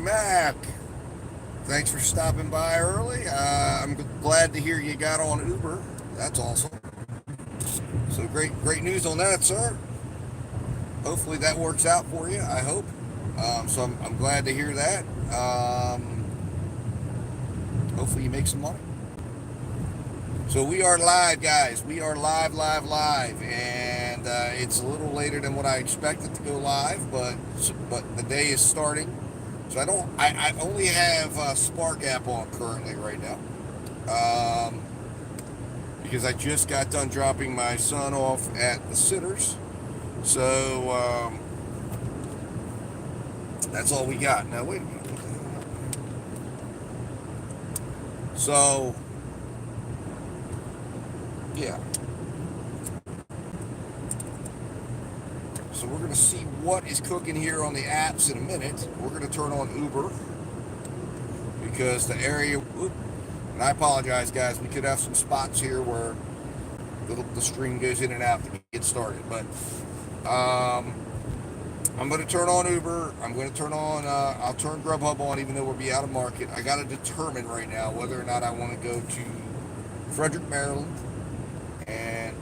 Mac, thanks for stopping by early. I'm glad to hear you got on Uber. That's awesome. So great news on that, sir. Hopefully that works out for you. I hope. So I'm glad to hear that. Hopefully you make some money. So we are live, guys. We are live, and it's a little later than what I expected to go live, but the day is starting. So I only have Spark app on currently right now, because I just got done dropping my son off at the Sitters. So that's all we got. Now wait a minute. So yeah. So we're going to see what is cooking here on the apps in a minute. We're going to turn on Uber because the area, and I apologize, guys, we could have some spots here where the stream goes in and out to get started. But I'm going to turn on Uber. I'm going to turn on, I'll turn Grubhub on even though we'll be out of market. I got to determine right now whether or not I want to go to Frederick, Maryland, and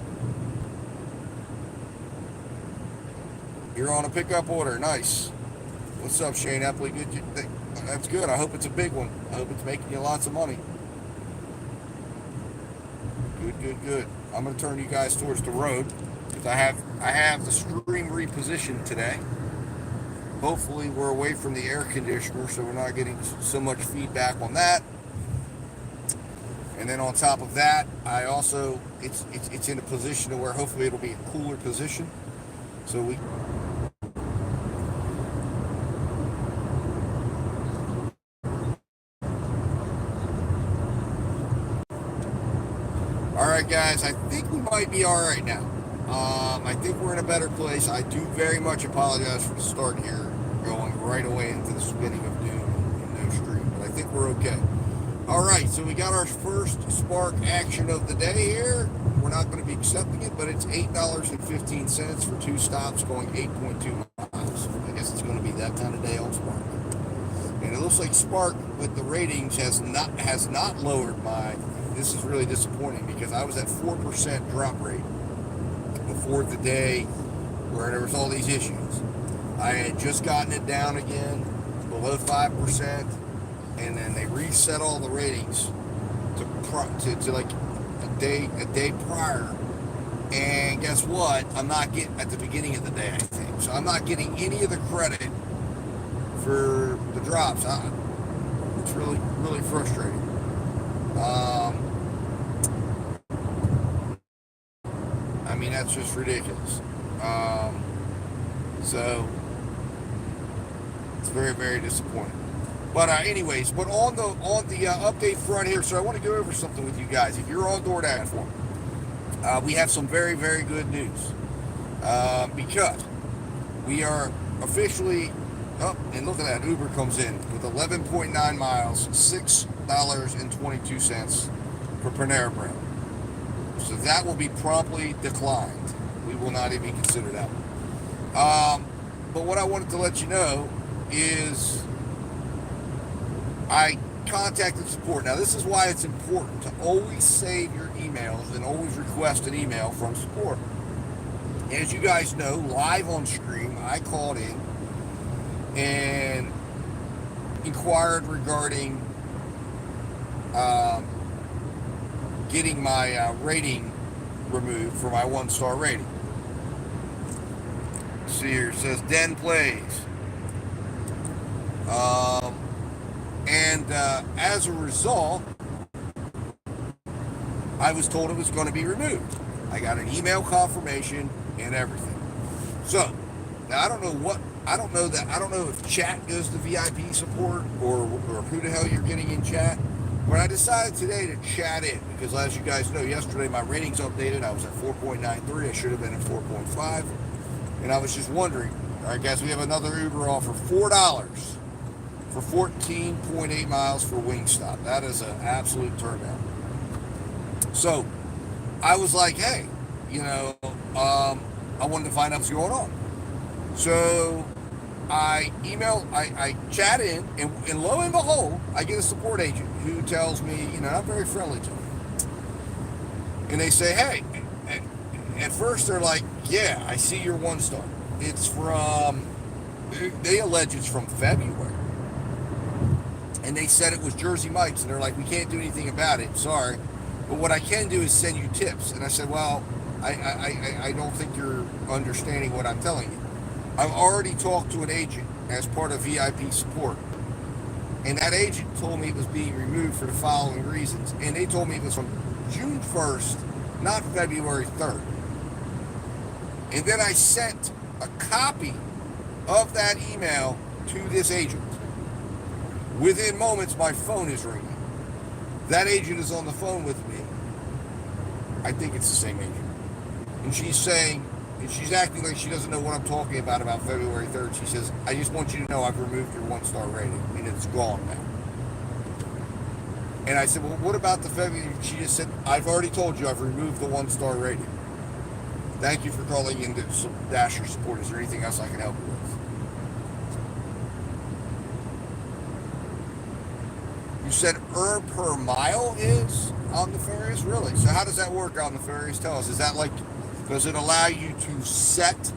you're on a pickup order. Nice. What's up, Shane Epley? That's good. I hope it's a big one. I hope it's making you lots of money. Good. I'm going to turn you guys towards the road because I have the stream repositioned today. Hopefully we're away from the air conditioner so we're not getting so much feedback on that. And then on top of that, I also it's in a position where hopefully it'll be a cooler position. So we All right, guys, I think we might be all right now. I think we're in a better place. I do very much apologize for the start here, going right away into the spinning of doom and no stream, but I think we're okay. All right, so we got our first Spark action of the day here. We're not going to be accepting it, but it's $8.15 for 2 stops going 8.2 miles. I guess it's going to be that kind of day on Spark. And it looks like Spark with the ratings has not lowered my. This is really disappointing because I was at 4% drop rate before the day where there was all these issues. I had just gotten it down again below 5%, and then they reset all the ratings to like a day prior. And guess what? I'm not getting at the beginning of the day, I think. So I'm not getting any of the credit for the drops. It's really frustrating. I mean, that's just ridiculous. So it's very disappointing. But anyways, but on the update front here, so I want to go over something with you guys. If you're on DoorDash for me, we have some very good news because we are officially up. And look at that, Uber comes in with 11.9 miles, $6.22 for Panera Bread. So that will be promptly declined. We will not even consider that one. But what I wanted to let you know is I contacted support. Now, this is why it's important to always save your emails and always request an email from support. As you guys know, live on stream, I called in and inquired regarding getting my rating removed for my 1-star rating. See here, it says Den plays. And as a result, I was told it was going to be removed. I got an email confirmation and everything. So now I don't know if chat goes to VIP support or who the hell you're getting in chat. But I decided today to chat in because, as you guys know, yesterday my ratings updated. I was at 4.93. I should have been at 4.5. And I was just wondering. All right, guys, we have another Uber offer, $4 for 14.8 miles for Wingstop. That is an absolute turnout. So I was like, hey, I wanted to find out what's going on. So I chat in, and lo and behold, I get a support agent who tells me, I'm very friendly to them. And they say, hey, at first they're like, yeah, I see your one star. It's from, they allege it's from February. And they said it was Jersey Mike's, and they're like, we can't do anything about it, sorry. But what I can do is send you tips. And I said, well, I don't think you're understanding what I'm telling you. I've already talked to an agent as part of VIP support. And that agent told me it was being removed for the following reasons. And they told me it was from June 1st, not February 3rd. And then I sent a copy of that email to this agent. Within moments, my phone is ringing. That agent is on the phone with me. I think it's the same agent. And she's saying, and she's acting like she doesn't know what I'm talking about February 3rd. She says, I just want you to know I've removed your one-star rating, and it's gone now. And I said, well, what about the February? She just said, I've already told you I've removed the one-star rating. Thank you for calling in to Dasher support. Is there anything else I can help you with? You said earn per mile is on Nefarious? Really? So how does that work on Nefarious? Tell us. Is that like, does it allow you to set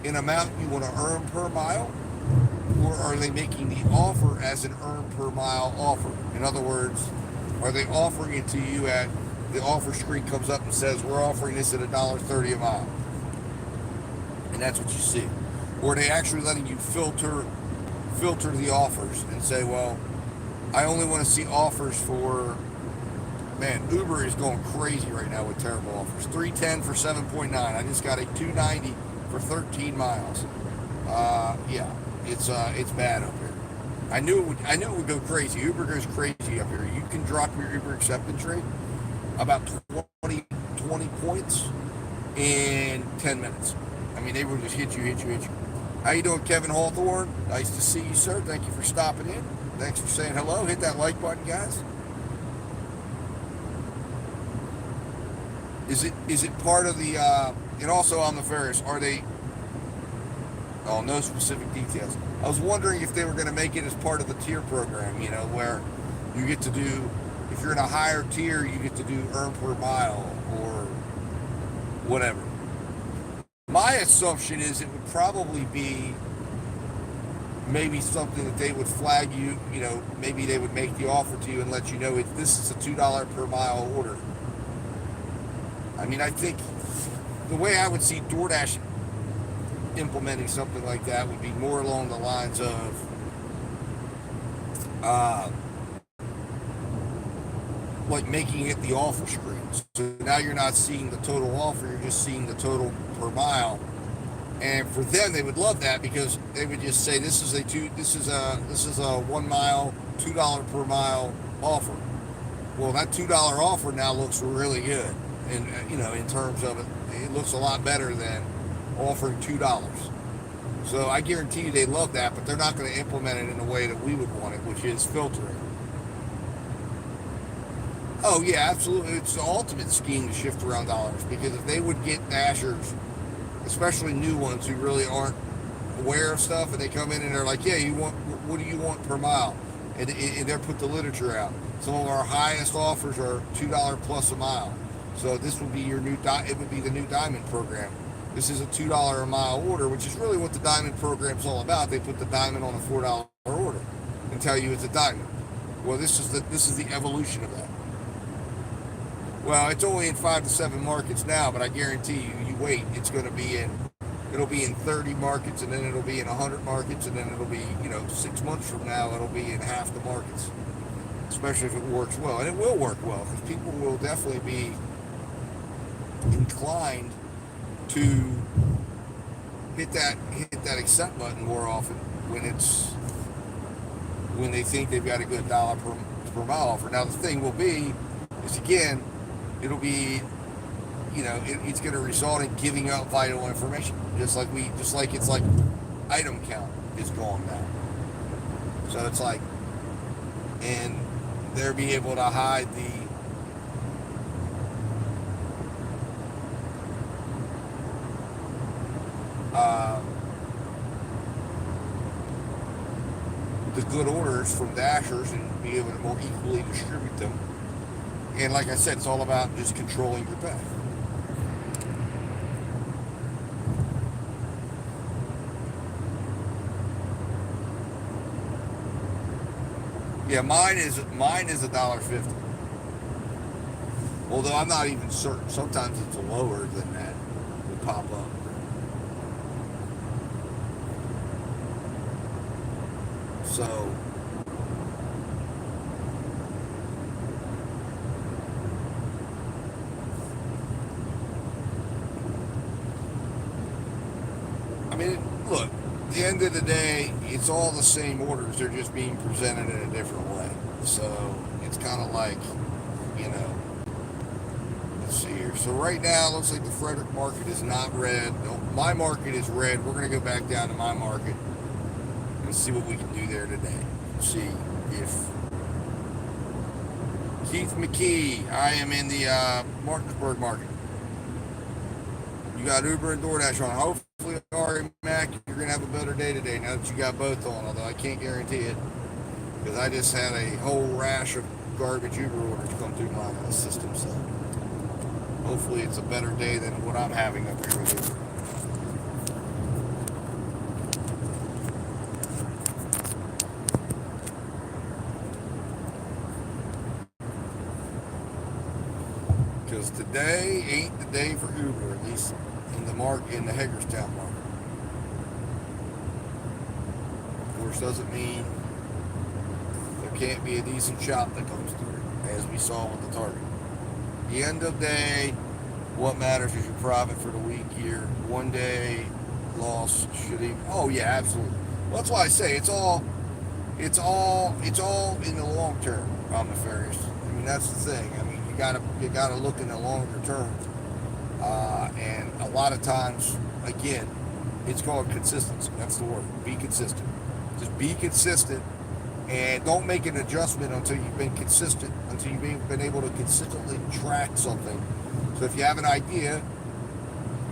an amount you want to earn per mile? Or are they making the offer as an earn per mile offer? In other words, are they offering it to you at, the offer screen comes up and says, we're offering this at $1.30 a mile. And that's what you see. Or are they actually letting you filter the offers and say, well, I only want to see offers for, man, Uber is going crazy right now with terrible offers. $3.10 for 7.9. I just got a $2.90 for 13 miles. Yeah, it's bad up here. I knew it would go crazy. Uber goes crazy up here. You can drop your Uber acceptance rate about 20 points in 10 minutes. I mean, they will just hit you. How you doing, Kevin Hawthorne? Nice to see you, sir. Thank you for stopping in. Thanks for saying hello. Hit that like button, guys. Is it part of the and also on the Ferris, are they, oh, no specific details. I was wondering if they were going to make it as part of the tier program, where you get to do, if you're in a higher tier, you get to do earn per mile or whatever. My assumption is it would probably be maybe something that they would flag you, maybe they would make the offer to you and let you know this is a $2 per mile order. I mean, I think the way I would see DoorDash implementing something like that would be more along the lines of like making it the offer screen. So now you're not seeing the total offer, you're just seeing the total per mile. And for them, they would love that because they would just say this is a 1 mile, $2 per mile offer. Well, that $2 offer now looks really good, and in terms of it looks a lot better than offering $2. So I guarantee you they love that, but they're not going to implement it in the way that we would want it, which is filtering. Oh yeah, absolutely. It's the ultimate scheme to shift around dollars, because if they would get dashers, especially new ones who really aren't aware of stuff, and they come in and they're like, yeah, what do you want per mile? And they're put the literature out. Some of our highest offers are $2 plus a mile. So this would be it would be the new Diamond program. This is a $2 a mile order, which is really what the Diamond program's all about. They put the Diamond on a $4 order and tell you it's a Diamond. Well, this is the evolution of that. Well, it's only in 5 to 7 markets now, but I guarantee you wait, it'll be in 30 markets, and then it'll be in 100 markets, and then it'll be, 6 months from now, it'll be in half the markets, especially if it works well. And it will work well, because people will definitely be inclined to hit that accept button more often when they think they've got a good dollar per mile offer. Now, the thing will be is, again, it'll be, it's going to result in giving out vital information, just like it's like item count is gone now. So it's like, and they'll be able to hide the good orders from Dashers and be able to more equally distribute them. And like I said, it's all about just controlling your pay. Yeah, mine is $1.50. Although I'm not even certain. Sometimes it's lower than that. Will pop up. So I mean, look, at the end of the day, it's all the same orders. They're just being presented in a different way. So it's kind of like, you know, let's see here. So right now, it looks like the Frederick market is not red. No, my market is red. We're going to go back down to my market and see what we can do there today. See if Keith McKee, I am in the Martinsburg market. You got Uber and DoorDash on. Hopefully, Ari Mac, you're going to have a better day today now that you got both on, although I can't guarantee it because I just had a whole rash of garbage Uber orders come through my system. So hopefully it's a better day than what I'm having up here with Uber. Because today ain't the day for Uber, at least in the Hagerstown market. Of course, doesn't mean there can't be a decent shop that comes through, as we saw with the Target. At the end of the day, what matters is your profit for the week here. One day loss should even. Oh yeah, absolutely. Well, that's why I say it's all in the long term. I'm nefarious. I mean, that's the thing. I mean, you gotta look in the longer term. And a lot of times, again, it's called consistency. That's the word. Be consistent. Just be consistent, and don't make an adjustment until you've been consistent, until you've been able to consistently track something. So if you have an idea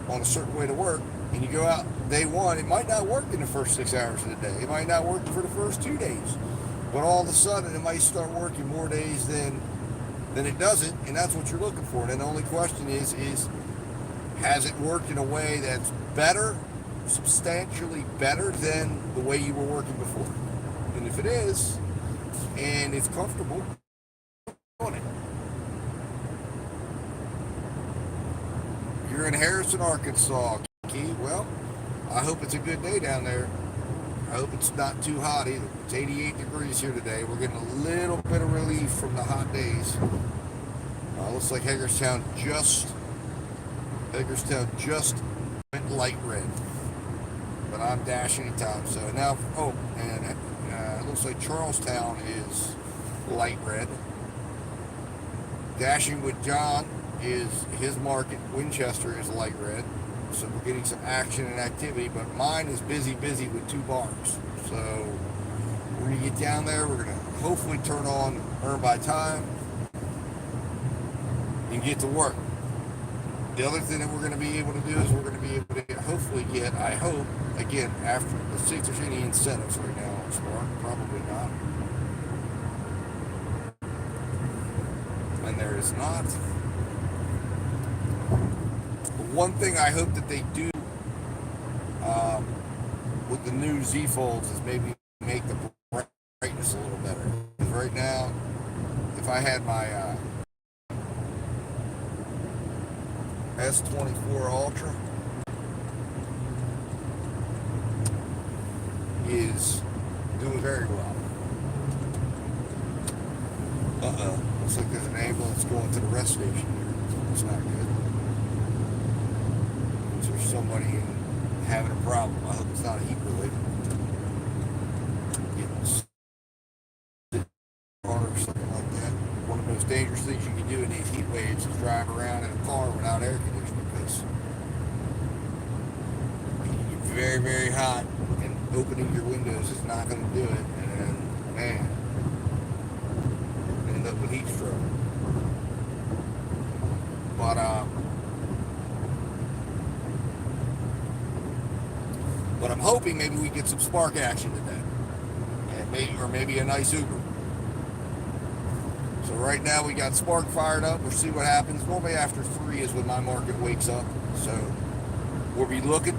on a certain way to work, and you go out day one, it might not work in the first 6 hours of the day. It might not work for the first 2 days. But all of a sudden, it might start working more days than it doesn't, and that's what you're looking for. And the only question is has it worked in a way that's better, substantially better than the way you were working before? And if it is, and it's comfortable, on it. You're in Harrison, Arkansas, Key. Well, I hope it's a good day down there. I hope it's not too hot either. It's 88 degrees here today. We're getting a little bit of relief from the hot days. Looks like Hagerstown just went light red. But I'm dashing anytime. So now, and it looks like Charlestown is light red. Dashing with John is his market. Winchester is light red. So we're getting some action and activity, but mine is busy with 2 bars. So we're going to get down there. We're going to hopefully turn on Earn by Time and get to work. The other thing that we're going to be able to do is we're going to be able to hopefully get, I hope, again, after, let's see if there's any incentives right now on Spark. Probably not. And there is not. One thing I hope that they do with the new Z Folds is maybe make the brightness a little better. Because right now, if I had my S24 Ultra, is doing very well. Looks like there's an ambulance going to the rest station here. It's not good. There's somebody having a problem. I hope it's not heat related. Getting sick or something like that. One of the most dangerous things you can do in these heat waves is drive around in a car without air conditioning, because you get very, very hot, and opening your windows is not going to do it. And man, you end up with heat stroke. But I'm hoping maybe we get some spark action today. And maybe a nice Uber. So right now we got Spark fired up. We'll see what happens. Normally after 3 is when my market wakes up. So we'll be looking.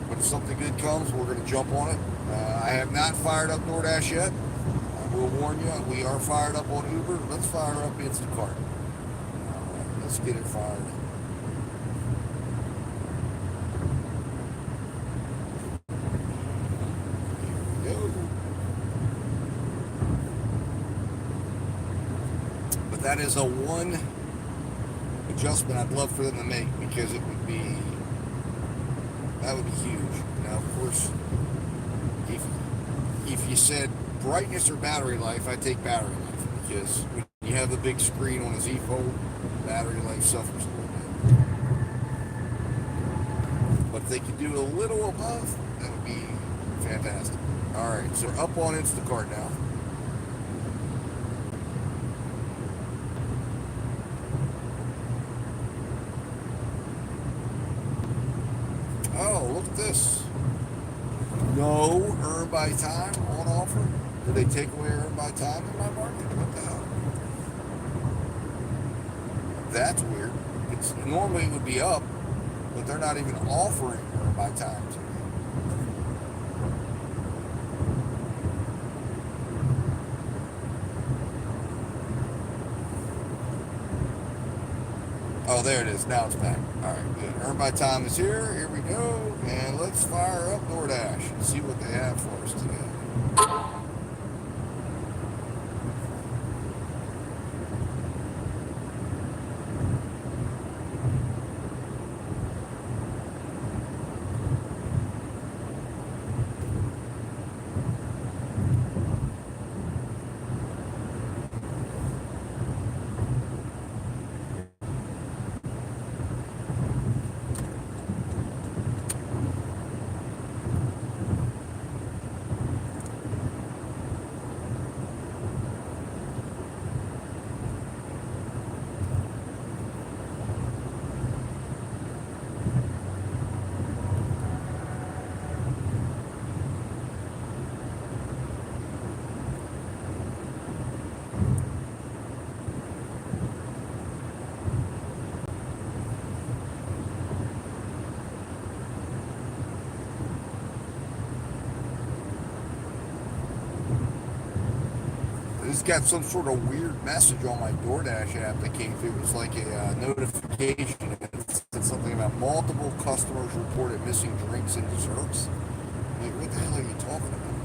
But if something good comes, we're going to jump on it. I have not fired up DoorDash yet. I will warn you, we are fired up on Uber. Let's fire up Instacart. All right, let's get it fired up. Here we go. But that is a one adjustment I'd love for them to make, because that would be huge. Now, of course, if you said brightness or battery life, I'd take battery life, because when you have the big screen on a Z Fold, battery life suffers a little bit. But if they could do a little above, that would be fantastic. All right, so up on Instacart now. Oh, look at this. No earn by time on offer. Did they take away earn by time in my market? What the hell? That's weird. It's normally it would be up, but they're not even offering earn by time to me. Oh, there it is. Now it's back. All right, good. Earn by time is here. Here we go. And let's fire up DoorDash and see what they have for us today. It's got some sort of weird message on my DoorDash app that came through. It was like a notification. It said something about multiple customers reported missing drinks and desserts. Like, what the hell are you talking about?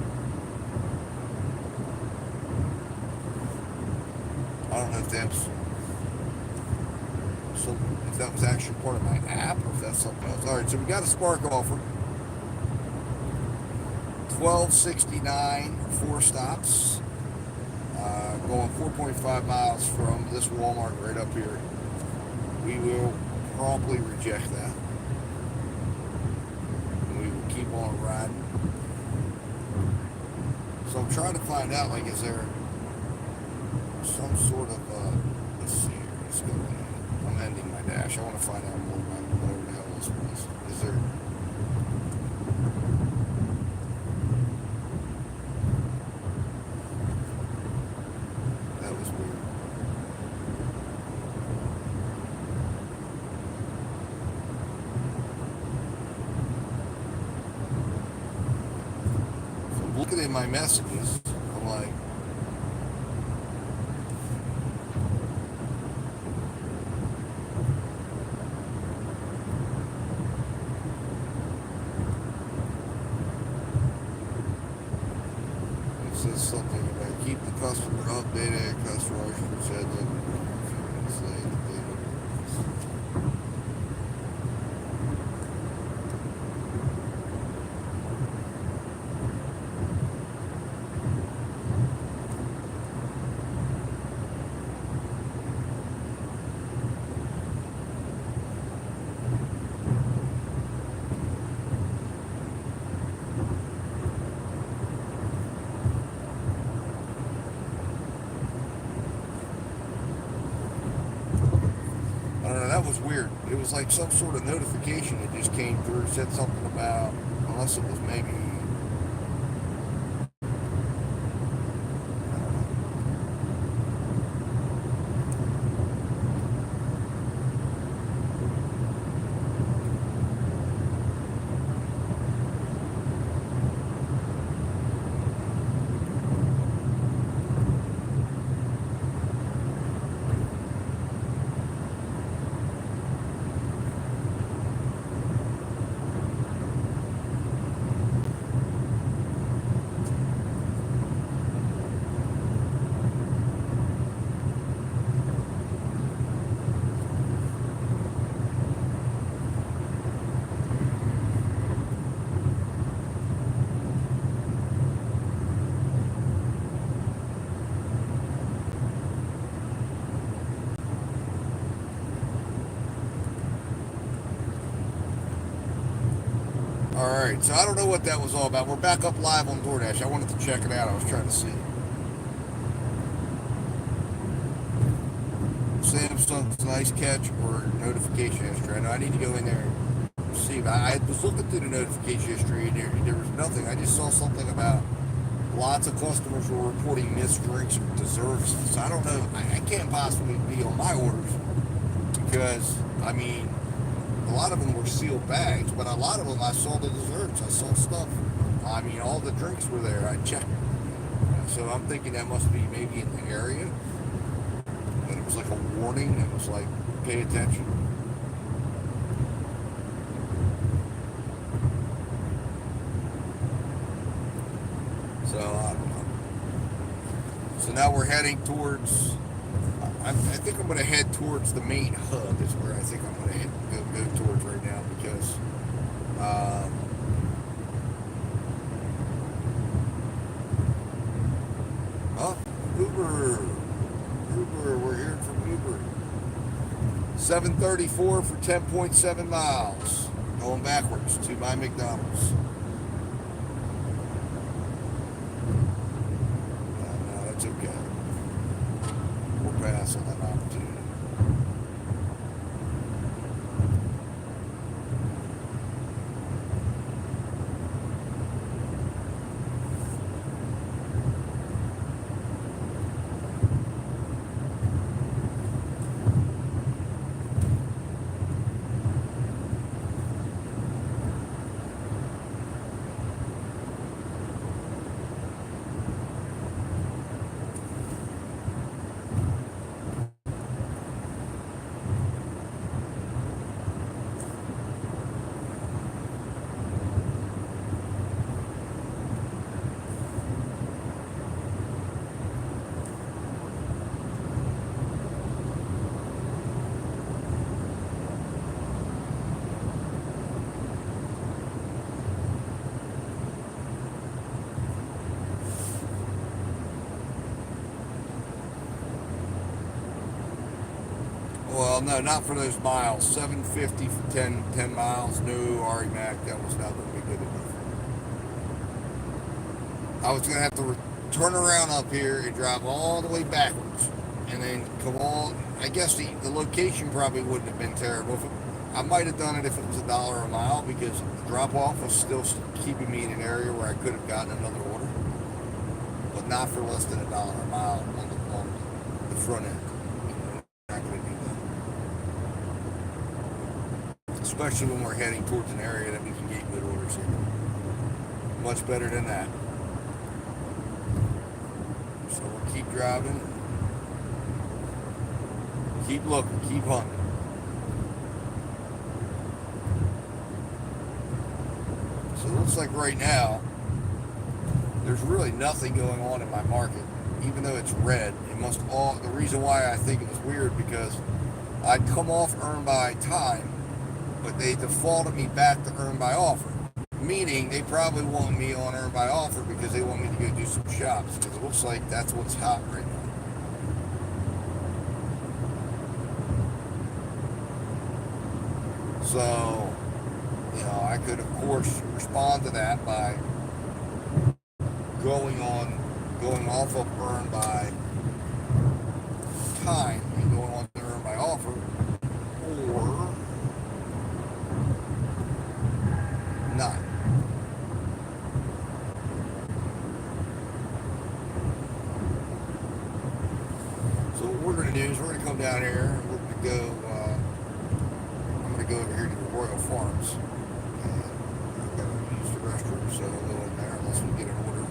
I don't know if that was actually part of my app or if that's something else. All right, so we got a Spark offer. $12.69, 4 stops. Going 4.5 miles from this Walmart right up here. We will promptly reject that. And we will keep on riding. So I'm trying to find out, like, is there some sort of, let's see here, let's go ahead. I'm ending my dash. I want to find out more about whatever the hell this was. Is there... Looking at my messages, I'm like, it says something about keep the customer updated. Customer said that a few minutes late. I don't know, that was weird. It was like some sort of notification that just came through, said something about, unless it was maybe, All right, so I don't know what that was all about. We're back up live on DoorDash. I wanted to check it out. I was trying to see. Samsung's nice catch or notification history. I know I need to go in there and see. I was looking through the notification history and there was nothing. I just saw something about lots of customers were reporting missed drinks or desserts. So I don't know. I can't possibly be on my orders because, I mean, a lot of them were sealed bags, but a lot of them I saw the desserts. I saw stuff. I mean, all the drinks were there. I checked. So I'm thinking that must be maybe in the area. And it was like a warning. It was like, pay attention. So I don't know. So now we're heading towards. I think I'm going to head towards the main hub. Is where I think I'm going to go towards right now because. Oh, Uber, we're hearing from Uber. 734 for 10.7 miles, going backwards to my McDonald's. No, that's okay. We'll pass on that opportunity. Well, no, not for those miles. 750 for 10 miles. No, Ari Mac, that was not going to be good enough. I was going to have to turn around up here and drive all the way backwards. And then come all, I guess the location probably wouldn't have been terrible. I might have done it if it was $1 a mile because the drop off was still keeping me in an area where I could have gotten another order. But not for less than $1 a mile on the front end. Not going to do that. Especially when we're heading towards an area that we can get good orders in. Much better than that. So we'll keep driving. Keep looking. Keep hunting. So it looks like right now, there's really nothing going on in my market. Even though it's red, it must all, the reason why I think it was weird because I'd come off earn by time, but they defaulted me back to earn by offer. Meaning they probably want me on earn by offer because they want me to go do some shops. Because it looks like that's what's hot right now. So, you know, I could of course respond to that by going off of earn by time and going on to earn by offer, or not. So what we're going to do is we're going to come down here and we're going to go, I'm going to go over here to the Royal Farms. And I've got to use the restroom, so I'll go in there unless we get an order.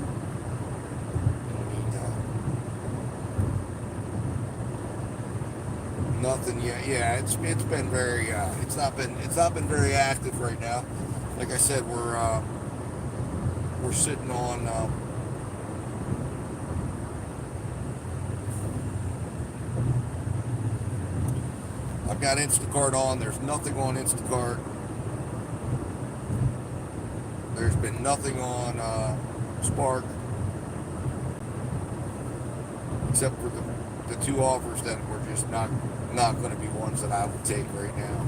Nothing yet. Yeah, it's been very it's not been very active right now. Like I said, we're sitting on I've got Instacart on. There's nothing on Instacart. There's been nothing on Spark except for the two offers that were just not going to be ones that I would take right now.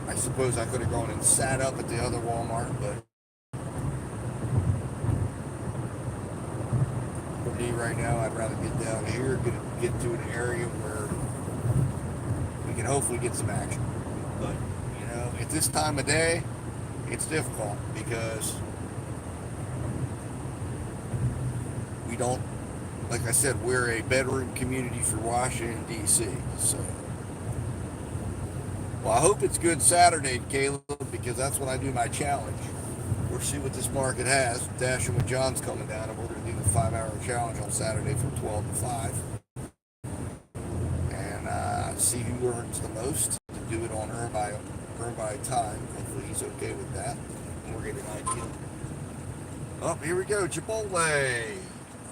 I suppose I could have gone and sat up at the other Walmart, but for me right now, I'd rather get down here, get to an area where we can hopefully get some action. But, at this time of day, it's difficult because we don't, like I said, we're a bedroom community for Washington, D.C. So, well, I hope it's good Saturday, Caleb, because that's when I do my challenge. We'll see what this market has. Dashing with John's coming down, and we're going to do the 5-hour challenge on Saturday from 12 to 5. And see who earns the most to do it on earn by time. Hopefully he's okay with that. And we'll get an idea. Oh, here we go. Chipotle.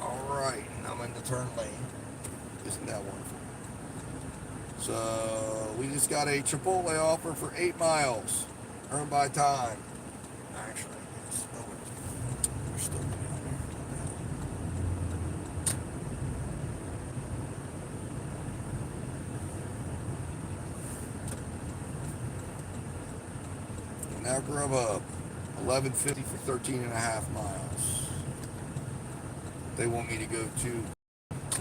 All right. I'm in the turn lane. Isn't that wonderful? So we just got a Chipotle offer for 8 miles. Earn by time. Actually, it's we're still down here. And now Grubhub. 11.50 for 13 and a half miles. They want me to go to.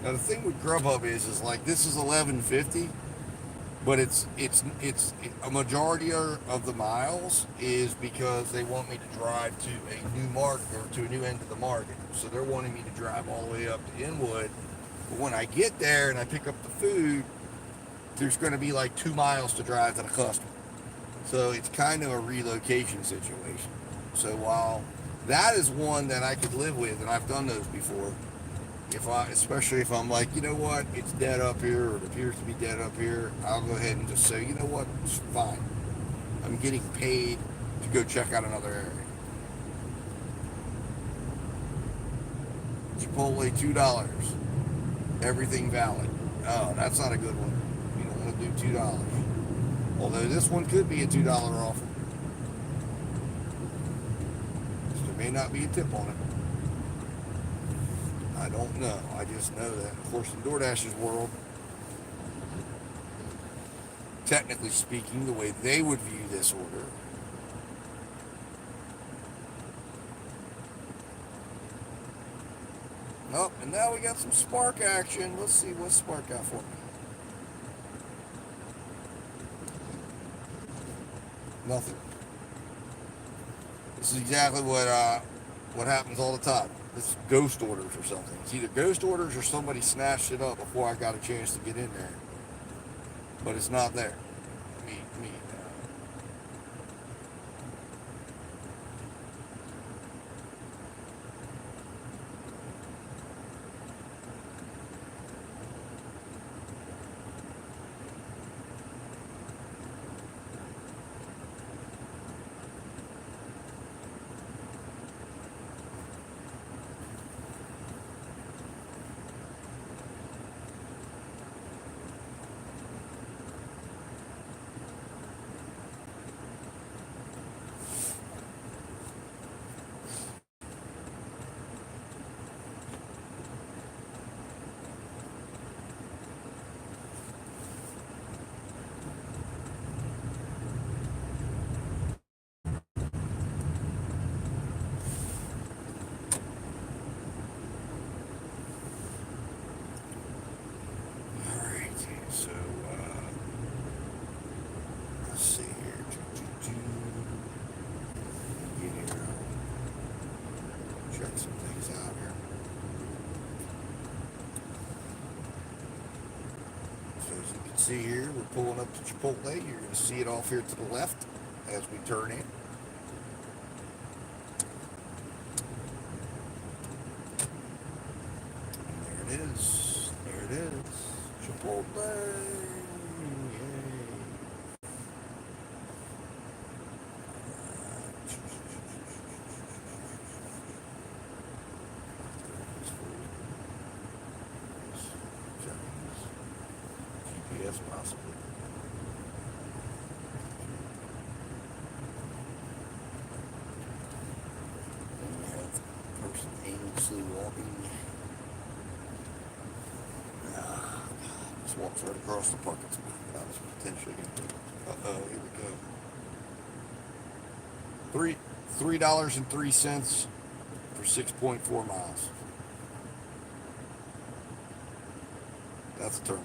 Now the thing with Grubhub is like this is 11.50, but it's a majority of the miles is because they want me to drive to a new market or to a new end of the market. So they're wanting me to drive all the way up to Inwood. But when I get there and I pick up the food, there's going to be like 2 miles to drive to the customer. So it's kind of a relocation situation. So while that is one that I could live with, and I've done those before, especially if I'm like, you know what, it's dead up here, or it appears to be dead up here, I'll go ahead and just say, you know what, it's fine. I'm getting paid to go check out another area. Chipotle, $2. Everything valid. Oh, that's not a good one. You don't want to do $2. Although this one could be a $2 offer. There may not be a tip on it. I don't know. I just know that, of course, in DoorDash's world, technically speaking, the way they would view this order, oh, and now we got some Spark action. Let's see what Spark got for me. Nothing. This is exactly what happens all the time. It's ghost orders or something. It's either ghost orders or somebody snatched it up before I got a chance to get in there. But it's not there. Me. So, let's see here. Get here. Check some things out here. So as you can see here, we're pulling up to Chipotle. You're going to see it off here to the left as we turn in. And there it is. There it is. Chipotle. GPS possibly. And we have a person aimlessly walking. Just walks right across the parking spot that I was potentially going to do. Uh-oh, here we go. Three $3.03 for 6.4 miles. That's a turnout.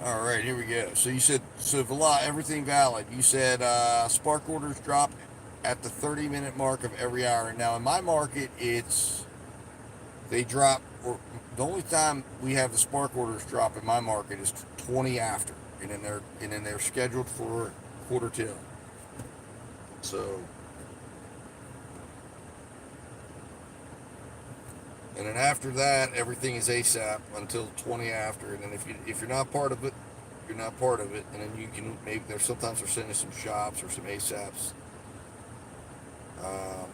All right, here we go. So you said, so everything valid. You said spark orders drop at the 30-minute mark of every hour. Now in my market, they drop. Or the only time we have the spark orders drop in my market is 20 after, and then they're scheduled for quarter till. So, and then after that, everything is ASAP until 20 after. And then if you're not part of it, you're not part of it. And then you can maybe there's sometimes they're sending some shops or some ASAPs. Um,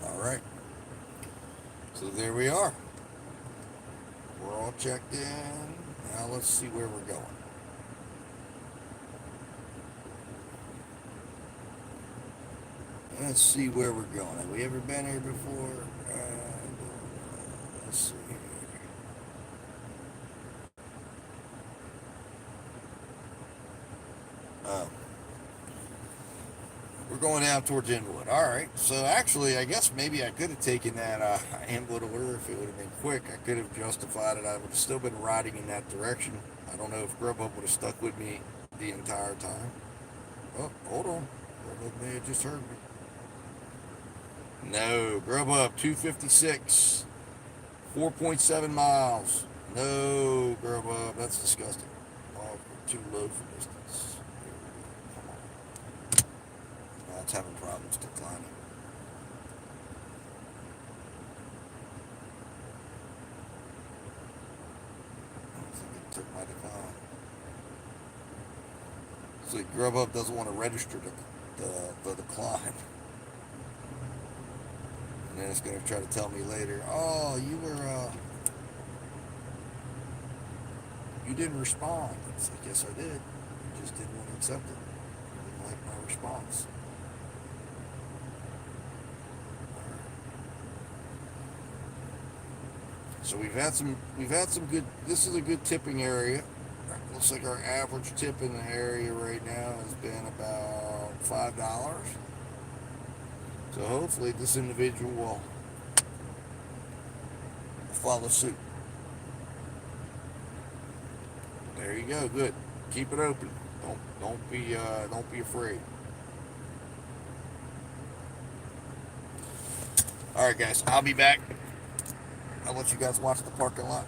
all right. So there we are. We're all checked in. Now let's see where we're going. Let's see where we're going. Have we ever been here before? Let's see here. Oh, we're going down towards Inwood. All right. So actually, I guess maybe I could have taken that Inwood order if it would have been quick. I could have justified it. I would have still been riding in that direction. I don't know if Grubhub would have stuck with me the entire time. Oh, hold on. Grubhub may have just heard me. No, Grubhub 256, 4.7 miles. No, Grubhub, that's disgusting. Oh, too low for distance. Come on. Oh, it's having problems declining. I don't think it took my decline. So Grubhub doesn't want to register the decline. And then it's going to try to tell me later, oh, you didn't respond. It's like, yes, I did. You just didn't want to accept it. You didn't like my response. So we've had some good. This is a good tipping area. Looks like our average tip in the area right now has been about $5. So hopefully this individual will follow suit. There you go. Good. Keep it open. Don't be afraid. All right, guys. I'll be back. I'll let you guys watch the parking lot.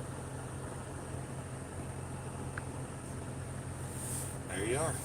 There you are.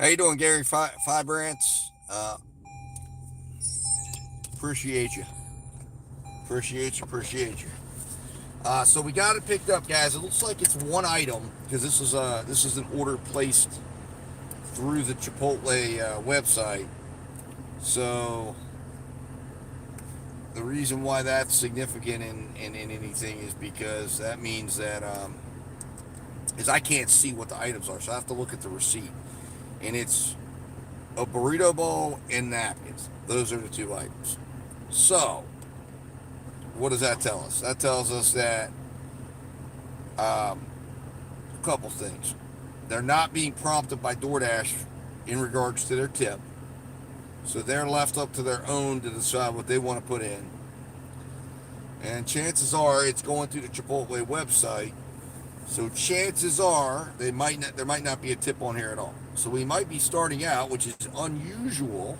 How you doing, Gary Fibrance? Appreciate you. Appreciate you. So we got it picked up, guys. It looks like it's one item because this is an order placed through the Chipotle website. So the reason why that's significant in anything is because that means that is I can't see what the items are, so I have to look at the receipt, and it's a burrito bowl and napkins. Those are the two items. So what does that tell us? That tells us that a couple things. They're not being prompted by DoorDash in regards to their tip. So they're left up to their own to decide what they want to put in. And chances are it's going through the Chipotle website. So chances are there might not be a tip on here at all. So we might be starting out, which is unusual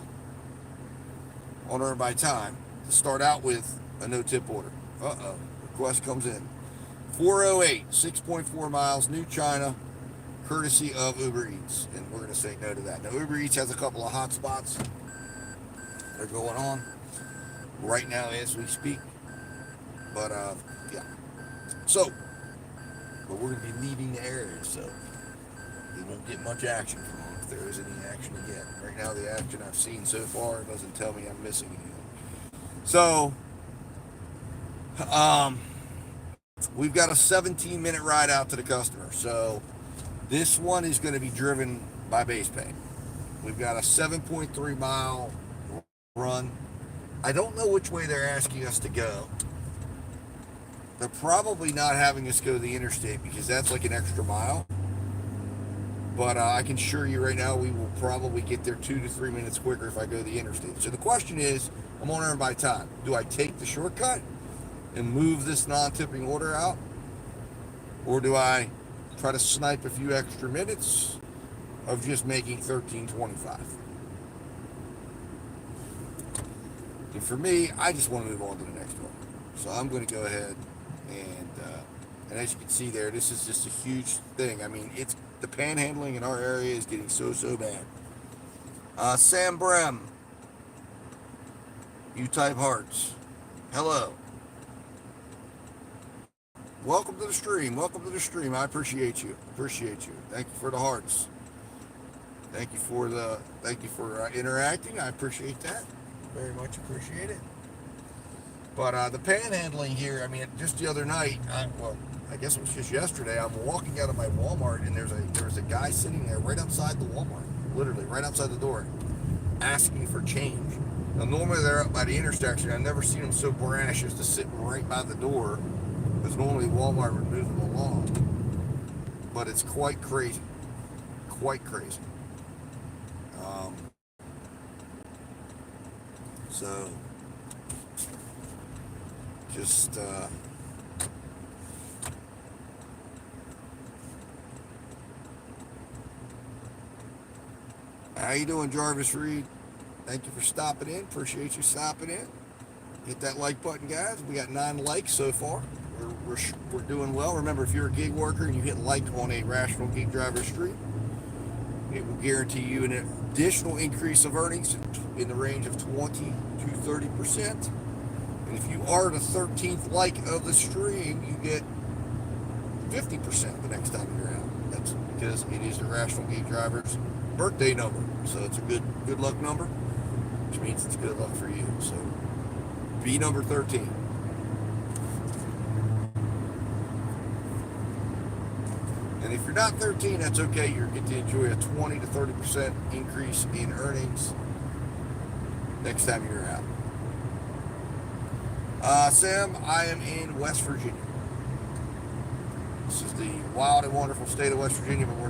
on Earn by Time, to start out with a no tip order. Request comes in. 408, 6.4 miles, New China, courtesy of Uber Eats. And we're going to say no to that. Now, Uber Eats has a couple of hot spots that are going on right now as we speak. But, yeah. So, but we're going to be leaving the area, so we won't get much action from them if there is any action to get. Right now, the action I've seen so far doesn't tell me I'm missing anything. So, we've got a 17-minute ride out to the customer. So, this one is going to be driven by base pay. We've got a 7.3 mile run. I don't know which way they're asking us to go. They're probably not having us go the interstate because that's like an extra mile. But I can assure you right now we will probably get there 2 to 3 minutes quicker if I go the interstate. So the question is, I'm on Earn by Time. Do I take the shortcut and move this non-tipping order out? Or do I try to snipe a few extra minutes of just making $13.25? And for me, I just want to move on to the next one. So I'm going to go ahead and as you can see there, this is just a huge thing. I mean, it's the panhandling in our area is getting so bad. Sam Brem, you type hearts. Hello. Welcome to the stream. I appreciate you. Thank you for the hearts. Thank you for interacting. I appreciate that. Very much appreciate it. But the panhandling here, I mean, just the other night, I guess it was just yesterday, I'm walking out of my Walmart, and there's a guy sitting there right outside the Walmart, literally right outside the door, asking for change. Now, normally they're up by the intersection. I've never seen them so brash as to sit right by the door, because normally Walmart would move them along. But it's quite crazy. So, just, how you doing, Jarvis Reed? Thank you for stopping in. Appreciate you stopping in. Hit that like button, guys. We got 9 likes so far. We're doing well. Remember, if you're a gig worker and you hit like on a Rational Gig Driver stream, it will guarantee you an additional increase of earnings in the range of 20 to 30%. And if you are the 13th like of the stream, you get 50% the next time you're out. That's because it is the Rational Gig Driver's birthday number. So it's a good luck number, which means it's good luck for you. So be number 13. And if you're not 13, that's okay. You're going to enjoy a 20 to 30% increase in earnings next time you're out. Sam, I am in West Virginia. This is the wild and wonderful state of West Virginia, but we're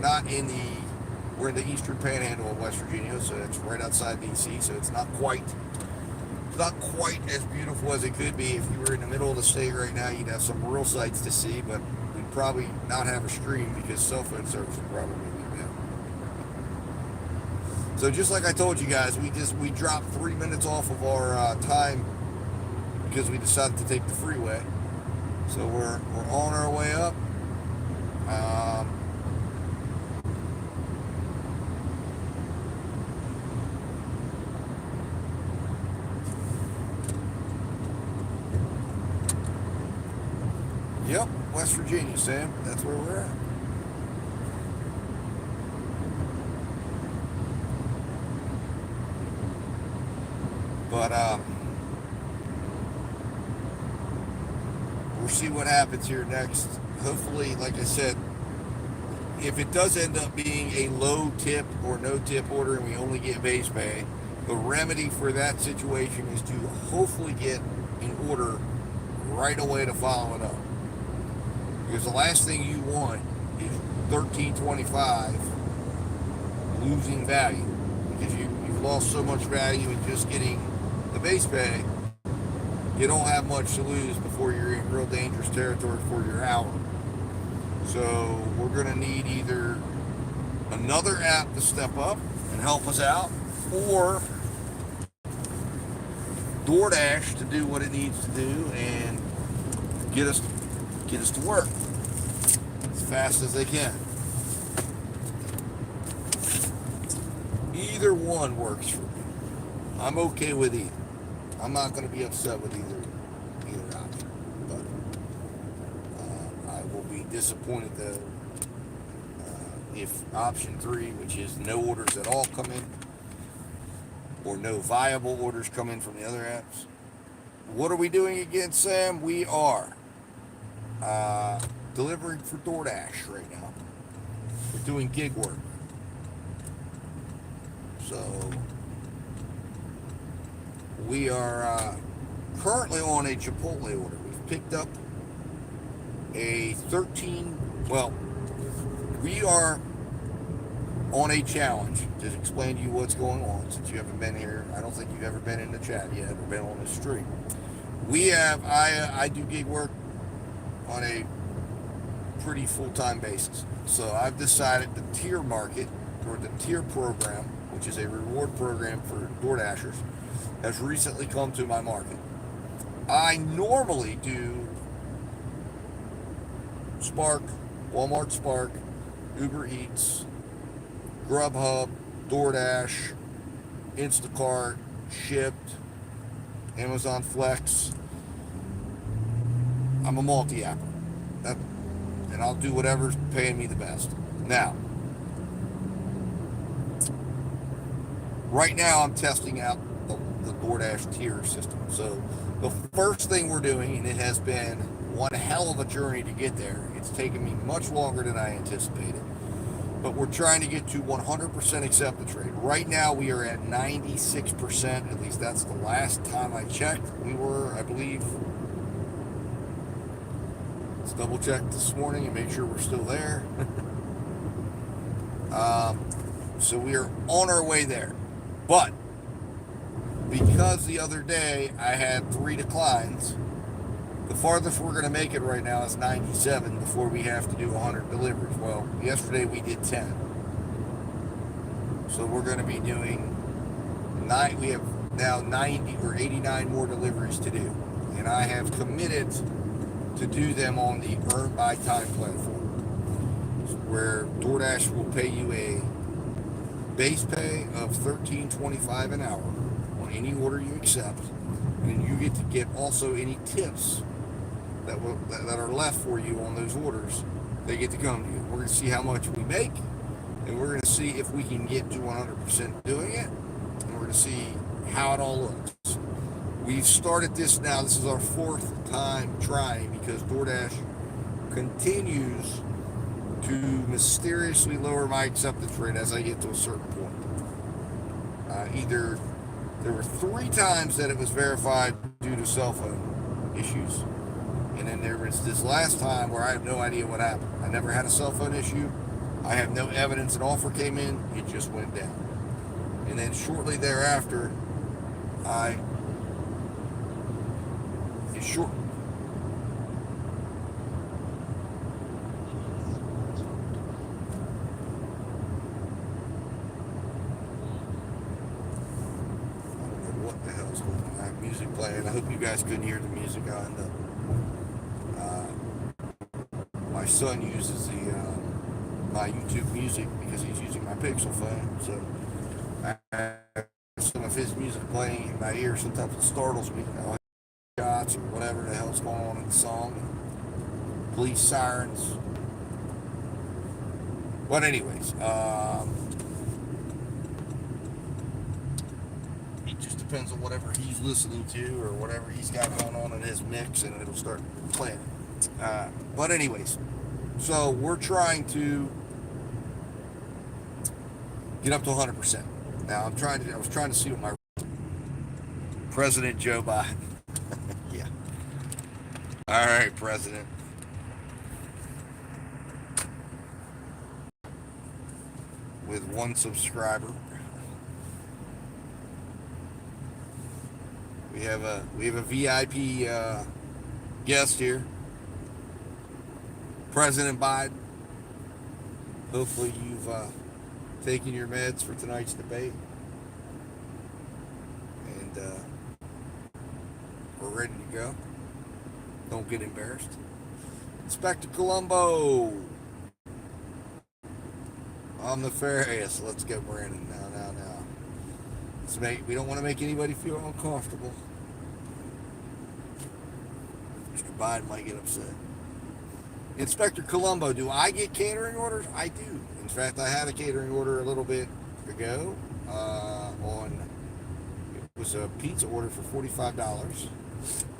in the eastern panhandle of West Virginia, so it's right outside DC, so it's not quite as beautiful as it could be. If you were in the middle of the state right now, you'd have some real sights to see, but we'd probably not have a stream because cell phone service would probably be down. So just like I told you guys, we dropped 3 minutes off of our time because we decided to take the freeway. So we're on our way up. West Virginia, Sam. That's where we're at. But we'll see what happens here next. Hopefully, like I said, if it does end up being a low tip or no tip order and we only get base pay, the remedy for that situation is to hopefully get an order right away to follow it up. Because the last thing you want is 1325 losing value, because you've lost so much value in just getting the base pay. You don't have much to lose before you're in real dangerous territory for your hour. So we're going to need either another app to step up and help us out, or DoorDash to do what it needs to do and get us to work as fast as they can. Either one works for me. I'm okay with either. I'm not going to be upset with either option, but I will be disappointed though if option 3, which is no orders at all, come in, or no viable orders come in from the other apps. What are we doing again, Sam? We are delivering for DoorDash right now. We're doing gig work. So we are currently on a Chipotle order. We've picked up a we are on a challenge to explain to you what's going on, since you haven't been here. I don't think you've ever been in the chat yet or been on the stream. I do gig work on a pretty full-time basis. So I've decided the tier market, or the tier program, which is a reward program for DoorDashers, has recently come to my market. I normally do Spark, Walmart Spark, Uber Eats, Grubhub, DoorDash, Instacart, Shipt, Amazon Flex. I'm a multi-apper. And I'll do whatever's paying me the best. Now, right now I'm testing out the DoorDash tier system. So the first thing we're doing, and it has been one hell of a journey to get there. It's taken me much longer than I anticipated. But we're trying to get to 100% acceptance rate. Right now we are at 96%, at least that's the last time I checked. We were, I believe, let's double check this morning and make sure we're still there. So we are on our way there. But because the other day I had 3 declines, the farthest we're going to make it right now is 97 before we have to do 100 deliveries. Well, yesterday we did 10. So we're going to be doing 9. We have now 90 or 89 more deliveries to do. And I have committed to do them on the Earn by Time platform, where DoorDash will pay you a base pay of $13.25 an hour on any order you accept, and you get to get also any tips that are left for you on those orders. They get to come to you. We're going to see how much we make, and we're going to see if we can get to 100% doing it, and we're going to see how it all looks. We've started this now. This is our 4th time trying, because DoorDash continues to mysteriously lower my acceptance rate as I get to a certain point. Either there were 3 times that it was verified due to cell phone issues, and then there was this last time where I have no idea what happened. I never had a cell phone issue. I have no evidence an offer came in. It just went down. And then shortly thereafter, music playing. I hope you guys couldn't hear the music on the. My son uses my YouTube music because he's using my Pixel phone, so I have some of his music playing in my ear. Sometimes it startles me. I'll have shots or whatever the hell's going on in the song. police sirens. But anyways, it just depends on whatever he's listening to or whatever he's got going on in his mix, and it'll start playing. But anyways, so we're trying to get up to 100%. Now I was trying to see what my President Joe Biden. Yeah. All right, President. With one subscriber. We have a VIP guest here. President Biden. Hopefully you've taken your meds for tonight's debate. And we're ready to go. Don't get embarrassed. Inspector Columbo. I'm nefarious. Let's go, Brandon. Now. We don't want to make anybody feel uncomfortable. Mr. Biden might get upset. Inspector Columbo, do I get catering orders? I do. In fact, I had a catering order a little bit ago. It was a pizza order for $45.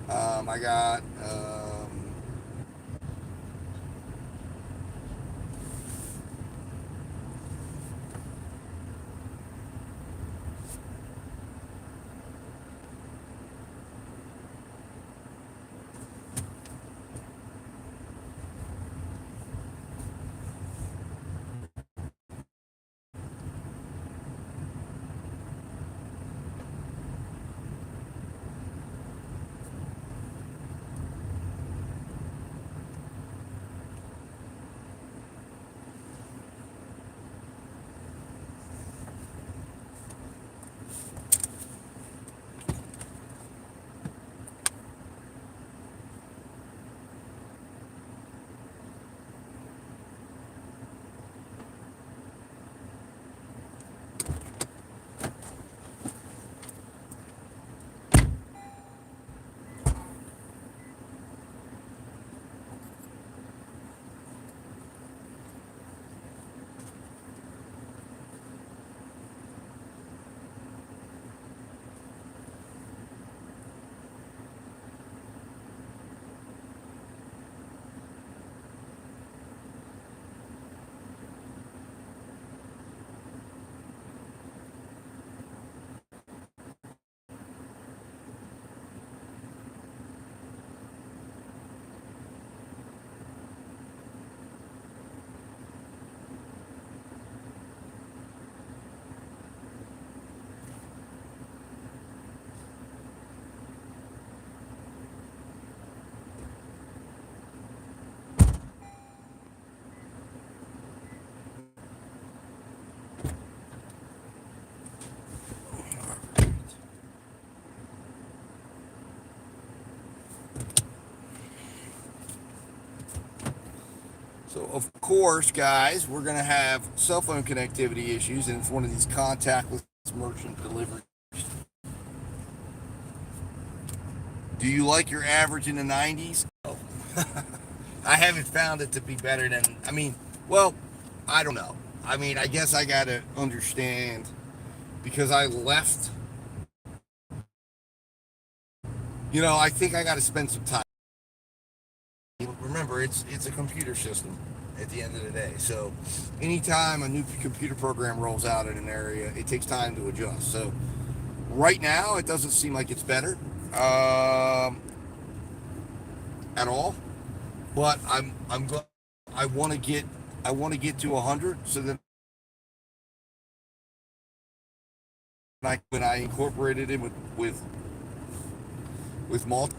I got So, of course, guys, we're going to have cell phone connectivity issues, and it's one of these contactless merchant deliveries. Do you like your average in the 90s? Oh. I haven't found it to be better than, I don't know. I guess I got to understand, because I left, I think I got to spend some time. Remember, it's a computer system at the end of the day. So anytime a new computer program rolls out in an area, it takes time to adjust. So right now, it doesn't seem like it's better at all. But I want to get to 100, so that when I incorporated it with multi.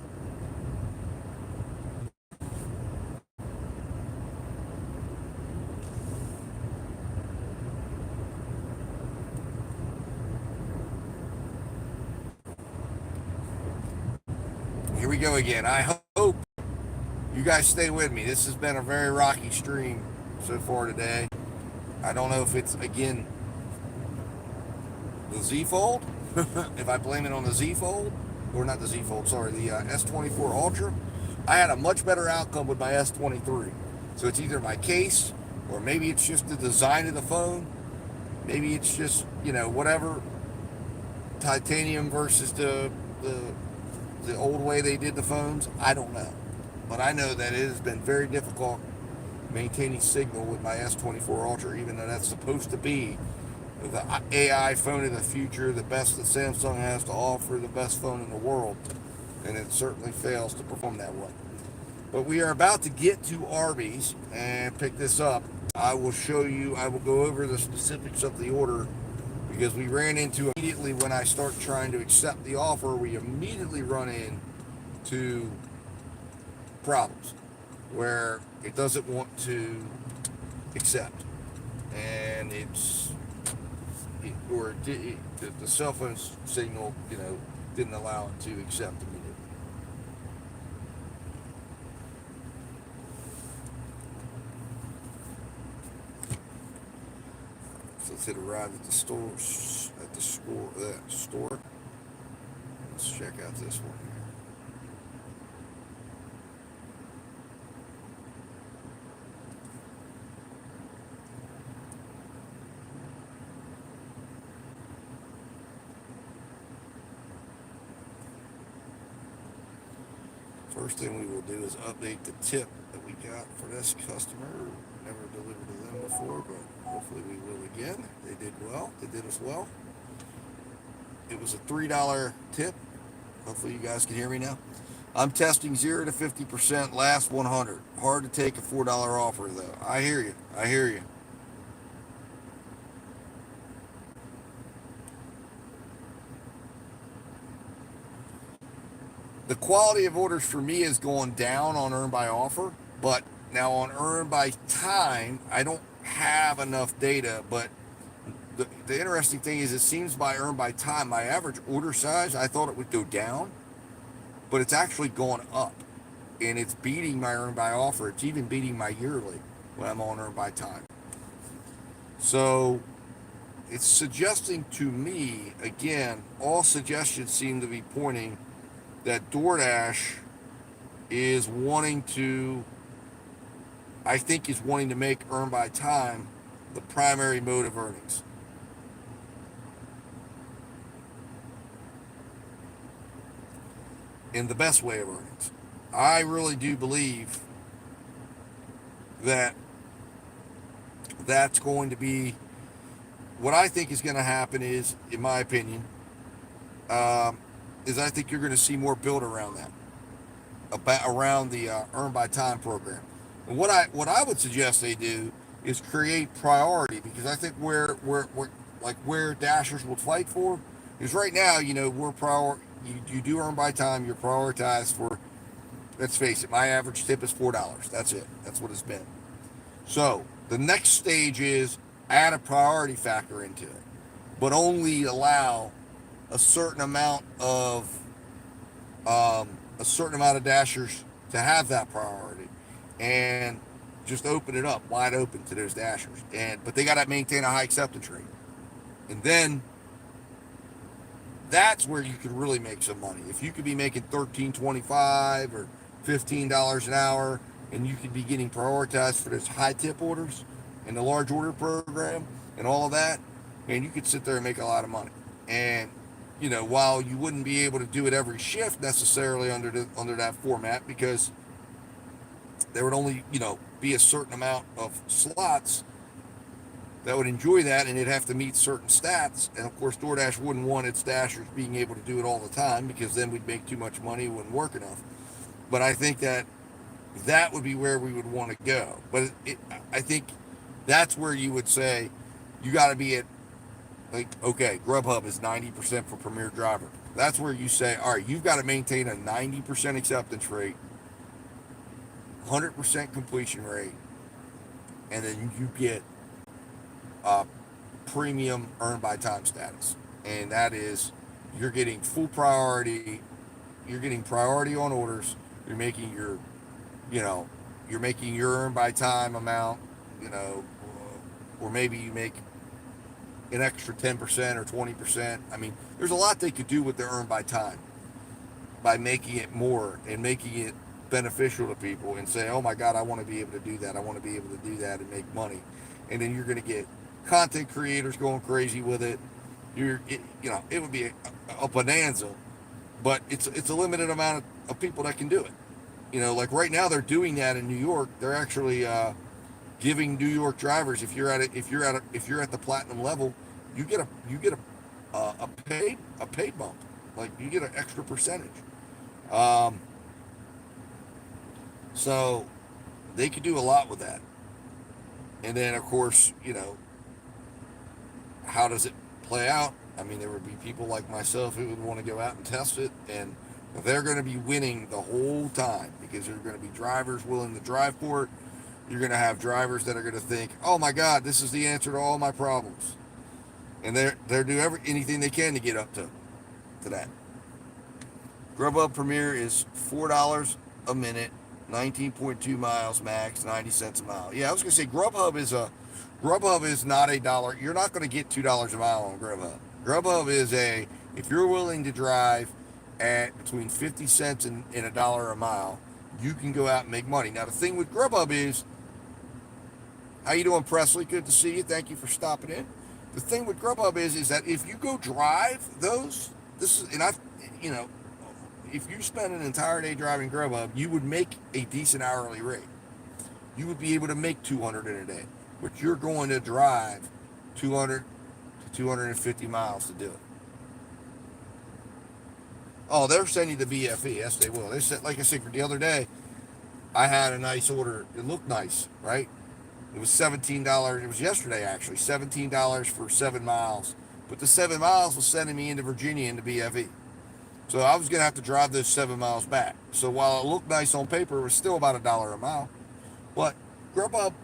Here we go again. I hope you guys stay with me. This has been a very rocky stream so far today. I don't know if it's, again, the Z Fold, if I blame it on the Z Fold, or not the Z Fold, sorry, the S24 Ultra, I had a much better outcome with my S23. So it's either my case, or maybe it's just the design of the phone. Maybe it's just, whatever, titanium versus the the old way they did the phones. I don't know, but I know that it has been very difficult maintaining signal with my S24 Ultra, even though that's supposed to be the AI phone of the future, the best that Samsung has to offer, the best phone in the world, and it certainly fails to perform that way. But we are about to get to Arby's and pick this up. I will show you, I will go over the specifics of the order, because we ran into immediately when I start trying to accept the offer, we immediately run into problems where it doesn't want to accept, and the cell phone signal, didn't allow it to accept immediately. So let's hit arrive at the store. Store. Let's check out this one here. First thing we will do is update the tip that we got for this customer. Never delivered to them before, but hopefully we will again. They did well. They did us well. It was a $3 tip. Hopefully you guys can hear me now. I'm testing 0 to 50%, last 100. Hard to take a $4 offer though. I hear you. I hear you. The quality of orders for me is going down on earn by offer, but now on earn by time, I don't have enough data. But the interesting thing is, it seems by earn by time, my average order size, I thought it would go down, but it's actually going up, and it's beating my earn by offer. It's even beating my yearly when I'm on earn by time. So it's suggesting to me, again, all suggestions seem to be pointing that DoorDash is wanting to, I think, is wanting to make earn by time the primary mode of earnings. In the best way of earnings. I really do believe that that's going to be what I think is going to happen is, in my opinion, is I think you're going to see more built around that, around the earn by time program. And what I would suggest they do is create priority, because I think where Dashers will fight for is right now, you do earn by time, you're prioritized for, let's face it, my average tip is $4. That's it. That's what it's been. So the next stage is add a priority factor into it, but only allow a certain amount of dashers to have that priority, and just open it up wide open to those dashers. But they got to maintain a high acceptance rate, and then that's where you could really make some money. If you could be making $13.25 or $15 an hour, and you could be getting prioritized for those high tip orders and the large order program and all of that, man, you could sit there and make a lot of money. And while you wouldn't be able to do it every shift necessarily under that format, because there would only be a certain amount of slots that would enjoy that, and it'd have to meet certain stats. And of course, DoorDash wouldn't want its dashers being able to do it all the time, because then we'd make too much money, it wouldn't work enough. But I think that would be where we would want to go. But I think that's where you would say you got to be at, like, okay, Grubhub is 90% for Premier Driver. That's where you say, all right, you've got to maintain a 90% acceptance rate, 100% completion rate, and then you get premium earn by time status. And that is, you're getting full priority, you're getting priority on orders, you're making your earn by time amount, or maybe you make an extra 10% or 20%. I mean, there's a lot they could do with their earn by time by making it more and making it beneficial to people and say, oh my God, I want to be able to do that. I want to be able to do that and make money. And then you're going to get content creators going crazy with it. It would be a bonanza, but it's a limited amount of people that can do it. Like right now they're doing that in New York. They're actually giving New York drivers, if you're at the platinum level, you get a paid bump. Like you get an extra percentage. Um, so they could do a lot with that. And then of course, how does it play out? I mean, there would be people like myself who would want to go out and test it, and they're going to be winning the whole time because there are going to be drivers willing to drive for it. You're going to have drivers that are going to think, "Oh my God, this is the answer to all my problems," and they're do anything they can to get up to that. Grubhub Premier is $4 a minute, 19.2 miles max, 90 cents a mile. Yeah, I was going to say Grubhub is not a dollar. You're not going to get $2 a mile on Grubhub. Grubhub is if you're willing to drive at between 50 cents and $1 a mile, you can go out and make money. Now the thing with Grubhub is, how you doing, Presley? Good to see you. Thank you for stopping in. The thing with Grubhub is that if you go drive those, this is and I, you know, if you spend an entire day driving Grubhub, you would make a decent hourly rate. You would be able to make 200 in a day, but you're going to drive 200 to 250 miles to do it. Oh, they're sending the BFE. Yes, they will. They said, like I said, the other day, I had a nice order. It looked nice, right? It was $17. It was yesterday actually, $17 for 7 miles. But the 7 miles was sending me into Virginia into BFE. So I was gonna have to drive those 7 miles back. So while it looked nice on paper, it was still about $1 a mile. But Grubhub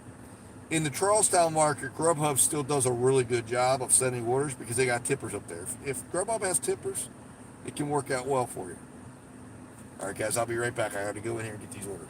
in the Charlestown market, Grubhub still does a really good job of sending orders because they got tippers up there. If Grubhub has tippers, it can work out well for you. All right, guys, I'll be right back. I got to go in here and get these orders.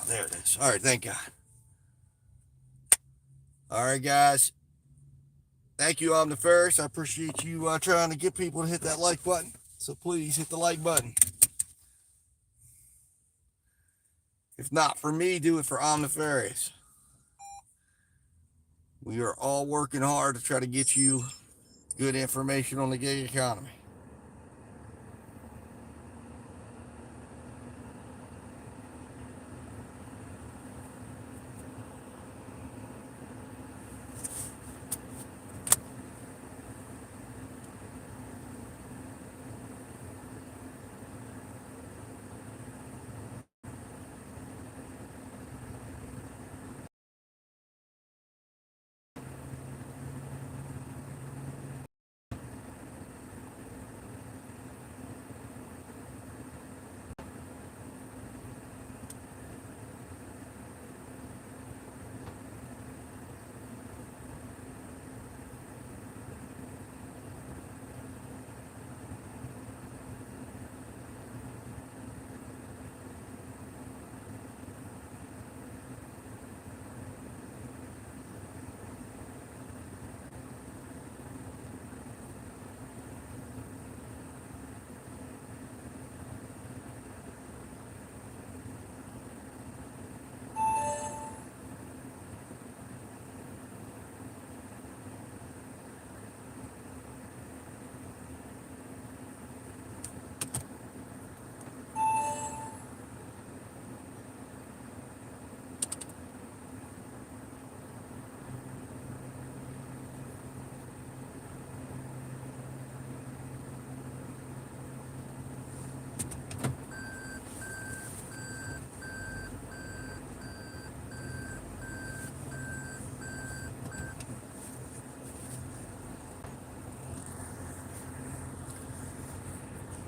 there it is. All right, thank God. All right, guys. Thank you, Omniferous. I appreciate you trying to get people to hit that like button. So please hit the like button. If not for me, do it for Omniferous. We are all working hard to try to get you good information on the gig economy.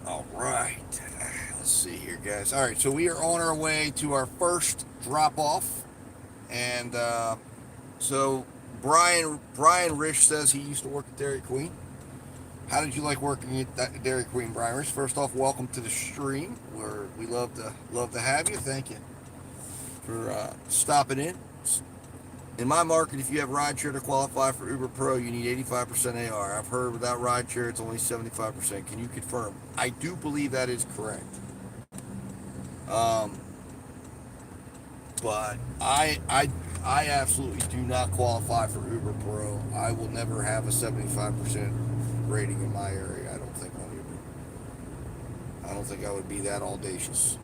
All right. Let's see here, guys. All right, so we are on our way to our first drop off. And so Brian Rich says he used to work at Dairy Queen. How did you like working at Dairy Queen, Brian Rich? First off, welcome to the stream. Where we love to have you. Thank you for stopping in. In my market, if you have rideshare to qualify for Uber Pro, you need 85% AR. I've heard without rideshare, it's only 75%. Can you confirm? I do believe that is correct. But I absolutely do not qualify for Uber Pro. I will never have a 75% rating in my area. I don't think on Uber. I don't think I would be that audacious.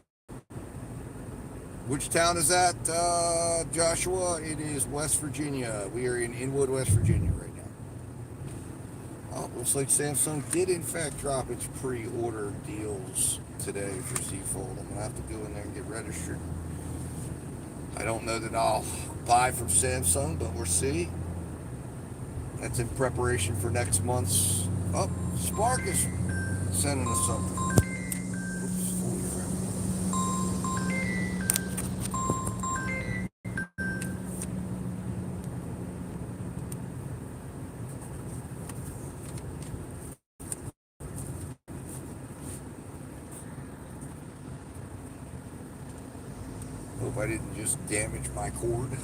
Which town is that, Joshua? It is West Virginia. We are in Inwood, West Virginia right now. Oh, looks like Samsung did in fact drop its pre-order deals today for Z Fold. I'm gonna have to go in there and get registered. I don't know that I'll buy from Samsung, but we'll see. That's in preparation for next month's. Oh, Spark is sending us something. Oops, fully around. Hope I didn't just damage my cord.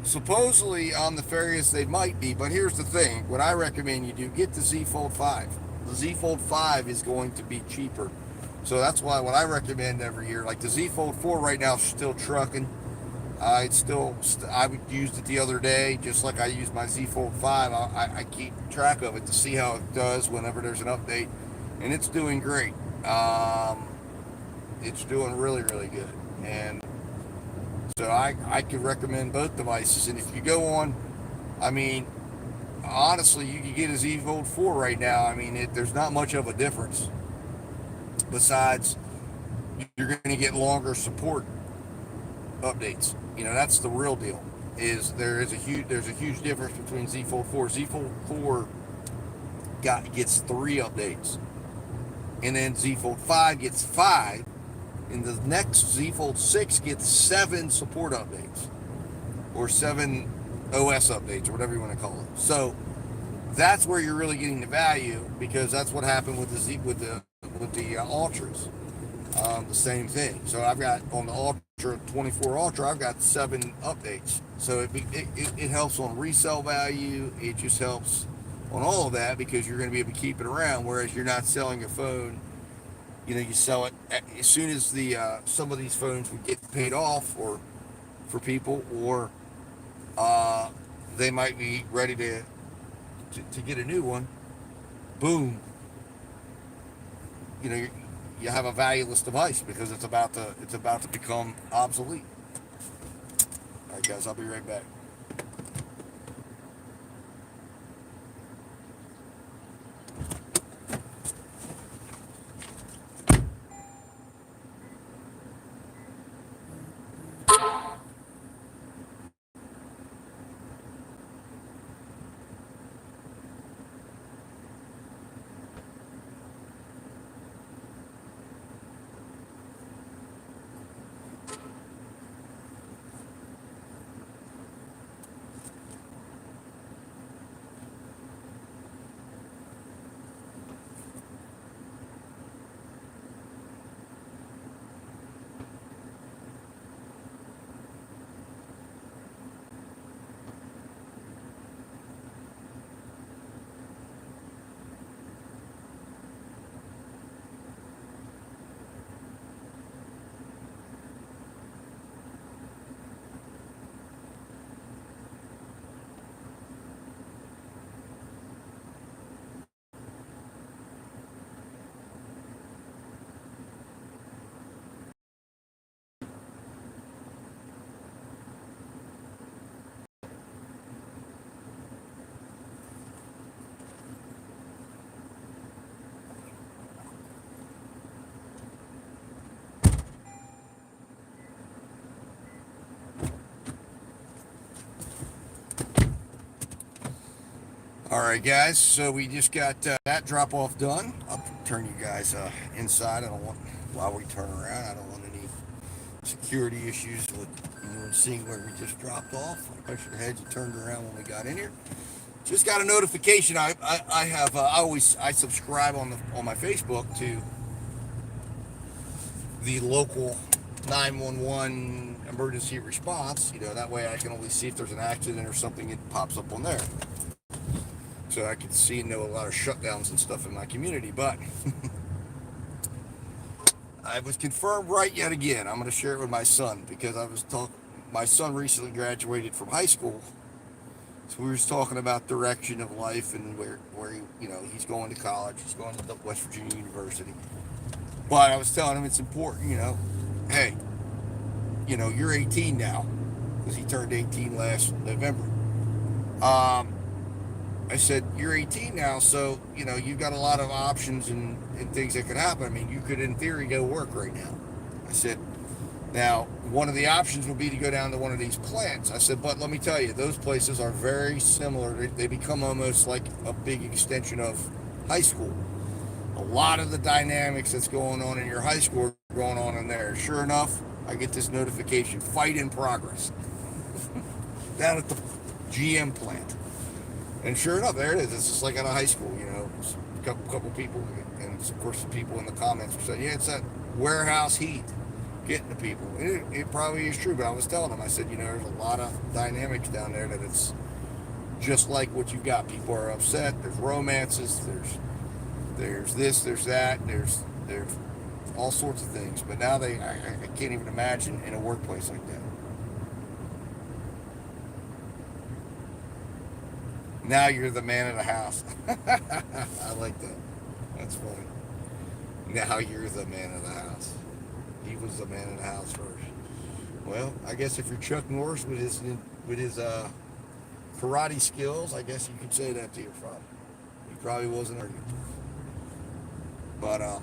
Supposedly on the Farius they might be, but here's the thing. What I recommend you do, get the Z Fold 5. The Z Fold 5 is going to be cheaper. So that's why what I recommend every year, like the Z Fold 4 right now is still trucking. I used it the other day, just like I used my Z Fold 5. I keep track of it to see how it does whenever there's an update. And it's doing great. It's doing really, really good. And so I could recommend both devices. And if you go on, I mean, honestly, you can get a Z Fold 4 right now. I mean, there's not much of a difference. Besides, you're going to get longer support updates. That's the real deal. There's a huge difference between Z Fold 4. Z Fold 4 gets 3 updates, and then Z Fold 5 gets 5, and the next Z Fold 6 gets 7 support updates, or 7 OS updates, or whatever you want to call it. So that's where you're really getting the value, because that's what happened with the Ultras. The same thing. So I've got on the Ultra 24 Ultra, I've got 7 updates. So it helps on resale value. It just helps on all of that, because you're going to be able to keep it around. Whereas you're not selling a phone, you sell it as soon as the some of these phones would get paid off, or for people, or they might be ready to get a new one. Boom, you you have a valueless device, because it's about to become obsolete. All right, guys, I'll be right back. All right, guys. So we just got that drop off done. I'll turn you guys inside. I don't want while we turn around. I don't want any security issues with seeing where we just dropped off. I should have had you turned around when we got in here. Just got a notification. I have I subscribe on my Facebook to the local 911 emergency response. That way I can only see if there's an accident or something. It pops up on there, so I can see and know a lot of shutdowns and stuff in my community. But I was confirmed right yet again. I'm going to share it with my son, because my son recently graduated from high school. So we was talking about direction of life, and where he's going to college. He's going to West Virginia University. But I was telling him it's important, hey, you're 18 now, because he turned 18 last November. I said, you're 18 now, so, you've got a lot of options and things that could happen. I mean, you could, in theory, go work right now. I said, now, one of the options would be to go down to one of these plants. I said, but let me tell you, those places are very similar. They become almost like a big extension of high school. A lot of the dynamics that's going on in your high school are going on in there. Sure enough, I get this notification, fight in progress, down at the GM plant. And sure enough, there it is. It's just like at a high school, a couple people, and of course the people in the comments were saying, yeah, it's that warehouse heat getting to people. It probably is true, but I was telling them, I said, there's a lot of dynamics down there that it's just like what you've got. People are upset. There's romances. There's this. There's that. There's all sorts of things. But now I can't even imagine in a workplace like that. Now you're the man of the house. I like that. That's funny. Now you're the man of the house. He was the man of the house first. Well, I guess if you're Chuck Norris with his karate skills, I guess you could say that to your father. He probably wasn't arguing. But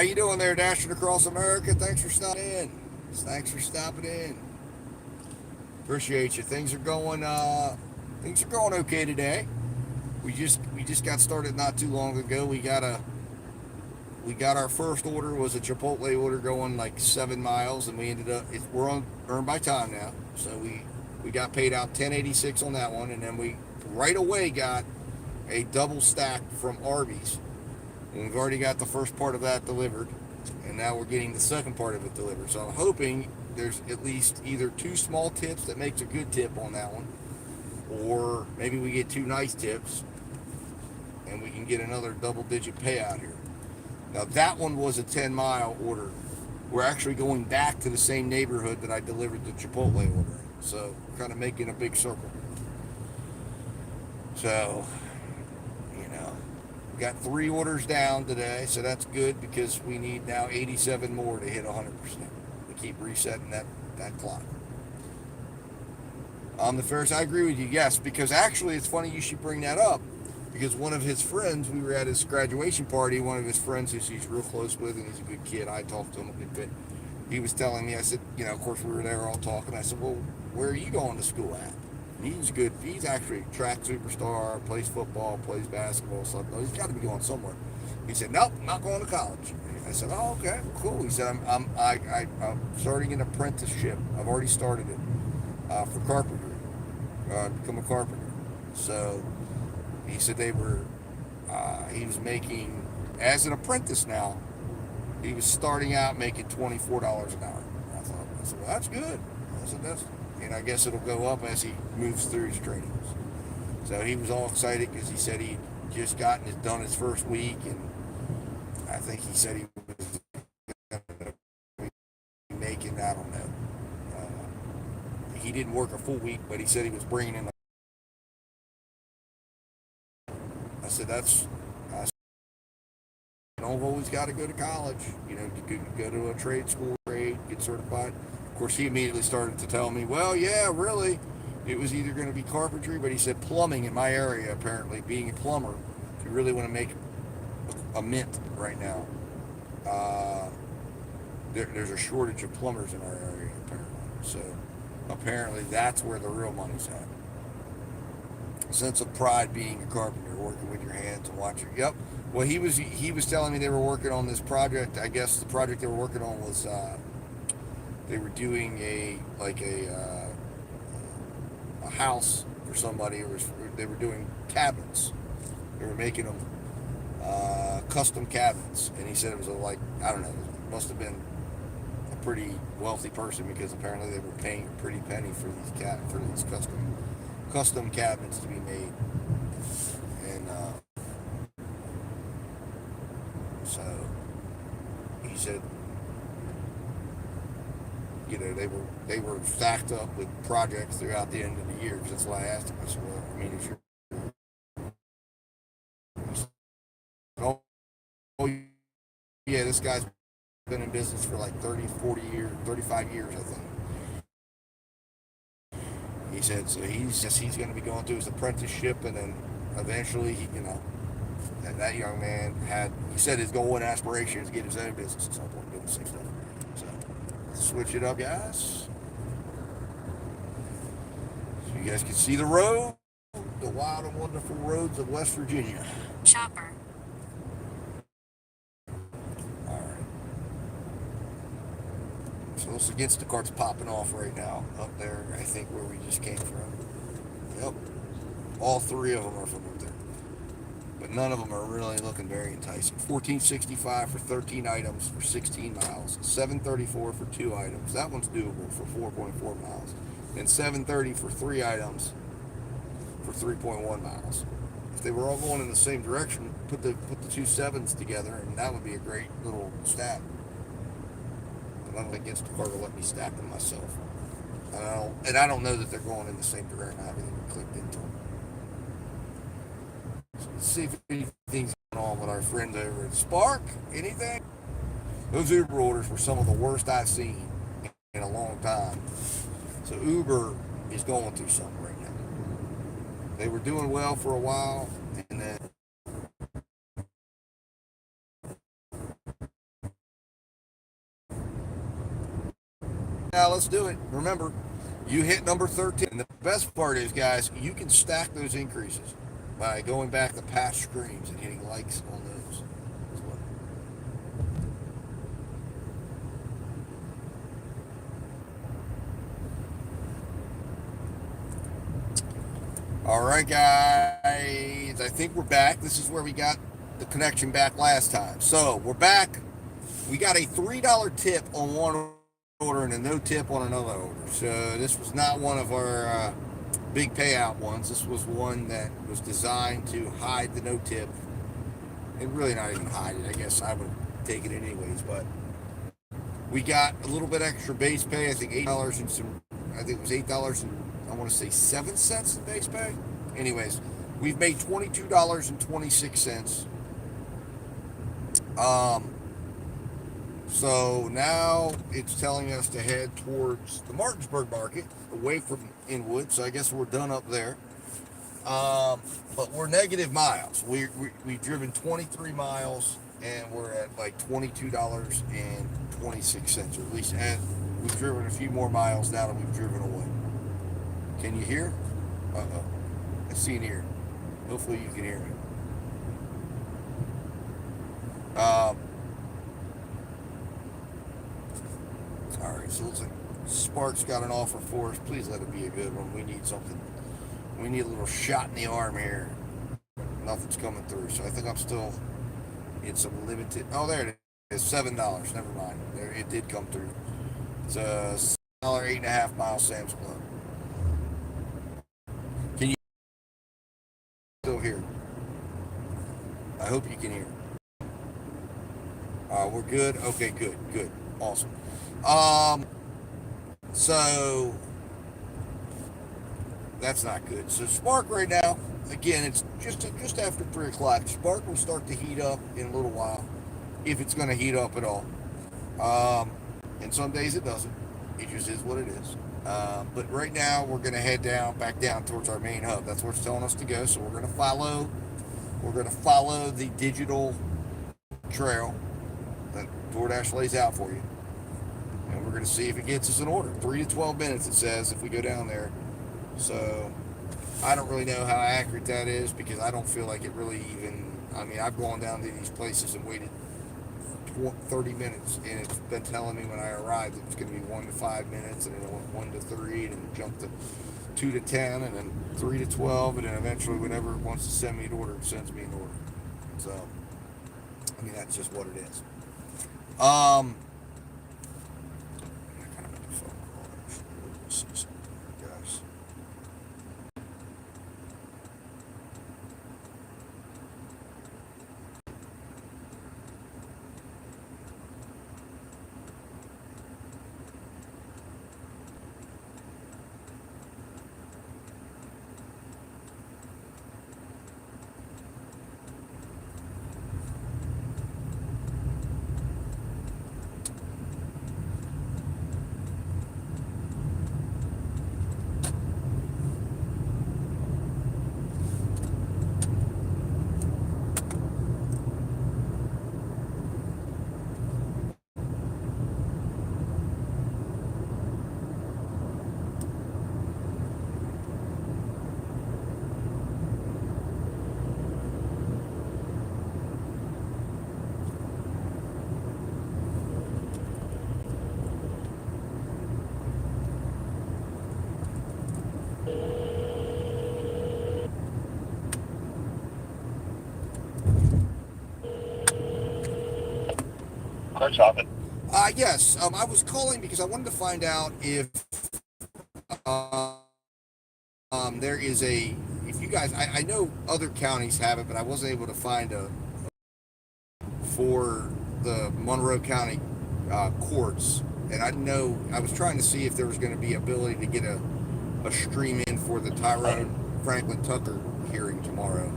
How you doing there, Dashing Across America? Thanks for stopping in. Thanks for stopping in. Appreciate you. Things are going okay today. We just got started not too long ago. We got our first order was a Chipotle order going like 7 miles, and we ended up we're on earned by time now. So we got paid out 10.86 on that one, and then we right away got a double stack from Arby's. And we've already got the first part of that delivered, and now we're getting the second part of it delivered. So I'm hoping there's at least either two small tips that makes a good tip on that one, or maybe we get two nice tips and we can get another double-digit payout here. Now that one was a 10-mile order. We're actually going back to the same neighborhood that I delivered the Chipotle order. So we're kind of making a big circle. So, we got 3 orders down today, so that's good because we need now 87 more to hit 100%. We keep resetting that clock. The Ferris, I agree with you, yes, because actually it's funny you should bring that up, because one of his friends, we were at his graduation party, one of his friends who he's real close with, and he's a good kid, I talked to him a good bit, he was telling me, I said, of course we were there all talking, I said, well, where are you going to school at? He's good. He's actually a track superstar, plays football, plays basketball, something. He's got to be going somewhere. He said, nope, I'm not going to college. I said, oh, okay, cool. He said, I'm starting an apprenticeship. I've already started it for carpentry, become a carpenter. So he said he was making, as an apprentice now, he was starting out making $24 an hour. I said, well, that's good. I said, and I guess it'll go up as he moves through his trainings. So he was all excited because he said he'd just done his first week, and I think he said he was making, I don't know, he didn't work a full week, but he said he was bringing in. I said, I've always got to go to college, go to a trade school, get certified. Of course, he immediately started to tell me, well, yeah, really, it was either going to be carpentry, but he said plumbing in my area, apparently, being a plumber, if you really want to make a mint right now, there's a shortage of plumbers in our area, apparently. So apparently that's where the real money's at. A sense of pride being a carpenter, working with your hands and watching. Yep. Well, he was telling me they were working on this project. I guess the project they were working on was they were doing a house for somebody. They were doing cabins. They were making them custom cabins, and he said it was I don't know, it must have been a pretty wealthy person because apparently they were paying a pretty penny for these custom cabinets to be made, and so he said, they were stacked up with projects throughout the end of the year. Because that's why I asked him. I said, well, I mean, oh yeah, this guy's been in business for like 30, 40 years, 35 years, I think. He said, so he's going to be going through his apprenticeship, and then eventually that young man he said his goal and aspiration is to get his own business at some point, doing the same stuff. So switch it up, guys. So you guys can see the road, the wild and wonderful roads of West Virginia. Chopper. All right. So this against the cart's popping off right now up there, I think, where we just came from. Yep. All 3 of them are from up there. But none of them are really looking very enticing. $14.65 for 13 items for 16 miles. $7.34 for 2 items. That one's doable for 4.4 miles. And $7.30 for 3 items for 3.1 miles. If they were all going in the same direction, put the 2 7s together, and that would be a great little stack. But I don't think Instacart will let me stack them myself. And I don't know that they're going in the same direction. I haven't even clicked into them. Let's see if anything's going on with our friends over at Spark. Anything? Those Uber orders were some of the worst I've seen in a long time. So Uber is going through something right now. They were doing well for a while, and then now let's do it. Remember, you hit number 13. And the best part is, guys, you can stack those increases by going back to past streams and hitting likes on those as well. All right, guys, I think we're back. This is where we got the connection back last time. So we're back. We got a $3 tip on one order and a no tip on another order. So this was not one of our big payout ones. This was one that was designed to hide the no tip, and really not even hide it. I guess I would take it anyways, but we got a little bit extra base pay. I think $8 and some. I think it was $8 and I want to say 7 cents in base pay. Anyways, we've made $22.26. So now it's telling us to head towards the Martinsburg market, away from Inwood. So I guess we're done up there. But we're negative miles. We've driven 23 miles, and we're at like $22.26, or at least we've driven a few more miles now than we've driven away. Can you hear? Uh-oh. I see an ear. Hopefully you can hear me. All right, so it looks like Spark's got an offer for us. Please let it be a good one. We need something. We need a little shot in the arm here. Nothing's coming through, so I think I'm still in some limited. Oh, there it is. $7. Never mind. There, it did come through. It's a $7, 8.5 mile Sam's Club. Can you still hear? I hope you can hear. We're good. Okay, good. Awesome. So that's not good. So Spark right now, again, it's just after 3 o'clock. Spark will start to heat up in a little while, if it's going to heat up at all. And some days it doesn't. It just is what it is. But right now we're going to head back down towards our main hub. That's where it's telling us to go. So we're going to follow the digital trail that DoorDash lays out for you. And we're going to see if it gets us an order. 3 to 12 minutes, it says, if we go down there. So I don't really know how accurate that is, because I don't feel like it really even, I mean, I've gone down to these places and waited 30 minutes, and it's been telling me when I arrived it was going to be 1 to 5 minutes, and then it went 1 to 3, and then it jumped to 2 to 10, and then 3 to 12, and then eventually whenever it wants to send me an order, it sends me an order. So, I mean, that's just what it is. Yes, I was calling because I wanted to find out if there is if you guys, I know other counties have it, but I wasn't able to find for the Monroe County courts, and I didn't know, I was trying to see if there was going to be ability to get a stream in for the Tyrone Franklin Tucker hearing tomorrow,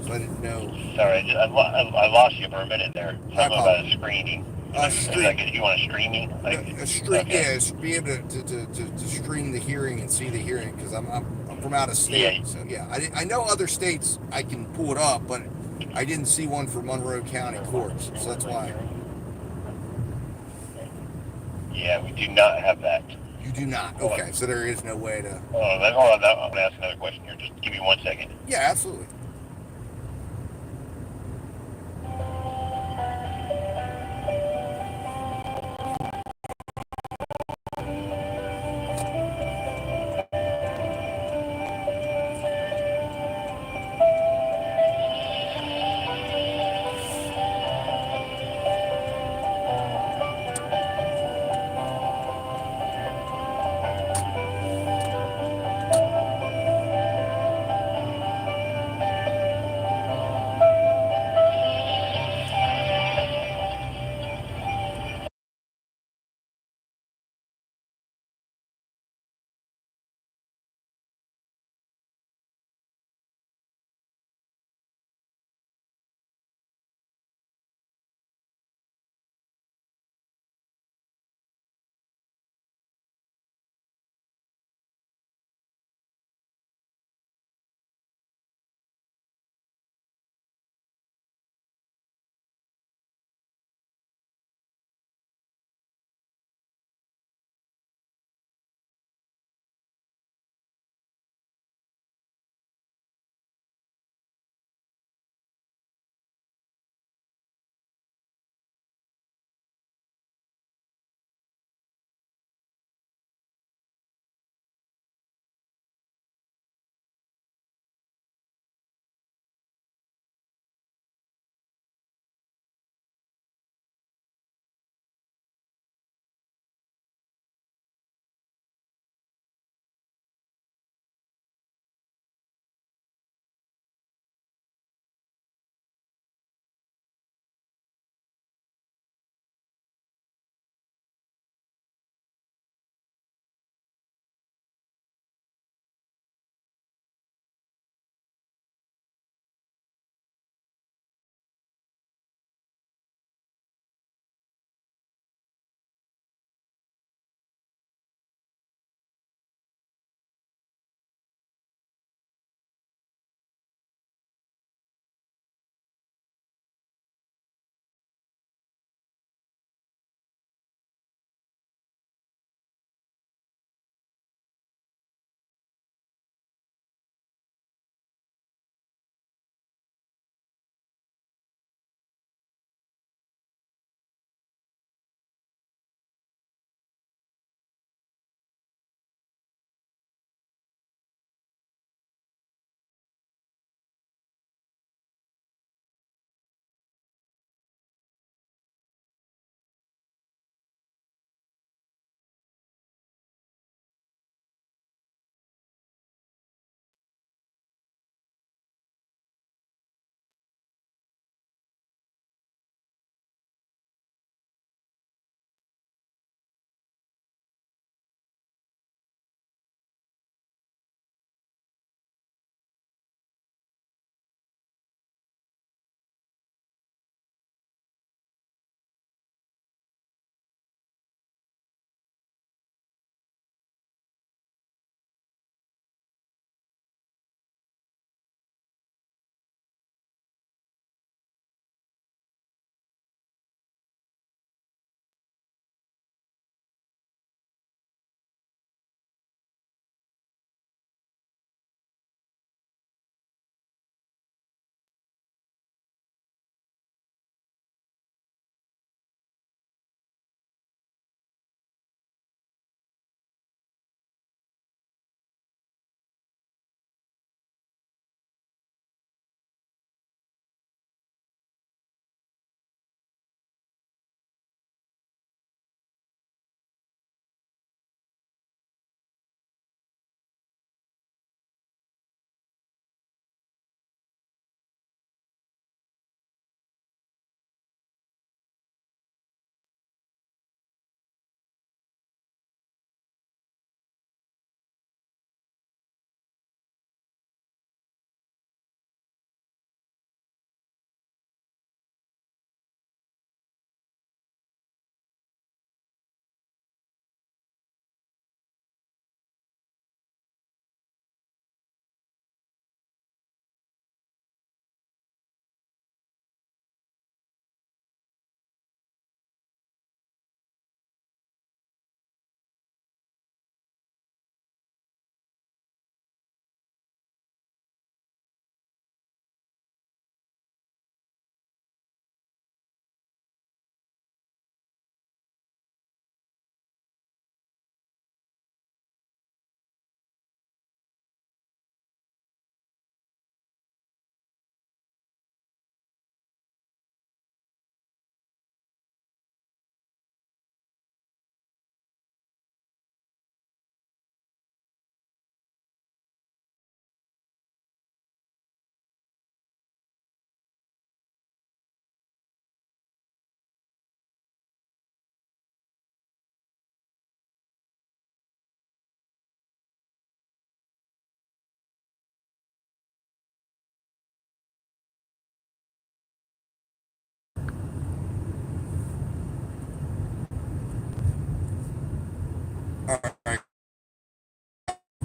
so I didn't know. Sorry, I lost you for a minute there. Something about a screening. You want a streaming? A stream, okay. Yeah, be able to stream the hearing and see the hearing, because I'm from out of state. Yeah. So yeah, I know other states I can pull it up, but I didn't see one for Monroe County courts, so that's why. Yeah, we do not have that. You do not. Okay, so there is no way to. Hold on, I'm going to ask another question here. Just give me 1 second. Yeah, absolutely.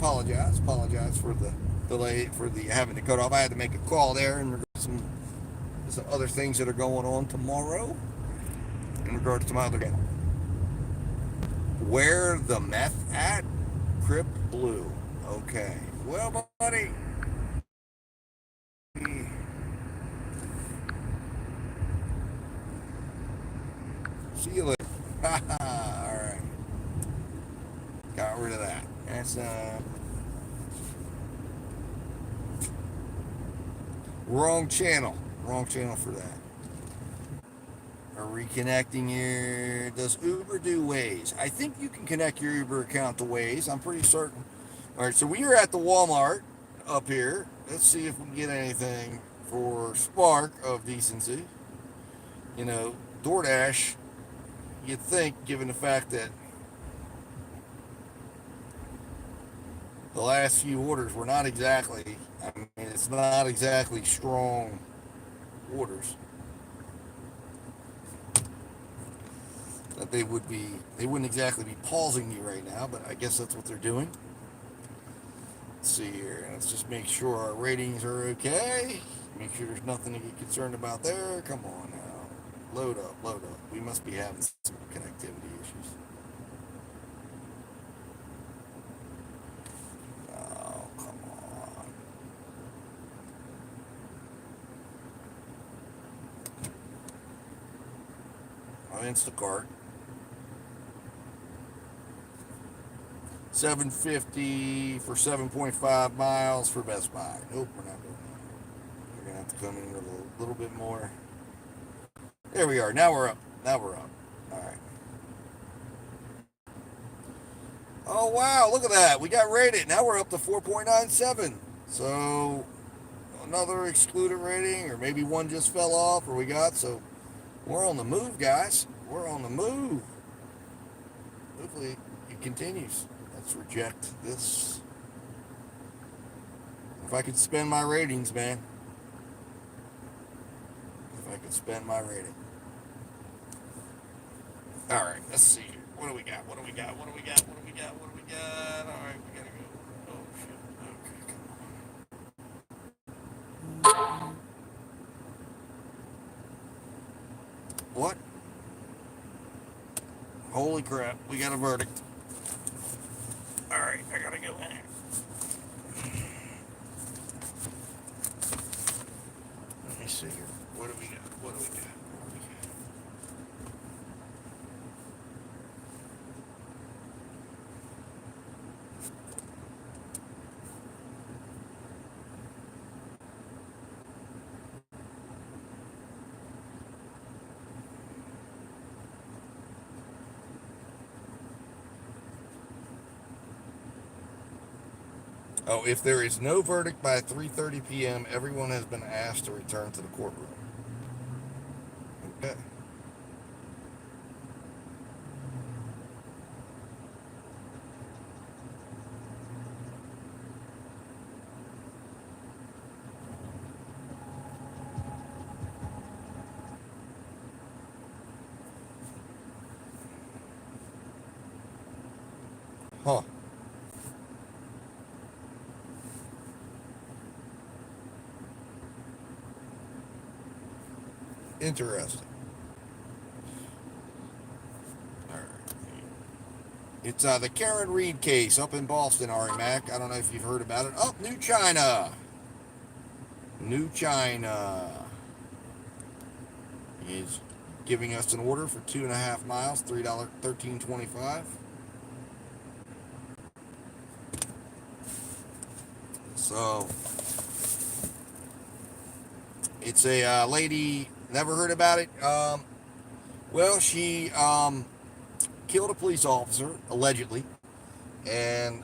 apologize for the delay, for the having to cut off. I had to make a call there and some other things that are going on tomorrow in regards to my other game. Where the meth at? Crip Blue. Okay. Well, buddy. See you later. Alright. Got rid of that. That's wrong channel. Wrong channel for that. Are reconnecting here. Does Uber do Waze? I think you can connect your Uber account to Waze. I'm pretty certain. Alright, so we are at the Walmart up here. Let's see if we can get anything for spark of decency. You know, DoorDash, you'd think, given the fact that the last few orders were not exactly, I mean, it's not exactly strong orders, that they wouldn't exactly be pausing me right now, but I guess that's what they're doing. Let's see here. Let's just make sure our ratings are okay. Make sure there's nothing to get concerned about there. Come on now. Load up, load up. We must be having some connectivity issues. Oh, come on. Oh, Instacart. $7.50 for 7.5 miles for Best Buy. Nope, we're not doing that. We're gonna have to come in with a little bit more. There we are. Now we're up. Now we're up. All right. Oh wow! Look at that. We got rated. Now we're up to 4.97. So another excluded rating, or maybe one just fell off, or we got. So we're on the move, guys. We're on the move. Hopefully it continues. Let's reject this. If I could spend my ratings, man. If I could spend my rating. All right, let's see here. What do we got? What do we got? What do we got? What do we got? What do we got? All right, we gotta go. Oh shit. Okay, come on. What? Holy crap! We got a verdict. All right, I gotta go in there. Let me see here. What do we got? What do we got? What do we got? Oh, if there is no verdict by 3:30 p.m., everyone has been asked to return to the courtroom. Okay. Huh. Interesting. All right. It's the Karen Reed case up in Boston, Ari Mac. I don't know if you've heard about it. Oh, New China. New China is giving us an order for 2.5 miles, $13.25. So it's a lady. Never heard about it. Well, she killed a police officer allegedly, and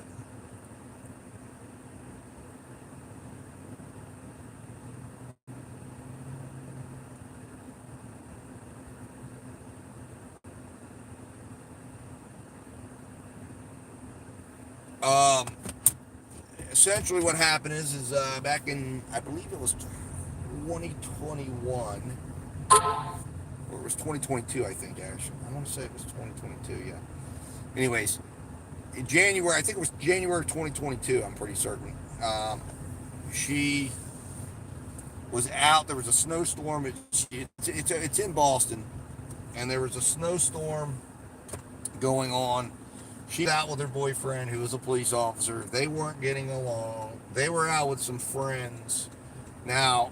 essentially what happened is back in, I believe it was 2021, or it was 2022, I think, actually. I want to say it was 2022, yeah. Anyways, in January, I think it was January 2022, I'm pretty certain. She was out. There was a snowstorm. It's in Boston, and there was a snowstorm going on. She was out with her boyfriend, who was a police officer. They weren't getting along. They were out with some friends. Now,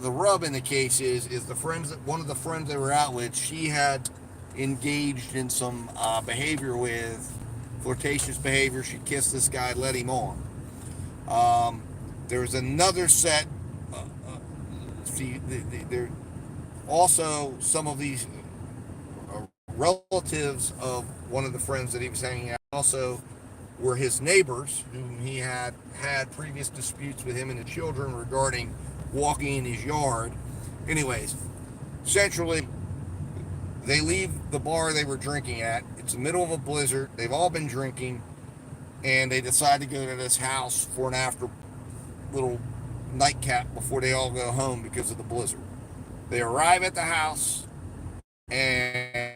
the rub in the case is the friends that one of the friends they were out with, she had engaged in some behavior with flirtatious behavior. She kissed this guy, led him on. There was another set. There also some of these relatives of one of the friends that he was hanging out also were his neighbors, whom he had previous disputes with him and the children regarding walking in his yard. Anyways, essentially, they leave the bar they were drinking at. It's the middle of a blizzard. They've all been drinking, and they decide to go to this house for an after little nightcap before they all go home because of the blizzard. They arrive at the house, and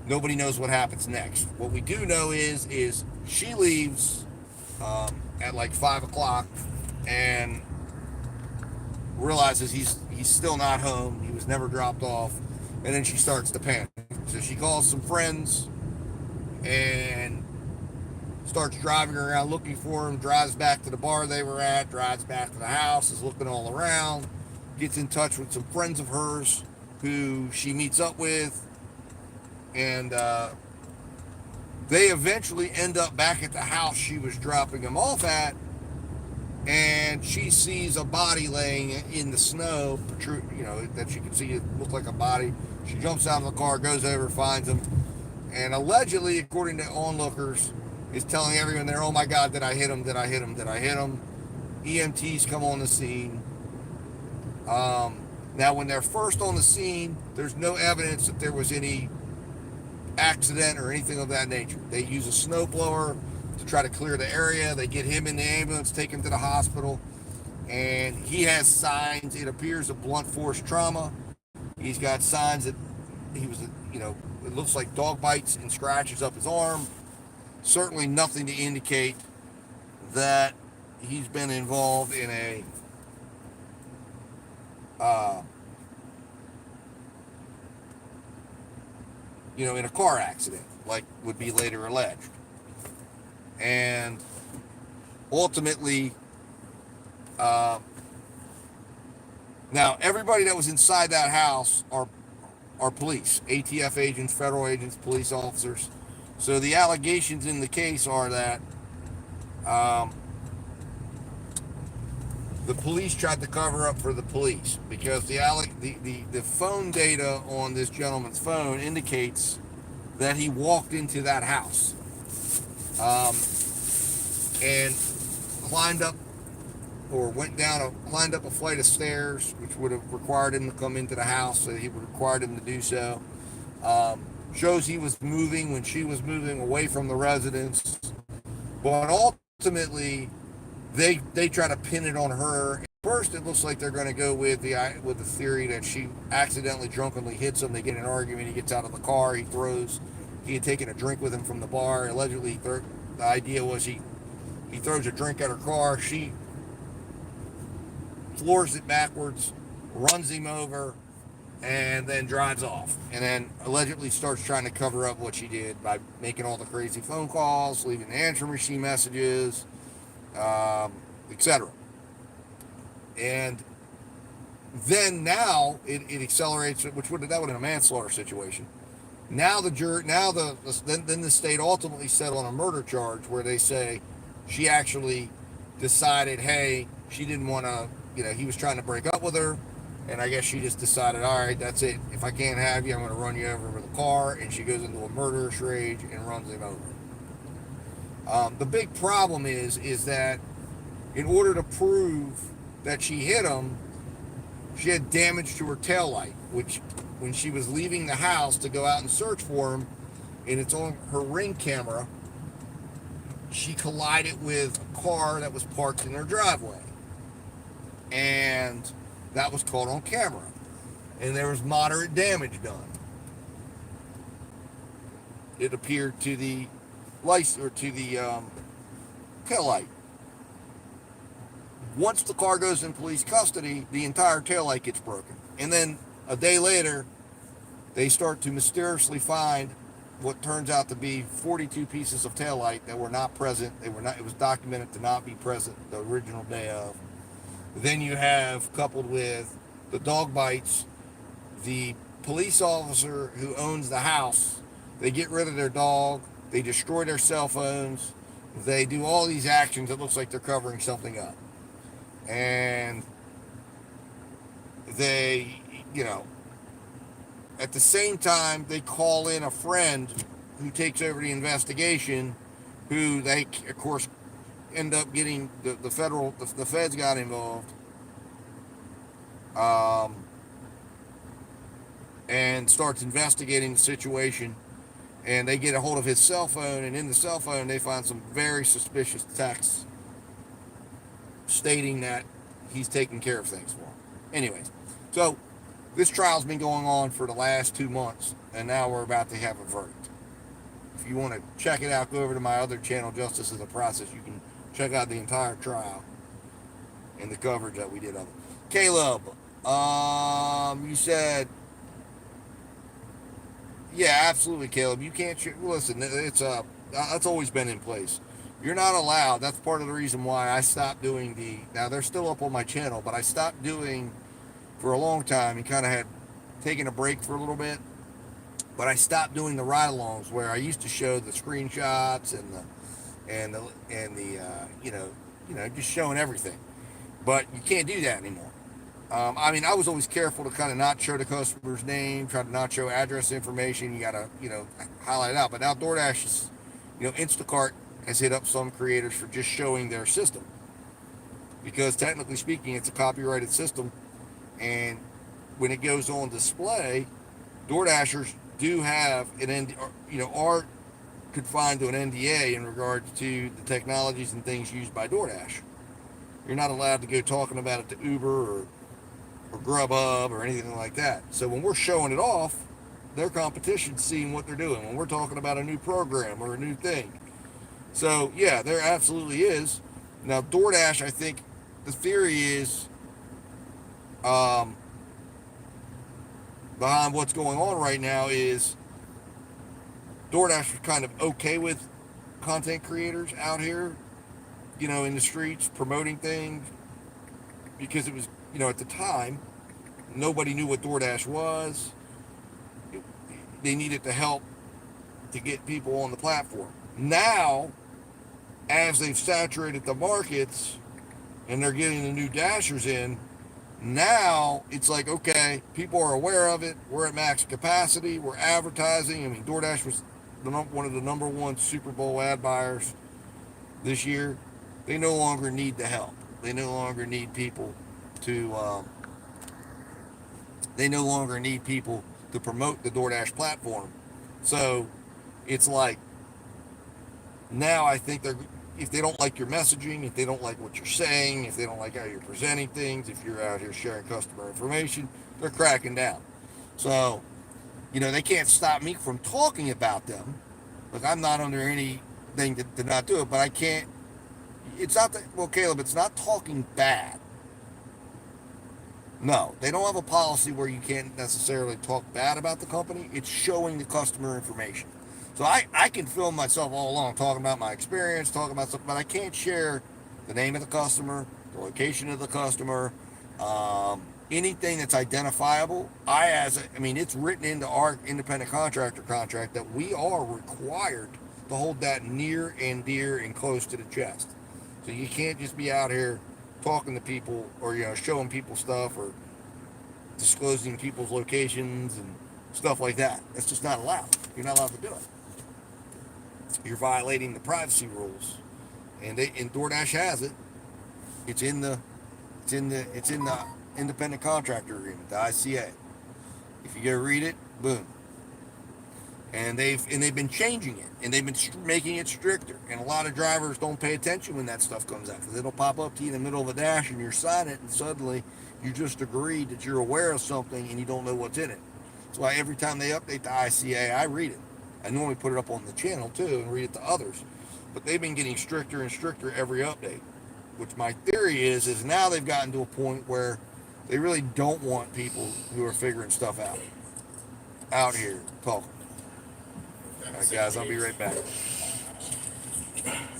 nobody knows what happens next. What we do know is she leaves at like 5 o'clock and realizes he's still not home. He was never dropped off, and then she starts to panic. So she calls some friends and starts driving around looking for him. Drives back to the bar they were at. Drives back to the house. Is looking all around. Gets in touch with some friends of hers who she meets up with, and they eventually end up back at the house she was dropping him off at, and she sees a body laying in the snow, that she can see it look like a body. She jumps out of the car, goes over, finds him, and allegedly, according to onlookers, is telling everyone there, "Oh my God, did I hit him? Did I hit him? Did I hit him?" EMTs come on the scene. Now, when they're first on the scene, there's no evidence that there was any accident or anything of that nature. They use a snowblower to try to clear the area. They get him in the ambulance, take him to the hospital, and he has signs, it appears, of blunt force trauma. He's got signs that he was, it looks like dog bites and scratches up his arm. Certainly nothing to indicate that he's been involved in a in a car accident, like would be later alleged. And ultimately, now everybody that was inside that house are police, ATF agents, federal agents, police officers. So the allegations in the case are that the police tried to cover up for the police because the phone data on this gentleman's phone indicates that he walked into that house and climbed up a flight of stairs, which would have required him to come into the house, so he would have required him to do so. Shows he was moving when she was moving away from the residence, but ultimately they try to pin it on her. First, it looks like they're going to go with the theory that she accidentally drunkenly hits him. They get in an argument. He gets out of the car. He had taken a drink with him from the bar. Allegedly, the idea was he throws a drink at her car. She floors it backwards, runs him over, and then drives off. And then allegedly starts trying to cover up what she did by making all the crazy phone calls, leaving the answering machine messages, etc. And then now it accelerates, that would have been a manslaughter situation. Now then the state ultimately settled on a murder charge where they say she actually decided, hey, she didn't want to, he was trying to break up with her, and I guess she just decided, all right, that's it. If I can't have you, I'm going to run you over with a car, and she goes into a murderous rage and runs him over. The big problem is that in order to prove that she hit him, she had damage to her taillight, which when she was leaving the house to go out and search for him, and it's on her Ring camera, she collided with a car that was parked in her driveway. And that was caught on camera. And there was moderate damage done. It appeared to the license or to the tail light. Once the car goes in police custody, the entire tail light gets broken. And then a day later, they start to mysteriously find what turns out to be 42 pieces of tail light that were not present. They were not. It was documented to not be present the original day of. Then you have, coupled with the dog bites, the police officer who owns the house, they get rid of their dog, they destroy their cell phones, they do all these actions. It looks like they're covering something up. And they, at the same time, they call in a friend who takes over the investigation, who they, of course, end up getting the feds got involved, and starts investigating the situation. And they get a hold of his cell phone, and in the cell phone, they find some very suspicious texts stating that he's taking care of things for him. Anyways, so this trial's been going on for the last 2 months, and now we're about to have a verdict. If you want to check it out, go over to my other channel, Justice is a Process. You can check out the entire trial and the coverage that we did of it. Caleb, you said, yeah, absolutely, Caleb. You can't listen. That's always been in place. You're not allowed. That's part of the reason why I stopped doing now they're still up on my channel, but I stopped doing for a long time and kind of had taken a break for a little bit. But I stopped doing the ride-alongs where I used to show the screenshots and the just showing everything. But you can't do that anymore. I was always careful to kind of not show the customer's name, try to not show address information. You gotta, highlight it out. But now DoorDash is, Instacart has hit up some creators for just showing their system, because technically speaking, it's a copyrighted system, and when it goes on display, DoorDashers do have are confined to an NDA in regards to the technologies and things used by DoorDash. You're not allowed to go talking about it to Uber or Grubhub or anything like that. So when we're showing it off, their competition's seeing what they're doing. When we're talking about a new program or a new thing. So yeah, there absolutely is. Now DoorDash, I think the theory is behind what's going on right now is DoorDash was kind of okay with content creators out here, in the streets promoting things, because it was, at the time, nobody knew what DoorDash was. They needed the help to get people on the platform. Now, as they've saturated the markets and they're getting the new dashers in, now it's like, okay, people are aware of it. We're at max capacity. We're advertising. DoorDash was one of the number one Super Bowl ad buyers this year. They no longer need the help. They no longer need people to promote the DoorDash platform. So it's like, now I think if they don't like your messaging, if they don't like what you're saying, if they don't like how you're presenting things, if you're out here sharing customer information, they're cracking down. So, they can't stop me from talking about them. Like, I'm not under anything to not do it, but I can't. It's not that, well, Caleb, it's not talking bad. No, they don't have a policy where you can't necessarily talk bad about the company. It's showing the customer information. So I can film myself all along talking about my experience, talking about stuff, but I can't share the name of the customer, the location of the customer, anything that's identifiable. It's written into our independent contractor contract that we are required to hold that near and dear and close to the chest. So you can't just be out here talking to people or, showing people stuff or disclosing people's locations and stuff like that. That's just not allowed. You're not allowed to do it. You're violating the privacy rules, and DoorDash has it. It's in the independent contractor agreement, the ICA. If you go read it, boom. And they've been changing it, and they've been making it stricter. And a lot of drivers don't pay attention when that stuff comes out, because it'll pop up to you in the middle of a dash, and you're signing it, and suddenly you just agreed that you're aware of something and you don't know what's in it. That's why every time they update the ICA, I read it. I normally put it up on the channel too and read it to others. But they've been getting stricter and stricter every update. Which my theory is now they've gotten to a point where they really don't want people who are figuring stuff out here talking. All right, guys, I'll be right back.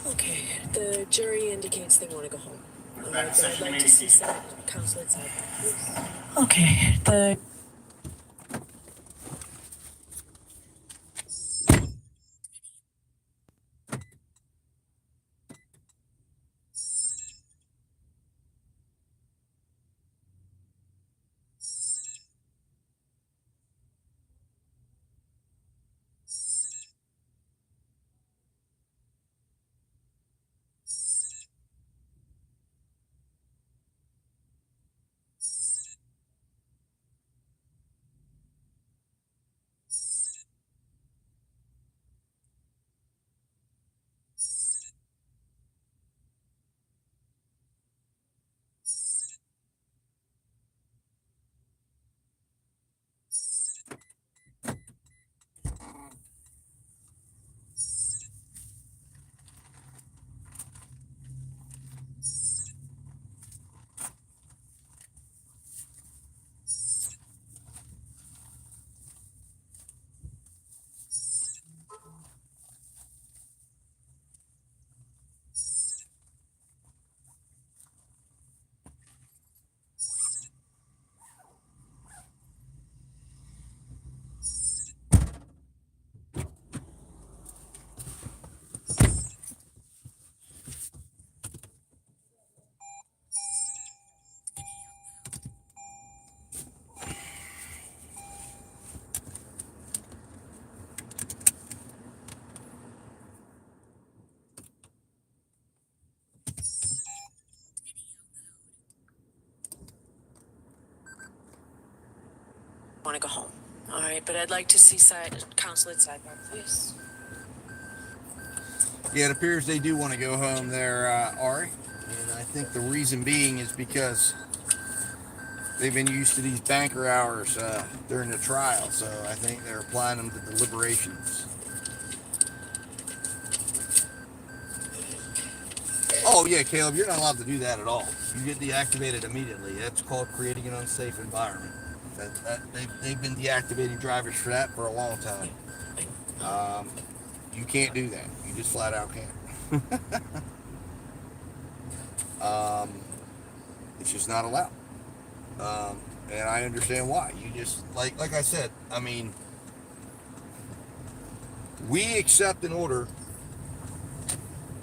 Okay, the jury indicates they want to go home. All right, but I'd like to see some counsel inside. Okay, the want to go home. All right, but I'd like to see counsel at sidebar, please. Yeah, it appears they do want to go home there, Ari. And I think the reason being is because they've been used to these banker hours during the trial. So I think they're applying them to deliberations. Oh, yeah, Caleb, you're not allowed to do that at all. You get deactivated immediately. That's called creating an unsafe environment. They've been deactivating drivers for that for a long time. You can't do that. You just flat out can't. It's just not allowed. And I understand why. You just, like I said, I mean, we accept an order,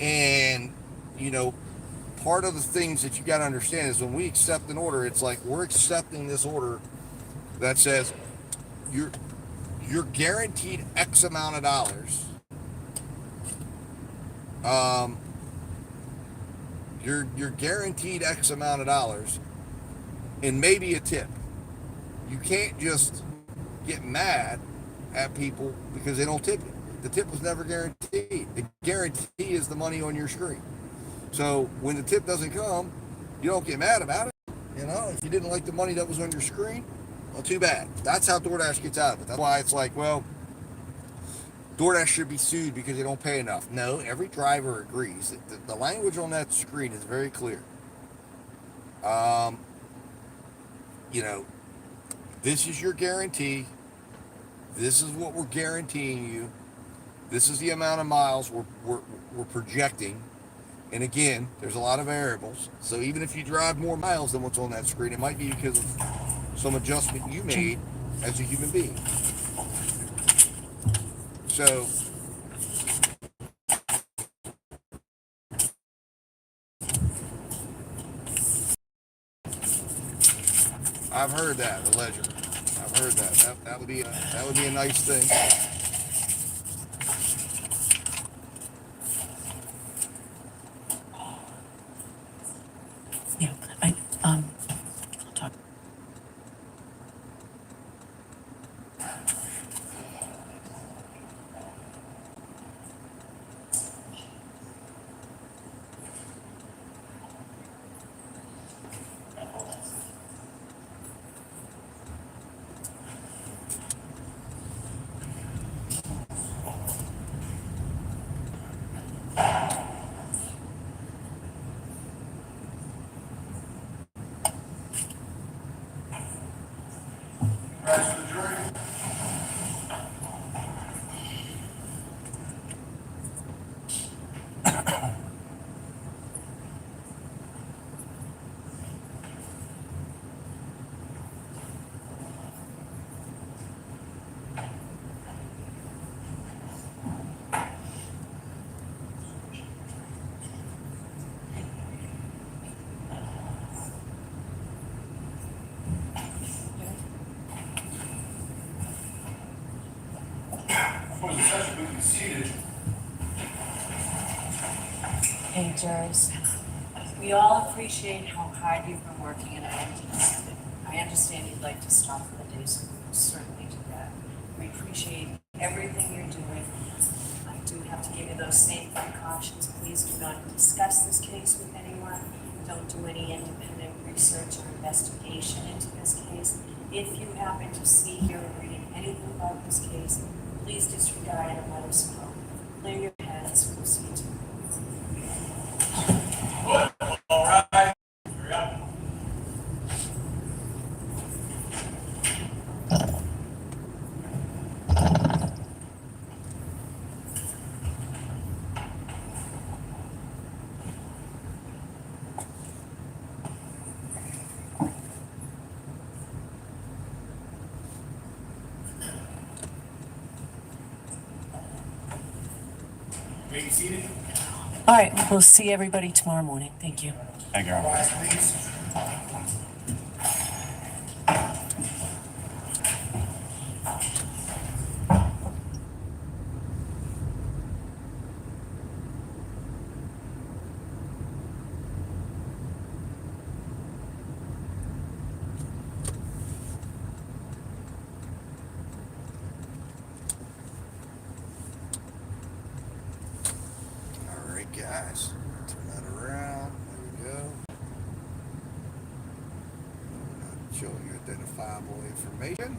and, you know, part of the things that you got to understand is when we accept an order, it's like we're accepting this order that says you're guaranteed X amount of dollars. You're guaranteed X amount of dollars and maybe a tip. You can't just get mad at people because they don't tip you. The tip was never guaranteed. The guarantee is the money on your screen. So when the tip doesn't come, you don't get mad about it. You know, if you didn't like the money that was on your screen, well, too bad. That's how DoorDash gets out of it. That's why it's like, well, DoorDash should be sued because they don't pay enough. No, every driver agrees. The language on that screen is very clear. You know, this is your guarantee. This is what we're guaranteeing you. This is the amount of miles we're projecting. And again, there's a lot of variables. So even if you drive more miles than what's on that screen, it might be because of some adjustment you made as a human being. So I've heard that, allegedly. I've heard that. That would be a nice thing. Yeah, I'll talk. Hey, Joyce, we all appreciate how hard you've been working, and I understand you'd like to stop for the day, so we'll certainly do that. We appreciate everything you're doing. I do have to give you those same precautions. Please do not discuss this case with anyone. Don't do any independent research or investigation into this case. If you happen to see, hear, or read anything about this case, please disregard it and let us know. Clear your heads. We'll see you tomorrow. All right, we'll see everybody tomorrow morning. Thank you. Thank you. All right, guys. Turn that around. There we go. Showing identifiable information.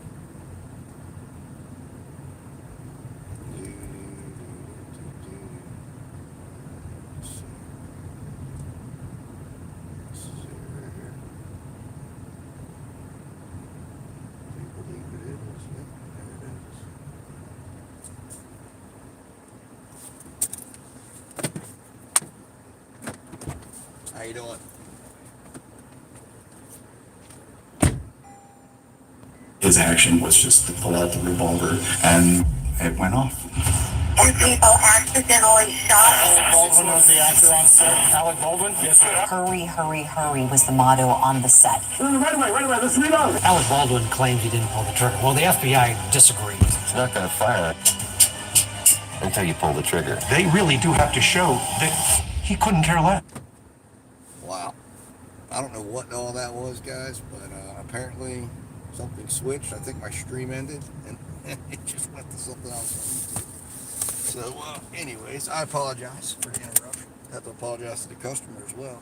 This is it right here. Do you believe it is? Yep, there it is. How you doing? His action was just to pull out the revolver, and it went off. And people accidentally shot. Alec Baldwin was the actor on set. Alec Baldwin? Yes, sir. Hurry, hurry, hurry was the motto on the set. Right away, let's reload. Alec Baldwin claimed he didn't pull the trigger. Well, the FBI disagreed. It's not gonna fire until you pull the trigger. They really do have to show that he couldn't care less. Wow. I don't know what all that was, guys, but apparently something switched. I think my stream ended, and it just went to something else. So, anyways, I apologize for the interruption. I have to apologize to the customer as well.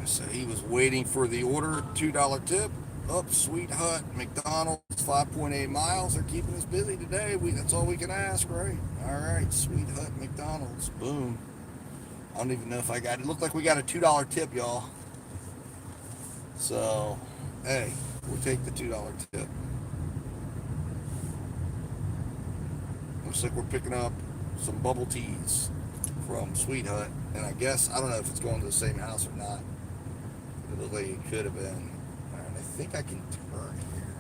So he was waiting for the order, $2 tip. Up, Sweet Hut, McDonald's, 5.8 miles. They're keeping us busy today. That's all we can ask, right? All right, Sweet Hut, McDonald's, boom. I don't even know if I got it. Looked like we got a $2 tip, y'all. So, hey, we'll take the $2 tip. Looks like we're picking up some bubble teas from Sweet Hut. And I guess, I don't know if it's going to the same house or not. It looked like it could have been. I think I can turn here.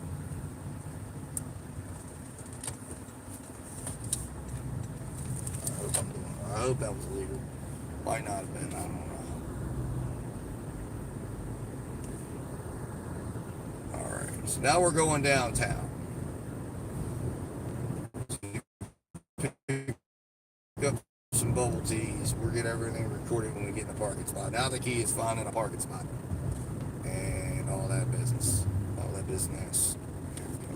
I hope that was legal. Might not have been, I don't know. Alright, so now we're going downtown. Pick up some bubble teas. We'll get everything recorded when we get in the parking spot. Now the key is finding a parking spot. And all that business. All that business. Here we go.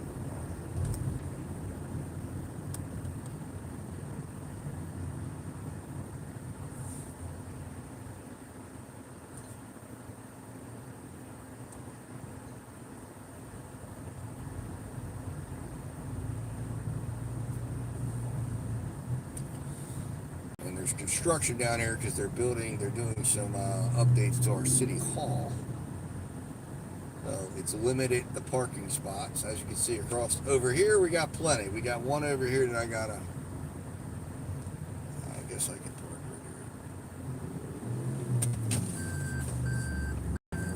And there's construction down here because they're doing some updates to our city hall. So it's limited the parking spots. As you can see across over here, we got plenty. We got one over here that I guess I can park right here.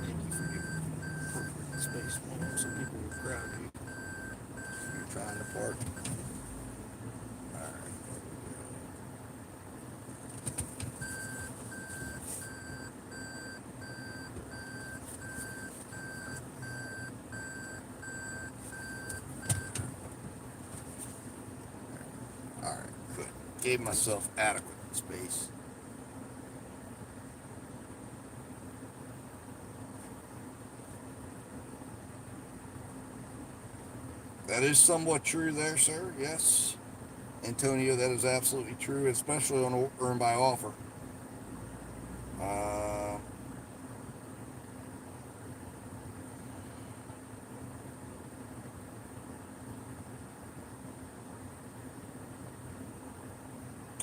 Thank you for your appropriate space. Some people would crowd you if you're trying to park. Alright. gave myself adequate space. That is somewhat true there, sir. Yes. Antonio, that is absolutely true, especially on earn by offer.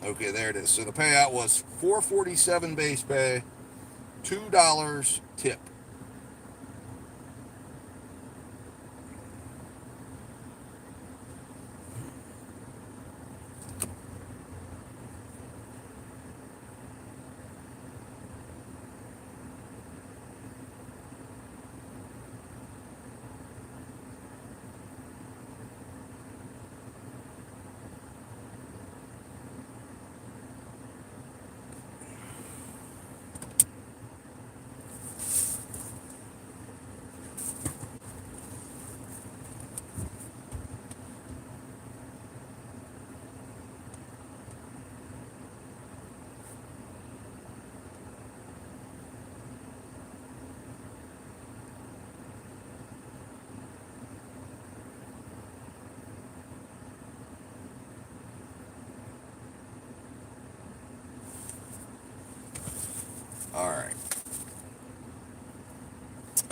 Okay, there it is. So the payout was $4.47 base pay, $2 tip. All right.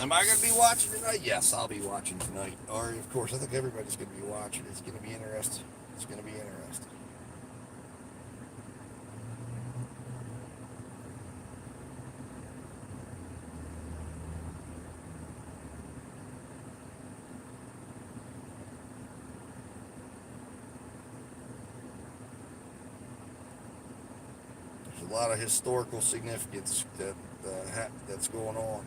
Am I going to be watching tonight? Yes, I'll be watching tonight. Or, of course, I think everybody's going to be watching. It's going to be interesting. It's going to be interesting. There's a lot of historical significance that's going on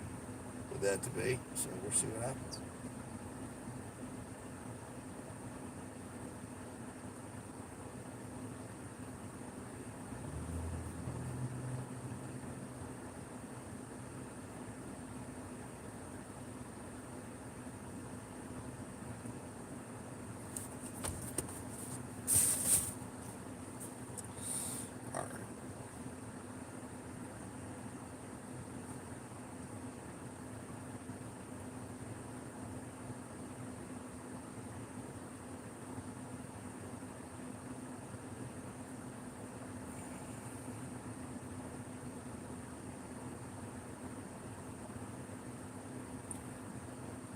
with that debate, so we'll see what happens. All right.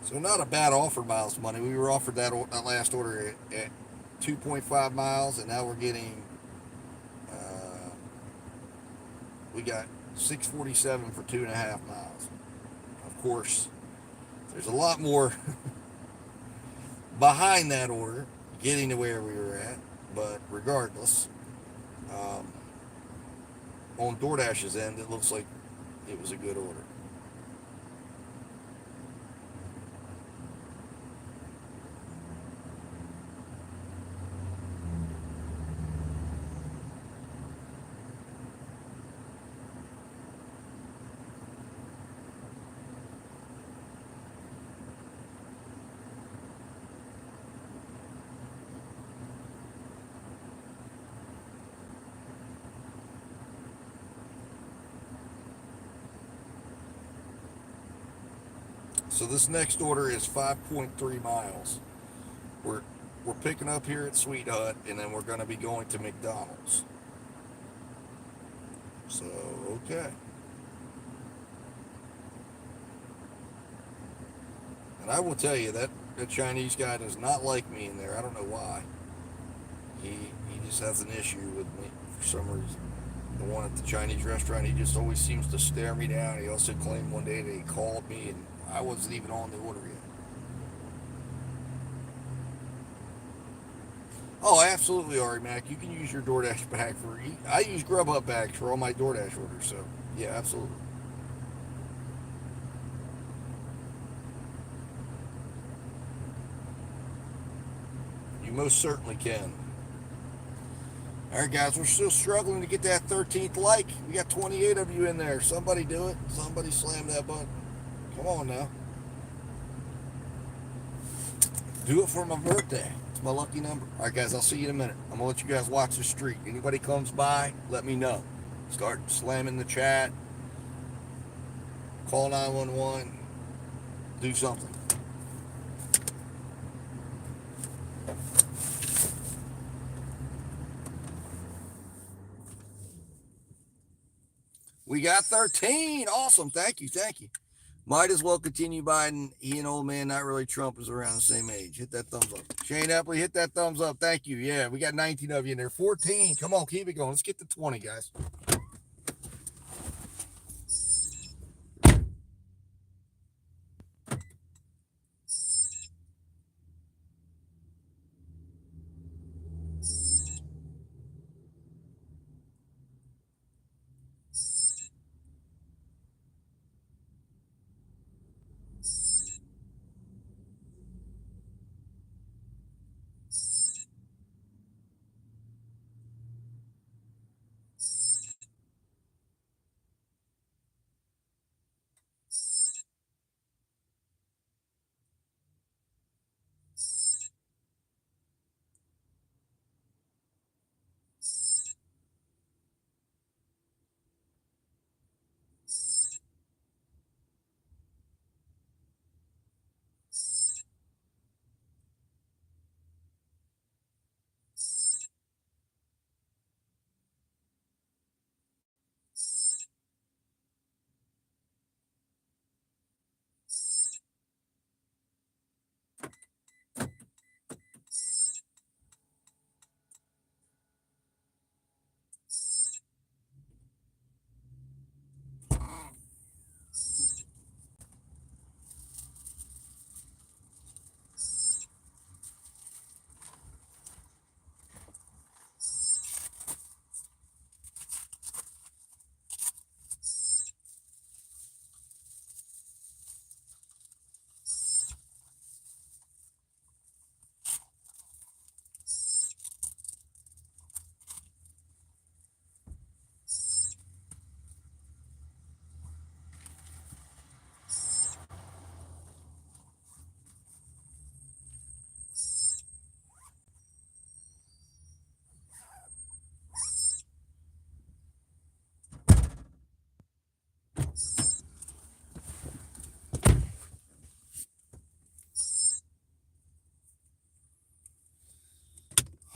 So not a bad offer, miles money. We were offered that last order at 2.5 miles, and now we're getting, we got 647 for 2.5 miles. Of course, there's a lot more behind that order, getting to where we were at, but regardless, on DoorDash's end, it looks like it was a good order. So this next order is 5.3 miles. We're picking up here at Sweet Hut, and then we're going to be going to McDonald's. So, okay. And I will tell you that the Chinese guy does not like me in there. I don't know why. He just has an issue with me for some reason. The one at the Chinese restaurant, he just always seems to stare me down. He also claimed one day that he called me and I wasn't even on the order yet. Oh, absolutely, Ari Mac. You can use your DoorDash bag I use Grubhub bags for all my DoorDash orders, so yeah, absolutely. You most certainly can. All right, guys, we're still struggling to get that 13th like. We got 28 of you in there. Somebody do it. Somebody slam that button. Come on now. Do it for my birthday. That's my lucky number. All right, guys, I'll see you in a minute. I'm going to let you guys watch the street. Anybody comes by, let me know. Start slamming the chat. Call 911. Do something. We got 13. Awesome. Thank you. Thank you. Might as well continue Biden. He and old man, not really Trump, is around the same age. Hit that thumbs up. Shane Epley, hit that thumbs up. Thank you. Yeah, we got 19 of you in there. 14. Come on, keep it going. Let's get to 20, guys.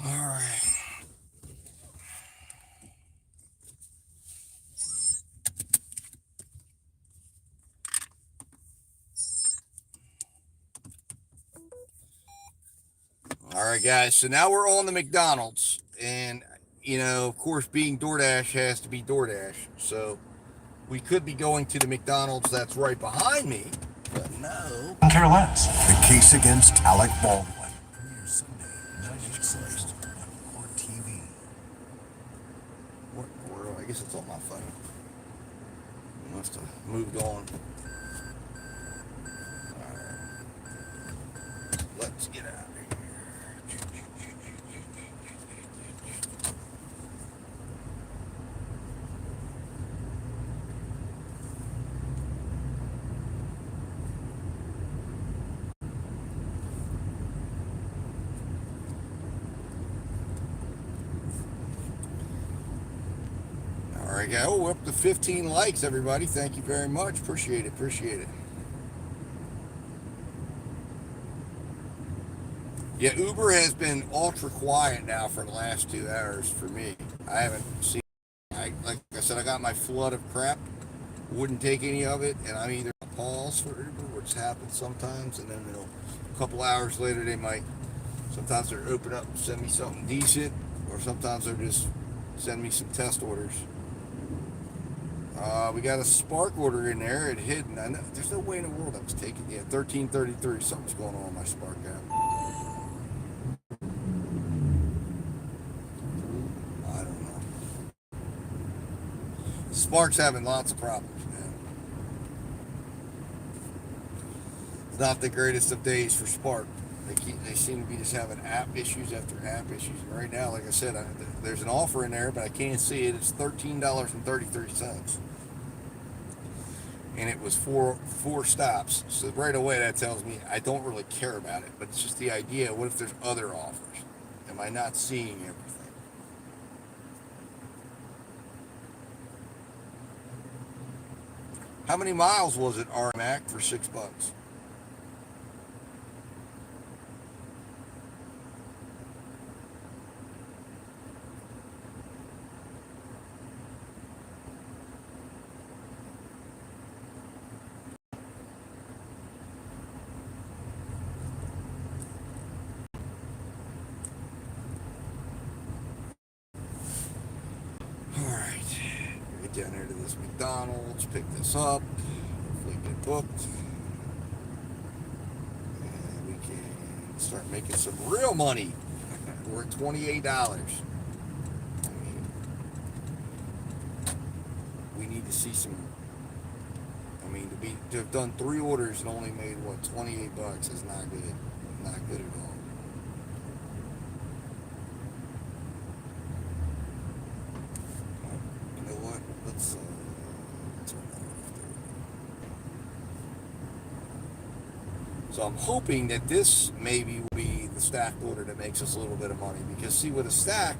All right. All right, guys. So now we're on the McDonald's. And, you know, of course, being DoorDash has to be DoorDash. So we could be going to the McDonald's that's right behind me. But no. Couldn't care less. The case against Alec Baldwin. Premiere Sunday, 9/6 on Court TV. What in the world? I guess it's on my phone. It must have moved on. All right. Let's get out of here. All right, guys. Oh, up to 15 likes, everybody. Thank you very much. Appreciate it. Appreciate it. Yeah, Uber has been ultra quiet now for the last 2 hours for me. I haven't seen, like I said, I got my flood of crap. Wouldn't take any of it, and I'm either on pause for Uber, which happens sometimes, and then a couple hours later they might, sometimes they're open up and send me something decent, or sometimes they're just send me some test orders. We got a Spark order in there at Hidden. I know, there's no way in the world I was taking. Yeah, 1333. Something's going on with my Spark app. I don't know. Spark's having lots of problems, man. It's not the greatest of days for Spark. They seem to be just having app issues after app issues. And right now, like I said, there's an offer in there, but I can't see it. It's $13.33. and it was four stops. So right away that tells me I don't really care about it. But it's just the idea. What if there's other offers? Am I not seeing everything? How many miles was it, RMAC, for $6? Alright, get down there to this McDonald's, pick this up, hopefully get booked, and we can start making some real money. We're at $28. I mean, we need to see some, to have done 3 orders and only made, what, $28 is not good. Not good at all. You know what? Let's turn that off there. So I'm hoping that this maybe will be the stacked order that makes us a little bit of money. Because see, with a stack,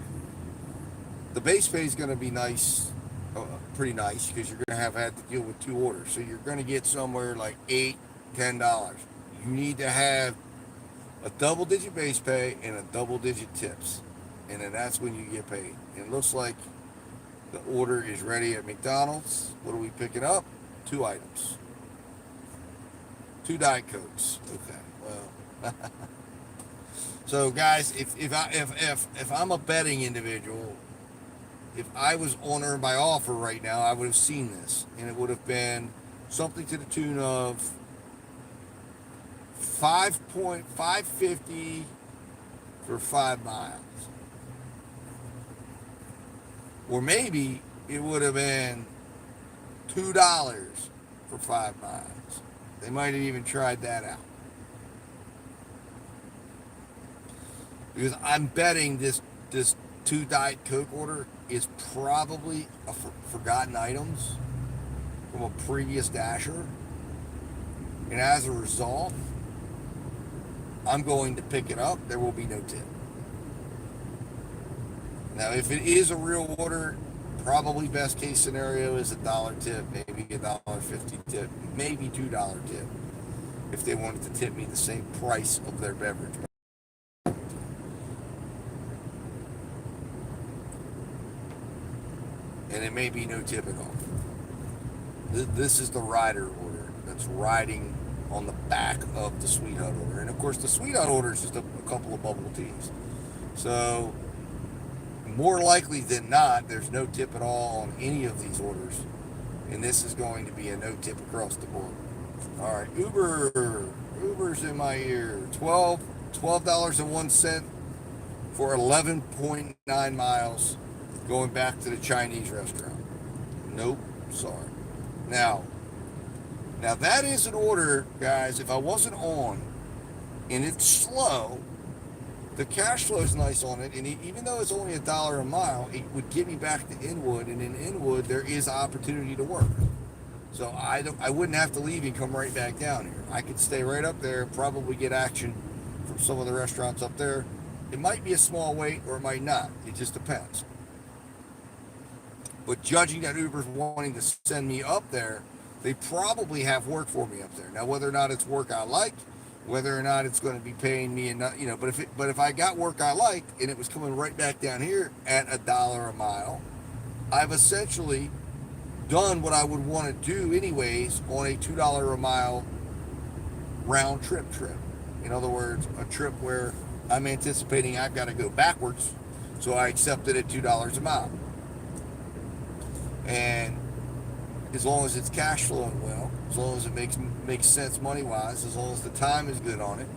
the base pay is going to be nice, pretty nice, because you're going to have had to deal with 2 orders. So you're going to get somewhere like $8, $10. You need to have a double-digit base pay and a double-digit tips, and then that's when you get paid. And it looks like the order is ready at McDonald's. What are we picking up? 2 items. 2 Diet Cokes. Okay, well. So guys, if I'm a betting individual, if I was on Earn by Offer right now, I would have seen this, and it would have been something to the tune of $5.50 for 5 miles. Or maybe it would have been $2 for 5 miles. They might have even tried that out. Because I'm betting this 2 Diet Coke order is probably a forgotten items from a previous dasher. And as a result, I'm going to pick it up. There will be no tip. Now, if it is a real order, probably best case scenario is $1 tip, maybe $1.50 tip, maybe $2 tip, if they wanted to tip me the same price of their beverage. And it may be no tip at all. This is the rider order that's riding on the back of the Sweet Hut order. And of course, the Sweet Hut order is just a couple of bubble teas. So, more likely than not, there's no tip at all on any of these orders. And this is going to be a no tip across the board. All right, Uber's in my ear. $12.01 for 11.9 miles going back to the Chinese restaurant. Nope, sorry. Now that is an order, guys. If I wasn't on and it's slow, the cash flow is nice on it, and even though it's only $1 a mile, it would get me back to Inwood, and in Inwood there is opportunity to work. So I wouldn't have to leave and come right back down here. I could stay right up there, probably get action from some of the restaurants up there. It might be a small wait, or it might not. It just depends. But judging that Uber's wanting to send me up there, they probably have work for me up there. Now, whether or not it's work I like, whether or not it's going to be paying me, but if I got work I liked and it was coming right back down here at $1 a mile, I've essentially done what I would want to do anyways on a $2 a mile round trip. In other words, a trip where I'm anticipating I've got to go backwards, so I accept it at $2 a mile. And as long as it's cash flowing well, as long as it makes sense money-wise, as long as the time is good on it,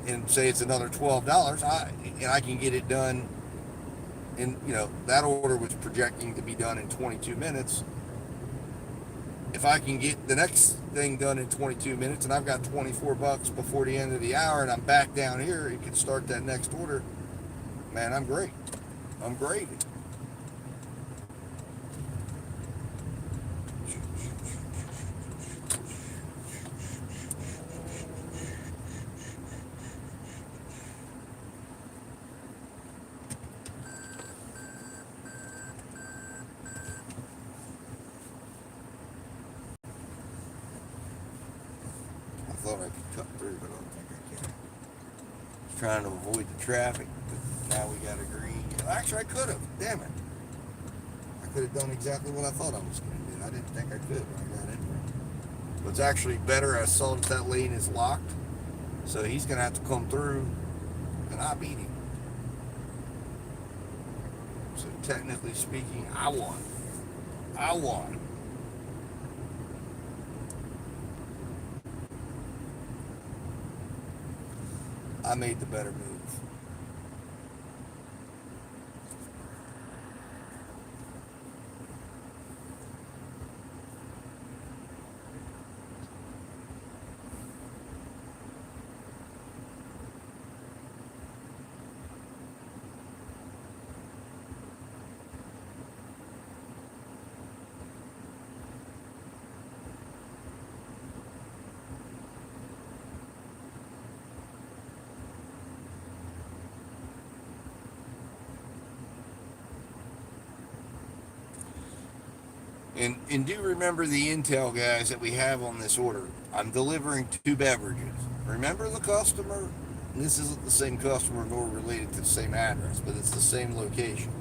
and say it's another $12, I can get it done. And that order was projecting to be done in 22 minutes. If I can get the next thing done in 22 minutes, and I've got $24 before the end of the hour, and I'm back down here, it can start that next order. Man, I'm great. I'm gravy. thought I could cut through, but I don't think I can. Trying to avoid the traffic, but now we got a green. Actually, I could have. Damn it. I could have done exactly what I thought I was going to do. I didn't think I could when I got in there. But it's actually better. I saw that lane is locked, so he's going to have to come through, and I beat him. So technically speaking, I won. I won. I made the better move. And do remember the intel, guys, that we have on this order. I'm delivering 2 beverages. Remember the customer? And this isn't the same customer nor related to the same address, but it's the same location.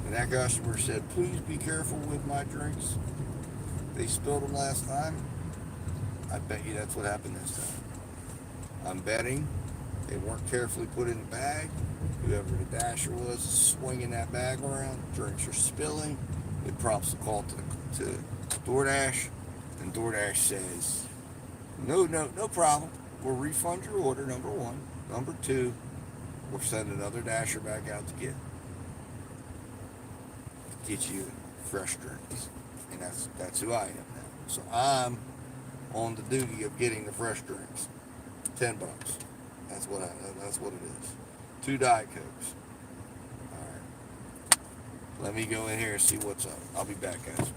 And that customer said, please be careful with my drinks. They spilled them last time. I bet you that's what happened this time. I'm betting they weren't carefully put in the bag. Whoever the dasher was is swinging that bag around. Drinks are spilling. It prompts the call to DoorDash, and DoorDash says, no problem. We'll refund your order, number 1. Number 2, we'll send another dasher back out to get you fresh drinks. And that's who I am now. So I'm on the duty of getting the fresh drinks. $10. That's what it is. 2 Diet Cokes. Let me go in here and see what's up. I'll be back, guys.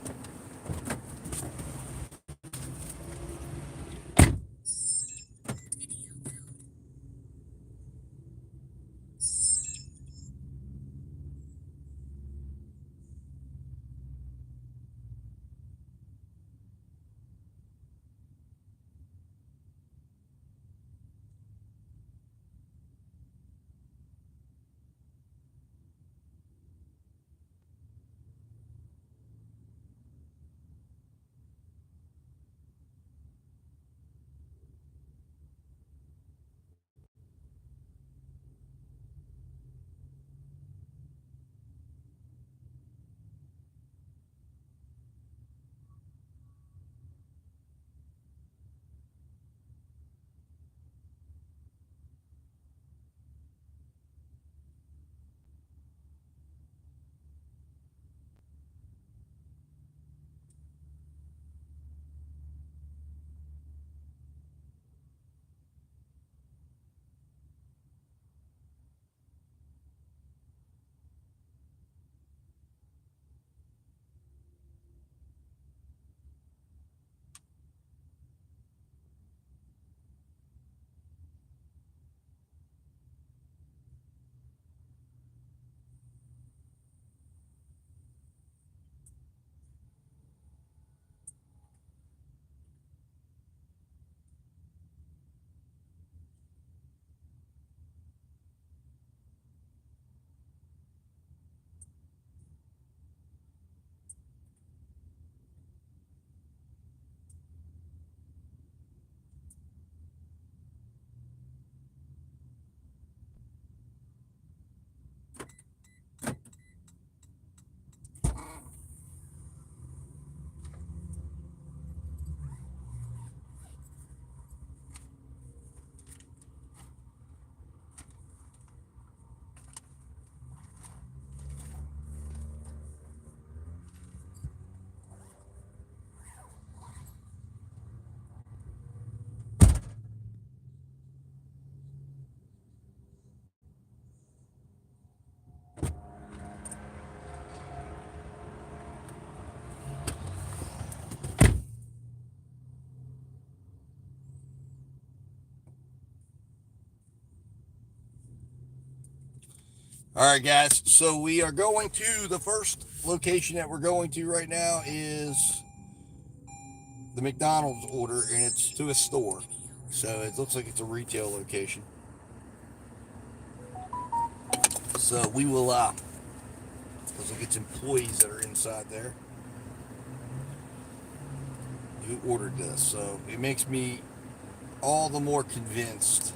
All right, guys. So we are going to the first location that we're going to right now is the McDonald's order, and it's to a store. So it looks like it's a retail location. So we will, looks like it's employees that are inside there who ordered this. So it makes me all the more convinced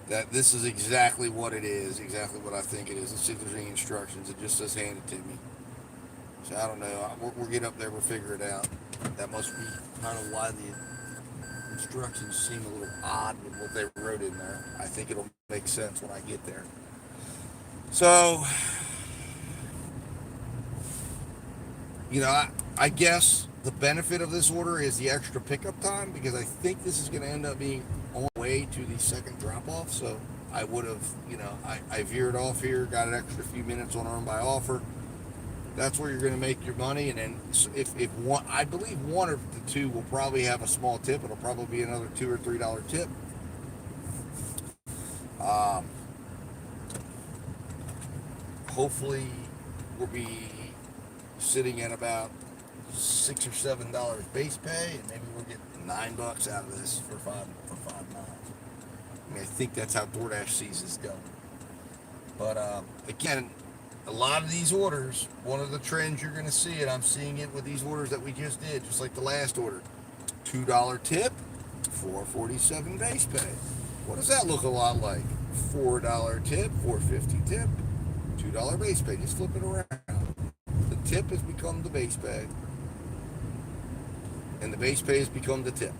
that this is exactly what it is, exactly what I think it is. Let's see if there's any instructions. It just says hand it to me. So I don't know. We'll get up there. We'll figure it out. That must be kind of why the instructions seem a little odd with what they wrote in there. I think it'll make sense when I get there. So, I guess the benefit of this order is the extra pickup time, because I think this is going to end up being on the way to the second drop-off. So I would have, I veered off here, got an extra few minutes on earn by offer. That's where you're going to make your money. And then if one, I believe one of the two will probably have a small tip. It'll probably be another $2 or $3 tip. Hopefully we'll be sitting at about $6 or $7 base pay, and maybe we'll get $9 out of this for 5 miles. I mean, I think that's how DoorDash sees this going. But again, a lot of these orders, one of the trends you're going to see, and I'm seeing it with these orders that we just did, just like the last order, $2 tip, $4.47 base pay. What does that look a lot like? $4 tip, $4.50 tip, $2 base pay. Just flip it around. The tip has become the base pay, and the base pay has become the tip.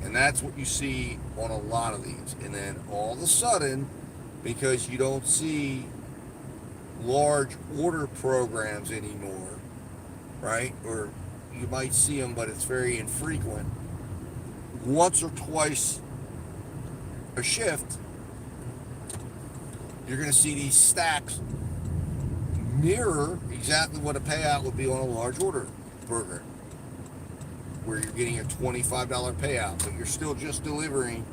And that's what you see on a lot of these. And then all of a sudden, because you don't see large order programs anymore, right? Or you might see them, but it's very infrequent. Once or twice a shift, you're going to see these stacks mirror exactly what a payout would be on a large order program, where you're getting a $25 payout, but you're still just delivering,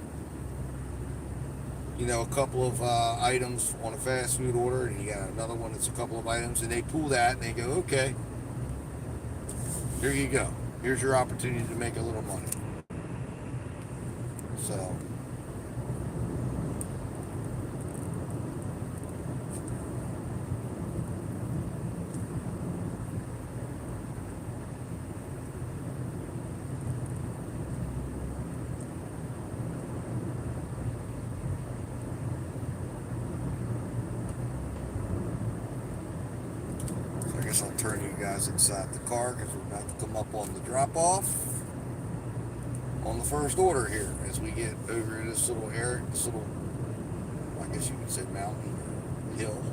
a couple of items on a fast food order, and you got another one that's a couple of items, and they pull that and they go, okay, here you go. Here's your opportunity to make a little money. So I guess I'll turn you guys inside the car, because we're about to come up on the drop-off on the first order here as we get over this little area, I guess you could say mountain or hill.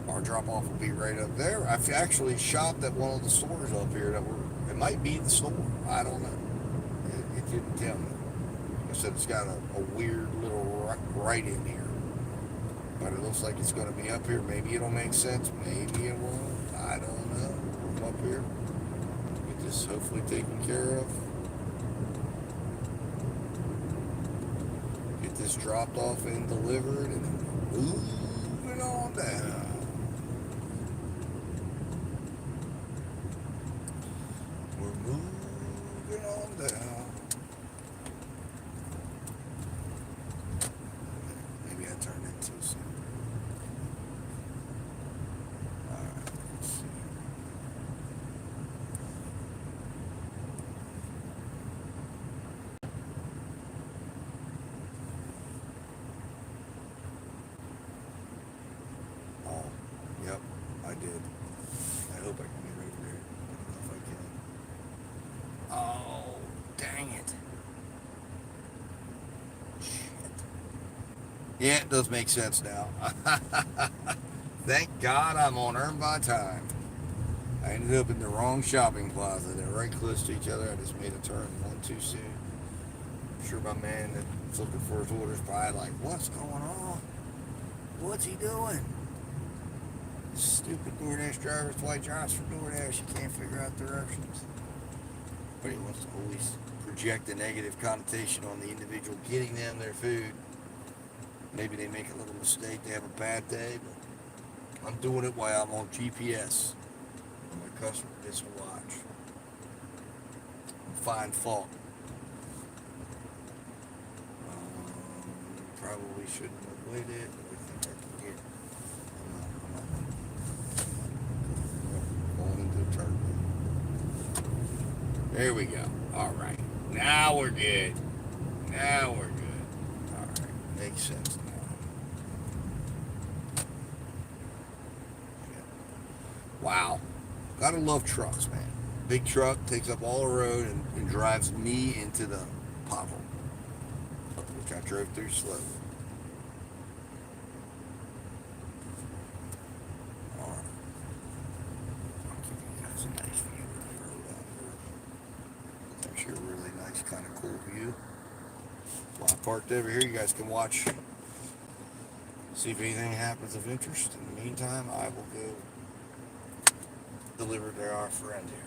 Our drop-off will be right up there. I've actually shopped at one of the stores up here it might be the store. I don't know. It didn't tell me. I said it's got a weird little right in here. But it looks like it's going to be up here. Maybe it'll make sense. Maybe it won't. I don't know. Come up here. Get this hopefully taken care of. Get this dropped off and delivered, and then moving on down. We're moving on down. Maybe I turned it too soon. Yep, I did. I hope I can get over there. I don't know if I can. Oh, dang it. Shit. Yeah, it does make sense now. Thank God I'm on Earn by Time. I ended up in the wrong shopping plaza. They're right close to each other. I just made a turn one too soon. I'm sure my man that's looking for his orders probably like, what's going on? What's he doing? Stupid DoorDash drivers, white drives for DoorDash. You can't figure out directions. But he wants to always project a negative connotation on the individual getting them their food. Maybe they make a little mistake. They have a bad day, but I'm doing it while I'm on GPS. My customer gets to watch. find fault. Probably shouldn't have waited. I think I can get. Going into turn. There we go. All right. Now we're good. Now we're good. All right. Makes sense now. Wow. Gotta love trucks, man. Big truck takes up all the road and drives me into the pothole, which I drove through slow. All right. I'll give you guys a nice view of the road out here. It's actually a really nice, kind of cool view. While I parked over here, you guys can watch, see if anything happens of interest. In the meantime, I will go deliver to our friend here.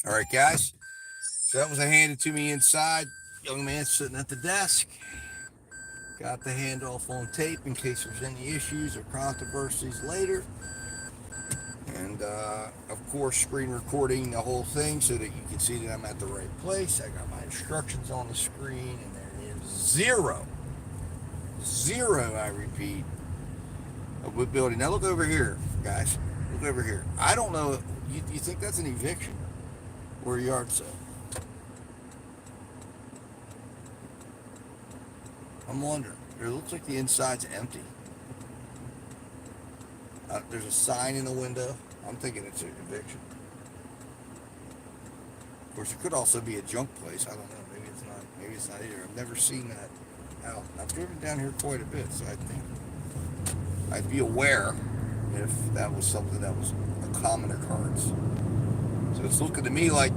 All right, guys. So that was handed to me inside. Young man sitting at the desk. Got the handoff on tape in case there's any issues or controversies later. And, of course, screen recording the whole thing so that you can see that I'm at the right place. I got my instructions on the screen, and there is zero, I repeat, of wood building. Now look over here, guys. Look over here. I don't know. You think that's an eviction or a yard sale? I'm wondering. It looks like the inside's empty. There's a sign in the window. I'm thinking it's an eviction. Of course, it could also be a junk place. I don't know. Maybe it's not. Maybe it's not either. I've never seen that out. I've driven down here quite a bit, so I think I'd be aware if that was something that was a common occurrence. So it's looking to me like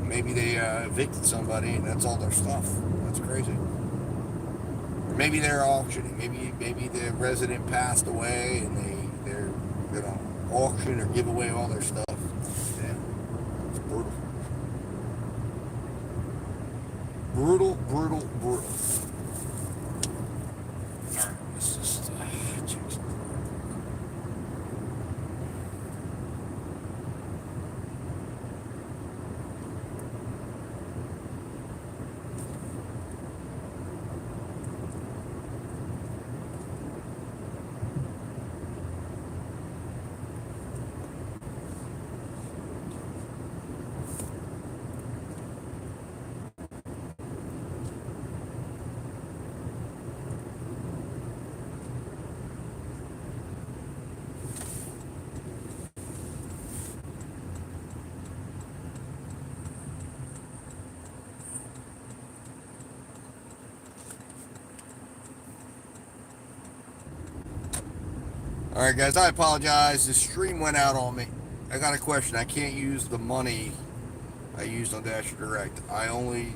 maybe they evicted somebody and that's all their stuff. That's crazy. Or maybe they're auctioning. Maybe the resident passed away and they're gonna auction or give away all their stuff. Yeah, it's brutal. Brutal. Alright, let's just check some. All right, guys, I apologize. The stream went out on me. I got a question. I can't use the money I used on Dasher Direct. I only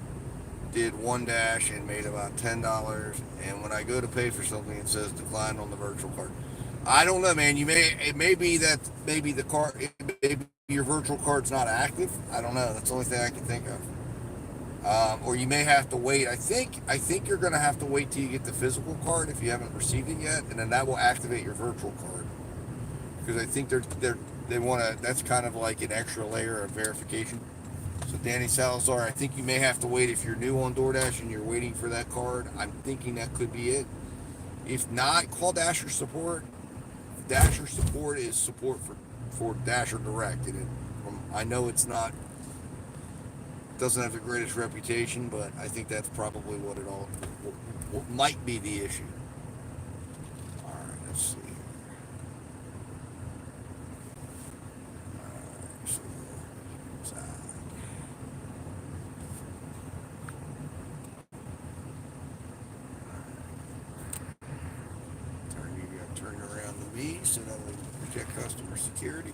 did one dash and made about $10. And when I go to pay for something, it says declined on the virtual card. I don't know, man. It may be that maybe maybe your virtual card's not active. I don't know. That's the only thing I can think of. Or you may have to wait. I think you're going to have to wait till you get the physical card if you haven't received it yet, and then that will activate your virtual card. Because I think they want to. That's kind of like an extra layer of verification. So Danny Salazar, I think you may have to wait if you're new on DoorDash and you're waiting for that card. I'm thinking that could be it. If not, call Dasher support. Dasher support is support for Dasher Direct, and I know it's not. Doesn't have the greatest reputation, but I think that's probably what might be the issue. All right, let's see. Turn around to me so that we protect customer security.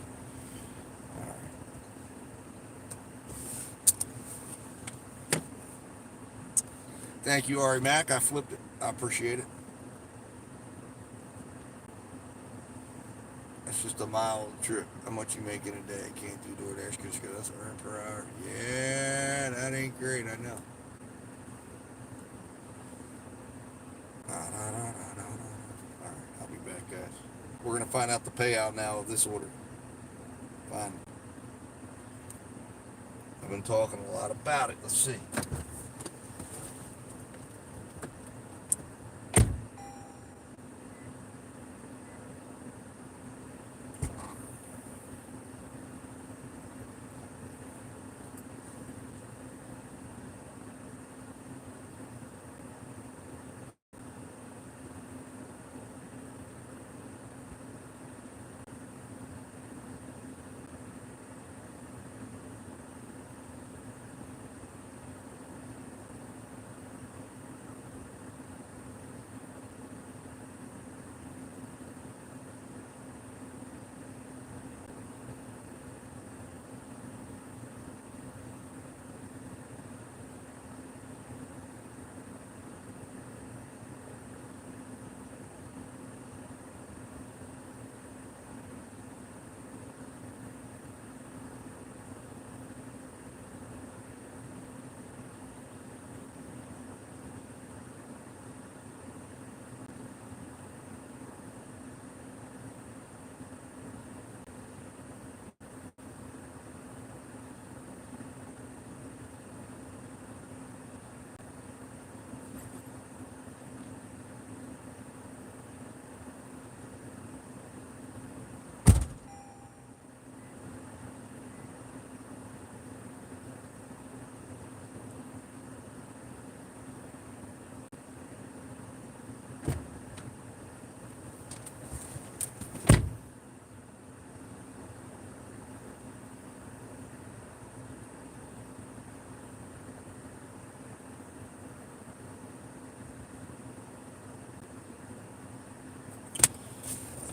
All right. Thank you, Ari Mac. I flipped it. I appreciate it. That's just a mile trip. How much you make in a day? Can't do DoorDash because that's $1 per hour. Yeah, that ain't great. I know. All right, I'll be back, guys. We're gonna find out the payout now of this order. Fine. I've been talking a lot about it. Let's see.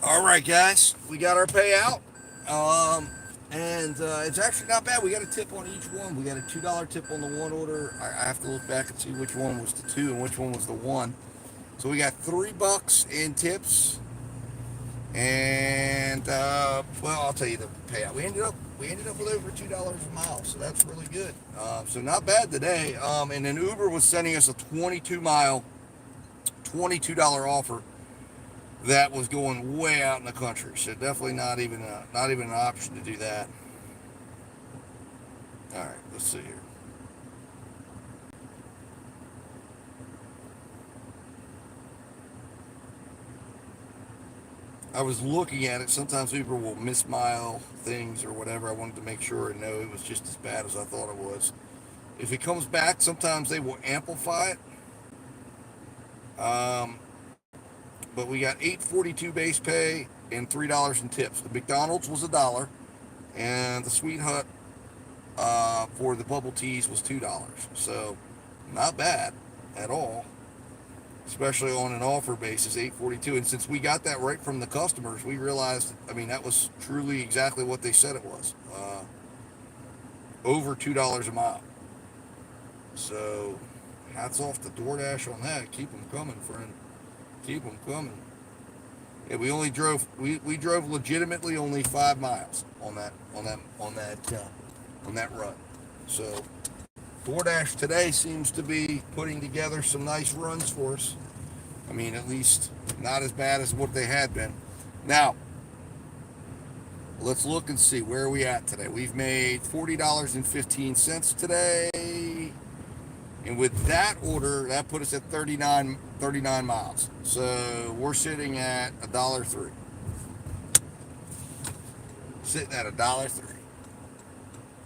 All right, guys, we got our payout, and it's actually not bad. We got a tip on each one. We got a $2 tip on the one order. I have to look back and see which one was the 2 and which one was the 1. So we got $3 in tips, and well, I'll tell you the payout. We ended up with over $2 a mile, so that's really good. So not bad today. And then Uber was sending us a 22-mile, $22 offer. That was going way out in the country, so definitely not even an option to do that. All right, let's see here. I was looking at it. Sometimes Uber will mismile things or whatever. I wanted to make sure and know it was just as bad as I thought it was. If it comes back, sometimes they will amplify it. But we got $8.42 base pay and $3 in tips. The McDonald's was $1, and the Sweet Hut for the bubble teas was $2. So not bad at all. especially on an offer basis, $8.42. And since we got that right from the customers, we realized, I mean, that was truly exactly what they said it was. Over $2 a mile. So, hats off to DoorDash on that. Keep them coming, friend. Keep them coming. Yeah, we drove legitimately only 5 miles on that run. So, DoorDash today seems to be putting together some nice runs for us. I mean, at least not as bad as what they had been. Now, let's look and see where are we at today. We've made $40.15 today. And with that order, that put us at 39 miles. So we're sitting at $1.03. Sitting at $1.03.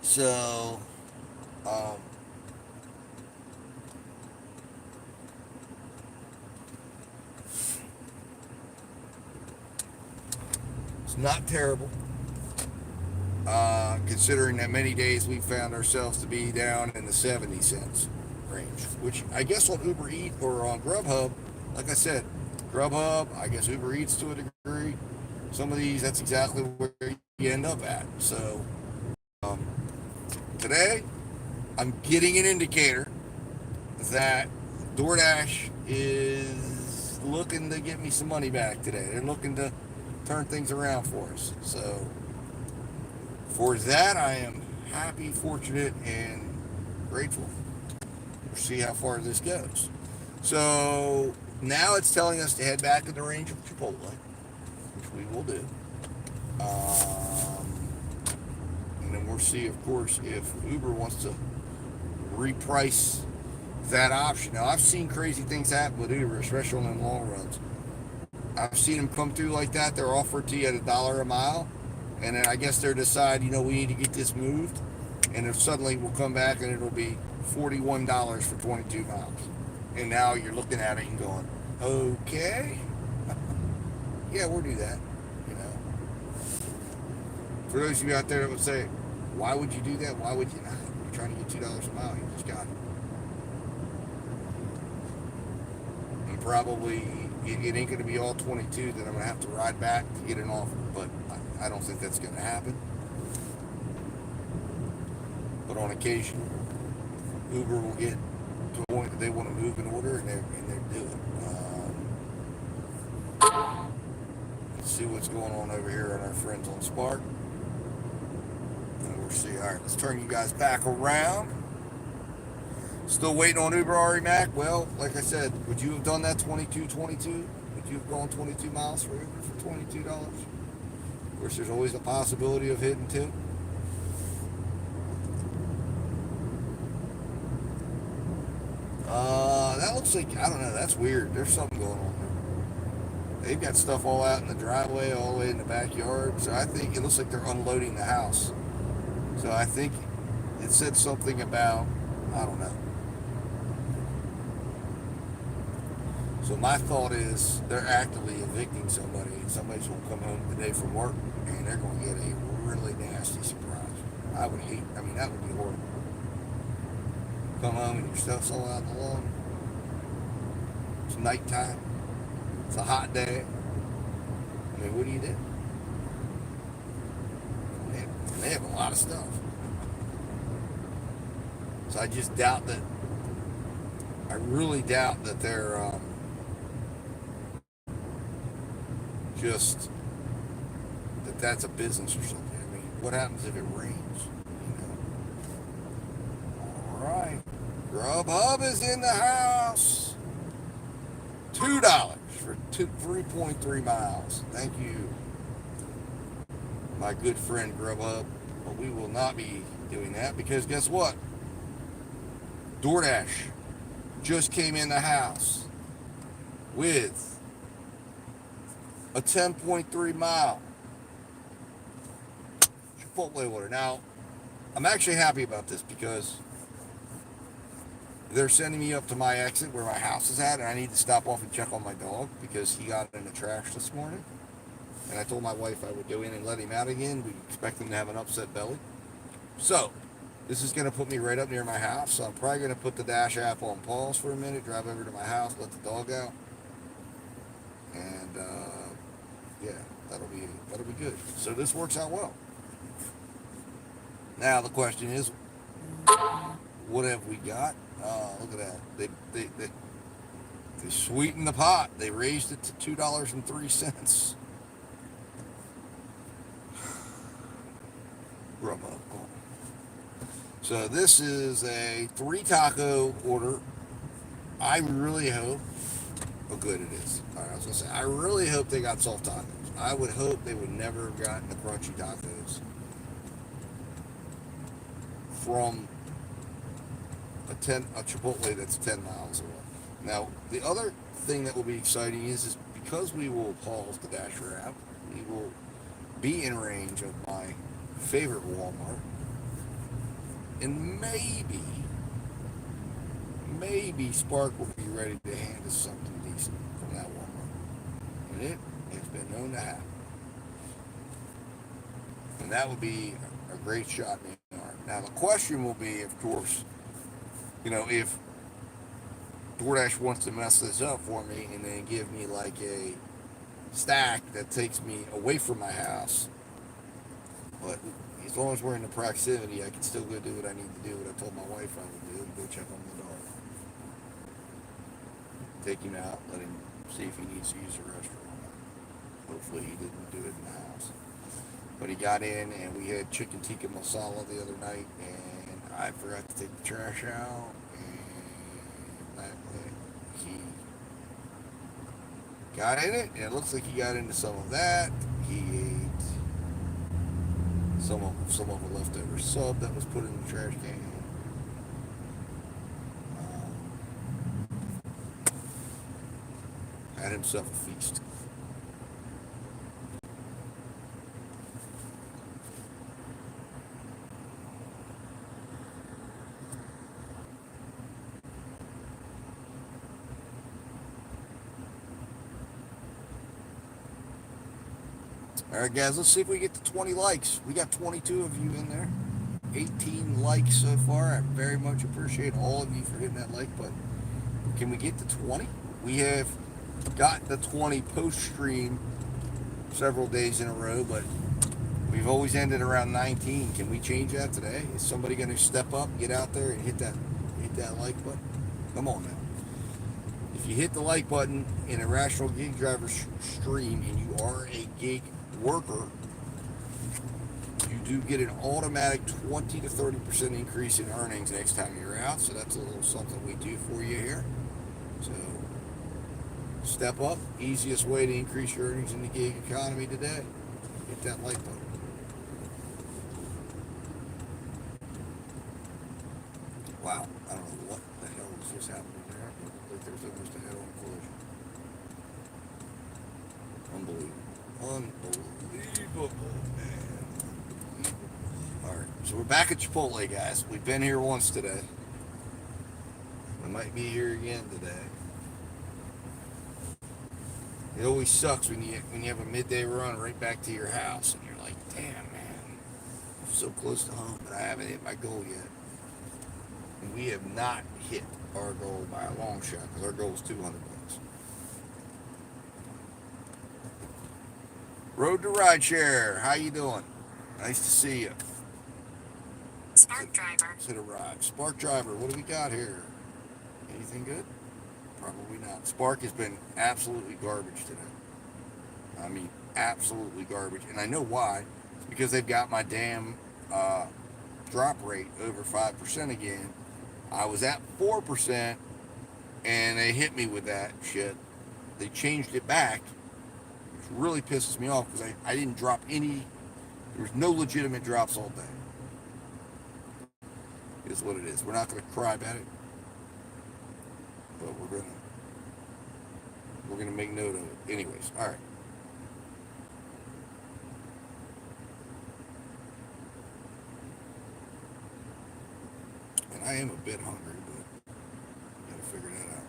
So, it's not terrible. Considering that many days we found ourselves to be down in the 70 cents range, which I guess on Uber Eats or on Grubhub, like I said, Grubhub, I guess Uber Eats to a degree, some of these, that's exactly where you end up at. So, today, I'm getting an indicator that DoorDash is looking to get me some money back today. They're looking to turn things around for us. So, for that, I am happy, fortunate, and grateful. We'll see how far this goes. So, now it's telling us to head back in the range of Chipotle, which we will do. And then we'll see, of course, if Uber wants to reprice that option. Now, I've seen crazy things happen with Uber, especially on them long runs. I've seen them come through like that. They're offered to you at $1 a mile. And then I guess they're decide, we need to get this moved. And if suddenly we'll come back and it'll be $41 for 22 miles. And now you're looking at it and going, okay. Yeah, we'll do that. For those of you out there that would say, why would you do that? Why would you not? You're trying to get $2 a mile. You just got it. And probably it ain't going to be all 22 that I'm going to have to ride back to get an offer. But I don't think that's going to happen. But on occasion, Uber will get to a point that they want to move an order and they do it. Let's see what's going on over here on our friends on Spark. And we'll see. All right, let's turn you guys back around. Still waiting on Uber Ari Mac? Well, like I said, would you have done that 22? Would you have gone 22 miles for Uber for $22? Of course, there's always a possibility of hitting 2. That looks like, I don't know, that's weird. There's something going on there. They've got stuff all out in the driveway, all the way in the backyard. So I think it looks like they're unloading the house. So I think it said something about, I don't know. So my thought is they're actively evicting somebody. Somebody's going to come home today from work and they're going to get a really nasty surprise. That would be horrible. Come home and your stuff's all out in the lawn. It's nighttime. It's a hot day. I mean, what do you do? They have a lot of stuff. So I just doubt that, I really doubt that they're just, that's a business or something. I mean, what happens if it rains? All right. Grubhub is in the house. $2 for 3.3 miles. Thank you, my good friend Grubhub. But we will not be doing that because guess what? DoorDash just came in the house with a 10.3 mile Chipotle order. Now, I'm actually happy about this because they're sending me up to my exit where my house is at, and I need to stop off and check on my dog because he got in the trash this morning. And I told my wife I would go in and let him out again. We expect him to have an upset belly. So, This is going to put me right up near my house, so I'm probably going to put the Dash app on pause for a minute, drive over to my house, let the dog out, and yeah, that'll be good. So this works out well. Now the question is, what have we got? Look at that. They sweetened the pot. They raised it to $2.03. Grubhub. So this is a 3 taco order. I really hope. Oh, good it is. All right, I was gonna say I really hope they got soft tacos. I would hope they would never have gotten the crunchy tacos from a Chipotle that's 10 miles away. Now the other thing that will be exciting is because we will pause the Dasher app, we will be in range of my favorite Walmart, and maybe Spark will be ready to hand us something decent from that Walmart. And it has been known to happen. And that would be a great shot in the arm. Now the question will be, of course, if DoorDash wants to mess this up for me and then give me like a stack that takes me away from my house, but as long as we're in the proximity, I can still go do what I need to do, what I told my wife I would do, and go check on the dog. Take him out, let him see if he needs to use the restroom. Hopefully he didn't do it in the house. But he got in, and we had chicken tikka masala the other night, and I forgot to take the trash out, and he got in it, and it looks like he got into some of that. He ate some of the leftover sub that was put in the trash can. Had himself a feast. All right, guys, let's see if we get to 20 likes. We got 22 of you in there. 18 likes so far. I very much appreciate all of you for hitting that like button. Can we get to 20? We have got the 20 post-stream several days in a row, but we've always ended around 19. Can we change that today? Is somebody going to step up, get out there, and hit that like button? Come on now. If you hit the like button in a Rational Gig Driver stream and you are a gig worker, you do get an automatic 20 to 30% increase in earnings next time you're out. So that's a little something we do for you here. So step up. Easiest way to increase your earnings in the gig economy today. Hit that like button. Wow, I don't know what the hell is just happening there. It looked like there's almost a head-on collision. Unbelievable, man. Alright, so we're back at Chipotle, guys. We've been here once today. We might be here again today. It always sucks when you have a midday run right back to your house and you're like, damn, man, I'm so close to home, but I haven't hit my goal yet. And we have not hit our goal by a long shot because our goal is $200. Road to Rideshare, how you doing? Nice to see you. Spark Driver. Hit a ride. Spark Driver, what do we got here? Anything good? Probably not. Spark has been absolutely garbage today. I mean, absolutely garbage. And I know why. It's because they've got my damn drop rate over 5% again. I was at 4%, and they hit me with that shit. They changed it back, which really pisses me off because I didn't drop any. There was no legitimate drops all day. It is what it is. We're not going to cry about it, but we're gonna make note of it. Anyways, all right. And I am a bit hungry, but I gotta figure that out.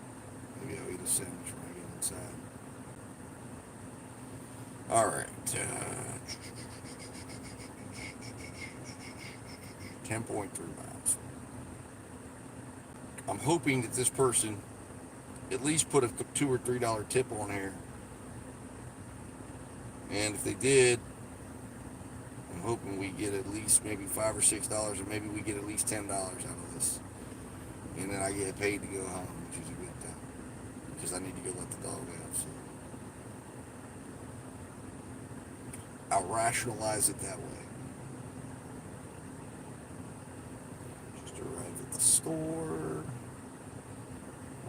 Maybe I'll eat a sandwich when I get inside. All right. 10.3 miles. I'm hoping that this person at least put a $2 or $3 tip on here. And if they did, I'm hoping we get at least maybe $5 or $6, or maybe we get at least $10 out of this. And then I get paid to go home, which is a good thing, because I need to go let the dog out. So I'll rationalize it that way. Just arrived at the store.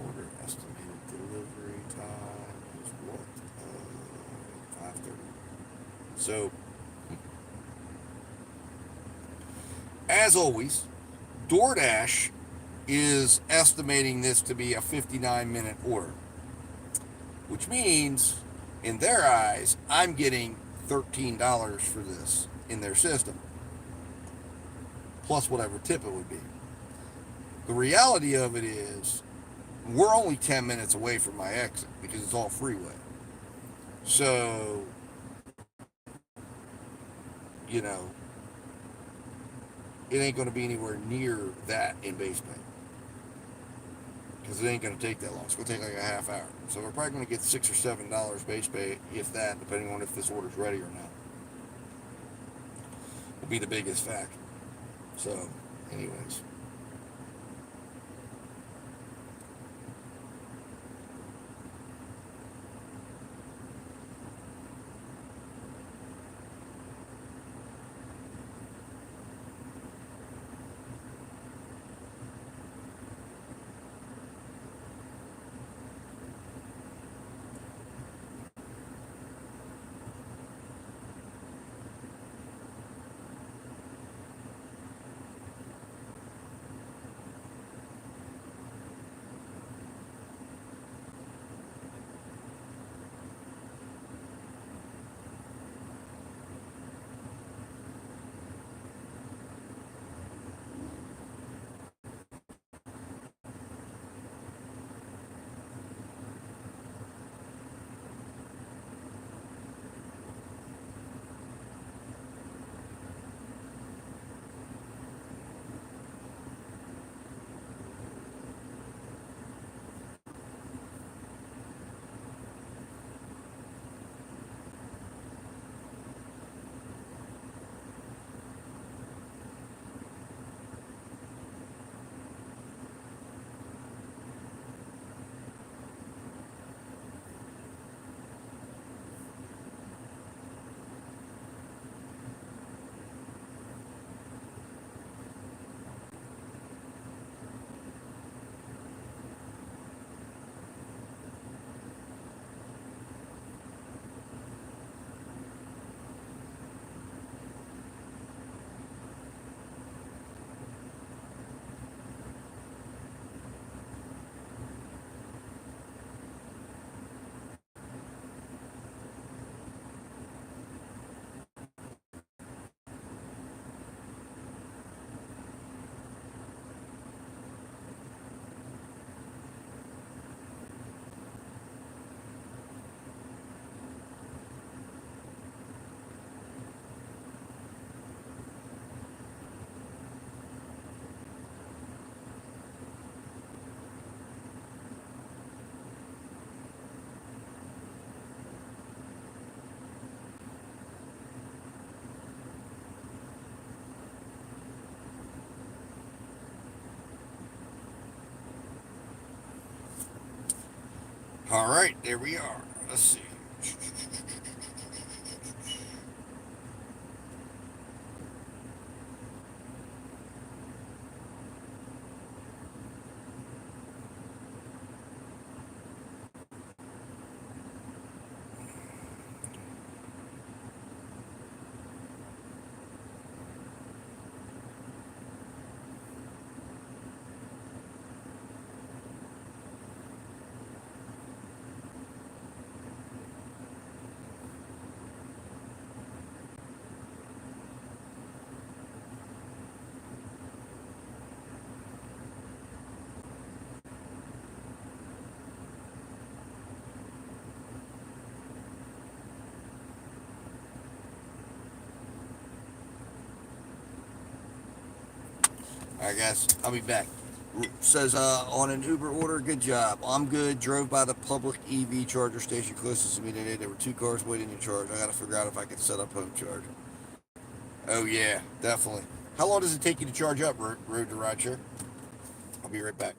Order estimated delivery time is what? 5:30. So, as always, DoorDash is estimating this to be a 59-minute order, which means, in their eyes, I'm getting $13 for this in their system, plus whatever tip it would be. The reality of it is, we're only 10 minutes away from my exit because it's all freeway. So, you know, it ain't going to be anywhere near that in Base Bay, because it ain't going to take that long. It's going to take like a half hour. So we're probably going to get $6 or $7 Base Bay, if that, depending on if this order's ready or not. Will be the biggest factor. So, anyways. All right, there we are. Let's see. I guess I'll be back. Says on an Uber order, good job. I'm good. Drove by the public EV charger station closest to me today. There were 2 cars waiting to charge. I gotta figure out if I can set up home charging. Oh yeah, definitely. How long does it take you to charge up, Road to Rideshare? I'll be right back.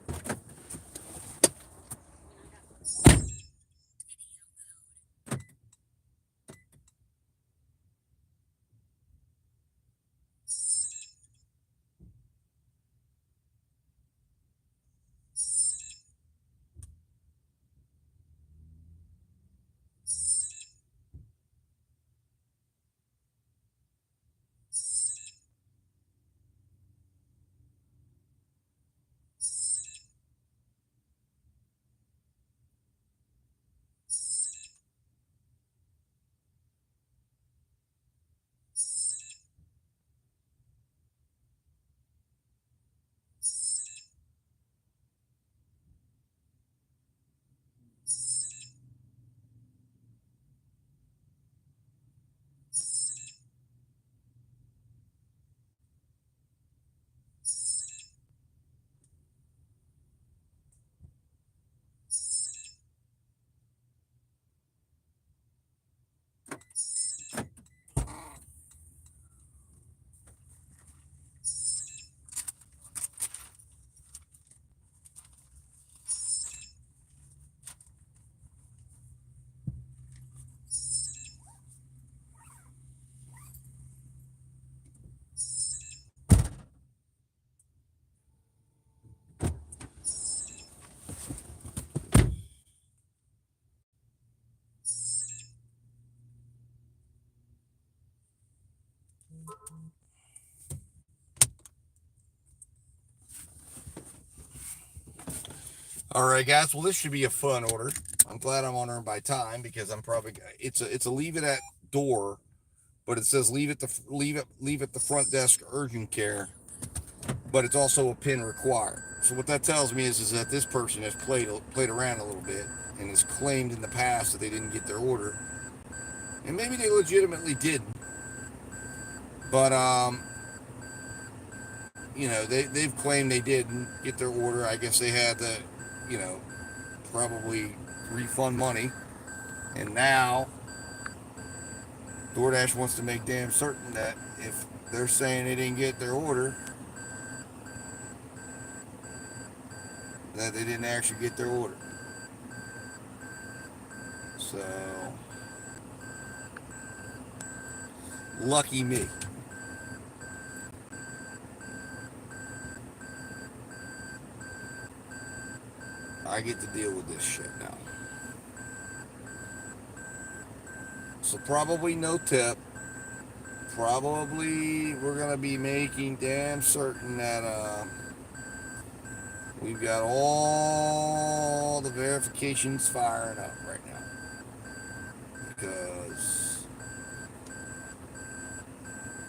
All right, guys. Well, this should be a fun order. I'm glad I'm on by time because I'm probably it's a leave it at door, but it says leave at the front desk urgent care, but it's also a pin required. So what that tells me is that this person has played around a little bit and has claimed in the past that they didn't get their order, and maybe they legitimately didn't, but they've claimed they didn't get their order. I guess they had to, probably refund money, and now DoorDash wants to make damn certain that if they're saying they didn't get their order, that they didn't actually get their order. So, lucky me. I get to deal with this shit now. So probably no tip. Probably we're going to be making damn certain that we've got all the verifications firing up right now. Because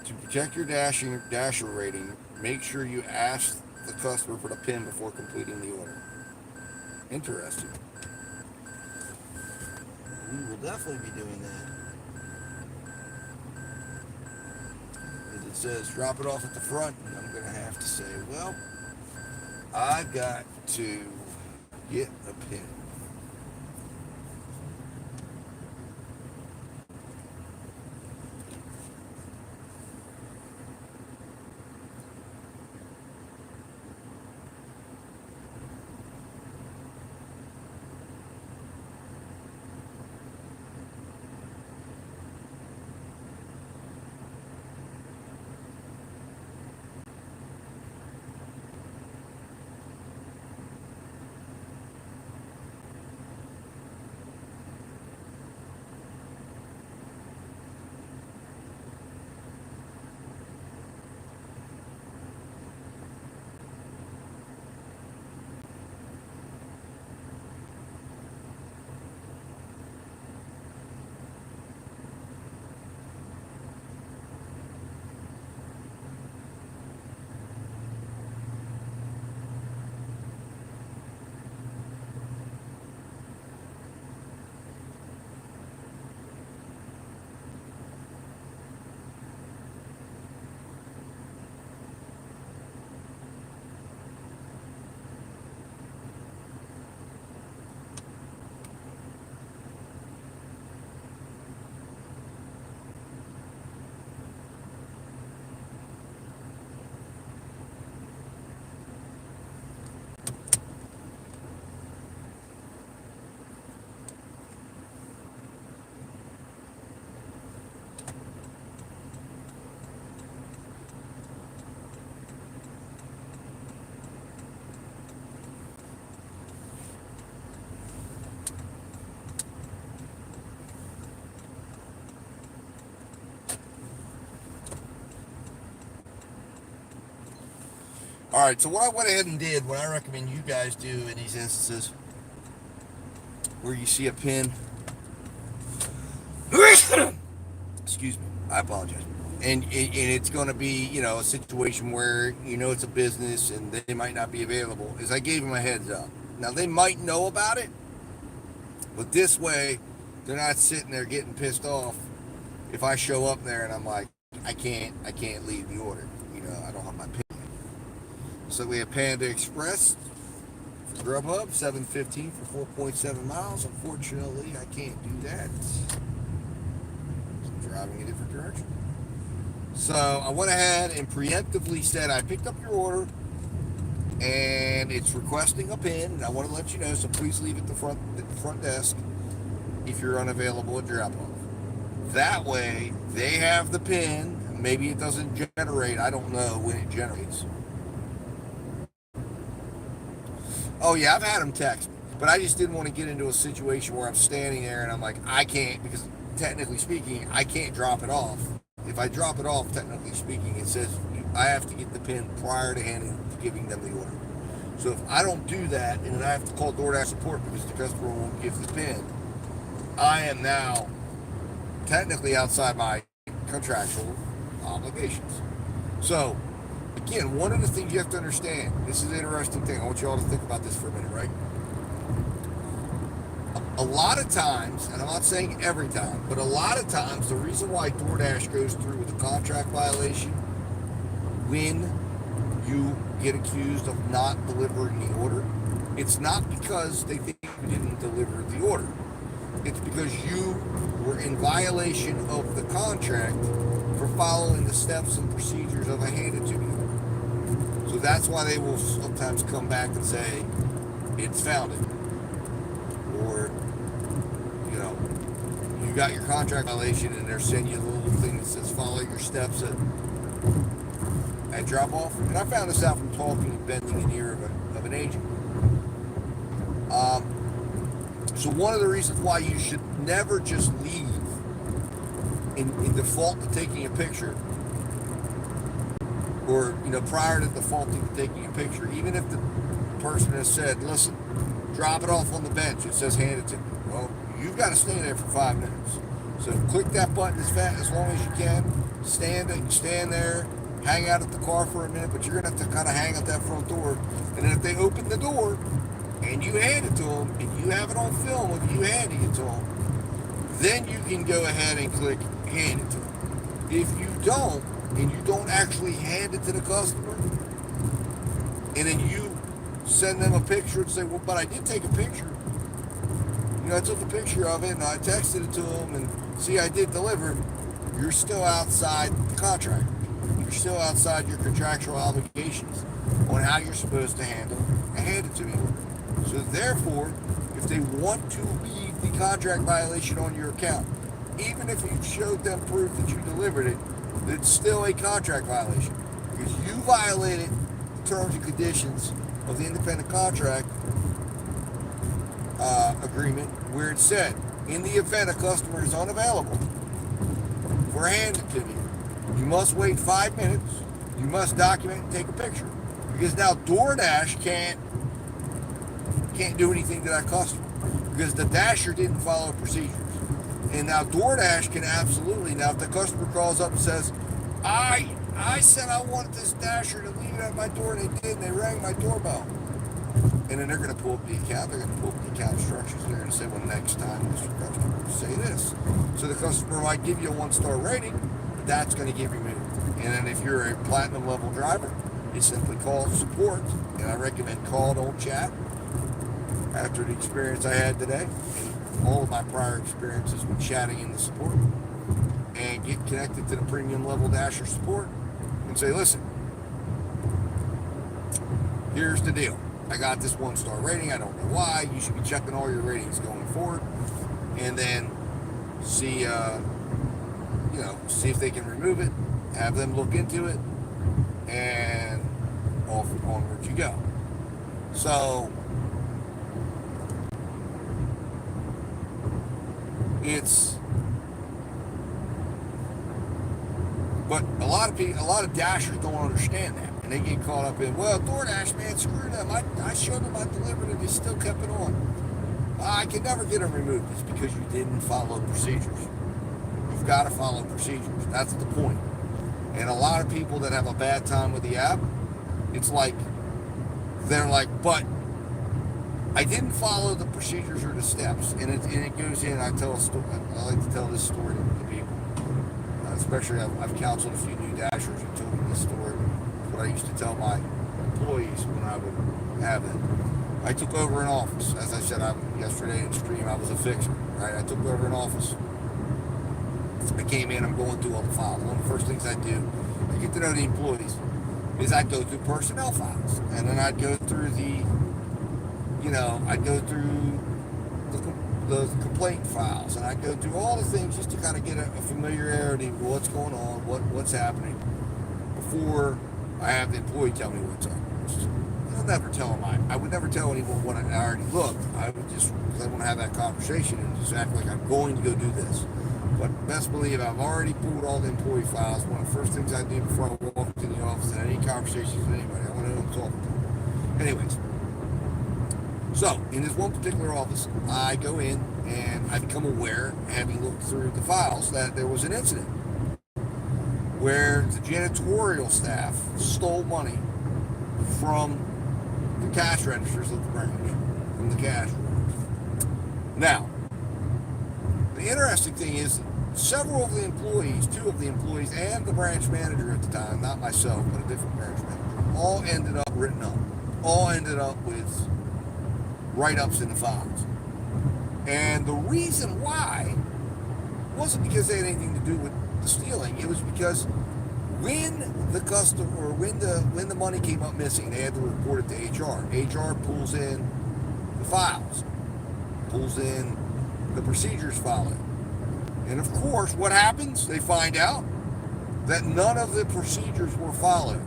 to protect your dasher rating, make sure you ask the customer for the PIN before completing the order. Interesting. We will definitely be doing that. As it says, drop it off at the front, and I'm going to have to say, well, I got to get a PIN. All right, so what I went ahead and did, what I recommend you guys do in these instances where you see a pin, excuse me, I apologize, and it's going to be, you know, a situation where you know it's a business and they might not be available, is I gave them a heads up. Now, they might know about it, but this way they're not sitting there getting pissed off if I show up there and I'm like, I can't leave the order. You know, I don't have my pin. So we have Panda Express for Grubhub, $7.15 for 4.7 miles. Unfortunately, I can't do that. I'm driving a different direction. So I went ahead and preemptively said I picked up your order and it's requesting a pin. And I want to let you know, so please leave at the front desk if you're unavailable at drop-off. That way, they have the pin. Maybe it doesn't generate. I don't know when it generates. Oh yeah, I've had them text me, but I just didn't want to get into a situation where I'm standing there and I'm like, I can't, because technically speaking, I can't drop it off. If I drop it off, technically speaking, it says I have to get the pin prior to giving them the order. So if I don't do that, and then I have to call DoorDash support because the customer won't give the pin, I am now technically outside my contractual obligations. So, again, one of the things you have to understand, this is an interesting thing, I want you all to think about this for a minute, right? A lot of times, and I'm not saying every time, but a lot of times, the reason why DoorDash goes through with a contract violation when you get accused of not delivering the order, it's not because they think you didn't deliver the order. It's because you were in violation of the contract for following the steps and procedures of a handed to you. So that's why they will sometimes come back and say, it's founded. Or, you know, you got your contract violation and they're sending you a little thing that says follow your steps at drop off. And I found this out from talking and bending an ear of an agent. So one of the reasons why you should never just leave in default to taking a picture, or, you know, prior to defaulting to taking a picture, even if the person has said, listen, drop it off on the bench, it says hand it to me. Well, you've got to stay there for 5 minutes. So click that button as long as you can. Stand there, hang out at the car for a minute, but you're going to have to kind of hang at that front door. And then if they open the door and you hand it to them, and you have it on film of you handing it to them, then you can go ahead and click hand it to them. If you don't, and you don't actually hand it to the customer, and then you send them a picture and say, well, but I did take a picture. You know, I took a picture of it and I texted it to them, and see, I did deliver. You're still outside the contract. You're still outside your contractual obligations on how you're supposed to handle a hand it to me order. So therefore, if they want to leave the contract violation on your account, even if you showed them proof that you delivered it, it's still a contract violation because you violated the terms and conditions of the independent contract agreement, where it said, in the event a customer is unavailable for handed to you, you must wait 5 minutes, you must document and take a picture, because now DoorDash can't do anything to that customer because the dasher didn't follow procedures. And now DoorDash can absolutely, now if the customer calls up and says, I said I wanted this dasher to leave it at my door, and they did, and they rang my doorbell. And then they're going to pull up the account, they're going to pull up the account instructions, and they're going to say, well, next time Mr. Customer, say this. So the customer might give you a 1-star rating, but that's going to get removed. And then if you're a platinum level driver, you simply call support, and I recommend call, don't chat. After the experience I had today, and all of my prior experiences with chatting in the support, and get connected to the premium level dasher support and say, listen, here's the deal. I got this 1-star rating. I don't know why. You should be checking all your ratings going forward, and then see if they can remove it, have them look into it, and onward you go. So but a lot of dashers don't understand that. And they get caught up in, well, DoorDash, man, screw them. I showed them I delivered it, they still kept it on. I can never get them removed. It's because you didn't follow procedures. You've got to follow procedures. That's the point. And a lot of people that have a bad time with the app, it's like, they're like, but I didn't follow the procedures or the steps. And it goes in, I tell a story, I like to tell this story to people. Especially, I've counseled a few new Dashers who told me this story. What I used to tell my employees when I would have them. I took over an office. As I said yesterday in stream, I was a fixer, right? I took over an office. I came in, I'm going through all the files. One of the first things I do to get to know the employees is I'd go through personnel files. And then I'd go through I'd go through the complaint files, and I'd go through all the things just to kind of get a familiarity with what's going on, what's happening, before I have the employee tell me what's up. I'll never tell them. I would never tell anyone what I already looked. I would just, because I want to have that conversation and just act like I'm going to go do this. But best believe I've already pulled all the employee files. One of the first things I do before I walk into the office and any conversations with anybody, I want to know who I'm talking to. Anyways, so in this one particular office, I go in and I become aware, having looked through the files, that there was an incident where the janitorial staff stole money from the cash registers of the branch, from the cash registers. Now, the interesting thing is, several of the employees, 2 of the employees, and the branch manager at the time, not myself, but a different branch manager, all ended up written up. All ended up with write-ups in the files. And the reason why wasn't because they had anything to do with the stealing. It was because when the customer, or when the money came up missing, they had to report it to HR. HR pulls in the files, pulls in the procedures file in. And of course, what happens? They find out that none of the procedures were followed.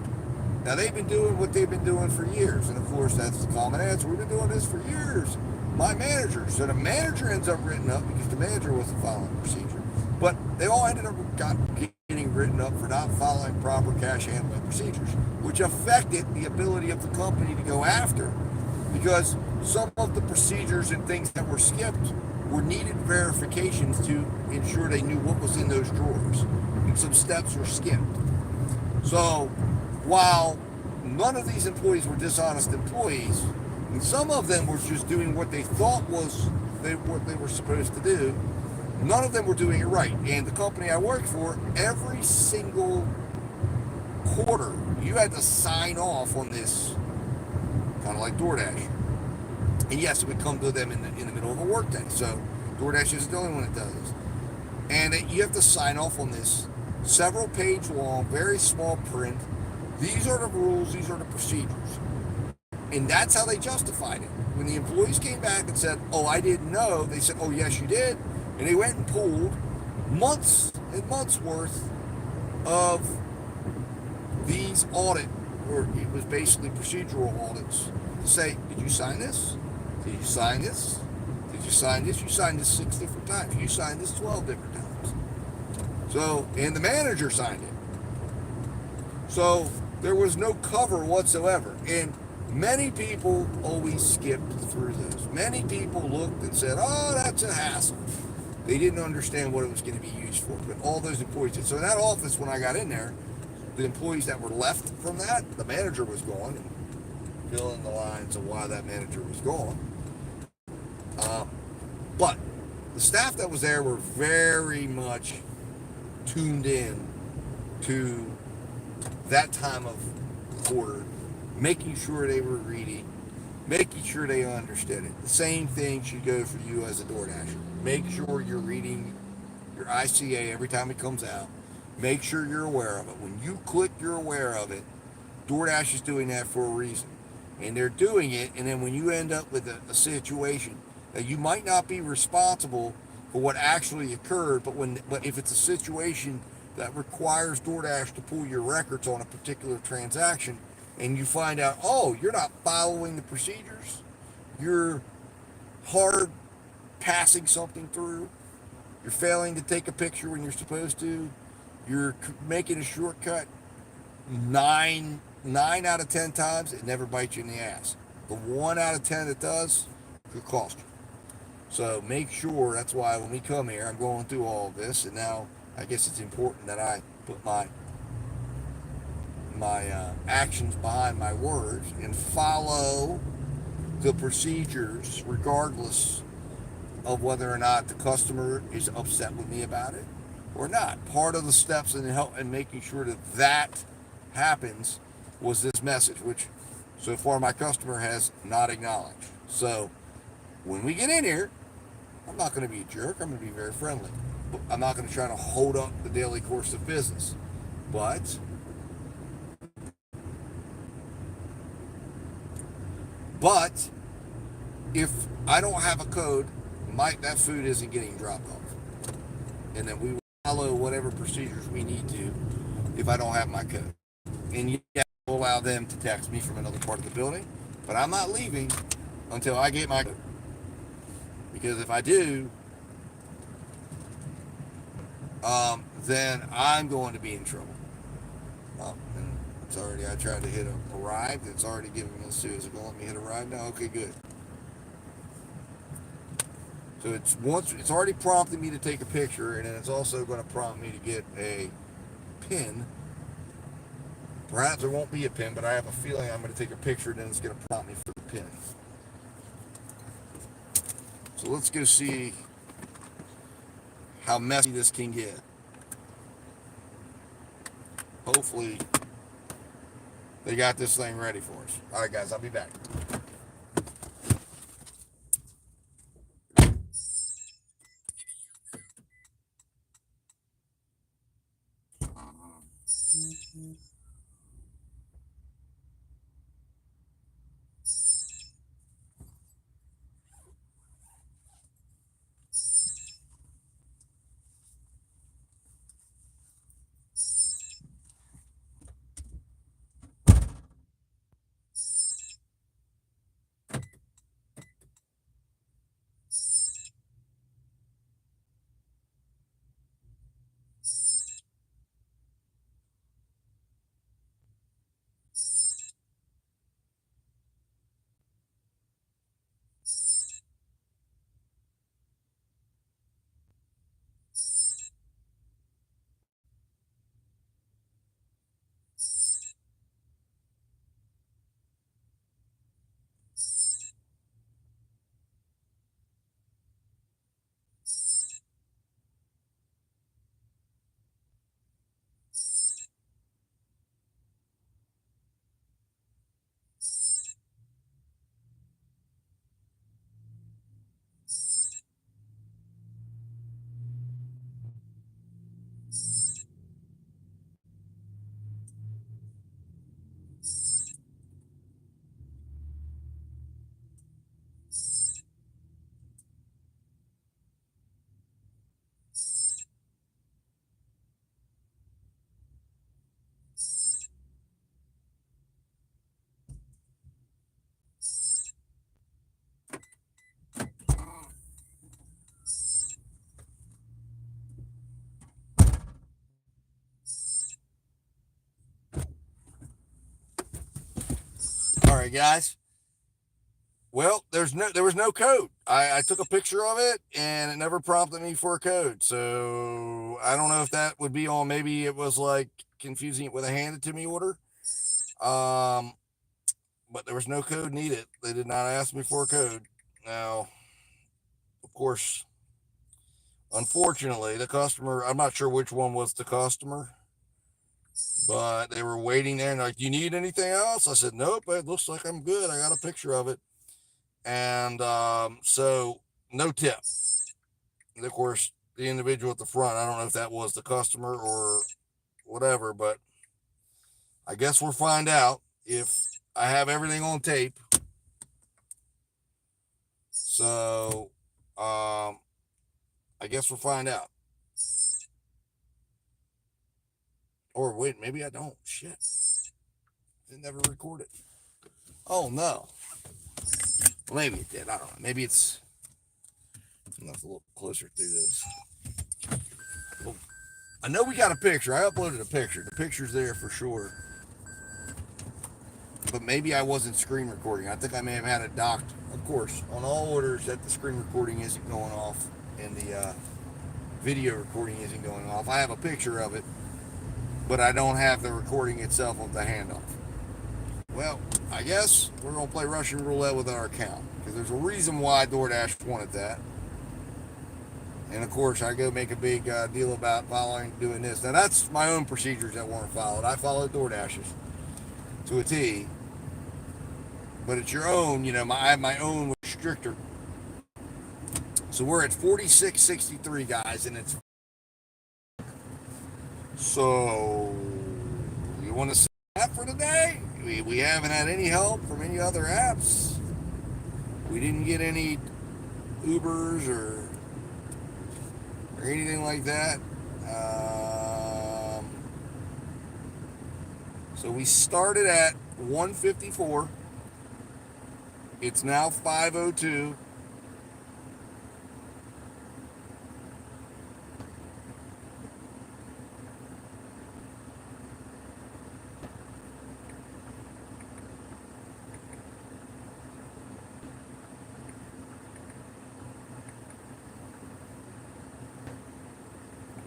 Now, they've been doing what they've been doing for years. And of course, that's the common answer. We've been doing this for years. My manager. So the manager ends up written up because the manager wasn't following the procedure. But they all ended up getting written up for not following proper cash handling procedures, which affected the ability of the company to go after, because some of the procedures and things that were skipped were needed verifications to ensure they knew what was in those drawers. And some steps were skipped. So while none of these employees were dishonest employees, and some of them were just doing what they thought was what they were supposed to do, none of them were doing it right. And the company I worked for, every single quarter, you had to sign off on this, kind of like DoorDash. And yes, it would come to them in the middle of a workday. So DoorDash isn't the only one that does this. And you have to sign off on this, several page long, very small print. These are the rules, these are the procedures. And that's how they justified it. When the employees came back and said, oh, I didn't know, they said, oh, yes, you did. And they went and pulled months and months worth of these audit, or it was basically procedural audits, to say, did you sign this? Did you sign this? Did you sign this? You signed this 6 different times. You signed this 12 different times. So, and the manager signed it. So there was no cover whatsoever. And many people always skipped through those. Many people looked and said, oh, that's a hassle. They didn't understand what it was going to be used for. But all those employees did. So in that office, when I got in there, the employees that were left from that, the manager was gone. And fill in the lines of why that manager was gone. But the staff that was there were very much tuned in to that time of quarter, making sure they were reading, making sure they understood it. The same thing should go for you as a DoorDasher. Make sure you're reading your ICA every time it comes out. Make sure you're aware of it. When you click, you're aware of it. DoorDash is doing that for a reason. And they're doing it, and then when you end up with a situation that you might not be responsible for what actually occurred, but if it's a situation that requires DoorDash to pull your records on a particular transaction, and you find out, oh, you're not following the procedures, you're hard passing something through, you're failing to take a picture when you're supposed to, you're making a shortcut 9 9 out of 10 times, it never bites you in the ass. The 1 out of 10 it does could cost you. So make sure, that's why when we come here, I'm going through all of this, and now I guess it's important that I put my actions behind my words and follow the procedures regardless of whether or not the customer is upset with me about it or not. Part of the steps in making sure that that happens was this message, which so far my customer has not acknowledged. So when we get in here, I'm not going to be a jerk. I'm going to be very friendly. I'm not going to try to hold up the daily course of business. But if I don't have a code, that food isn't getting dropped off. And then we will follow whatever procedures we need to if I don't have my code. And yeah, we'll allow them to text me from another part of the building, but I'm not leaving until I get my code. Because if I do, then I'm going to be in trouble. And it's already, I tried to hit arrived. It's already giving me, let's see, is it going to let me hit arrive now? Okay, good. So it's already prompting me to take a picture, and then it's also going to prompt me to get a pin. Perhaps there won't be a pin, but I have a feeling I'm going to take a picture, and then it's going to prompt me for the pin. So let's go see how messy this can get. Hopefully they got this thing ready for us. All right, guys, I'll be back. All right, guys. Well, there was no code. I took a picture of it, and it never prompted me for a code. So I don't know if that would be on. Maybe it was like confusing it with a handed to me order. But there was no code needed. They did not ask me for a code. Now, of course, unfortunately, the customer. I'm not sure which one was the customer. But they were waiting there and like, do you need anything else? I said, nope, it looks like I'm good. I got a picture of it. And so no tip. And of course, the individual at the front, I don't know if that was the customer or whatever, but I guess we'll find out if I have everything on tape. So I guess we'll find out. Or wait, maybe I don't. Shit. It never recorded. Oh, no. Well, maybe it did. I don't know. Maybe it's... Let's a little closer through this. Well, I know we got a picture. I uploaded a picture. The picture's there for sure. but maybe I wasn't screen recording. I think I may have had it docked. Of course, on all orders that the screen recording isn't going off and the video recording isn't going off. I have a picture of it, but I don't have the recording itself of the handoff. Well, I guess we're going to play Russian roulette with our account, because there's a reason why DoorDash wanted that. And of course, I go make a big deal about doing this. Now, that's my own procedures that weren't followed. I followed DoorDash's to a T. But it's your own, I have my own restrictor. So we're at 46.63, guys, and it's. So, you want to see that for today? We haven't had any help from any other apps. We didn't get any Ubers or anything like that. So we started at 154. It's now 5:02.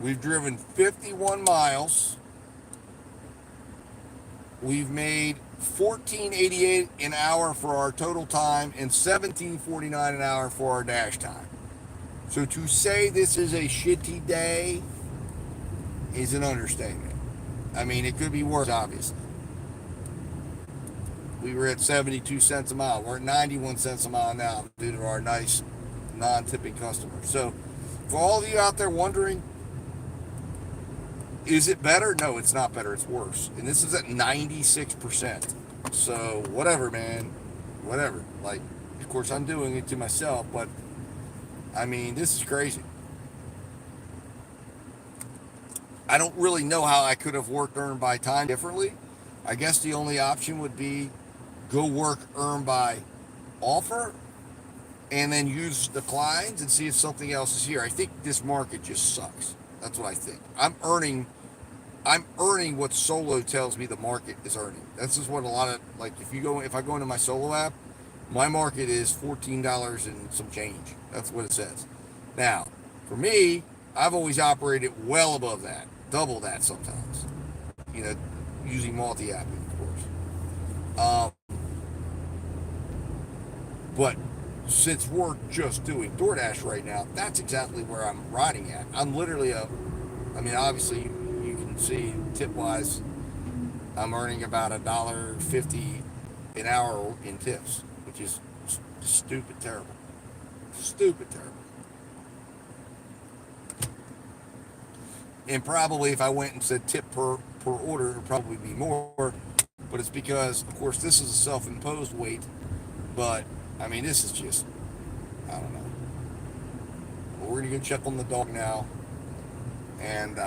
We've driven 51 miles. We've made $14.88 an hour for our total time and $17.49 an hour for our dash time. So to say this is a shitty day is an understatement. I mean, it could be worse, obviously. We were at 72 cents a mile. We're at 91 cents a mile now due to our nice non-tipping customers. So for all of you out there wondering, is it better? No, it's not better. It's worse. And this is at 96%. So whatever, man. Whatever. Like, of course, I'm doing it to myself, but I mean, this is crazy. I don't really know how I could have worked earn by time differently. I guess the only option would be go work earn by offer and then use declines and see if something else is here. I think this market just sucks. That's what I think. I'm earning what Solo tells me the market is earning. That's just what a lot of, like, if I go into my Solo app, my market is $14 and some change. That's what it says. Now, for me, I've always operated well above that, double that sometimes, using multi-apping, of course. But since we're just doing DoorDash right now, that's exactly where I'm riding at. I'm literally obviously you can see tip-wise, I'm earning about $1.50 an hour in tips, which is stupid terrible. Stupid terrible. And probably if I went and said tip per order, it would probably be more. But it's because, of course, this is a self-imposed weight. But, I mean, this is just, I don't know. But we're going to go check on the dog now. And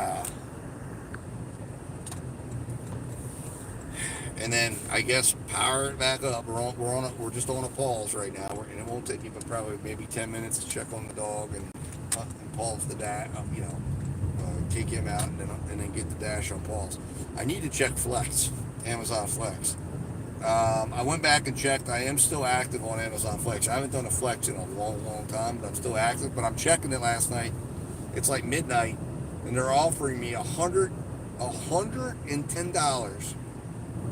then I guess power it back up. We're just on a pause right now, and it won't take you but probably maybe 10 minutes to check on the dog and pause the dash. Take him out and then get the dash on pause. I need to check Flex, Amazon Flex. I went back and checked. I am still active on Amazon Flex. I haven't done a Flex in a long time, but I'm still active. But I'm checking it last night. It's like midnight, and they're offering me $110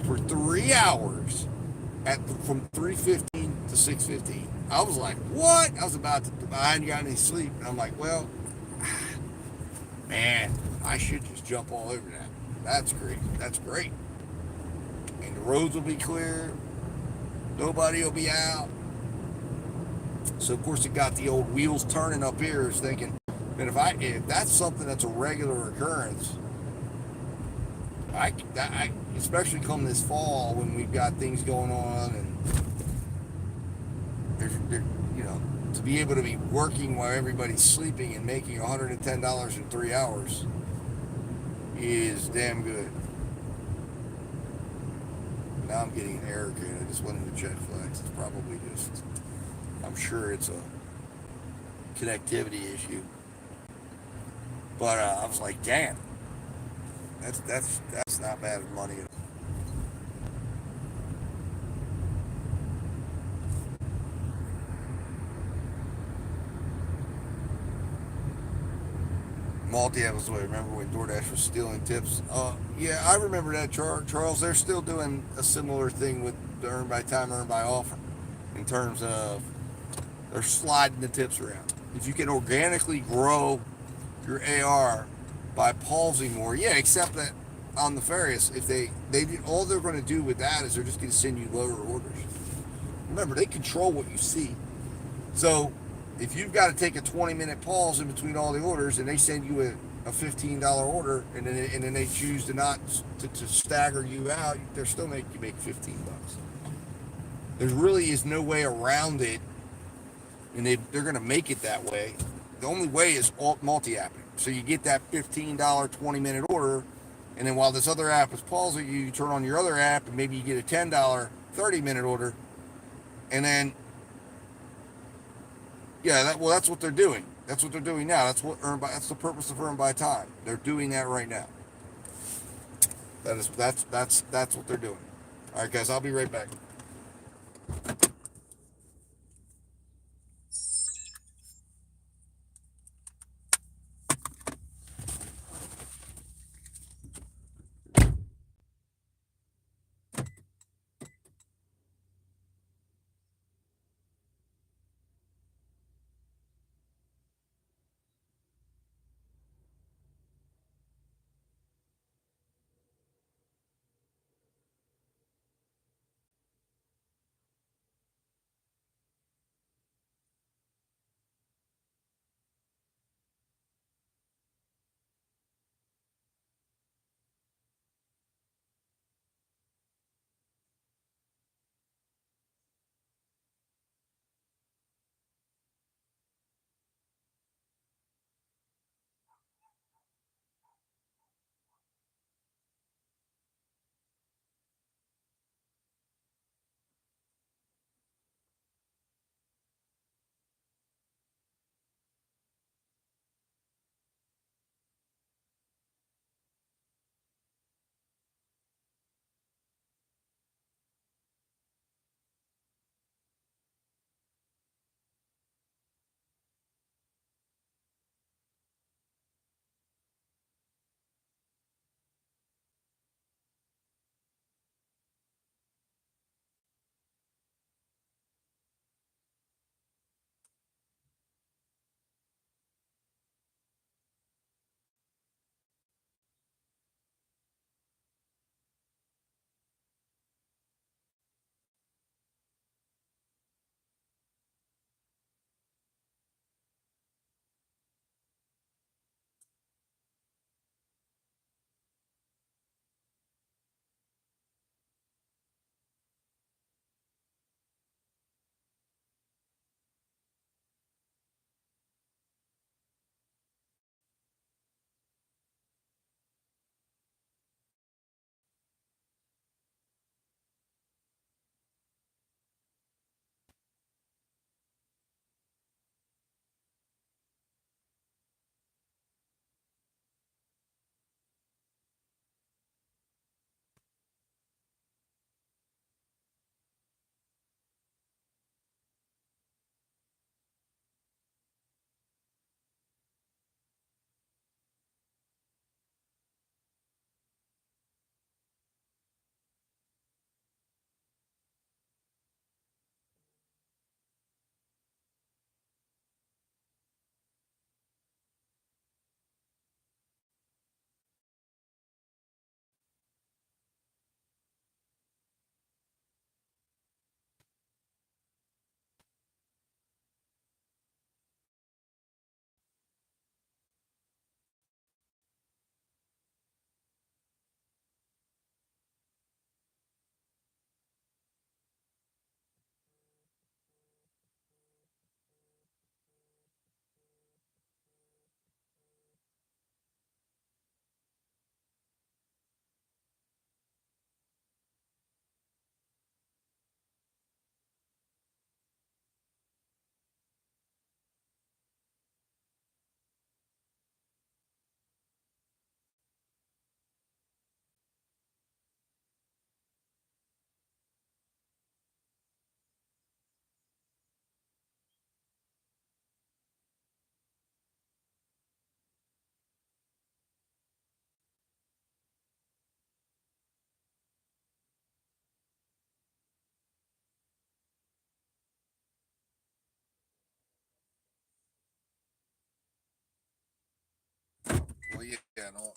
for 3 hours from 3:15 to 6:15. I was like, what? I hadn't gotten any sleep, and I'm like, well, man, I should just jump all over that. That's great. That's great. And the roads will be clear. Nobody will be out. So, of course, it got the old wheels turning up here. I was thinking, man, if that's something that's a regular occurrence, I especially come this fall when we've got things going on and to be able to be working while everybody's sleeping and making $110 in 3 hours is damn good. Now I'm getting an error code. I just went into check Flex. It's probably just, I'm sure it's a connectivity issue. But I was like, damn, that's not bad money. multi-app was the way. Remember when DoorDash was stealing tips? Yeah, I remember that, Charles. They're still doing a similar thing with the earn by time, earn by offer, in terms of they're sliding the tips around. If you can organically grow your AR by pausing more, yeah, except that on Nefarious, if they all they're going to do with that is they're just going to send you lower orders. Remember, they control what you see. So if you've got to take a 20-minute pause in between all the orders and they send you a $15 order and then they choose to not to stagger you out, they're still make you make $15. There really is no way around it, and they're going to make it that way. The only way is multi-apping. So you get that $15 20-minute order, and then while this other app is pausing, you turn on your other app and maybe you get a $10 30-minute order, and then yeah, that's what they're doing. That's what they're doing now. That's the purpose of earn by time. They're doing that right now. That's what they're doing. All right, guys, I'll be right back. channel.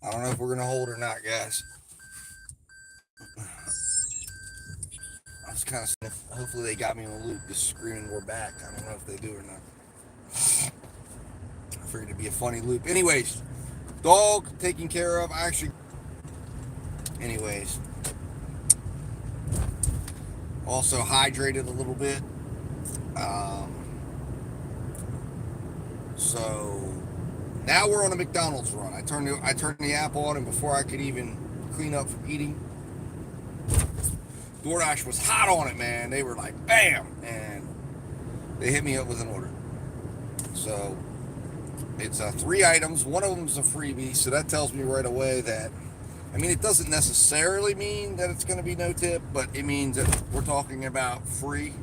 I don't know if we're gonna hold or not, guys. I was kind of hopefully they got me in the loop, just screaming we're back. I don't know if they do or not. I figured it'd be a funny loop. Anyways, dog taken care of. Anyways, also hydrated a little bit. So now we're on a McDonald's run. I turned the app on, and before I could even clean up from eating, DoorDash was hot on it, man. They were like, bam, and they hit me up with an order. So it's 3 items. One of them is a freebie, so that tells me right away that, I mean, it doesn't necessarily mean that it's going to be no tip, but it means that we're talking about free.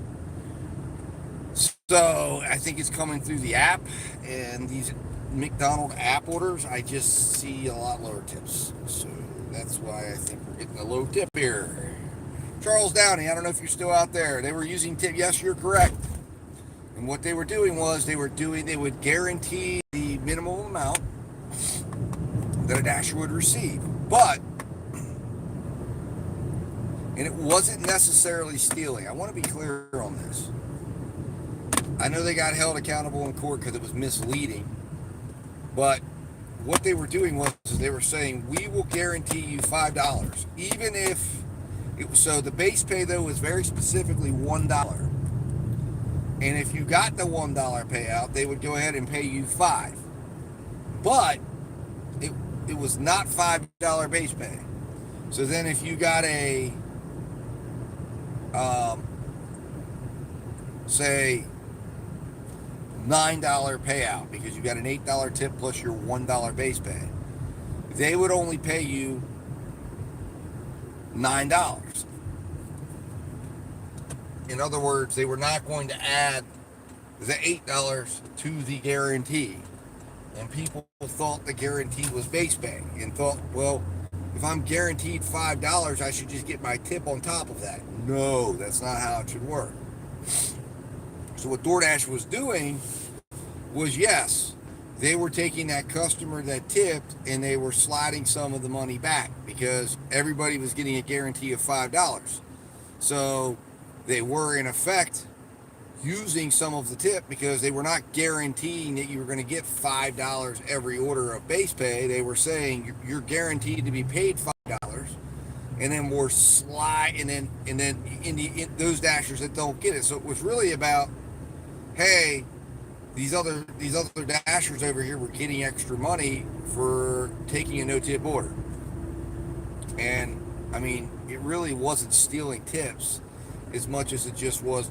So I think it's coming through the app, and these McDonald's app orders, I just see a lot lower tips. So that's why I think we're getting a low tip here. Charles Downey, I don't know if you're still out there. They were using tip. Yes, you're correct. And what they were doing was they would guarantee the minimum amount that a dasher would receive. But, and it wasn't necessarily stealing. I want to be clear on this. I know they got held accountable in court because it was misleading. But what they were doing was they were saying, we will guarantee you $5. Even if, so the base pay though was very specifically $1. And if you got the $1 payout, they would go ahead and pay you $5. But it was not $5 base pay. So then if you got a, say, $9 payout because you got an $8 tip plus your $1 base pay, they would only pay you $9. In other words, they were not going to add the $8 to the guarantee. And people thought the guarantee was base pay and thought, well, if I'm guaranteed $5, I should just get my tip on top of that. No, that's not how it should work. So what DoorDash was doing was, yes, they were taking that customer that tipped and they were sliding some of the money back because everybody was getting a guarantee of $5. So they were, in effect, using some of the tip because they were not guaranteeing that you were going to get $5 every order of base pay. They were saying you're guaranteed to be paid $5, and then we're and then in those dashers that don't get it. So it was really about, hey, these other dashers over here were getting extra money for taking a no tip order. And I mean, it really wasn't stealing tips as much as it just was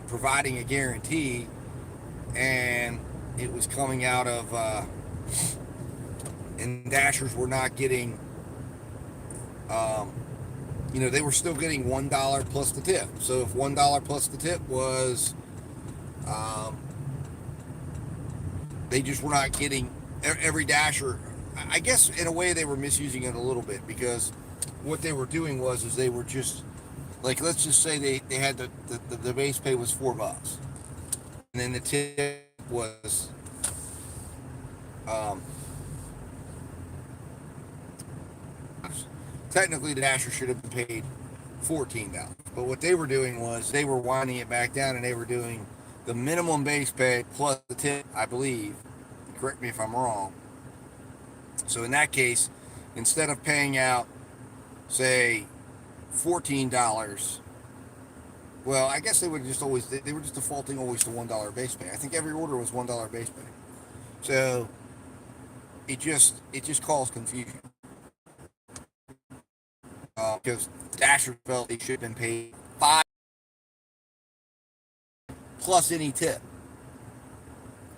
providing a guarantee, and it was coming out of and dashers were not getting they were still getting $1 plus the tip. So if $1 plus the tip was they just were not getting every dasher. I guess in a way they were misusing it a little bit because what they were doing was they were just, like, let's just say they had the base pay was $4, and then the tip was technically the dasher should have been paid $14. But what they were doing was they were winding it back down, and they were doing the minimum base pay plus the tip, I believe. Correct me if I'm wrong. So in that case, instead of paying out, say, $14, well, I guess they were just defaulting always to $1 base pay. I think every order was $1 base pay. So it just caused confusion. Because Dasher felt they should have been paid $5 plus any tip.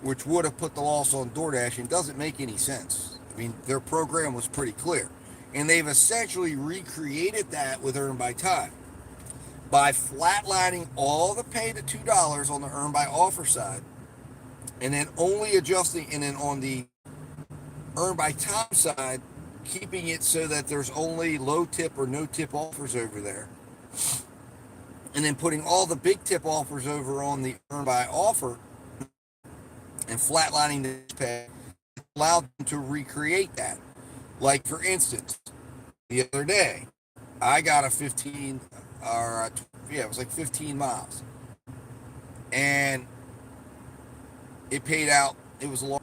which would have put the loss on DoorDash, and doesn't make any sense. I mean, their program was pretty clear. And they've essentially recreated that with Earn by Time by flatlining all the pay to $2 on the Earn by Offer side, and then only adjusting, and then on the Earn by Time side, keeping it so that there's only low tip or no tip offers over there, and then putting all the big tip offers over on the Earn by Offer and flatlining the pay allowed them to recreate that. Like, for instance, the other day, I got a 15, or it was like 15 miles, and it paid out. It was a long.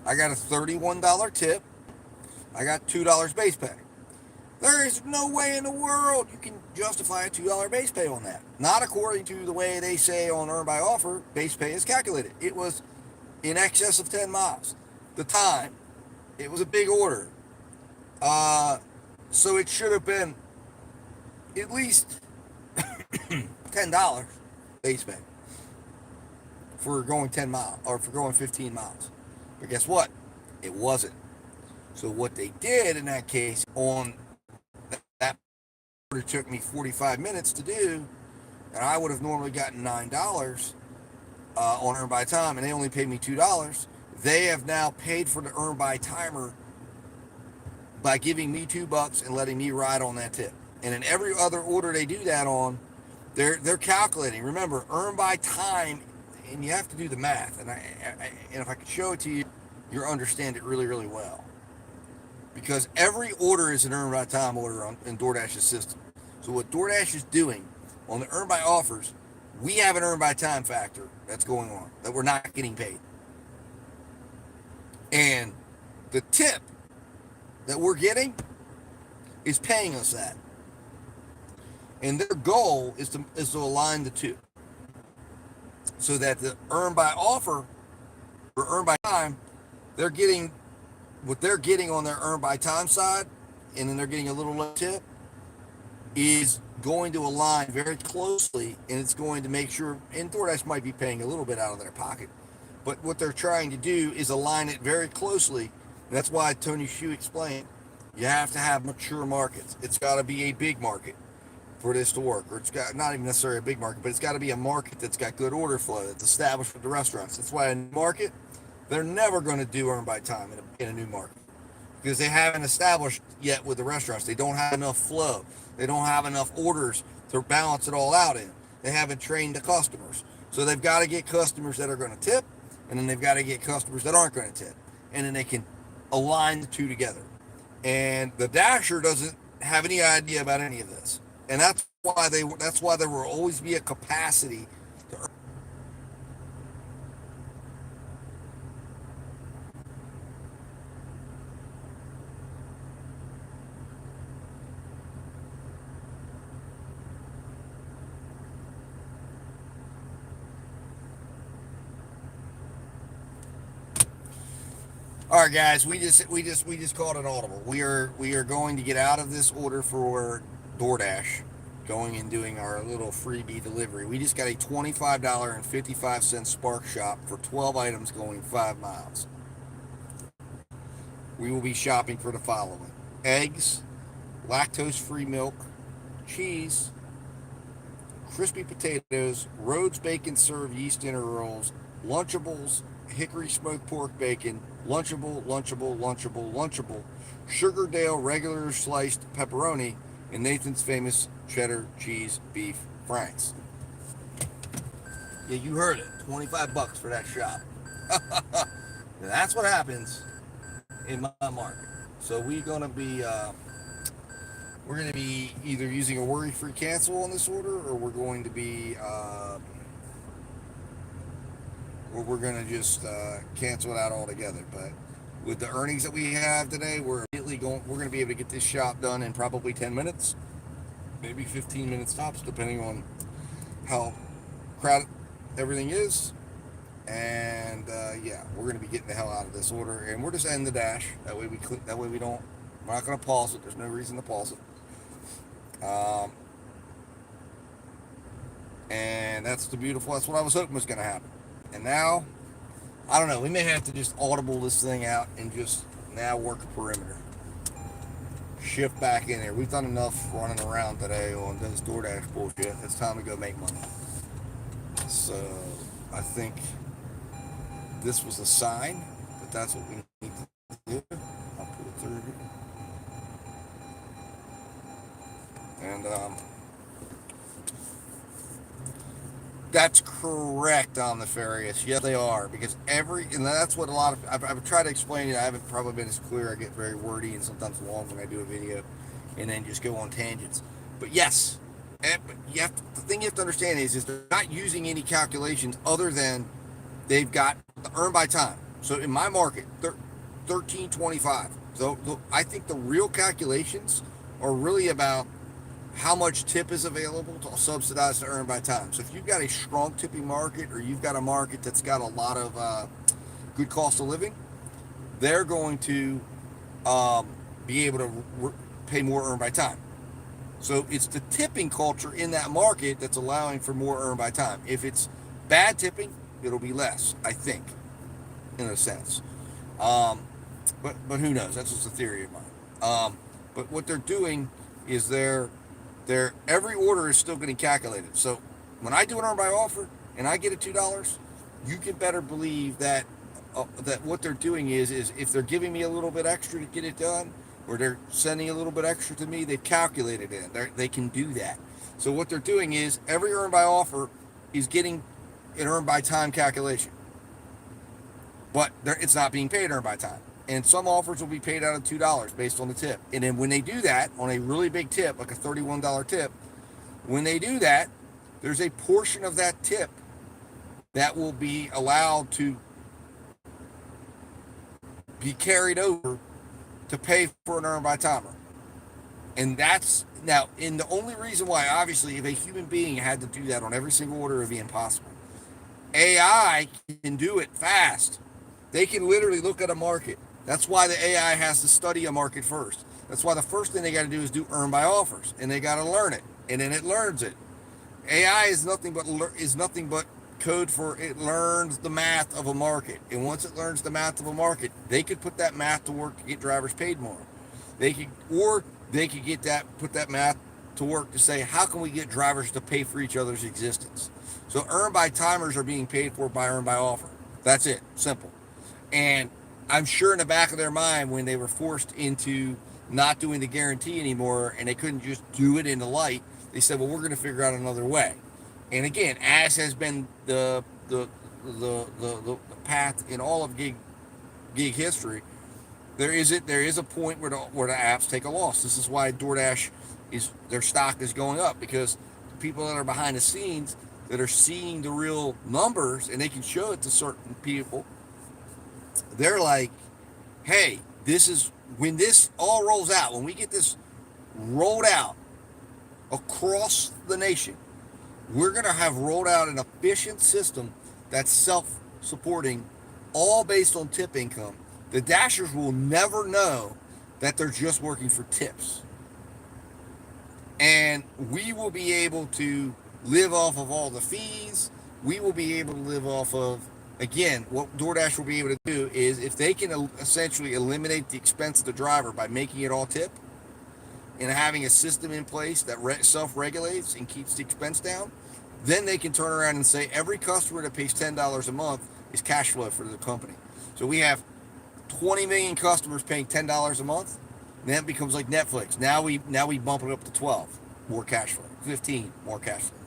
I got a $31 tip. I got $2 base pay. There is no way in the world you can justify a $2 base pay on that. Not according to the way they say on Earn by Offer, base pay is calculated. It was in excess of 10 miles. The time, it was a big order. So it should have been at least $10 base pay for going 10 miles, or for going 15 miles. But guess what? It wasn't. So what they did in that case, on that order took me 45 minutes to do, and I would have normally gotten $9 on Earn by Time, and they only paid me $2. They have now paid for the Earn by Timer by giving me $2 and letting me ride on that tip. And in every other order they do that on, they're calculating. Remember, Earn by Time, and you have to do the math. And and if I could show it to you, you'll understand it really, really well. Because every order is an Earn by Time order in DoorDash's system. So what DoorDash is doing on the Earn by Offers, we have an Earn by Time factor that's going on that we're not getting paid. And the tip that we're getting is paying us that. And their goal is to align the two, so that the Earn by Offer or Earn by Time, they're getting what they're getting on their Earn by Time side, and then they're getting a little less tip, is going to align very closely, and it's going to make sure, and DoorDash might be paying a little bit out of their pocket, but what they're trying to do is align it very closely. That's why Tony Hsu explained, you have to have mature markets. It's got to be a big market for this to work, or it's got not even necessarily a big market, but it's got to be a market that's got good order flow, that's established with the restaurants. That's why a new market, they're never going to do Earn by Time in a new market, because they haven't established yet with the restaurants. They don't have enough flow. They don't have enough orders to balance it all out in. They haven't trained the customers. So they've got to get customers that are going to tip, and then they've got to get customers that aren't going to tip, and then they can align the two together. And the Dasher doesn't have any idea about any of this, and that's why there will always be a capacity to earn. All right, guys, we just called an audible. We are going to get out of this order for DoorDash, going and doing our little freebie delivery. We just got a $25.55 Spark Shop for 12 items going 5 miles. We will be shopping for the following: eggs, lactose-free milk, cheese, crispy potatoes, Rhodes Bacon Serve yeast dinner rolls, Lunchables, hickory smoked pork bacon, Lunchable, Sugardale regular sliced pepperoni, and Nathan's famous cheddar cheese beef franks. Yeah, you heard it. $25 for that shop. That's what happens in my market. So we're gonna be either using a worry-free cancel on this order, or we're going to be we're going to just cancel it out altogether. But with the earnings that we have today, we're going to be able to get this shop done in probably 10 minutes, maybe 15 minutes tops, depending on how crowded everything is. And yeah, we're going to be getting the hell out of this order, and we're just ending the dash. That way we're not going to pause it. There's no reason to pause it. And that's what I was hoping was going to happen. And now, I don't know, we may have to just audible this thing out and just now work a perimeter. Shift back in there. We've done enough running around today on this DoorDash bullshit. It's time to go make money. So I think this was a sign that that's what we need to do. I'll put it through here. And that's correct on Nefarious. Yes, they are, because and that's what a lot of, I've tried to explain it. I haven't probably been as clear. I get very wordy and sometimes long when I do a video, and then just go on tangents. But yes, the thing you have to understand is they're not using any calculations other than they've got the earn by time. So in my market, 13.25. So I think the real calculations are really about how much tip is available to subsidize the earn by time. So if you've got a strong tipping market, or you've got a market that's got a lot of good cost of living, they're going to be able to pay more earn by time. So it's the tipping culture in that market that's allowing for more earn by time. If it's bad tipping, it'll be less, I think, in a sense. But who knows? That's just a theory of mine. But what they're doing is every order is still getting calculated. So when I do an earn by offer and I get it $2, you can better believe that that what they're doing is if they're giving me a little bit extra to get it done, or they're sending a little bit extra to me, they've calculated it. They can do that. So what they're doing is every earn by offer is getting an earn by time calculation, but it's not being paid earn by time. And some offers will be paid out of $2 based on the tip. And then when they do that on a really big tip, like a $31 tip, when they do that, there's a portion of that tip that will be allowed to be carried over to pay for an earn by timer. And that's now, and the only reason why, obviously, if a human being had to do that on every single order, it would be impossible. AI can do it fast. They can literally look at a market. That's why the AI has to study a market first. That's why the first thing they got to do is do earn by offers, and they got to learn it, and then it learns it. AI is nothing but code for it learns the math of a market, and once it learns the math of a market, they could put that math to work to get drivers paid more. They could put that math to work to say, how can we get drivers to pay for each other's existence? So earn by timers are being paid for by earn by offer. That's it, simple. And I'm sure in the back of their mind, when they were forced into not doing the guarantee anymore and they couldn't just do it in the light, they said, well, we're going to figure out another way. And again, as has been the path in all of gig history, there is a point where the apps take a loss. This is why DoorDash their stock is going up, because the people that are behind the scenes that are seeing the real numbers and they can show it to certain people, they're like, hey, this is when this all rolls out, when we get this rolled out across the nation, we're going to have rolled out an efficient system that's self-supporting, all based on tip income. The Dashers will never know that they're just working for tips. And we will be able to live off of all the fees. We will be able to live off of, again, what DoorDash will be able to do is, if they can essentially eliminate the expense of the driver by making it all tip and having a system in place that self-regulates and keeps the expense down, then they can turn around and say every customer that pays $10 a month is cash flow for the company. So we have 20 million customers paying $10 a month, and that becomes like Netflix. Now we bump it up to 12, more cash flow, 15, more cash flow.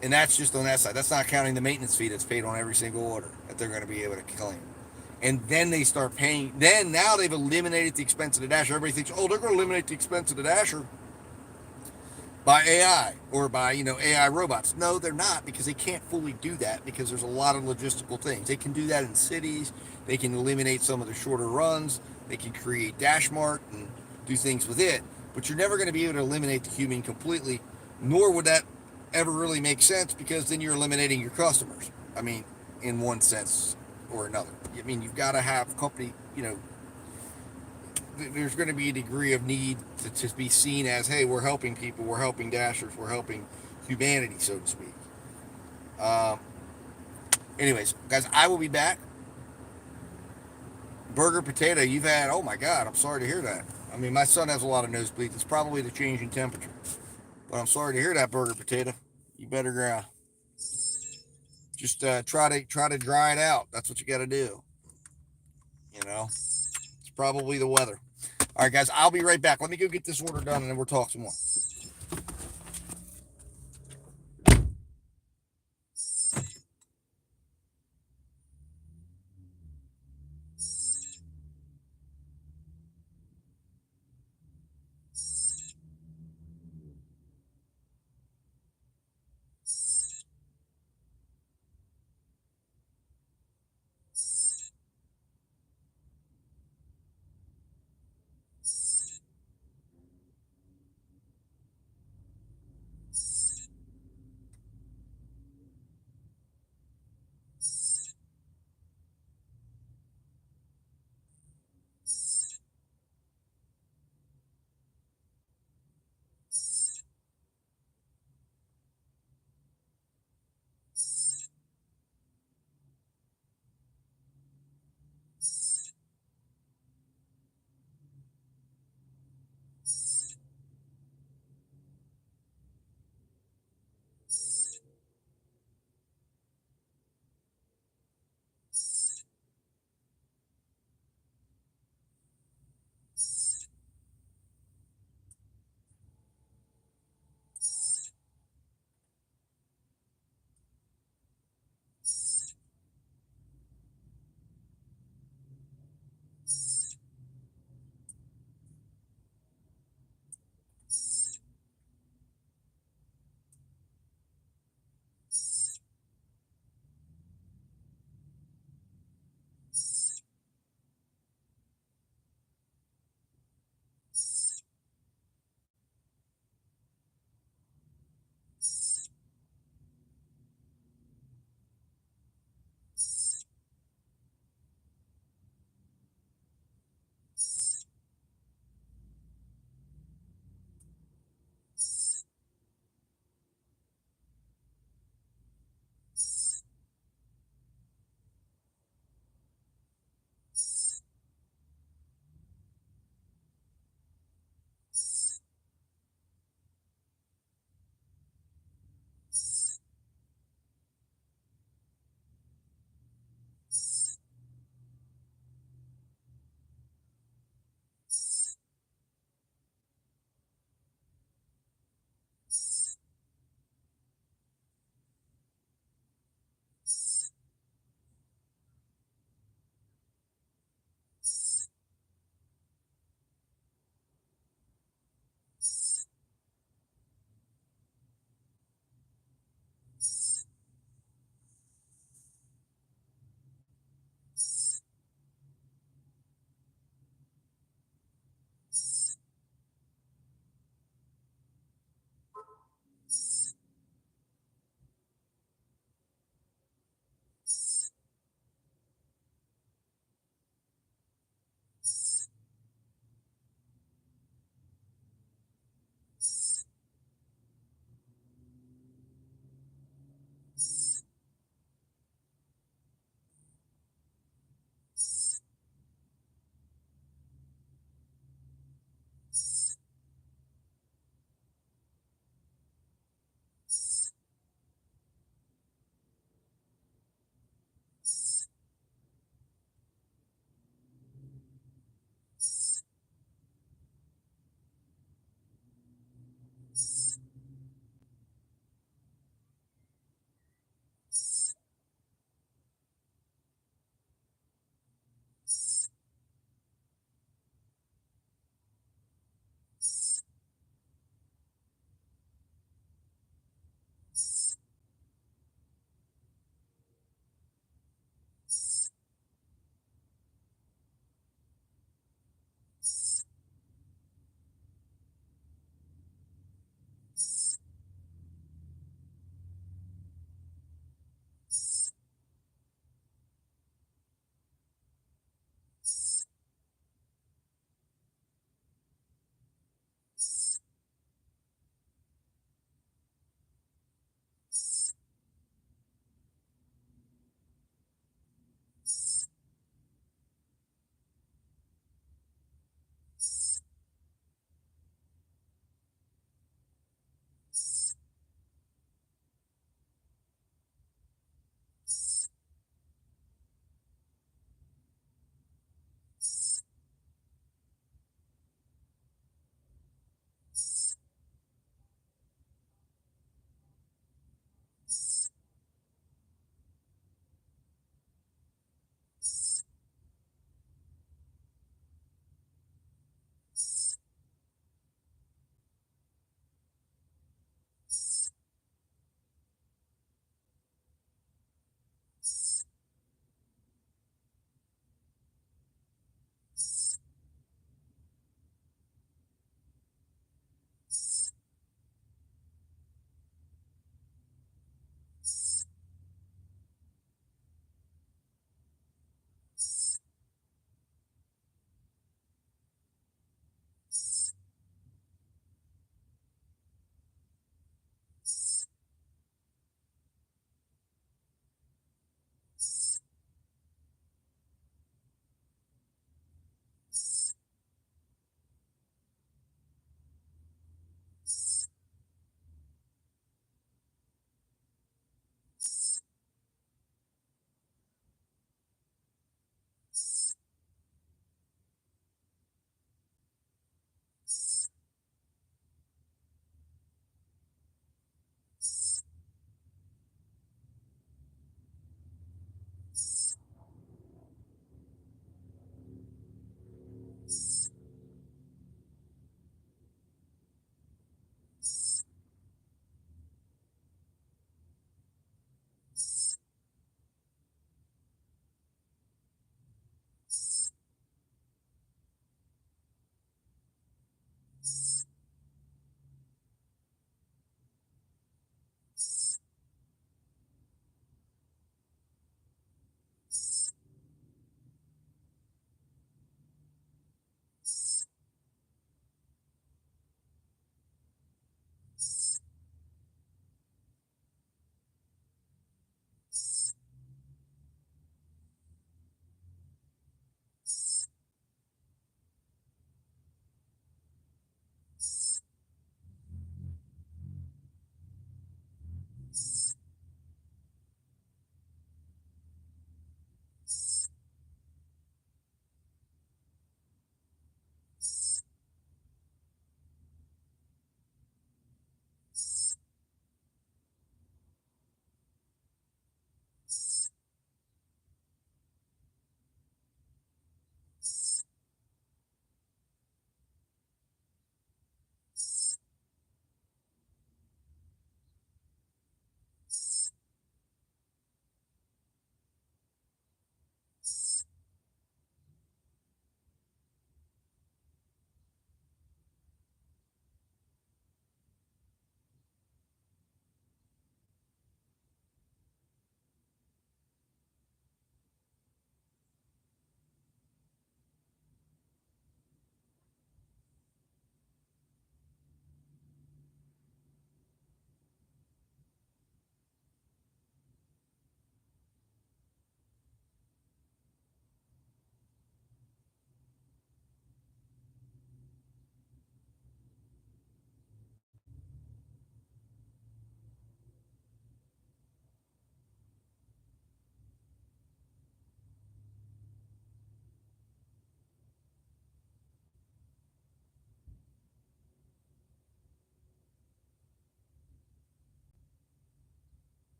And that's just on that side. That's not counting the maintenance fee that's paid on every single order that they're going to be able to claim. And then they start paying. Then now they've eliminated the expense of the Dasher. Everybody thinks, oh, they're going to eliminate the expense of the Dasher by AI or by, AI robots. No, they're not, because they can't fully do that, because there's a lot of logistical things. They can do that in cities. They can eliminate some of the shorter runs. They can create DashMart and do things with it. But you're never going to be able to eliminate the human completely, nor would that ever really make sense, because then you're eliminating your customers. I mean, in one sense or another. I mean, you've got to have company, there's going to be a degree of need to be seen as, hey, we're helping people, we're helping Dashers, we're helping humanity, so to speak. Anyways, guys, I will be back. Burger Potato, you've had, oh my God, I'm sorry to hear that. I mean, my son has a lot of nosebleeds. It's probably the change in temperature. But I'm sorry to hear that, Burger Potato. You better just try to dry it out. That's what you got to do. You know, it's probably the weather. All right, guys, I'll be right back. Let me go get this order done, and then we'll talk some more.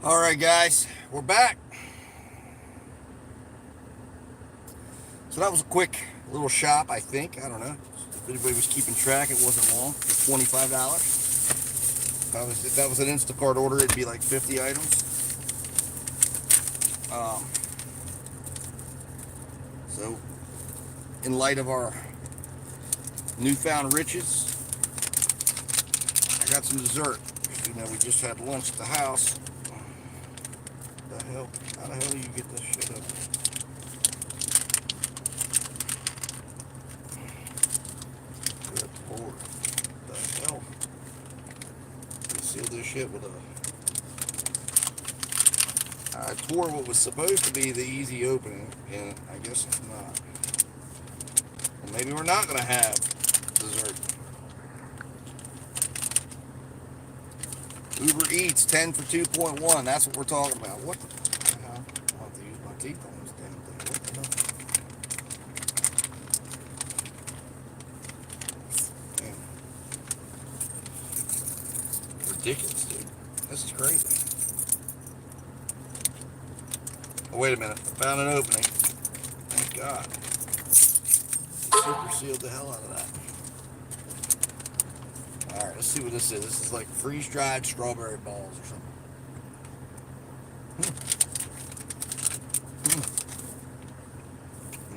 All right, guys, we're back. So that was a quick little shop, I think. I don't know. If anybody was keeping track, it wasn't long. For $25. If that was an Instacart order, it'd be like 50 items. So, in light of our newfound riches, I got some dessert. You know, we just had lunch at the house. What the hell? How the hell do you get this shit up? Good Lord. What the hell? They sealed this shit with a... I tore what was supposed to be the easy opening, and I guess it's not. Well, maybe we're not going to have dessert. Uber Eats 10 for 2.1. That's what we're talking about. What the hell? I'll have to use my teeth on this damn thing. What the hell? Damn. Ridiculous, dude. This is crazy. Oh, wait a minute. I found an opening. Thank God. Super sealed the hell out of that. Alright, let's see what this is. This is like freeze-dried strawberry balls or something.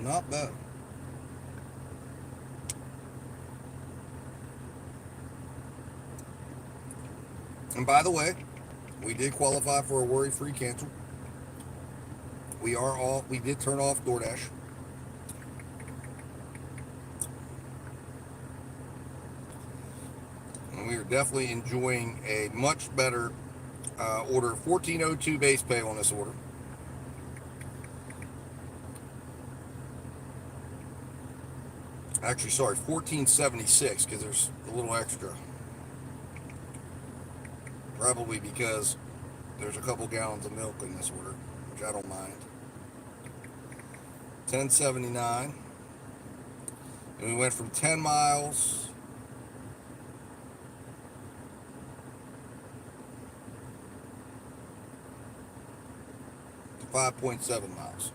Not bad. And by the way, we did qualify for a worry-free cancel. We did turn off DoorDash. And we are definitely enjoying a much better order. $14.02 base pay on this order. Actually, sorry, $14.76 because there's a little extra. Probably because there's a couple gallons of milk in this order, which I don't mind. $10.79. And we went from 10 miles to 5.7 miles.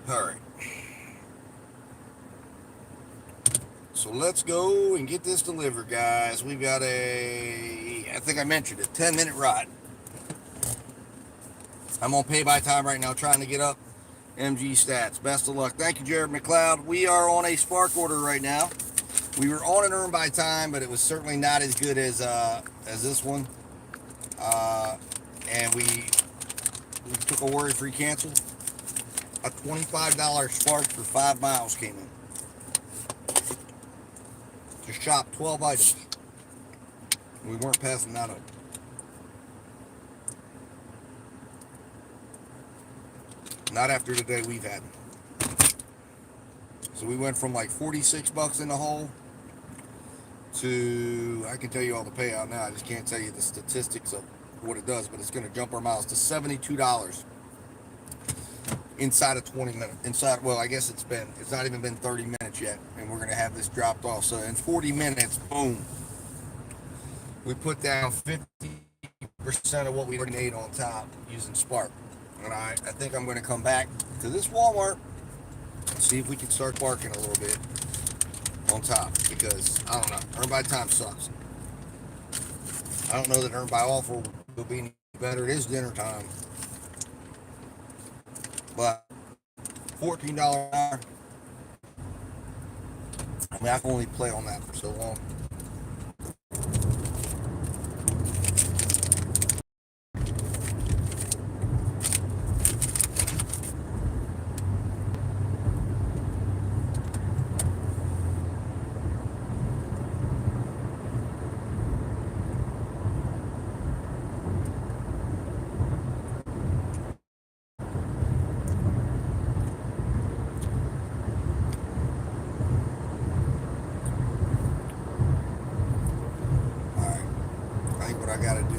All right. So let's go and get this delivered, guys. We've got I think I mentioned it, 10-minute ride. I'm on pay by time right now, trying to get up MG stats. Best of luck. Thank you, Jared McLeod. We are on a Spark order right now. We were on an earn by time, but it was certainly not as good as this one. And we took a worry-free cancel. A $25 Spark for 5 miles came in. To shop 12 items. We weren't passing that up. Not after the day we've had. So we went from like $46 in the hole to, I can tell you all the payout now, I just can't tell you the statistics of what it does, but it's going to jump our miles to $72 inside of 20 minutes. Well, I guess it's not even been 30 minutes yet, and we're going to have this dropped off. So in 40 minutes, boom, we put down 50% of what we already made on top using Spark. And I think I'm going to come back to this Walmart and see if we can start barking a little bit on top, because I don't know, earn by time sucks. I don't know that earn by offer will be any better. It is dinner time, but $14 an hour, I mean, I can only play on that for so long. I gotta do,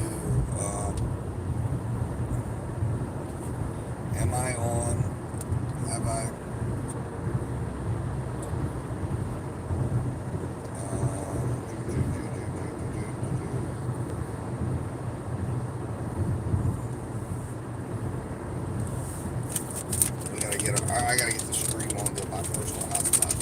am I on, have I, I gotta get the stream on to my personal hotspot.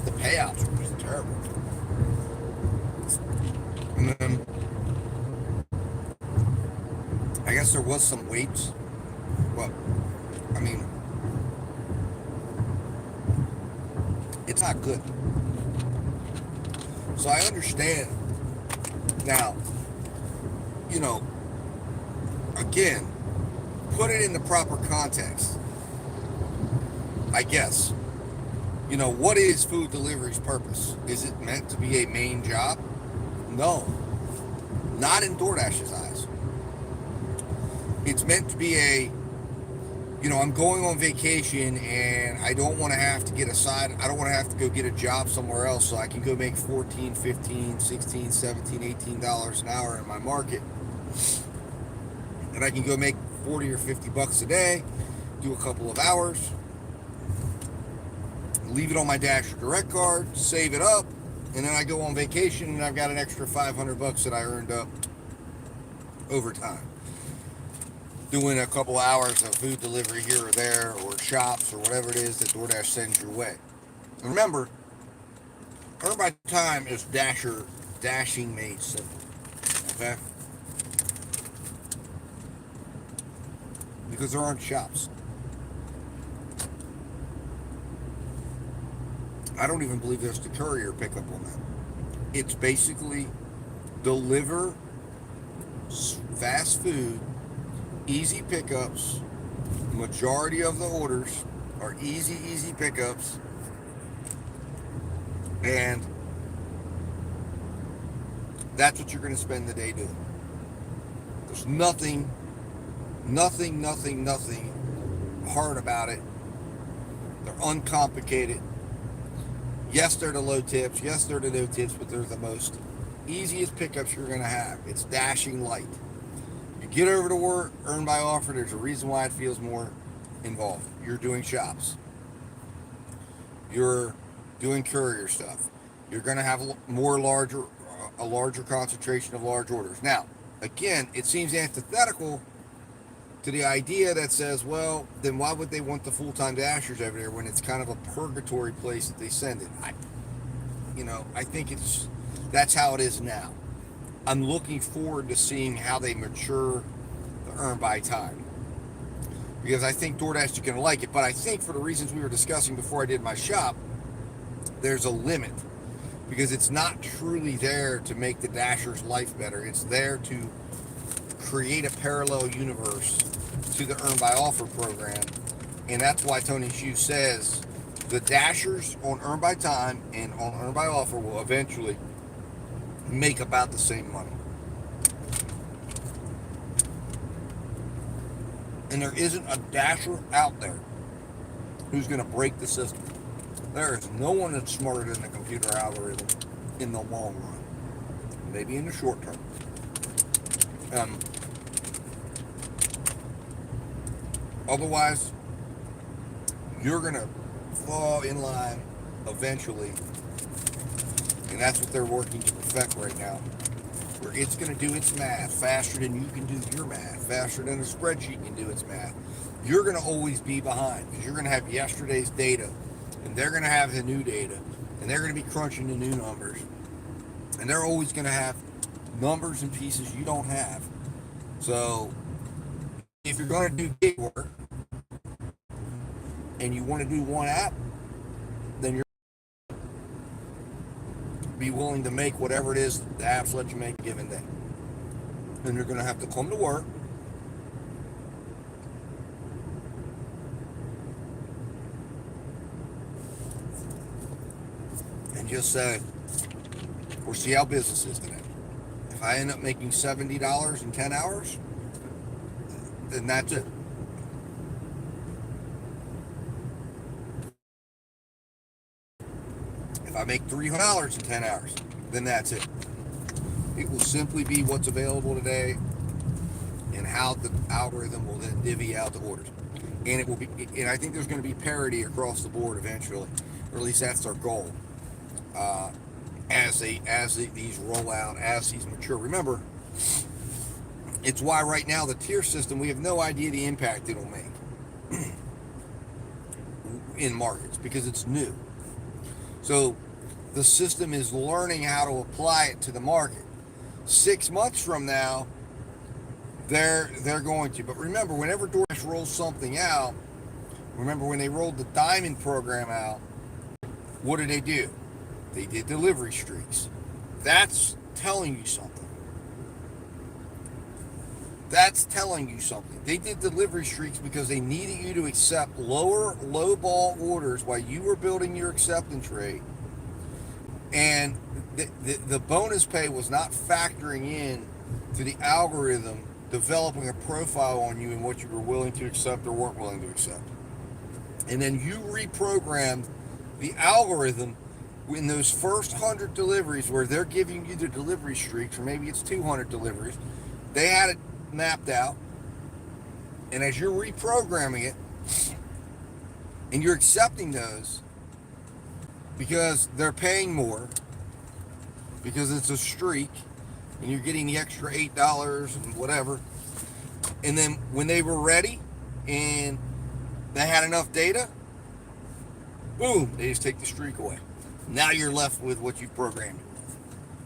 The payouts were just terrible. And then I guess there was some weights, but I mean, it's not good. So I understand now, you know, again, put it in the proper context, I guess. You know, what is food delivery's purpose? Is it meant to be a main job? No. Not in DoorDash's eyes. It's meant to be a, you know, I'm going on vacation and I don't want to have to get I don't want to have to go get a job somewhere else so I can go make $14, $15, $16, $17, $18 an hour in my market. And I can go make 40 or 50 bucks a day, do a couple of hours, leave it on my Dasher Direct card, save it up, and then I go on vacation and I've got an extra 500 bucks that I earned up over time, doing a couple hours of food delivery here or there, or shops, or whatever it is that DoorDash sends your way. And remember, earn by time is dashing made simple, okay? Because there aren't shops. I don't even believe there's the courier pickup on that. It's basically deliver fast food, easy pickups. Majority of the orders are easy pickups. And that's what you're going to spend the day doing. There's nothing hard about it. They're uncomplicated. Yes, they're the low tips. Yes, they're the no tips, but they're the most easiest pickups you're going to have. It's dashing light. You get over to work, earn by offer, there's a reason why it feels more involved. You're doing shops. You're doing courier stuff. You're going to have a larger concentration of large orders. Now, again, it seems antithetical to the idea that says, well, then why would they want the full-time dashers over there when it's kind of a purgatory place that they send it? I think that's how it is now. I'm looking forward to seeing how they mature the earn by time, because I think DoorDash is going to like it. But I think for the reasons we were discussing before I did my shop, there's a limit, because it's not truly there to make the Dasher's life better. It's there to create a parallel universe to the Earn by Offer program. And that's why Tony Xu says the Dashers on Earn by Time and on Earn by Offer will eventually make about the same money. And there isn't a Dasher out there who's going to break the system. There is no one that's smarter than the computer algorithm in the long run. Maybe in the short term. Otherwise, you're going to fall in line eventually. And that's what they're working to perfect right now. Where it's going to do its math faster than you can do your math, faster than a spreadsheet can do its math. You're going to always be behind, because you're going to have yesterday's data, and they're going to have the new data, and they're going to be crunching the new numbers, and they're always going to have numbers and pieces you don't have. So if you're going to do gig work and you want to do one app, then you're be willing to make whatever it is the apps let you make a given day. And you're going to have to come to work and just say, we'll see how business is today. If I end up making $70 in 10 hours, then that's it. If I make $300 in 10 hours, then that's it. It will simply be what's available today and how the algorithm will then divvy out the orders. And it will be, and I think there's going to be parity across the board eventually, or at least that's our goal. As these roll out, as these mature. Remember, it's why right now the tier system, we have no idea the impact it'll make in markets, because it's new. So the system is learning how to apply it to the market. 6 months from now, they're going to. But remember, whenever DoorDash rolls something out, remember when they rolled the Diamond program out, what did they do? They did delivery streaks. That's telling you something. That's telling you something. They did delivery streaks because they needed you to accept low ball orders while you were building your acceptance rate. And the bonus pay was not factoring in to the algorithm developing a profile on you and what you were willing to accept or weren't willing to accept. And then you reprogrammed the algorithm in those first 100 deliveries where they're giving you the delivery streaks, or maybe it's 200 deliveries. They had it mapped out. And as you're reprogramming it and you're accepting those because they're paying more, because it's a streak, and you're getting the extra $8 and whatever. And then when they were ready and they had enough data, boom, they just take the streak away. Now you're left with what you've programmed.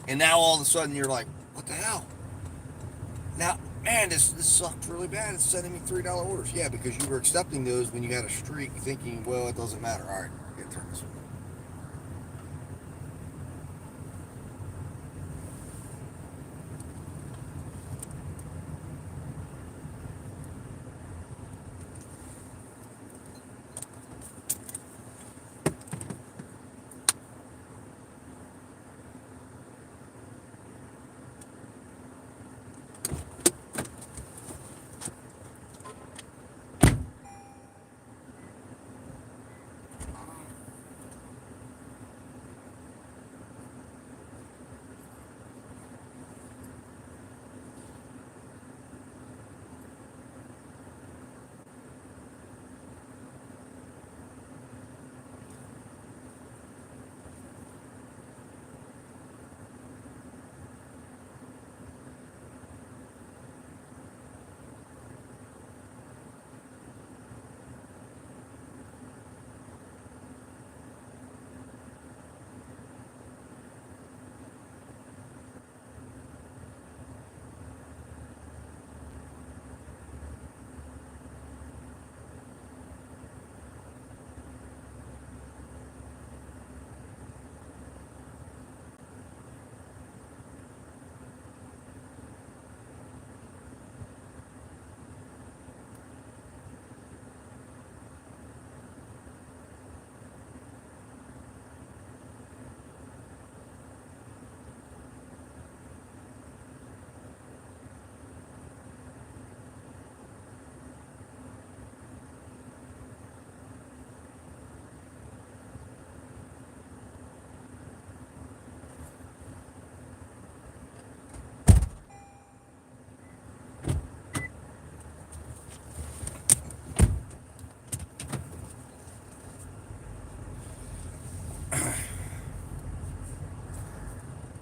And now all of a sudden you're like, what the hell? Now, man, this sucked really bad. It's sending me $3 orders. Yeah, because you were accepting those when you had a streak, thinking, well, it doesn't matter. All right, get turn this.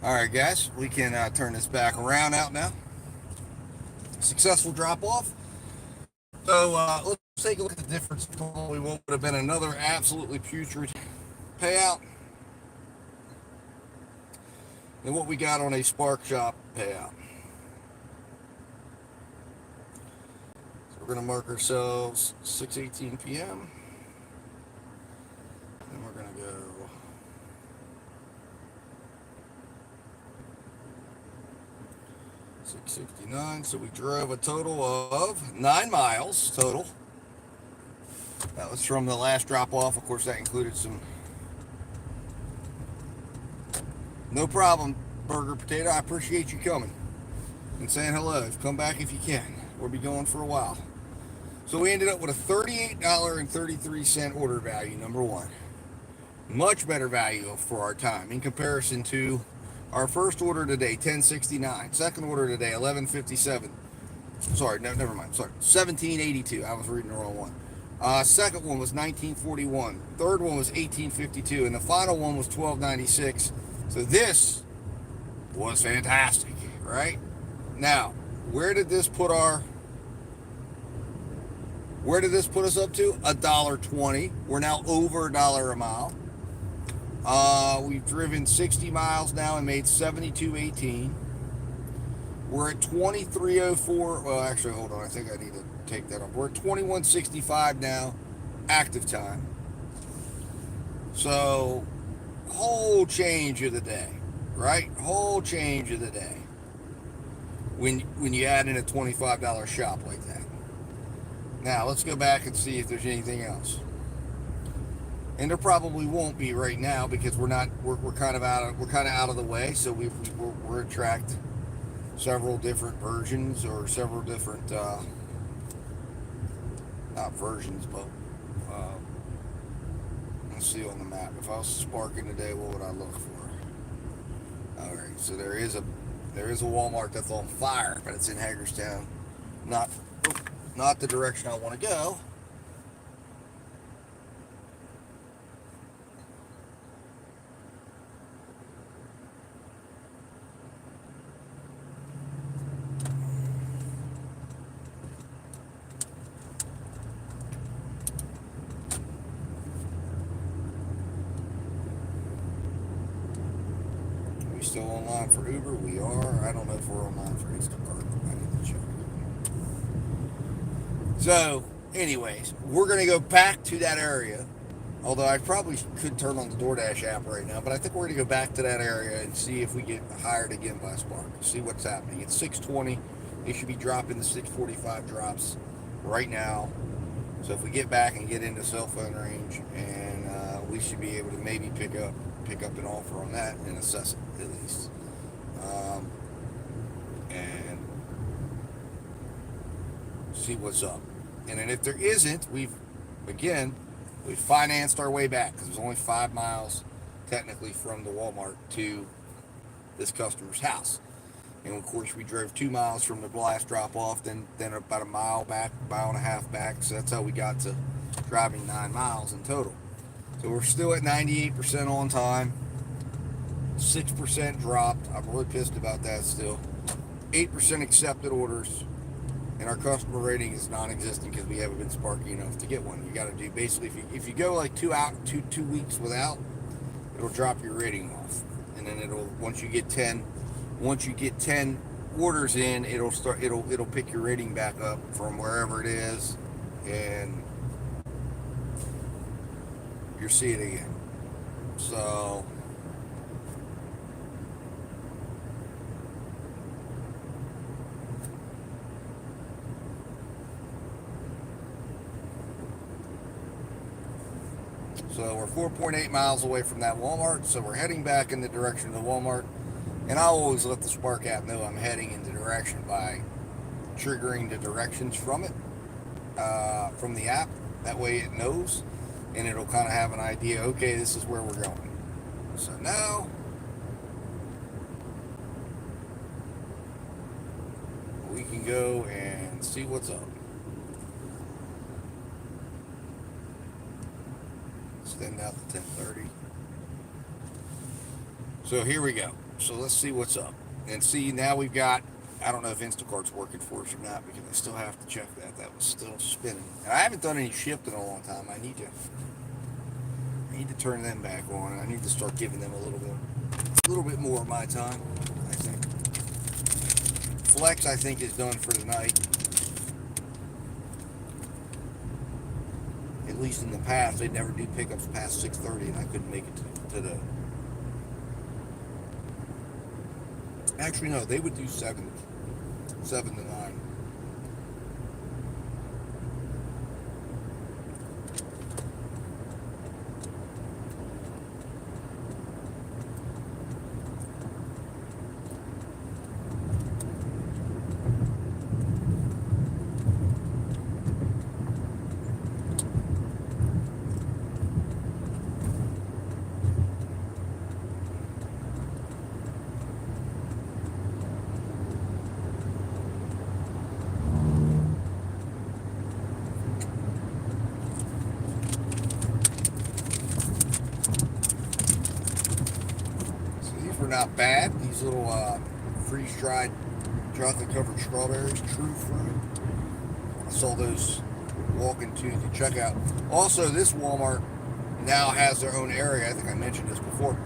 All right, guys, we can turn this back around out now. Successful drop off. So let's take a look at the difference between what would have been another absolutely putrid payout and what we got on a Spark Shop payout. So we're going to mark ourselves 6:18 p.m. and we're going to go 669. So we drove a total of 9 miles total. That was from the last drop off. Of course, that included some. No problem, Burger Potato. I appreciate you coming and saying hello. Come back if you can. We'll be going for a while. So we ended up with a $38.33 order value, number one. Much better value for our time in comparison to our first order today, $10.69. Second order today, $11.57. Sorry, no, never mind. Sorry, $17.82. I was reading the wrong one. Second one was $19.41. Third one was $18.52. And the final one was $12.96. So this was fantastic, right? Now, where did this put us up to? $1.20. We're now over $1 a mile. We've driven 60 miles now and made 72.18. We're at 23.04. Well, actually, hold on. I think I need to take that off. We're at 21.65 now, active time. So, whole change of the day, right? Whole change of the day. When you add in a $25 shop like that. Now, let's go back and see if there's anything else. And there probably won't be right now because we're kind of out of the way. So we're attract several different versions or several different not versions, but let's see on the map. If I was sparking today, what would I look for? All right, so there is a Walmart that's on fire, but it's in Hagerstown, not the direction I want to go. Still online for Uber? We are. I don't know if we're online for Instacart. I need to check. So, anyways, we're going to go back to that area. Although I probably could turn on the DoorDash app right now, but I think we're going to go back to that area and see if we get hired again by Spark. See what's happening. It's 6:20. They should be dropping the 6:45 drops right now. So if we get back and get into cell phone range, and we should be able to maybe pick up an offer on that and assess it at least. And see what's up. And then if there isn't, we've financed our way back because it was only 5 miles technically from the Walmart to this customer's house. And of course we drove 2 miles from the last drop off, then about a mile and a half back. So that's how we got to driving 9 miles in total. So we're still at 98% on time. 6% dropped. I'm really pissed about that still. 8% accepted orders. And our customer rating is non-existent because we haven't been sparky enough to get one. You got to do basically if you go like 2 weeks without, it'll drop your rating off. And then once you get 10 orders in, it'll pick your rating back up from wherever it is, and you'll see it again. So we're 4.8 miles away from that Walmart, so we're heading back in the direction of the Walmart. And I always let the Spark app know I'm heading in the direction by triggering the directions from it, from the app. That way it knows, and it'll kind of have an idea, okay, this is where we're going. So now, we can go and see what's up. Extend out to 10:30. So here we go. So let's see what's up. And see, now we've got, I don't know if Instacart's working for us or not, because I still have to check that. That was still spinning. And I haven't done any shift in a long time. I need to turn them back on. I need to start giving them a little bit more of my time, I think. Flex, I think, is done for tonight. At least in the past, they never do pickups past 6:30, and I couldn't make it to the. Actually, no, they would do 7 to 9. Not bad. These little freeze-dried chocolate-covered strawberries, True Fruit. I saw those walking to the checkout. Also, this Walmart now has their own area. I think I mentioned this before.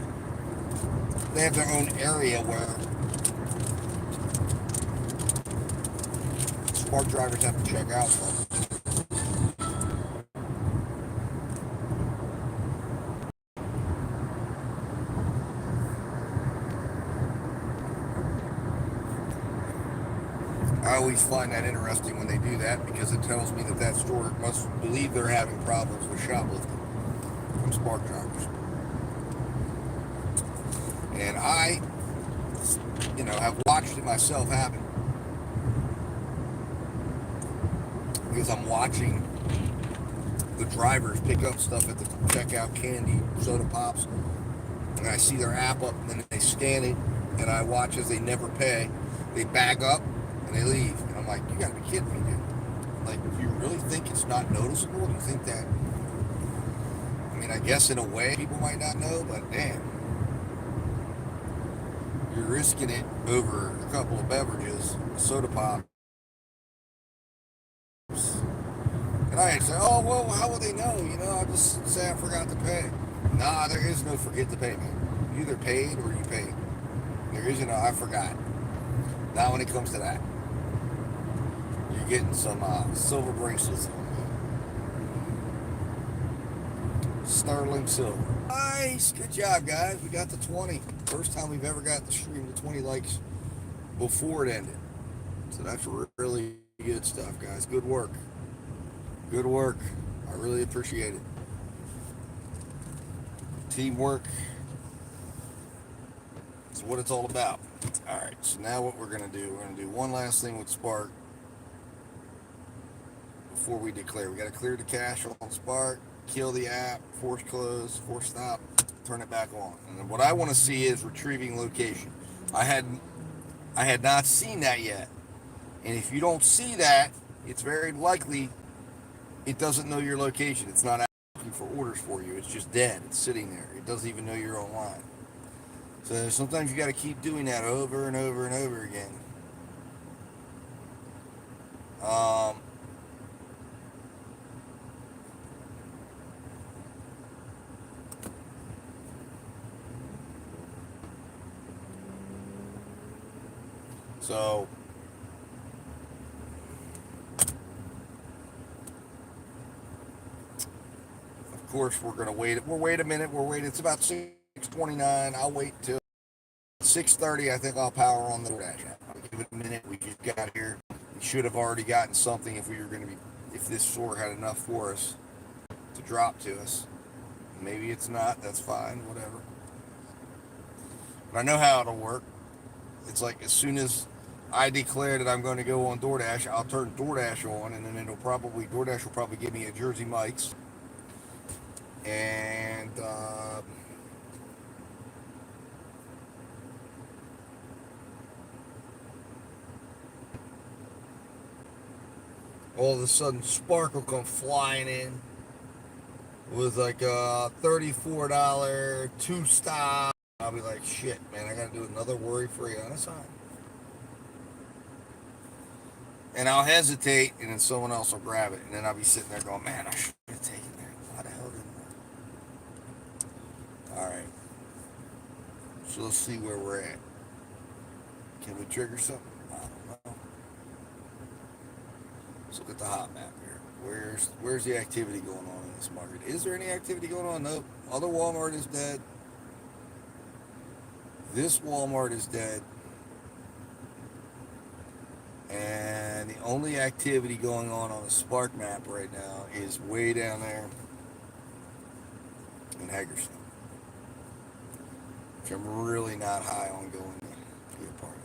They have their own area where Spark drivers have to check out from. I always find that interesting when they do that, because it tells me that store must believe they're having problems with shoplifting from Spark drivers. And I, have watched it myself happen, because I'm watching the drivers pick up stuff at the checkout, candy, soda pops, and I see their app up, and then they scan it, and I watch as they never pay. They bag up and they leave, and I'm like, you gotta be kidding me, dude. Like, do you really think it's not noticeable? Do you think that, I mean, I guess in a way people might not know, but damn, you're risking it over a couple of beverages, soda pop. And I say, oh, well, how will they know? I just say I forgot to pay. Nah, there is no forget to pay, man. You either paid or you paid. There isn't I forgot. Not when it comes to that. You're getting some silver bracelets on. Sterling silver. Nice. Good job, guys. We got to 20. First time we've ever got the stream to 20 likes before it ended. So that's really good stuff, guys. Good work. Good work. I really appreciate it. Teamwork is what it's all about. All right, so now what we're going to do, we're going to do one last thing with Spark before we declare. We got to clear the cache on Spark, kill the app, force close, force stop, turn it back on. And then what I want to see is retrieving location. I had not seen that yet. And if you don't see that, it's very likely it doesn't know your location. It's not asking for orders for you. It's just dead. It's sitting there. It doesn't even know you're online. So sometimes you got to keep doing that over and over and over again. So of course we're gonna wait. We'll wait a minute. We're waiting. It's about 6:29. I'll wait till 6:30. I think I'll power on the DoorDash app. I'll give it a minute. We just got here. We should have already gotten something if this store had enough for us to drop to us. Maybe it's not. That's fine. Whatever. But I know how it'll work. It's like as soon as I declare that I'm going to go on DoorDash, I'll turn DoorDash on, and then DoorDash will probably give me a Jersey Mike's. And all of a sudden Spark will come flying in with like a $34 two-stop I'll be like, shit, man, I gotta do another worry-free unassigned. And I'll hesitate, and then someone else will grab it, and then I'll be sitting there going, man, I should have taken that. Why the hell didn't I? All right. So let's see where we're at. Can we trigger something? I don't know. Let's look at the hot map here. Where's the activity going on in this market? Is there any activity going on? Nope. Other Walmart is dead. This Walmart is dead. And the only activity going on the Spark map right now is way down there in Hagerstown, which I'm really not high on going to be a part of.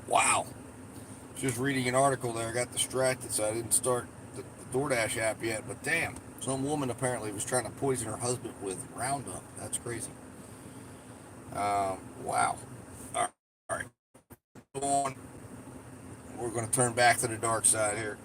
Wow. Just reading an article there, I got distracted, so I didn't start the DoorDash app yet. But damn, some woman apparently was trying to poison her husband with Roundup. That's crazy. Wow. All right. Go on. We're going to turn back to the dark side here.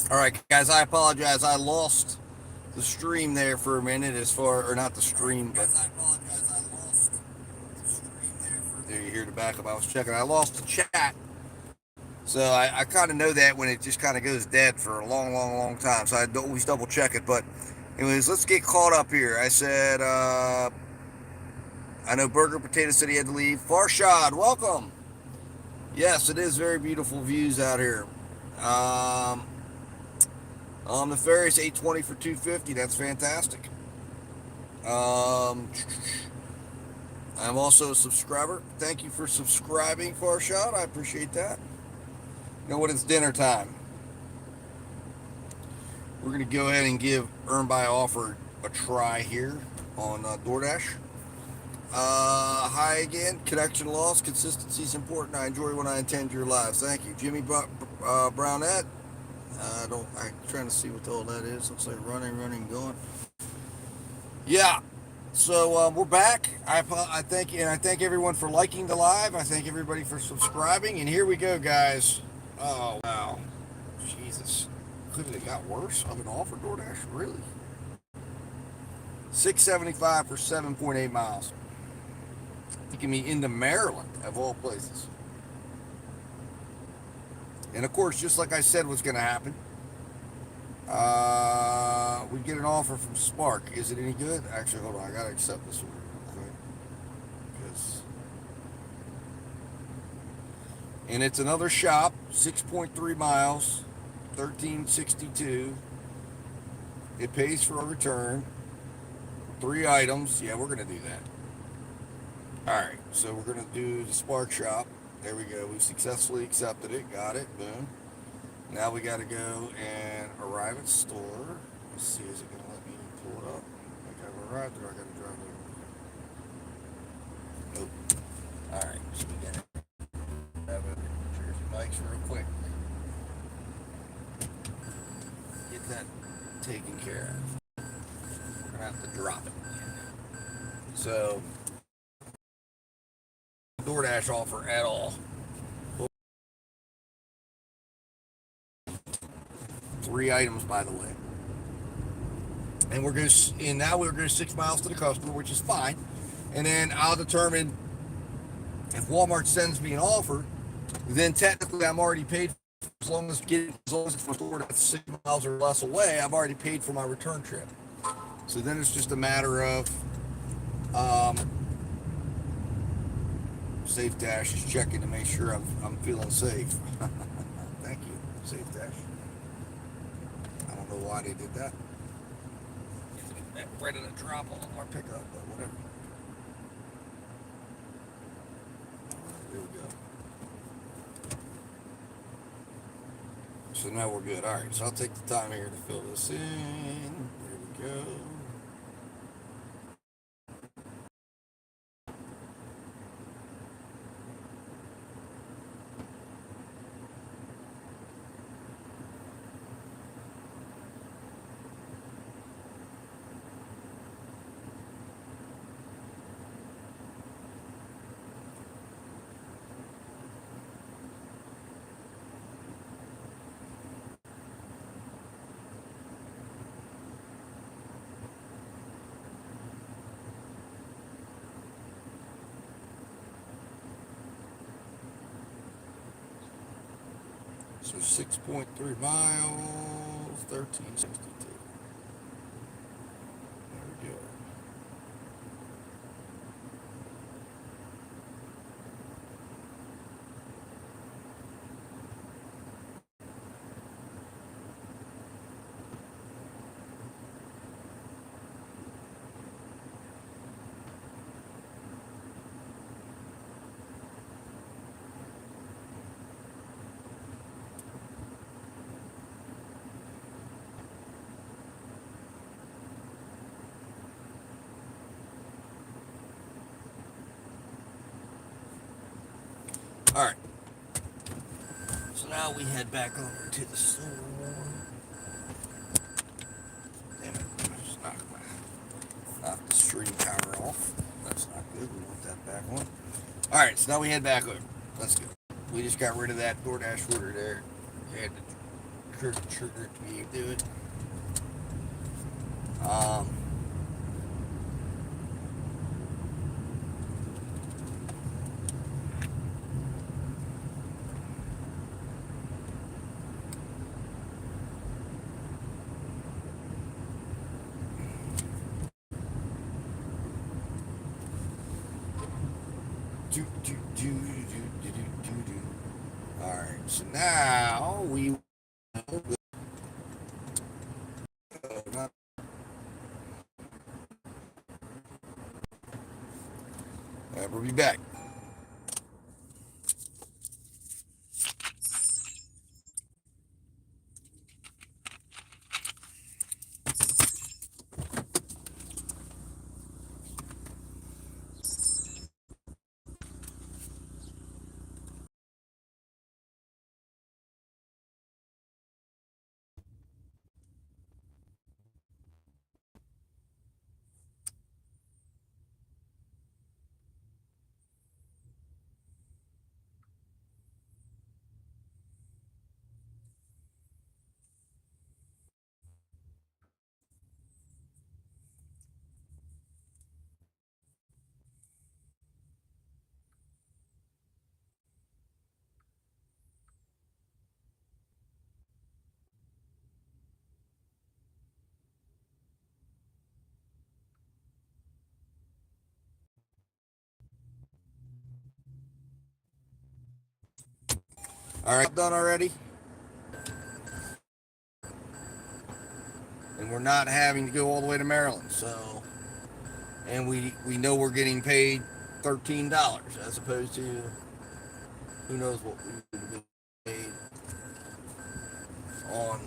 All right, guys, I apologize. I lost the stream there for a minute or not the stream, but I apologize. I lost the stream there you hear the backup. I was checking. I lost the chat. So I kind of know that when it just kind of goes dead for a long time. So I always double check it. But anyways, let's get caught up here. I said, I know Burger Potato City had to leave. Farshad, welcome. Yes, it is very beautiful views out here. The ferry's 820 for 250. That's fantastic. I'm also a subscriber. Thank you for subscribing, Farshad. I appreciate that. You know what? It's dinner time. We're going to go ahead and give Earn by Offer a try here on DoorDash. Hi again. Connection loss. Consistency is important. I enjoy when I attend your lives. Thank you. Jimmy Brownette. I'm trying to see what all that is. Looks like running, going. Yeah. So we're back. I thank you, and I thank everyone for liking the live. I thank everybody for subscribing. And here we go, guys. Oh wow, Jesus! Could it have got worse? I've been offered DoorDash, really? $6.75 for 7.8 miles. Taking me into Maryland, of all places. And of course, just like I said was going to happen, we get an offer from Spark. Is it any good? Actually, hold on. I got to accept this order real quick. And it's another shop, 6.3 miles, $13.62. It pays for a return. 3 items. Yeah, we're going to do that. All right, so we're going to do the Spark shop. There we go. We successfully accepted it. Got it. Boom. Now we got to go and arrive at store. Let's see. Is it going to let me pull it up? I think I've arrived, or I got to drive over? Nope. All right. So we got to grab over Jersey Mike's real quick. Get that taken care of. We're going to have to drop it. So, DoorDash offer at all. 3 items, by the way. And now we're going 6 miles to the customer, which is fine. And then I'll determine if Walmart sends me an offer, then technically I'm already paid for, as long as it's from a store that's 6 miles or less away, I've already paid for my return trip. So then it's just a matter of Safe Dash is checking to make sure I'm feeling safe. Thank you, Safe Dash. I don't know why they did that. Ready to drop on our pickup, but whatever. There we go. So now we're good. All right, so I'll take the time here to fill this in. There we go. So 6.3 miles, 1362. There we go. All right. So now we head back over to the store. Damn it. I just knocked the stream power off. That's not good. We want that back on. All right. So now we head back over. Let's go. We just got rid of that DoorDash order there. We had to trigger to be able to do it. Alright, so now we will we'll be back. Alright, done already. And we're not having to go all the way to Maryland, so, and we know we're getting paid $13 as opposed to who knows what we would have been paid on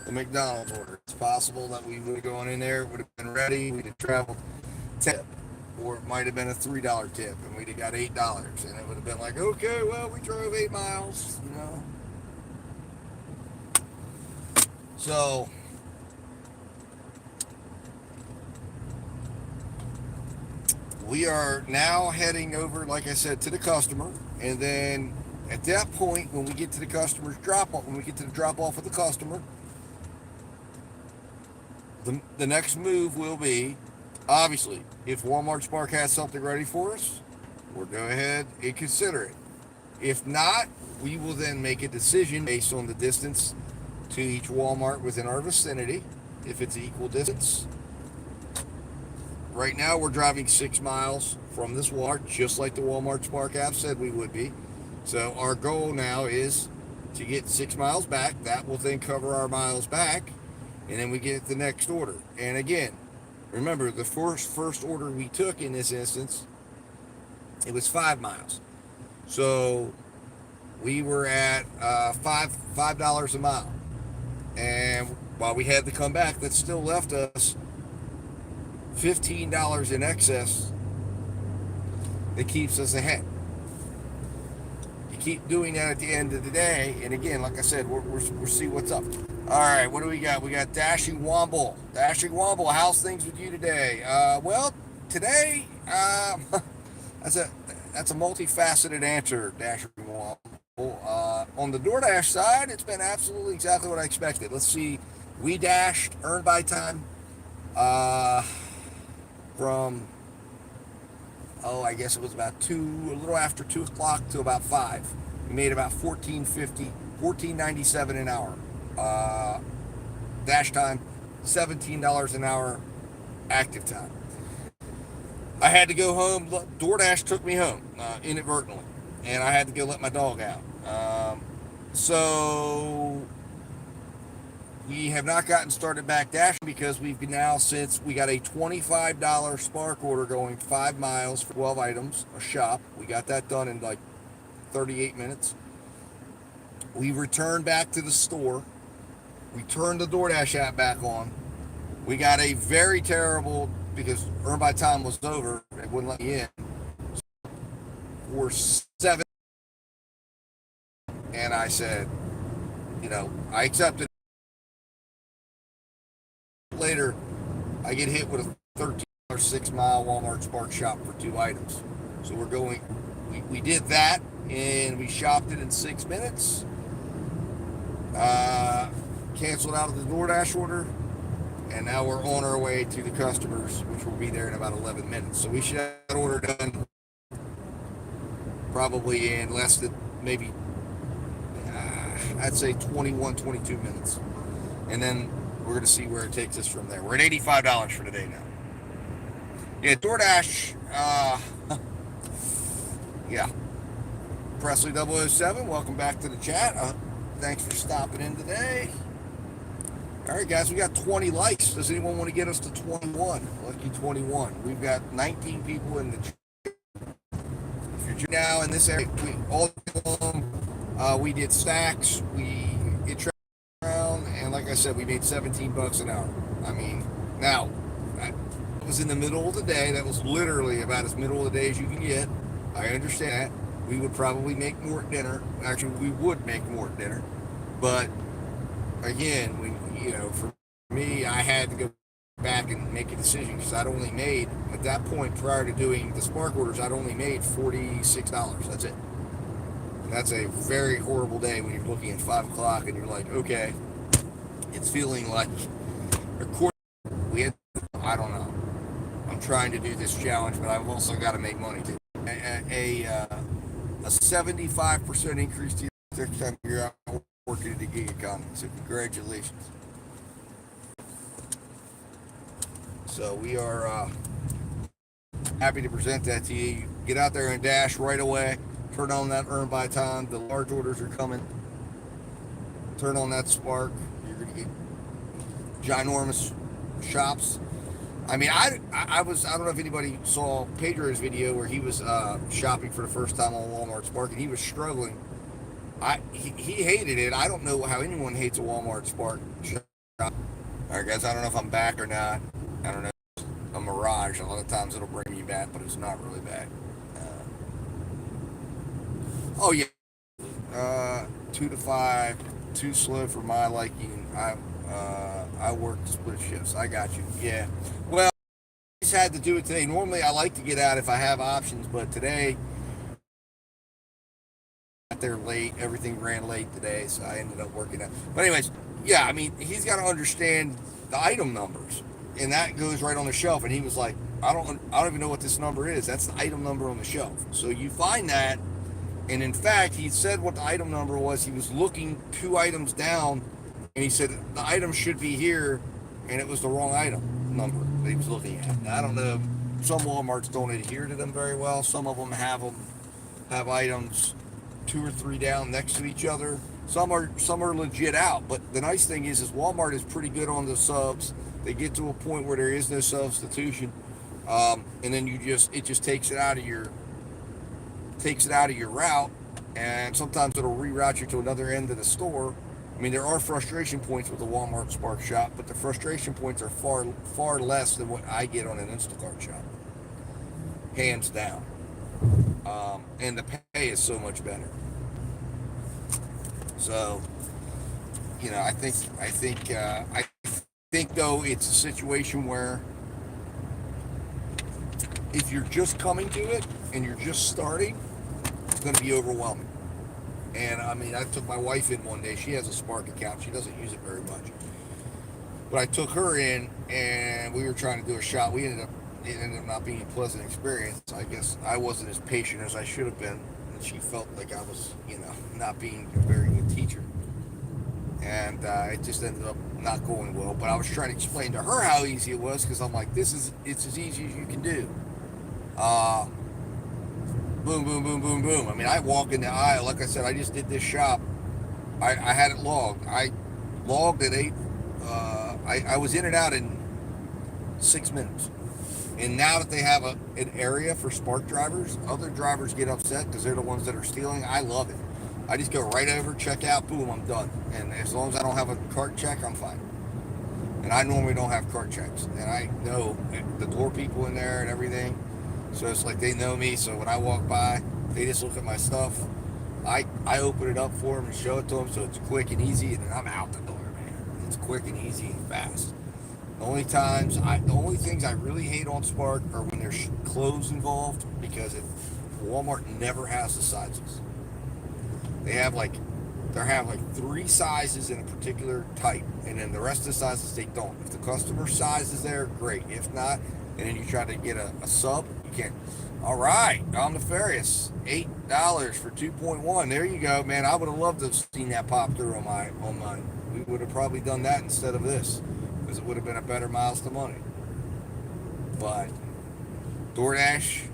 the McDonald's order. It's possible that we would have gone in there, would have been ready, we'd have traveled tip, or it might have been a $3 tip, and we'd have got $8, and it would have been like, okay, well, we drove 8 miles, you know. So, we are now heading over, like I said, to the customer, and then at that point, when we get to the customer's drop-off, when we get to the drop-off of the customer, the next move will be, obviously, if Walmart Spark has something ready for us, we'll go ahead and consider it. If not, we will then make a decision based on the distance to each Walmart within our vicinity, if it's equal distance. Right now, we're driving 6 miles from this Walmart, just like the Walmart Spark app said we would be. So our goal now is to get 6 miles back. That will then cover our miles back, and then we get the next order. And again, remember, the first order we took in this instance, it was 5 miles. So we were at $5 a mile. And while we had to come back, that still left us $15 in excess that keeps us ahead. You keep doing that at the end of the day, and again, like I said, we'll see what's up. All right, what do we got? We got Dashing Womble. Dashing Womble, how's things with you today? Well, today, that's a multifaceted answer, Dashing Womble. On the DoorDash side, it's been absolutely exactly what I expected. Let's see, we dashed earned by time from, I guess it was about a little after 2 o'clock to about 5. We made about $14.97 an hour. Dash time, $17 an hour active time. I had to go home. DoorDash took me home inadvertently, and I had to go let my dog out. So we have not gotten started back dashing because we've now, since we got a $25 Spark order going 5 miles for 12 items, a shop. We got that done in like 38 minutes. We returned back to the store. We turned the DoorDash app back on. We got a very terrible, because earn by time was over, it wouldn't let me in, for 7. And I said, I accepted. Later, I get hit with a $13 6-mile Walmart Spark shop for 2 items. So we did that, and we shopped it in 6 minutes. canceled out of the DoorDash order, and now we're on our way to the customers, which will be there in about 11 minutes. So we should have that order done probably in less than maybe, I'd say 21, 22 minutes. And then we're going to see where it takes us from there. We're at $85 for today now. Yeah, DoorDash, yeah. Presley 007, welcome back to the chat. Thanks for stopping in today. All right, guys, we got 20 likes. Does anyone want to get us to 21? Lucky 21. We've got 19 people in the chat. If you're now in this area, we did stacks. We did around, and like I said, we made $17 an hour. I mean, now, that was in the middle of the day. That was literally about as middle of the day as you can get. I understand that. We would probably make more at dinner. Actually, we would make more at dinner. But, again, for me, I had to go back and make a decision because I'd only made, at that point, prior to doing the Spark orders, I'd only made $46. That's it. And that's a very horrible day when you're looking at 5 o'clock and you're like, okay, it's feeling like I don't know. I'm trying to do this challenge, but I've also got to make money too. A 75% increase to your next time you're out working in the gig economy. So congratulations. So we are happy to present that to you. Get out there and dash right away. Turn on that earn by time. The large orders are coming. Turn on that Spark. You're going to get ginormous shops. I mean, I don't know if anybody saw Pedro's video where he was shopping for the first time on Walmart Spark, and he was struggling. He hated it. I don't know how anyone hates a Walmart Spark shop. All right, guys, I don't know if I'm back or not. I don't know. A mirage. A lot of times it'll bring me back, but it's not really back. Oh, yeah. 2 to 5. Too slow for my liking. I work split shifts. I got you. Yeah. Well, I just had to do it today. Normally, I like to get out if I have options, but today, I got there late. Everything ran late today, so I ended up working out. But anyways, yeah, I mean, he's got to understand the item numbers, and that goes right on the shelf. And he was like, I don't even know what this number is. That's the item number on the shelf. So you find that, and in fact, he said what the item number was. He was looking 2 items down, and he said the item should be here, and it was the wrong item number that he was looking at. Now, I don't know. Some Walmarts don't adhere to them very well. Some of them have items 2 or 3 down next to each other. Some are legit out. But the nice thing is Walmart is pretty good on the subs. They get to a point where there is no substitution, and then it just takes it out of your route, and sometimes it'll reroute you to another end of the store. I mean, there are frustration points with the Walmart Spark shop, but the frustration points are far less than what I get on an Instacart shop, hands down. And the pay is so much better. So, I think though it's a situation where if you're just coming to it and you're just starting, it's going to be overwhelming. And I mean, I took my wife in one day. She has a Spark account. She doesn't use it very much. But I took her in, and we were trying to do a shot. It ended up not being a pleasant experience. I guess I wasn't as patient as I should have been. And she felt like I was, not being a very good teacher. And it just ended up not going well. But I was trying to explain to her how easy it was, because I'm like, it's as easy as you can do. Boom, boom, boom, boom, boom. I mean, I walk in the aisle. Like I said, I just did this shop. I had it logged. I logged at 8. I was in and out in 6 minutes. And now that they have an area for Spark drivers, other drivers get upset because they're the ones that are stealing. I love it. I just go right over, check out, boom, I'm done. And as long as I don't have a cart check, I'm fine. And I normally don't have cart checks. And I know the door people in there and everything. So it's like they know me. So when I walk by, they just look at my stuff. I open it up for them and show it to them, so it's quick and easy, and then I'm out the door, man. It's quick and easy and fast. The only things I really hate on Spark are when there's clothes involved, because Walmart never has the sizes. They have like they have like 3 sizes in a particular type, and then the rest of the sizes they don't. If the customer size is there, great. If not, and then you try to get a sub, you can't. All right, I'm nefarious. $8 for 2.1. There you go, man. I would have loved to have seen that pop through on mine. We would have probably done that instead of this, because it would have been a better miles to money. But DoorDash,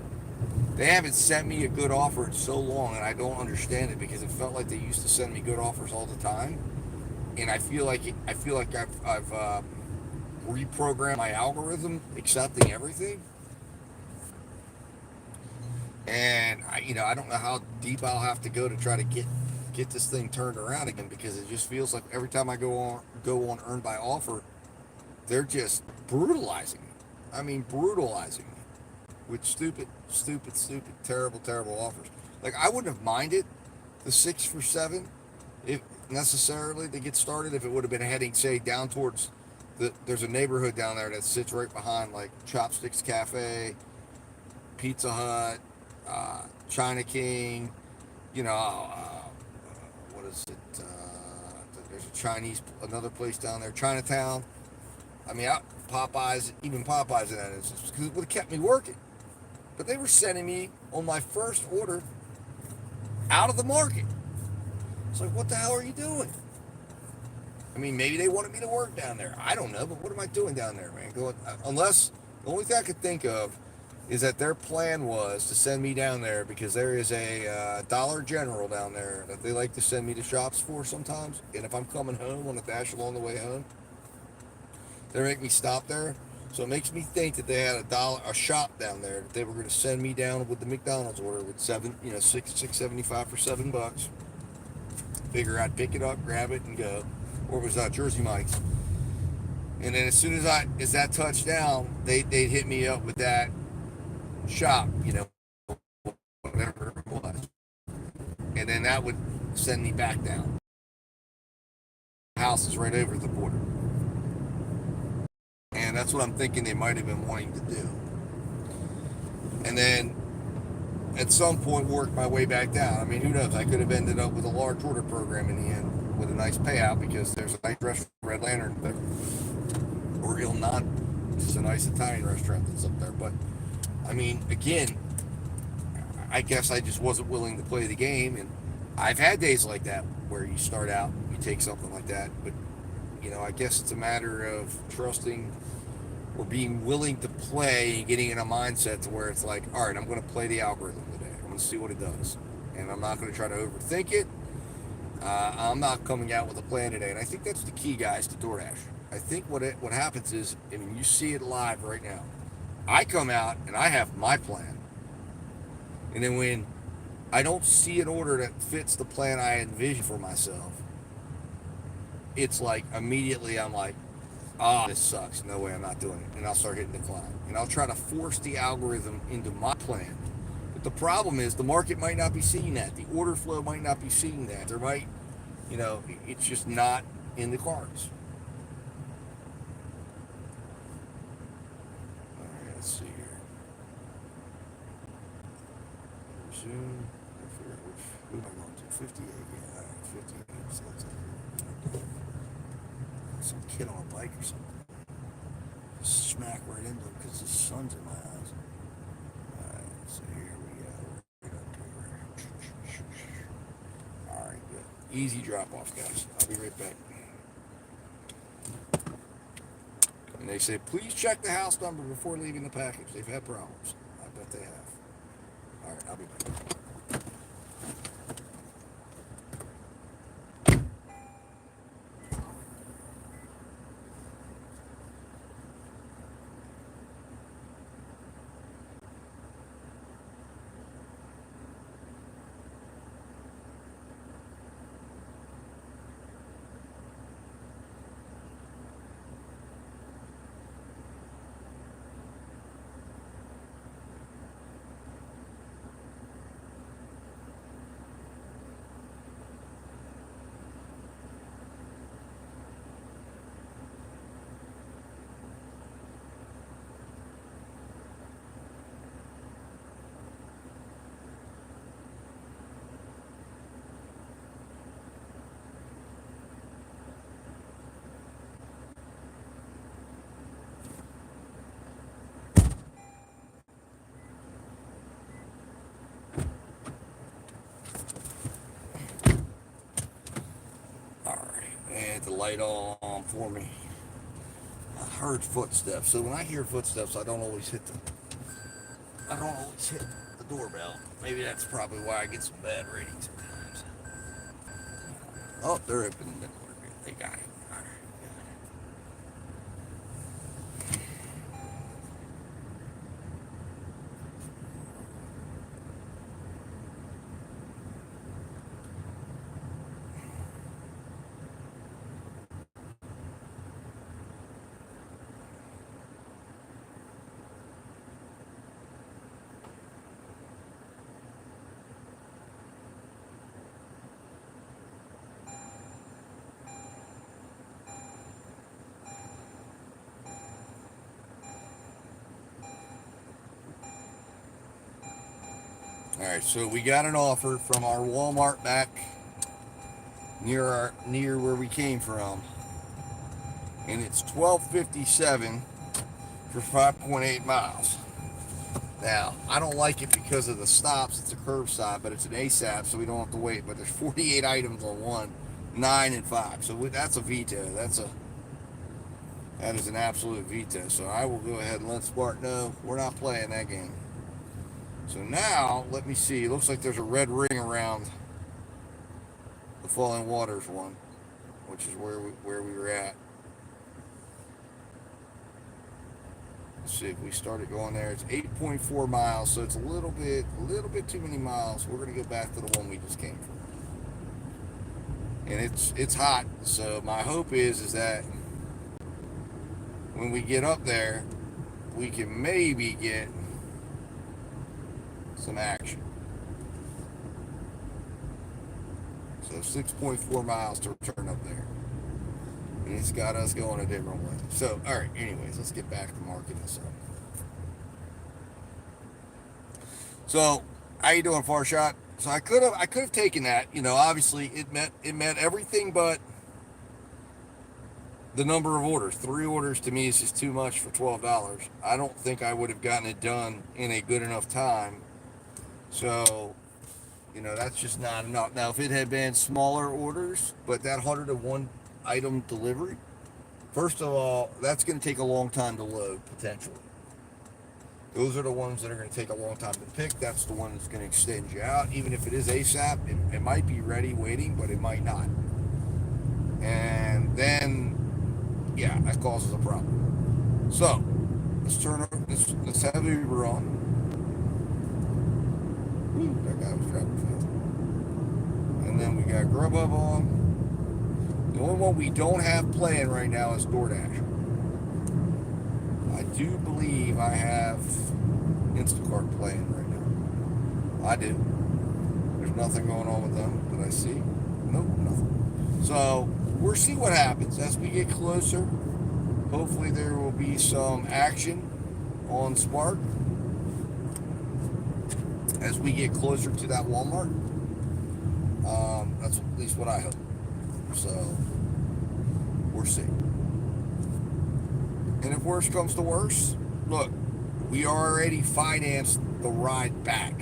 they haven't sent me a good offer in so long, and I don't understand it, because it felt like they used to send me good offers all the time, and I feel like I've reprogrammed my algorithm accepting everything, and I don't know how deep I'll have to go to try to get this thing turned around again, because it just feels like every time I go on earn by offer, they're just brutalizing me. I mean, brutalizing me with stupid, terrible offers. Like, I wouldn't have minded the 6 for $7 if necessarily to get started, if it would have been heading, say, down towards there's a neighborhood down there that sits right behind like Chopsticks Cafe, Pizza Hut, China King, what is it? There's another place down there, Chinatown. I mean, Popeyes, even Popeyes in that instance, because it would have kept me working. But they were sending me on my first order out of the market. It's like, what the hell are you doing? I mean, maybe they wanted me to work down there. I don't know, but what am I doing down there, man? Unless the only thing I could think of is that their plan was to send me down there because there is a Dollar General down there that they like to send me to shops for sometimes. And if I'm coming home on the dash along the way home, they make me stop there. So it makes me think that they had a shop down there that they were going to send me down with the McDonald's order with $6.75 for $7. Figure I'd pick it up, grab it, and go. Or it was Jersey Mike's. And then as soon as that touched down, they'd hit me up with that shop, whatever it was. And then that would send me back down. The house is right over the border. And that's what I'm thinking they might have been wanting to do. And then at some point work my way back down. I mean, who knows? I could have ended up with a large order program in the end with a nice payout, because there's a nice restaurant, Red Lantern there. Or Il Non, which is a nice Italian restaurant that's up there. But, I mean, again, I guess I just wasn't willing to play the game. And I've had days like that where you start out, you take something like that, but I guess it's a matter of trusting or being willing to play and getting in a mindset to where it's like, all right, I'm going to play the algorithm today. I'm going to see what it does. And I'm not going to try to overthink it. I'm not coming out with a plan today. And I think that's the key, guys, to DoorDash. I think what happens is, I mean, you see it live right now. I come out and I have my plan. And then when I don't see an order that fits the plan I envision for myself, it's like immediately I'm like, this sucks. No way, I'm not doing it. And I'll start hitting decline. And I'll try to force the algorithm into my plan. But the problem is the market might not be seeing that. The order flow might not be seeing that. There might, it's just not in the cards. All right, let's see here. Resume. I forget who am I going to? 58. Yeah, all right, 58. So that's some kid on a bike or something. Smack right into him because the sun's in my eyes. Alright, so here we go. Alright, good. Easy drop off, guys. I'll be right back. And they say, please check the house number before leaving the package. They've had problems. I bet they have. Alright, I'll be back. the light on for me. I heard footsteps, so when I hear footsteps, I don't always hit the doorbell. Maybe that's probably why I get some bad ratings sometimes. Oh, they're opening the door. They got it. All right. All right, so we got an offer from our Walmart back near where we came from, and it's $12.57 for 5.8 miles. Now, I don't like it because of the stops. It's a curbside, but it's an ASAP, so we don't have to wait. But there's 48 items on 1, 9, and 5. So that's a veto. That is an absolute veto. So I will go ahead and let Spark know we're not playing that game. So now, let me see. It looks like there's a red ring around the Falling Waters one, which is where we were at. Let's see if we started going there. It's 8.4 miles, so it's a little bit too many miles. We're gonna go back to the one we just came from, and it's hot. So my hope is that when we get up there, we can maybe get some action. So 6.4 miles to return up there. And it's got us going a different way. So, all right, anyways, let's get back to marking this up. So, how you doing, Far Shot? So I could have taken that. You know, obviously it met everything but the number of orders. 3 orders to me is just too much for $12. I don't think I would have gotten it done in a good enough time. So, you know, that's just not enough. Now, if it had been smaller orders, but that 101 item delivery, first of all, that's going to take a long time to load, potentially. Those are the ones that are going to take a long time to pick. That's the one that's going to extend you out. Even if it is ASAP, it might be ready, waiting, but it might not. And then, yeah, that causes a problem. So, let's have the Uber on. Woo, that guy was driving fast. And then we got Grubhub on. The only one we don't have playing right now is DoorDash. I do believe I have Instacart playing right now. I do. There's nothing going on with them that I see. Nope, nothing. So we'll see what happens as we get closer. Hopefully there will be some action on Spark as we get closer to that Walmart. That's at least what I hope. So we'll see. And if worse comes to worse, look, we already financed the ride back.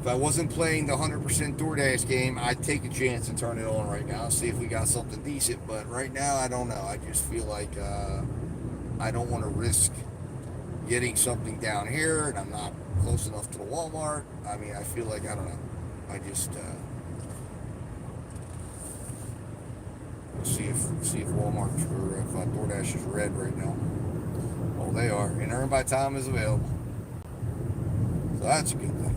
If I wasn't playing the 100% DoorDash game, I'd take a chance and turn it on right now, see if we got something decent. But right now, I don't know. I just feel like I don't want to risk getting something down here, and I'm not close enough to the Walmart. I mean, I feel like, I don't know. I just see if Walmart or if DoorDash is red right now. Oh, they are. And earn by time is available. So that's a good thing.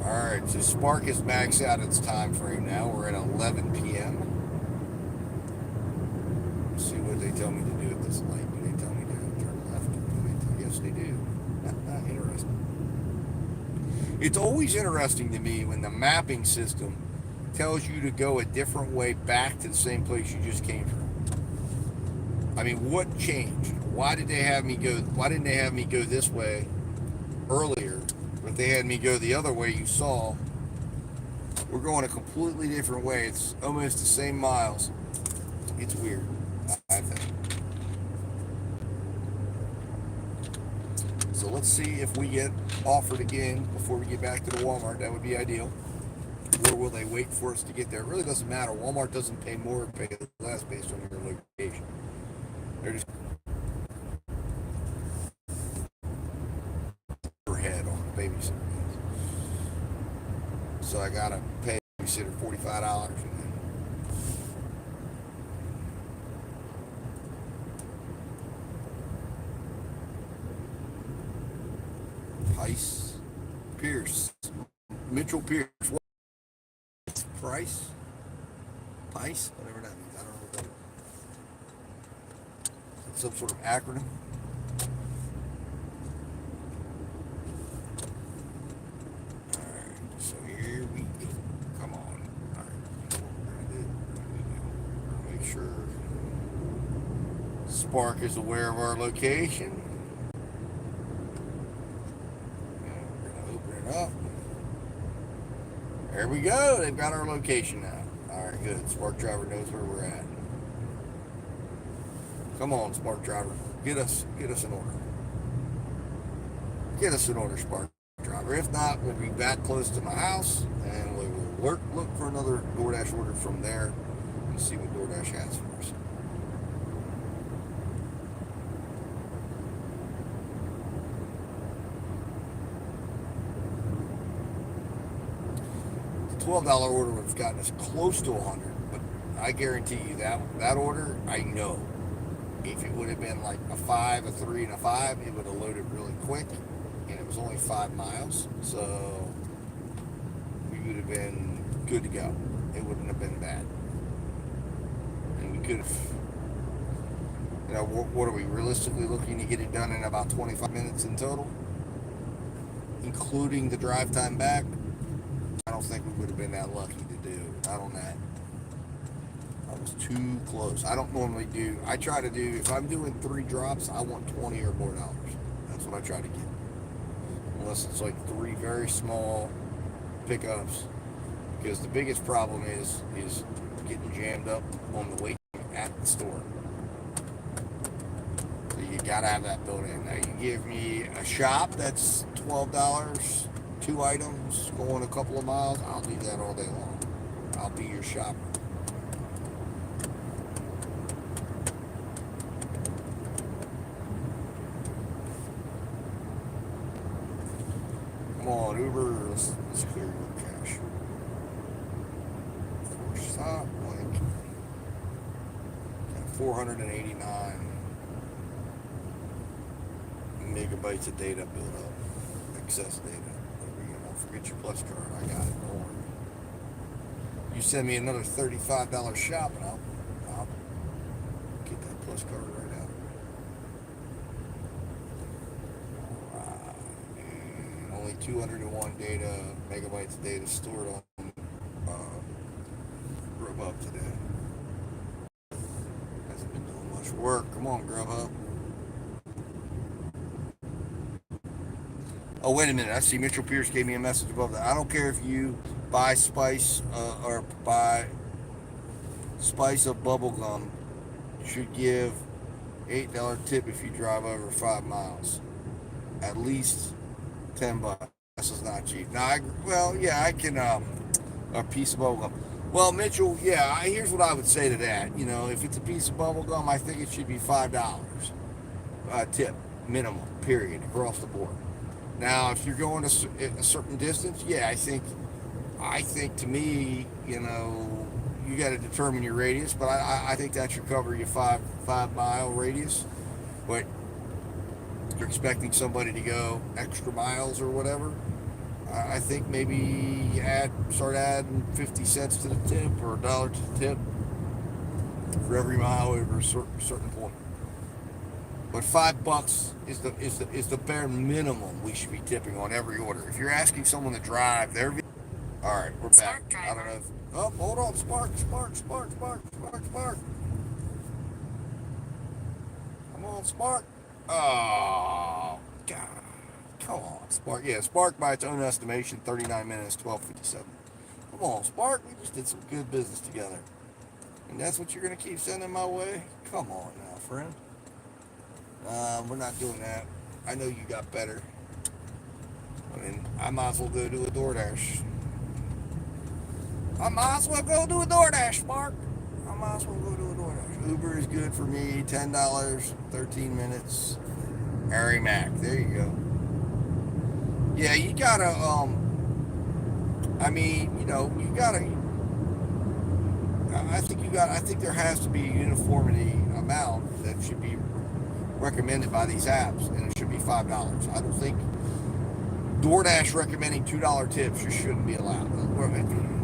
Alright, so Spark is maxed out its time frame now. We're at 11 p.m. Let's see what they tell me to do at this light. Do they tell me to turn left? Yes, they do. Interesting. It's always interesting to me when the mapping system tells you to go a different way back to the same place you just came from. I mean, what changed? Why didn't they have me go this way earlier? But they had me go the other way. You saw we're going a completely different way. It's almost the same miles. It's weird, I think. So let's see if we get offered again before we get back to the Walmart. That would be ideal. Or will they wait for us to get there? It really doesn't matter. Walmart doesn't pay more or pay less based on your location. They're just overhead on the babysitter. So I gotta pay the babysitter $45 and then Pierce, Mitchell Pierce, Price, whatever that means. I don't know what that is. Some sort of acronym. Alright, so here we go. Come on. Alright, we're gonna make sure Spark is aware of our location. Up. There we go. They've got our location now. Alright, good. Spark Driver knows where we're at. Come on, Spark Driver. Get us an order. Get us an order, Spark Driver. If not, we'll be back close to my house and we will look for another DoorDash order from there and see what DoorDash has for us. $12 order would have gotten us close to 100, but I guarantee you that order, I know, if it would have been like a 5, a 3, and a 5, it would have loaded really quick, and it was only 5 miles, so we would have been good to go. It wouldn't have been bad, and we could have, you know, what are we realistically looking to get it done in about 25 minutes in total, including the drive time back? I don't think we would have been that lucky to do. Not on that. I was too close. I don't normally do. I try to do, if I'm doing 3 drops, I want 20 or more dollars. That's what I try to get. Unless it's like 3 very small pickups. Because the biggest problem is getting jammed up on the wait at the store. So you gotta have that built in. Now you give me a shop that's $12. 2 items, going a couple of miles, I'll do that all day long. I'll be your shopper. Come on, Uber, let's clear your cache. First stop, blank. Got 489 megabytes of data built up, excess data. Forget your plus card. I got it. Don't worry. You send me another $35 shop, and I'll get that plus card right out. Alright. Only 201 megabytes of data stored on Grubhub today. Hasn't been doing much work. Come on, Grubhub. Oh, wait a minute. I see Mitchell Pierce gave me a message above that. I don't care if you buy Spice or buy Spice of bubble gum. You should give $8 tip if you drive over 5 miles. At least $10. This is not cheap. Now, I can a piece of bubble gum. Well, Mitchell, yeah, here's what I would say to that. You know, if it's a piece of bubble gum, I think it should be $5 tip minimum, period, across the board. Now, if you're going a certain distance, yeah, I think to me, you know, you got to determine your radius, but I think that should cover your 5-mile radius. But you're expecting somebody to go extra miles or whatever, I think maybe start adding 50 cents to the tip or $1 to the tip for every mile over a certain point. But $5 is the bare minimum we should be tipping on every order. If you're asking someone to drive their vehicle, all right, we're back. I don't know. Hold on, Spark. Come on, Spark. Oh, God. Come on, Spark. Yeah, Spark by its own estimation, 39 minutes, 12:57. Come on, Spark. We just did some good business together. And that's what you're going to keep sending my way? Come on now, friend. We're not doing that. I know you got better. I mean, I might as well go do a DoorDash. I might as well go do a DoorDash, Mark. I might as well go do a DoorDash. Uber is good for me. $10, 13 minutes. Harry Mack. There you go. Yeah, you gotta, I mean, you know, you gotta, I think there has to be a uniformity amount that should be recommended by these apps, and it should be $5. I don't think DoorDash recommending $2 tips just shouldn't be allowed. I'm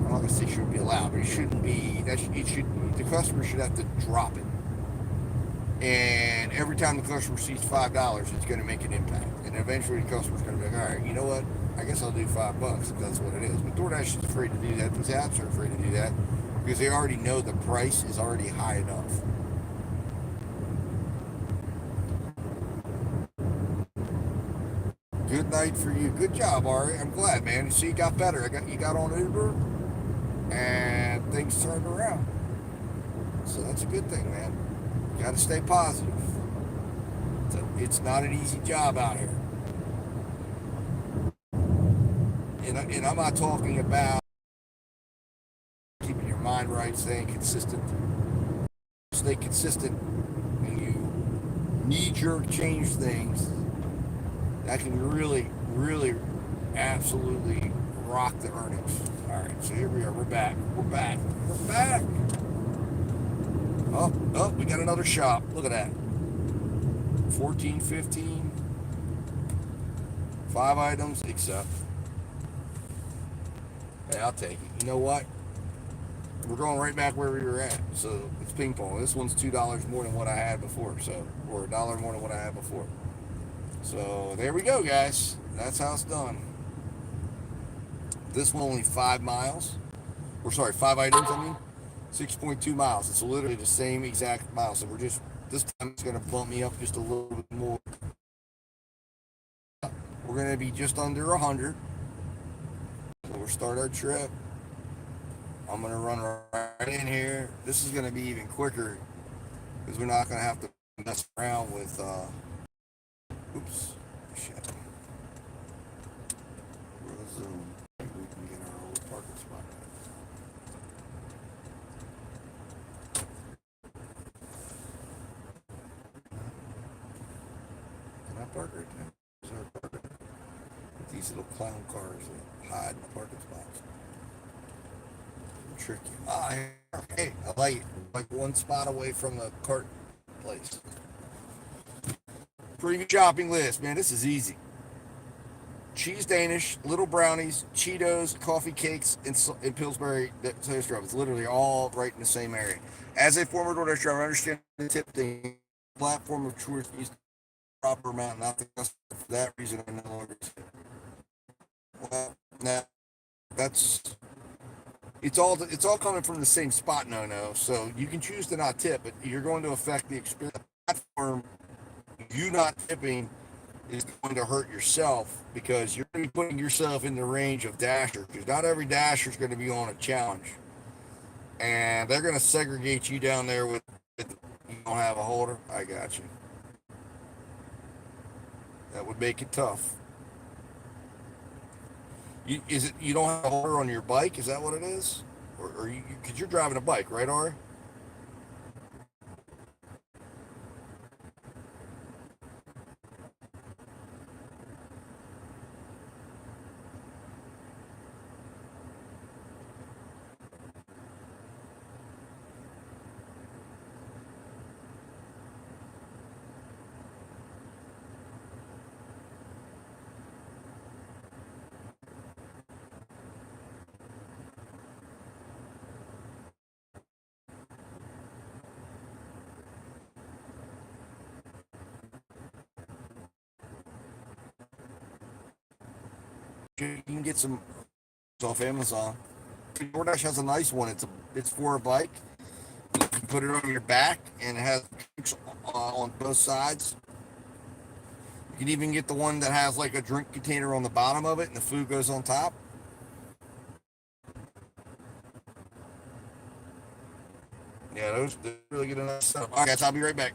not gonna say shouldn't be allowed, but it shouldn't be. The customer should have to drop it. And every time the customer sees $5, it's going to make an impact. And eventually the customer's going to be like, all right, you know what? I guess I'll do $5 if that's what it is. But DoorDash is afraid to do that. These apps are afraid to do that because they already know the price is already high enough. Good night for you. Good job, Ari. I'm glad, man. You see, you got better. You got on Uber, and things turned around. So that's a good thing, man. You got to stay positive. It's not an easy job out here. And I'm not talking about keeping your mind right, staying consistent. Stay consistent when you knee-jerk change things. That can really, really, absolutely rock the earnings. All right, so here we are. We're back. Oh, we got another shop. Look at that. 14, 15. 5 items, except. Hey, I'll take it. You know what? We're going right back where we were at. So it's ping pong. This one's $2 more than what I had before. Or $1 more than what I had before. So there we go, guys. That's how it's done. This one only 5 miles. 5 items, I mean. 6.2 miles. It's literally the same exact miles. So this time it's going to bump me up just a little bit more. We're going to be just under 100. So we'll start our trip. I'm going to run right in here. This is going to be even quicker because we're not going to have to mess around with, oops, shit. Zoom. We can get our old parking spot. Can I park right there? Is there a parker? With these little clown cars that hide in the parking spots. Tricky. Hey, I like it. Like one spot away from the cart place. Pretty good shopping list, man. This is easy. Cheese Danish, little brownies, Cheetos, coffee cakes, and Pillsbury toast rub. It's literally all right in the same area. As a former DoorDash driver, I understand the tip thing. Platform of choice needs the proper amount, not the customer. For that reason, I no longer say. Well, now it's all coming from the same spot, no. So you can choose to not tip, but you're going to affect the experience. The platform, you not tipping is going to hurt yourself because you're going to be putting yourself in the range of Dasher, because not every Dasher is going to be on a challenge, and they're going to segregate you down there with you don't have a holder. I got you. That would make it tough. You don't have a holder on your bike? Is that what it is? Or you, because you're driving a bike, right, Ari? You can get some off Amazon. DoorDash has a nice one. It's for a bike. You can put it on your back, and it has on both sides. You can even get the one that has like a drink container on the bottom of it, and the food goes on top. Yeah, those really get a nice stuff. All right, guys, I'll be right back.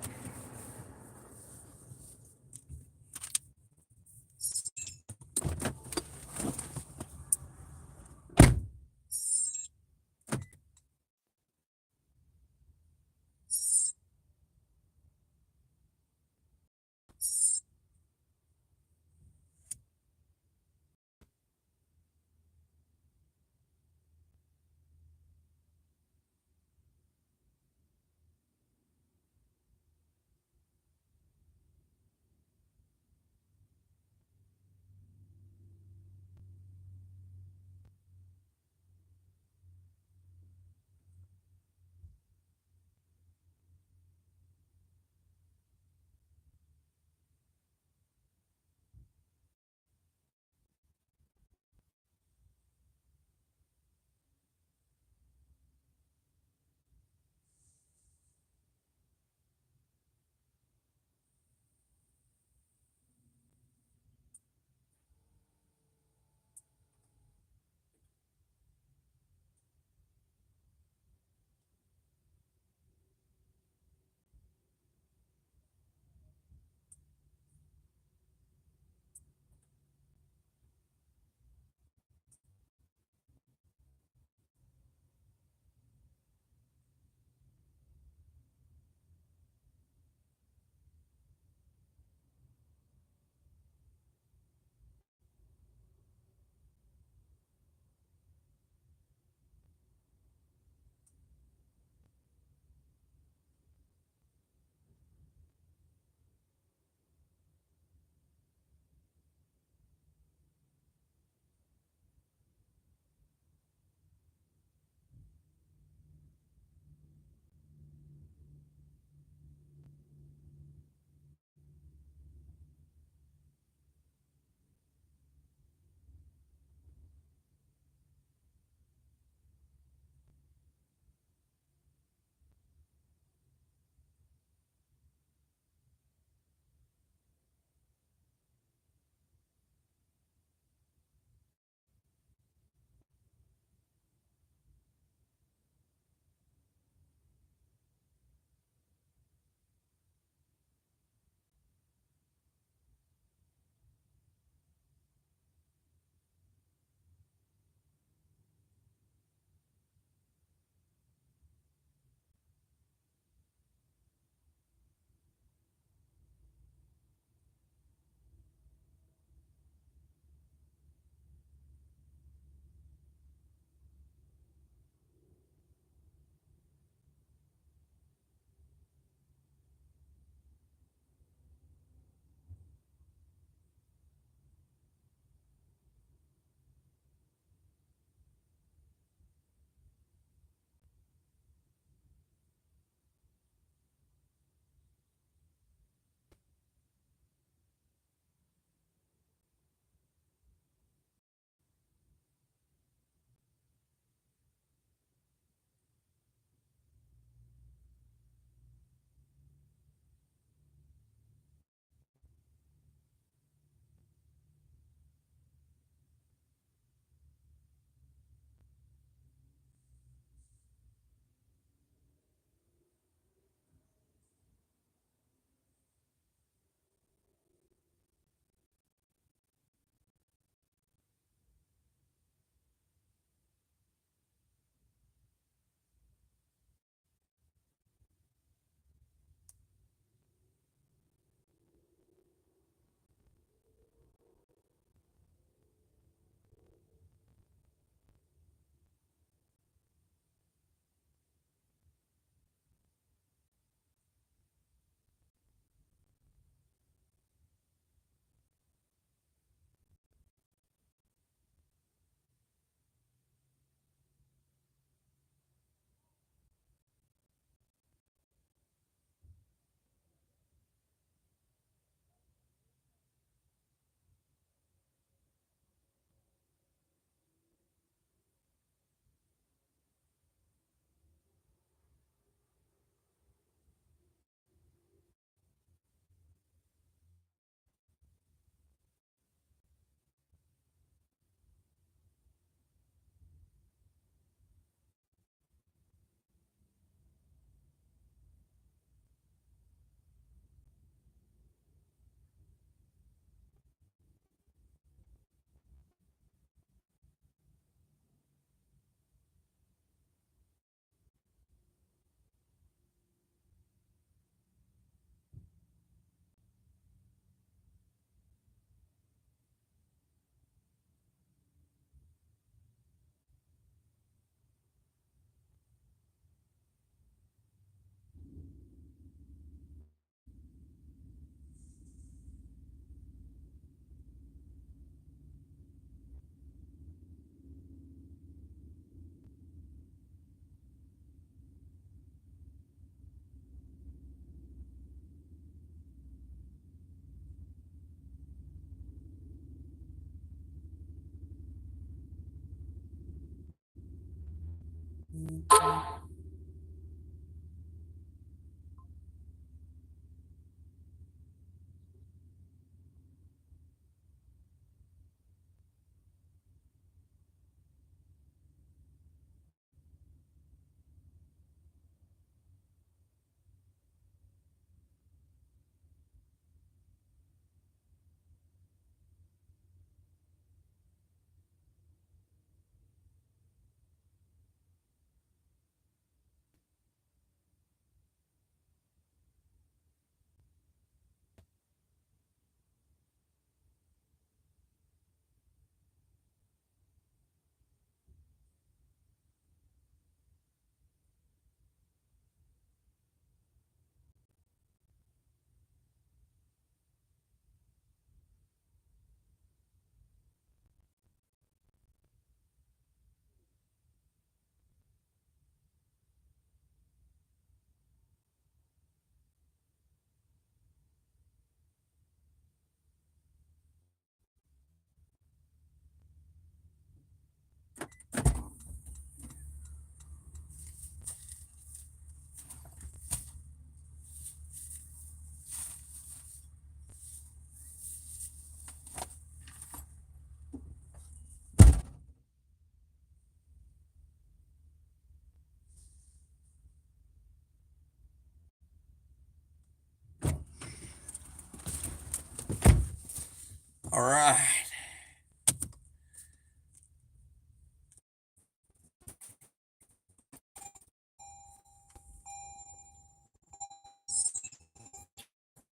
All right.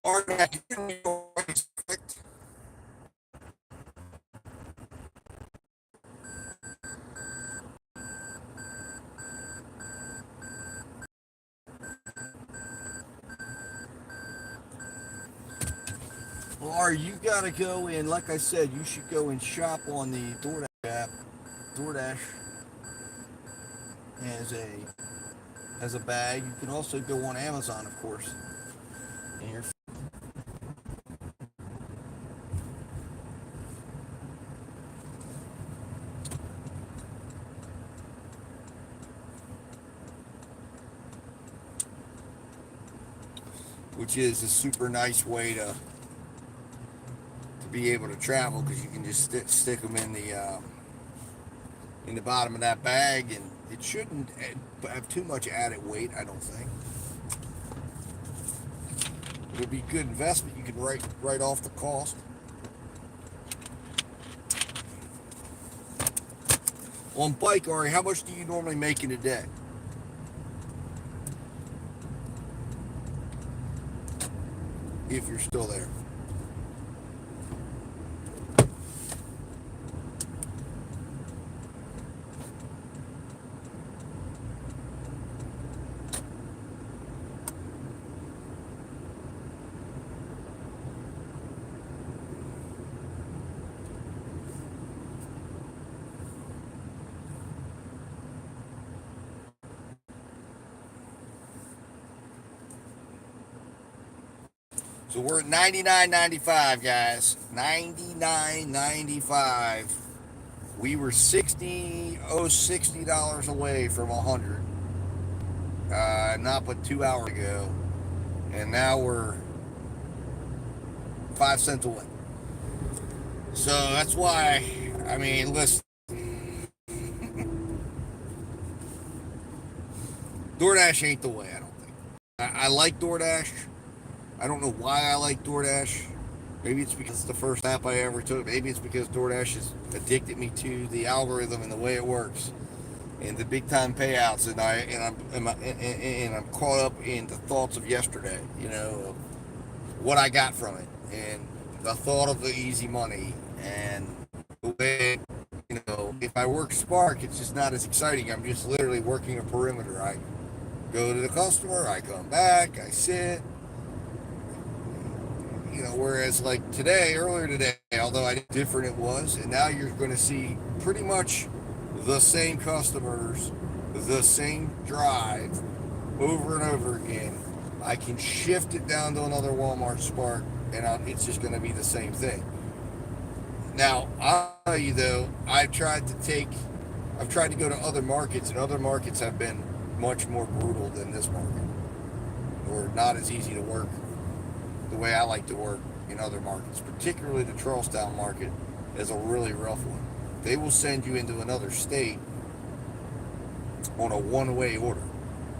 All right. Or you gotta go in, like I said, you should go and shop on the DoorDash app. DoorDash has a bag. You can also go on Amazon, of course. And you're which is a super nice way to be able to travel, because you can just stick them in the bottom of that bag, and it shouldn't have too much added weight, I don't think. It'll be good investment. You can write off the cost. On bike, Ari, how much do you normally make in a day? If you're still there. So we're at $99.95, guys. $99.95. We were $60 away from 100. Not but 2 hours ago, and now we're 5 cents away. So that's why. I mean, listen. DoorDash ain't the way. I don't think. I like DoorDash. I don't know why I like DoorDash. Maybe it's because it's the first app I ever took. Maybe it's because DoorDash has addicted me to the algorithm and the way it works, and the big time payouts. And I'm caught up in the thoughts of yesterday. You know, of what I got from it, and the thought of the easy money, and the way, you know, if I work Spark, it's just not as exciting. I'm just literally working a perimeter. I go to the customer, I come back, I sit. You know, whereas like earlier today, although I did different it was, and now you're going to see pretty much the same customers, the same drive over and over again. I can shift it down to another Walmart Spark, and it's just going to be the same thing. Now, I'll tell you though, I've tried to take I've tried to go to other markets, and other markets have been much more brutal than this market, or not as easy to work the way I like to work in other markets. Particularly the Charlestown market is a really rough one. They will send you into another state on a one-way order.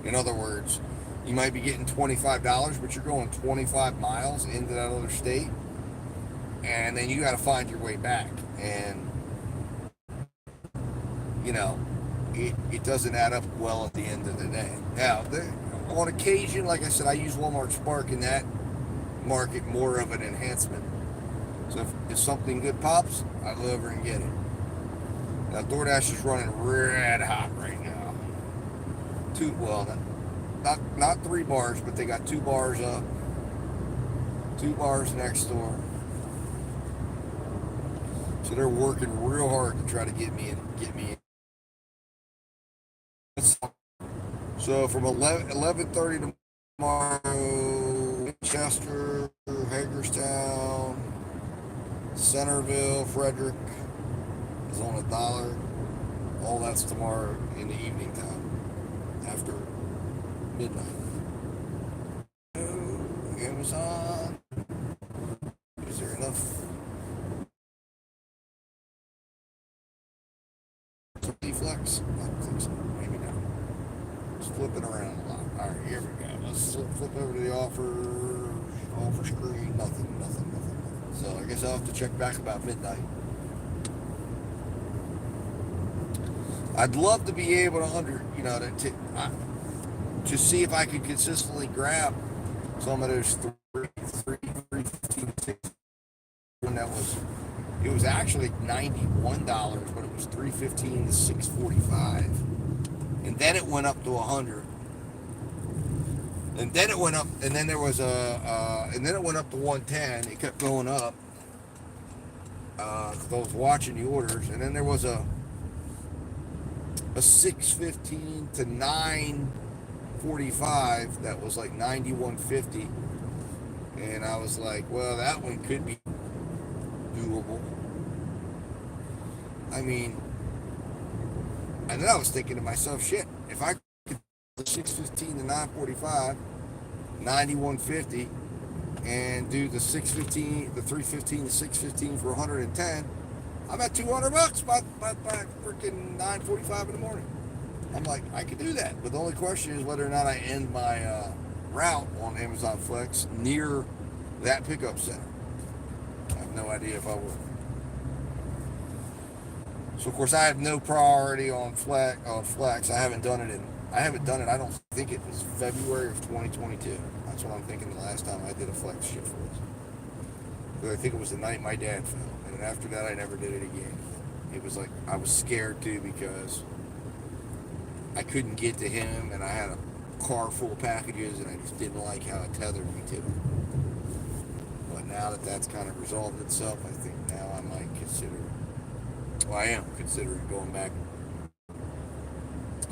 In other words, you might be getting $25, but you're going 25 miles into that other state, and then you got to find your way back. And you know, it doesn't add up well at the end of the day. Now, on occasion, like I said, I use Walmart Spark in that market more of an enhancement. So if something good pops, I go over and get it. Now, DoorDash is running red hot right now. Not 3 bars, but they got 2 bars up, 2 bars next door. So they're working real hard to try to get me in. So from 11:30 tomorrow, Winchester, Hagerstown, Centerville, Frederick is on $1. All that's tomorrow in the evening time, after midnight. Amazon. Is there enough Flex? I don't think so. Maybe not. It's flipping around a lot. Alright, here we go. Let's flip over to the offer screen. Nothing. So I guess I'll have to check back about midnight. I'd love to be able to see if I could consistently grab some of those 315 when that was. It was actually $91, but it was $315 to $645, and then it went up to $100, and then it went up, and then there was and then it went up to $110. It kept going up. I was watching the orders, and then there was a $615 to $945 that was like $91.50, and I was like, well, that one could be doable. I mean, and then I was thinking to myself, shit, if I could do $615 to $945, $91.50, and do the $315 to $615 for $110, I'm at $200 by freaking $9:45 in the morning. I'm like, I could do that, but the only question is whether or not I end my route on Amazon Flex near that pickup center. I have no idea if I will. So of course I have no priority on Flex. I haven't done it. I don't think it was February of 2022. That's what I'm thinking the last time I did a Flex shift was. But I think it was the night my dad fell. And after that I never did it again. It was like I was scared too because I couldn't get to him and I had a car full of packages and I just didn't like how it tethered me to it. But now that that's kind of resolved itself, I think now I might consider, well, I am considering going back,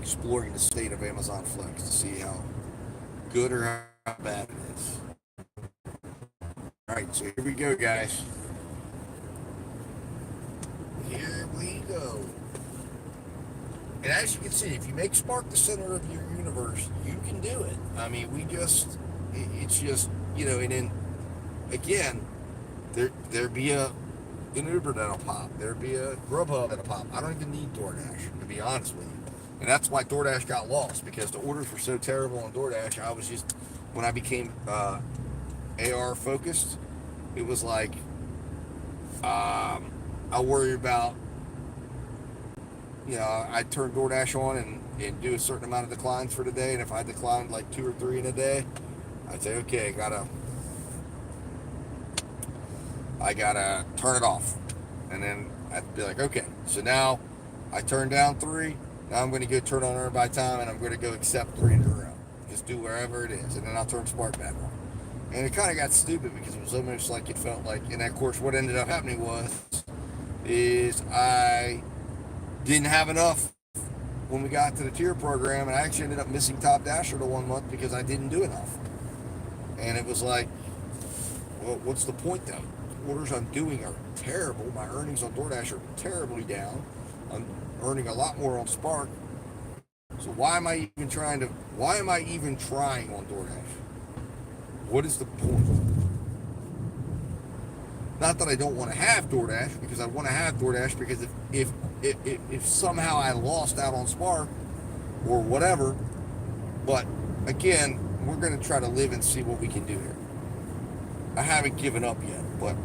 exploring the state of Amazon Flex to see how good or how bad it is. Alright, so here we go, guys. Here we go. And as you can see, if you make Spark the center of your universe, you can do it. I mean, it's just, and then, again, there'd be an Uber that'll pop. There'd be a Grubhub that'll pop. I don't even need DoorDash, to be honest with you. And that's why DoorDash got lost, because the orders were so terrible on DoorDash. I was just, when I became AR focused, it was like, I worry about, I'd turn DoorDash on and do a certain amount of declines for the day. And if I declined like 2 or 3 in a day, I'd say, okay, I gotta turn it off. And then I'd be like, okay, so now I turned down 3. Now I'm going to go turn on Earn by Time, and I'm going to go accept 3 in a row. Just do wherever it is. And then I'll turn Spark back on. And it kind of got stupid because it was almost like it felt like, and of course what ended up happening is I didn't have enough when we got to the tier program, and I actually ended up missing Top Dasher the 1 month because I didn't do enough. And it was like, well, what's the point though? The orders I'm doing are terrible. My earnings on DoorDash are terribly down. I'm earning a lot more on Spark. So why am I even trying on DoorDash? What is the point? Not that I don't want to have DoorDash, because I want to have DoorDash, because if somehow I lost out on Spark or whatever, but again, we're going to try to live and see what we can do here. I haven't given up yet, but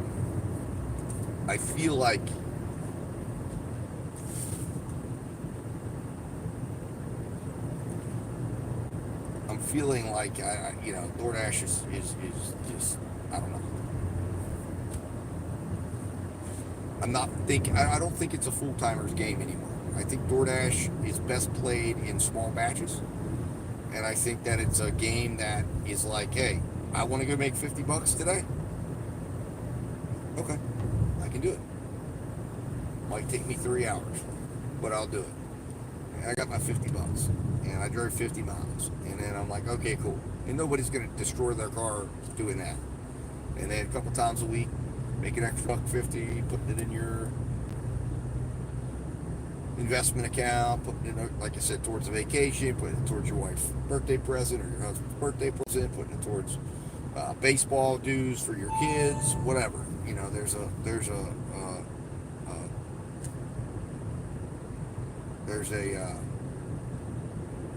I feel like I'm feeling like DoorDash is just, I don't know. I don't think it's a full-timer's game anymore. I think DoorDash is best played in small batches. And I think that it's a game that is like, hey, I want to go make $50 today. Okay, I can do it. Might take me 3 hours, but I'll do it. And I got my $50, and I drove 50 miles. And then I'm like, okay, cool. And nobody's going to destroy their car doing that. And then a couple times a week, make an extra $50, putting it in your investment account, putting it, like I said, towards a vacation, putting it towards your wife's birthday present or your husband's birthday present, putting it towards baseball dues for your kids, whatever.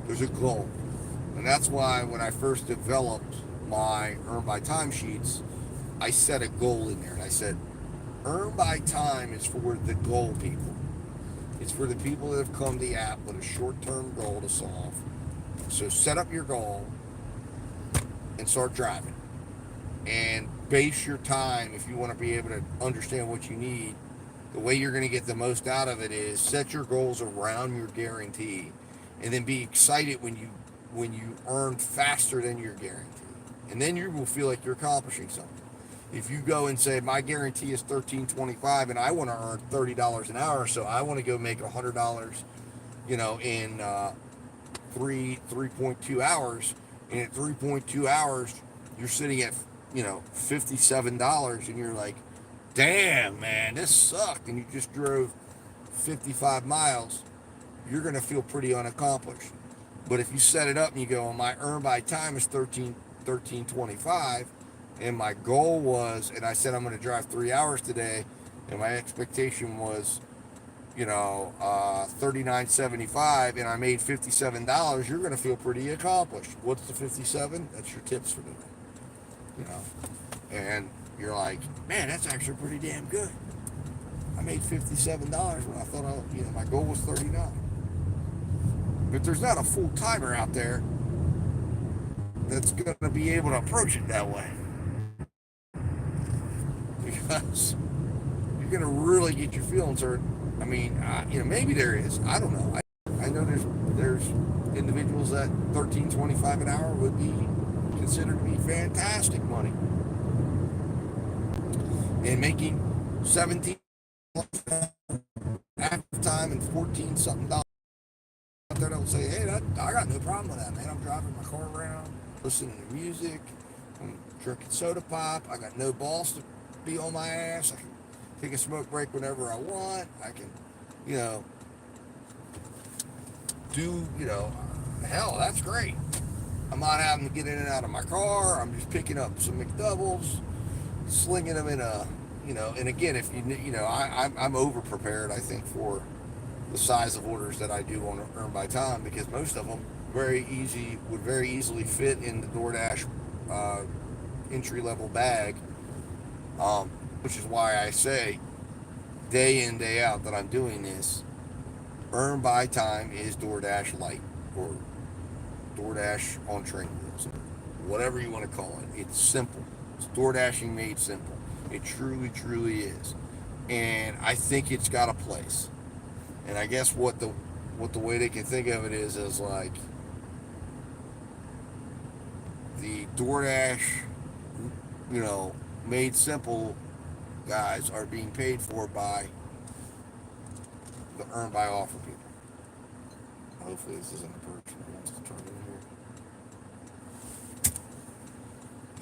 There's a goal, and that's why when I first developed my Earn by Time sheets, I set a goal in there, and I said, Earn by Time is for the goal people. It's for the people that have come to the app with a short-term goal to solve. So set up your goal and start driving. And base your time, if you want to be able to understand what you need, the way you're going to get the most out of it is set your goals around your guarantee, and then be excited when you earn faster than your guarantee. And then you will feel like you're accomplishing something. If you go and say, my guarantee is $13.25 and I want to earn $30 an hour, so I want to go make $100, in 3.2 hours, and at 3.2 hours, you're sitting at, $57, and you're like, damn, man, this sucked, and you just drove 55 miles, you're going to feel pretty unaccomplished. But if you set it up and you go, well, my Earn by Time is $13.25, and my goal was, and I said I'm going to drive 3 hours today, and my expectation was, $39.75, and I made $57, you're going to feel pretty accomplished. What's the 57? That's your tips for the day. And you're like, man, that's actually pretty damn good. I made $57 when I thought my goal was 39. But there's not a full timer out there that's going to be able to approach it that way. Because you're going to really get your feelings hurt. I mean, maybe there is. I don't know. I know there's individuals that $13.25 an hour would be considered to be fantastic money. And making $17 after time and $14 something dollars out there that will say, hey, I got no problem with that, man. I'm driving my car around, listening to music, I'm drinking soda pop, I got no balls to be on my ass, I can take a smoke break whenever I want, I can, hell, that's great. I'm not having to get in and out of my car, I'm just picking up some McDoubles, slinging them in a, and again, if I'm over prepared, I think, for the size of orders that I do on Earn by Time, because most of them would very easily fit in the DoorDash entry-level bag, which is why I say day in, day out that I'm doing this. Earn by Time is DoorDash Lite, or DoorDash on train wheels, or whatever you want to call it. It's simple. It's DoorDashing made simple. It truly, truly is. And I think it's got a place. And I guess what the way they can think of it is like the DoorDash, made simple guys are being paid for by the Earn by Offer people. Hopefully this isn't a person who wants to turn in here.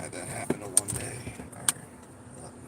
Had that happen in one day. All right, let me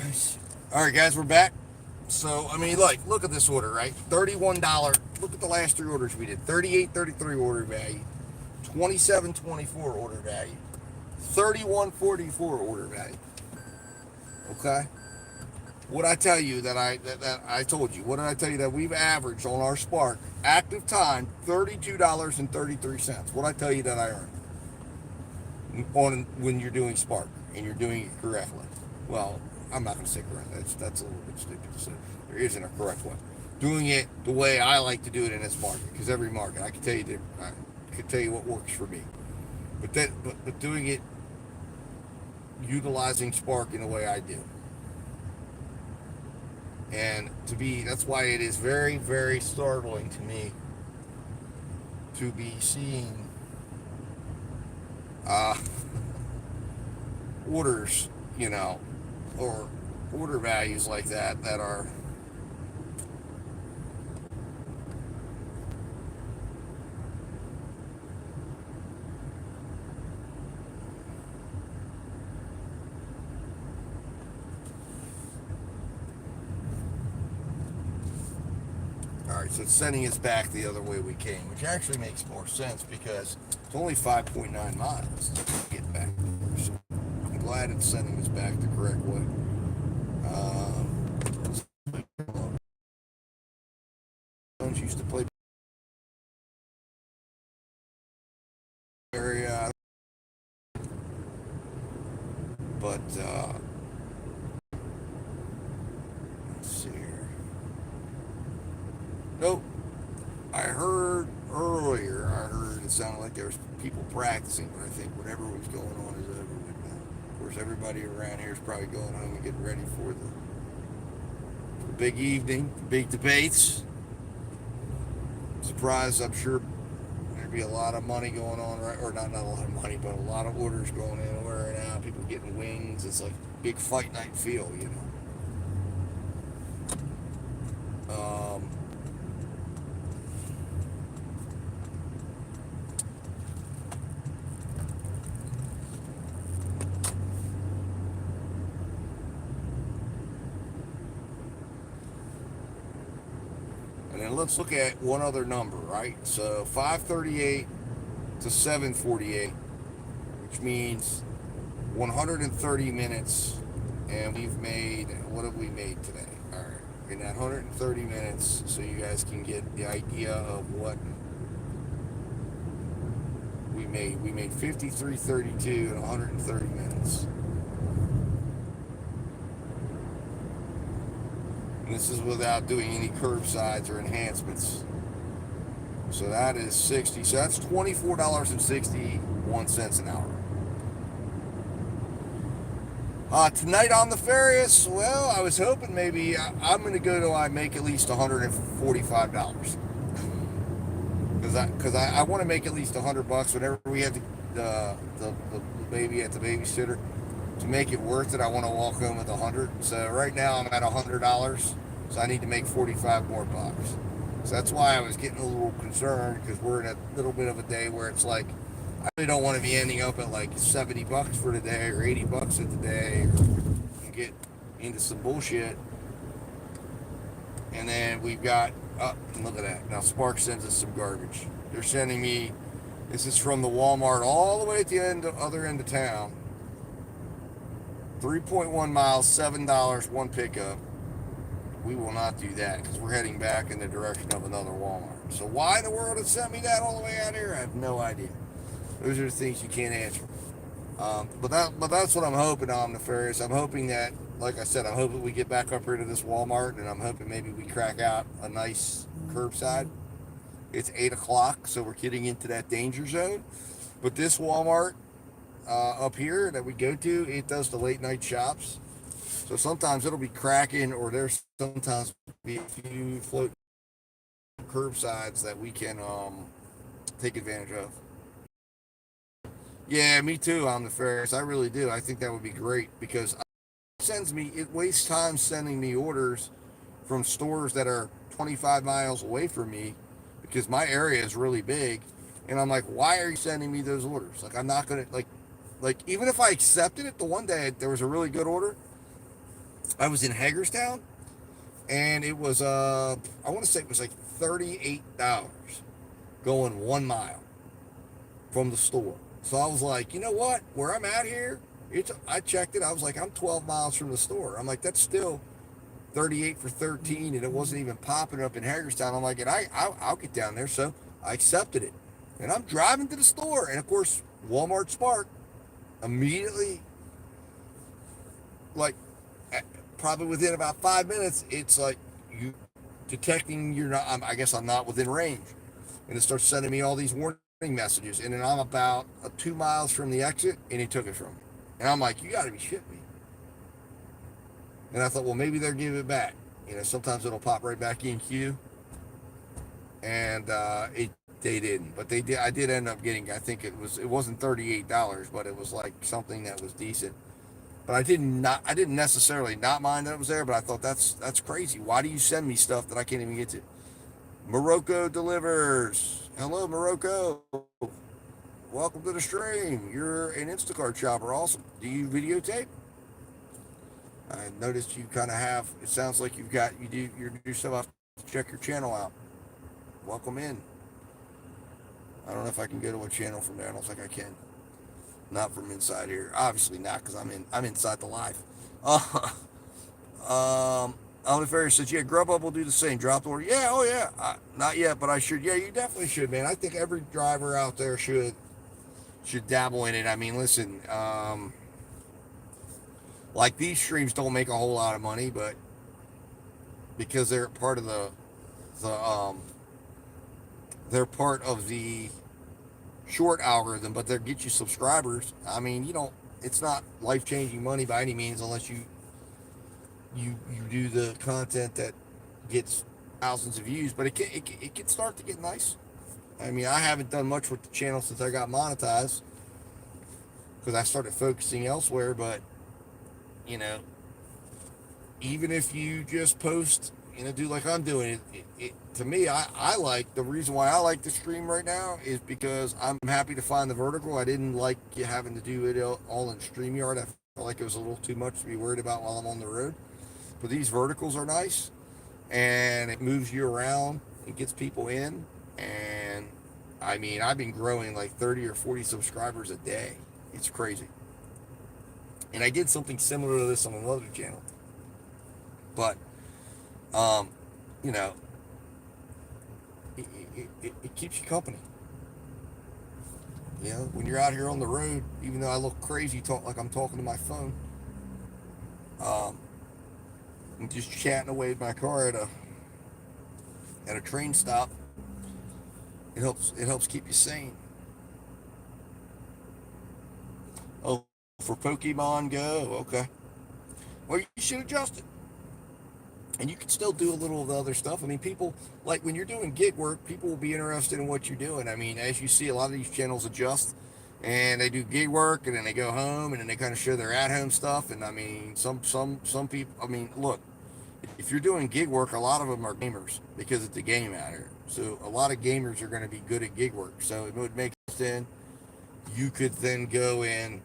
guys. All right, guys, we're back. So, I mean, look at this order, right? $31. Look at the last three orders we did. $38.33 order value, $27.24 order value, $31.44 order value. Okay. What I tell you that I told you? What did I tell you that we've averaged on our Spark active time $32.33? What I tell you that I earned on when you're doing Spark and you're doing it correctly. Well, I'm not going to say correct. That's a little bit stupid. So there isn't a correct one. Doing it the way I like to do it in this market, because every market I can tell you what works for me. But doing it utilizing Spark in the way I do. And that's why it is very, very startling to me to be seeing orders, or order values like that are Alright, so it's sending us back the other way we came, which actually makes more sense because it's only 5.9 miles to get back there. So I'm glad it's sending us back the correct way. Used to play area, but let's see here. Nope. I heard it sounded like there was people practicing, but I think whatever was going on is over with now. Of course, everybody around here is probably going home and getting ready for the big evening, the big debates. Surprised, I'm sure there'd be a lot of money going on, right? Or not a lot of money, but a lot of orders going in right now. People getting wings. It's like big fight night feel, And then let's look at one other number, right? So 538 to 748, which means 130 minutes, and we've made, what have we made today? All right, in that 130 minutes, so you guys can get the idea of what we made. We made 53.32 in 130 minutes. And this is without doing any curbsides or enhancements. So that is 60. So that's $24.61 an hour. Tonight on the Farious, well, I was hoping maybe I'm going to go till I make at least $145. Because I want to make at least $100 whenever we have the baby at the babysitter. To make it worth it, I want to walk home with $100. So right now I'm at $100, so I need to make 45 more bucks. So that's why I was getting a little concerned, because we're in a little bit of a day where it's like I really don't want to be ending up at like $70 for the day or $80 for the day, or get into some bullshit. And then we've got look at that. Now Spark sends us some garbage. They're sending me. This is from the Walmart all the way at the other end of town. 3.1 miles, $7, one pickup. We will not do that because we're heading back in the direction of another Walmart. So why in the world it sent me that all the way out here? I have no idea. Those are the things you can't answer. But that's what I'm hoping on the Farious. I'm hoping that, like I said, I'm hoping we get back up here to this Walmart, and I'm hoping maybe we crack out a nice curbside. It's 8 o'clock, so we're getting into that danger zone. But this Walmart up here that we go to, it does the late night shops. So sometimes it'll be cracking, or there's sometimes be a few floating curbsides that we can take advantage of. Yeah, me too on the Farious. I really do. I think that would be great, because it wastes time sending me orders from stores that are 25 miles away from me, because my area is really big. And I'm like, why are you sending me those orders? Like, I'm not going to, like, even if I accepted it, the one day there was a really good order, I was in Hagerstown, and it was I want to say it was like $38 going 1 mile from the store. So I was like, you know what? Where I'm at here, I checked it. I was like, I'm 12 miles from the store. I'm like, that's still 38 for 13, and it wasn't even popping up in Hagerstown. I'm like, and I'll get down there. So I accepted it, and I'm driving to the store, and of course, Walmart Spark immediately, like, probably within about 5 minutes, it's like you detecting you're not. I guess I'm not within range, and it starts sending me all these warning messages, and then I'm about 2 miles from the exit, and he took it from me, and I'm like, you got to be shitting me. And I thought, well, maybe they'll give it back. You know, sometimes it'll pop right back in queue, and they didn't, but they did. I did end up getting. I think it wasn't $38, but it was like something that was decent. But I didn't necessarily not mind that it was there, but I thought that's crazy. Why do you send me stuff that I can't even get to? Morocco delivers. Hello, Morocco. Welcome to the stream. You're an Instacart shopper. Awesome. Do you videotape? I noticed you kind of have. It sounds like you do stuff. I have to check your channel out. Welcome in. I don't know if I can go to a channel from there. I don't think I can. Not from inside here. Obviously not, because I'm inside the live. Alvin Ferry says, yeah, Grubhub will do the same. Drop the order. Yeah, oh yeah. Not yet, but I should. Yeah, you definitely should, man. I think every driver out there should dabble in it. I mean, listen, like these streams don't make a whole lot of money, but because they're part of they're part of the short algorithm, but they get you subscribers. I mean, it's not life-changing money by any means unless you do the content that gets thousands of views, but it can start to get nice. I mean, I haven't done much with the channel since I got monetized because I started focusing elsewhere, but even if you just post, do like I'm doing, to me, I like, the reason why I like the stream right now is because I'm happy to find the vertical. I didn't like having to do it all in StreamYard. I felt like it was a little too much to be worried about while I'm on the road. But these verticals are nice, and it moves you around. It gets people in, and I mean, I've been growing like 30 or 40 subscribers a day. It's crazy. And I did something similar to this on another channel. But, it keeps you company. When you're out here on the road, even though I look crazy, like I'm talking to my phone, I'm just chatting away in my car at a train stop. It helps keep you sane. Oh, for Pokemon Go, okay. Well, you should adjust it. And you can still do a little of the other stuff. I mean, people, like when you're doing gig work, people will be interested in what you're doing. I mean, as you see, a lot of these channels adjust, and they do gig work, and then they go home, and then they kind of show their at-home stuff. And I mean, some people, I mean, look, if you're doing gig work, a lot of them are gamers because it's a game out here. So a lot of gamers are going to be good at gig work. So it would make sense you could then go and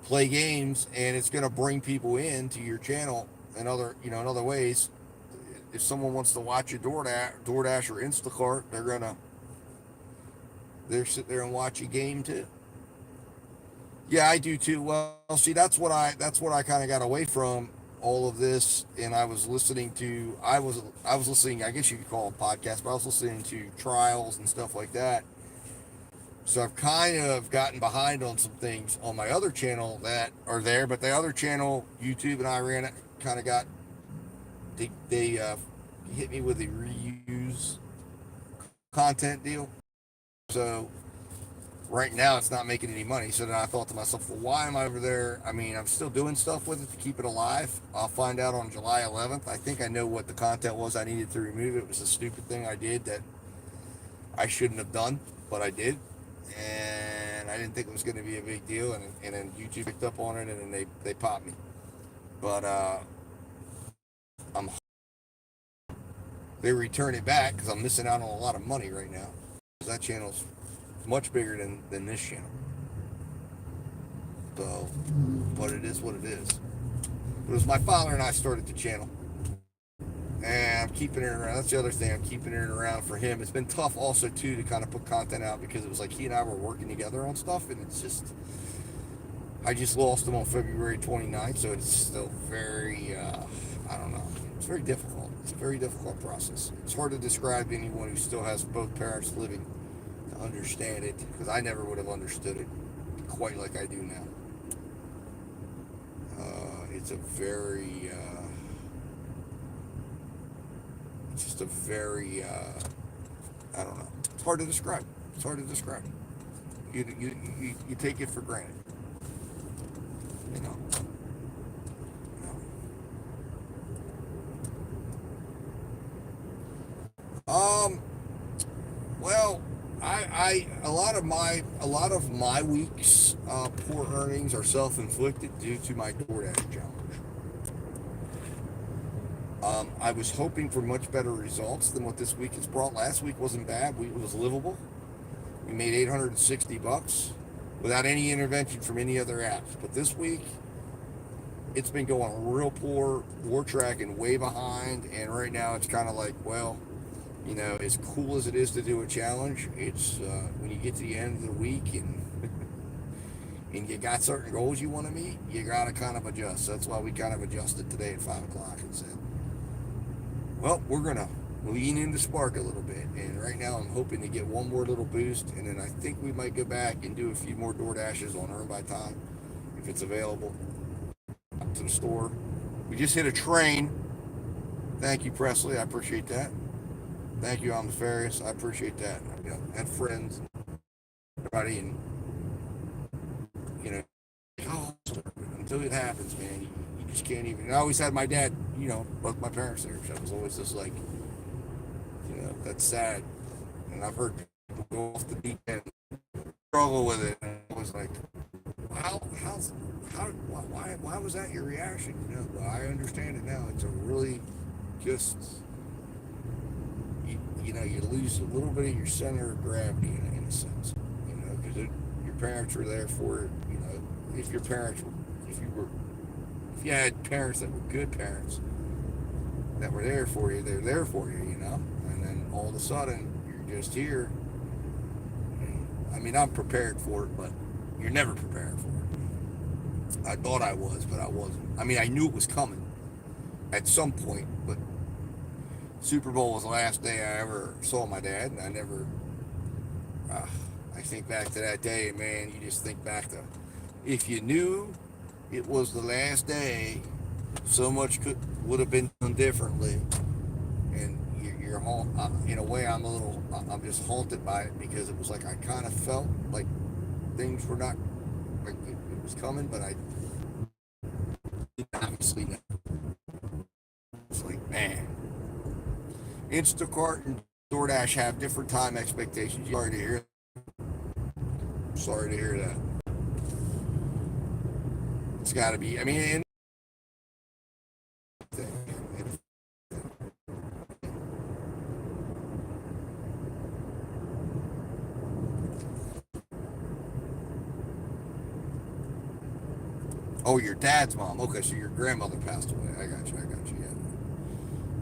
play games, and it's going to bring people into your channel in other ways. If someone wants to watch a DoorDash or Instacart, they're sit there and watch a game too. Yeah, I do too. Well, see, that's what I kind of got away from all of this, and I was listening, I guess you could call them podcasts, but I was listening to trials and stuff like that. So I've kind of gotten behind on some things on my other channel that are there, but the other channel, YouTube and I ran it, kind of got, they hit me with a reuse content deal. So right now it's not making any money. So then I thought to myself, well, why am I over there? I mean, I'm still doing stuff with it to keep it alive. I'll find out on July 11th. I think I know what the content was I needed to remove. It was a stupid thing I did that I shouldn't have done, but I did. And I didn't think it was going to be a big deal, and then YouTube picked up on it, and then they popped me. But they return it back because I'm missing out on a lot of money right now. That channel's much bigger than this channel. So, but it is what it is. It was my father and I started the channel. And I'm keeping it around. That's the other thing. I'm keeping it around for him. It's been tough also, too, to kind of put content out because it was like he and I were working together on stuff. And it's just, I just lost him on February 29th. So it's still very, I don't know. It's very difficult. It's a very difficult process. It's hard to describe to anyone who still has both parents living to understand it, because I never would have understood it quite like I do now. It's a very, it's just a very, I don't know. It's hard to describe. It's hard to describe. You take it for granted. You know. Well, a lot of my week's poor earnings are self-inflicted due to my DoorDash challenge. I was hoping for much better results than what this week has brought. Last week wasn't bad. It was livable. We made $860 without any intervention from any other apps. But this week, it's been going real poor. We're tracking way behind, and right now it's kind of like, well, you know, as cool as it is to do a challenge, it's when you get to the end of the week and and you got certain goals you want to meet, you got to kind of adjust. That's why we kind of adjusted today at 5 o'clock and said, well, we're going to lean into Spark a little bit. And right now I'm hoping to get one more little boost, and then I think we might go back and do a few more DoorDashes on Earn by Time if it's available up to the store. We just hit a train. Thank you, Presley. I appreciate that. Thank you, I'm Nefarious. I appreciate that. You know, had friends, everybody, and you know, oh, until it happens, man, you just can't even. I always had my dad, you know, both my parents there, so it was always just like, you know, that's sad. And I've heard people go off the deep end, struggle with it, and I was like, why was that your reaction? You know, well, I understand it now. It's a really just. You know, you lose a little bit of your center of gravity in a sense, you know, because your parents were there for it. You know, if your parents were, if you had parents that were good parents that were there for you, they're there for you, you know, and then all of a sudden you're just here. I mean, I'm prepared for it, but you're never prepared for it. I thought I was, but I wasn't. I mean, I knew it was coming at some point, but Super Bowl was the last day I ever saw my dad, and I never, I think back to that day, and man, you just think back to, if you knew it was the last day, so much would have been done differently, and you're in a way, I'm just haunted by it, because it was like, I kind of felt like things were not, like it was coming, but I didn't obviously know. It's like, man. Instacart and DoorDash have different time expectations. Sorry to hear that. Sorry to hear that. It's got to be. I mean, oh, your dad's mom. Okay, so your grandmother passed away. I got you.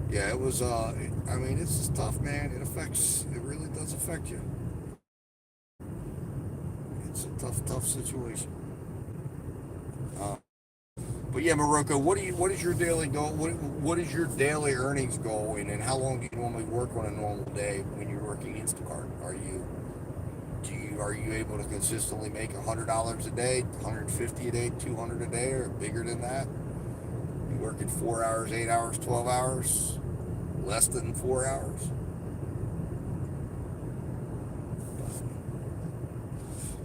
Yeah, it was, I mean, it's just tough, man. It really does affect you. It's a tough situation. But yeah, Morocco, what is your daily goal? What is your daily earnings goal, and how long do you normally work on a normal day when you're working Instacart? Are you able to consistently make $100 a day, $150 a day, $200 a day, or bigger than that? You working 4 hours, 8 hours, 12 hours? Less than 4 hours.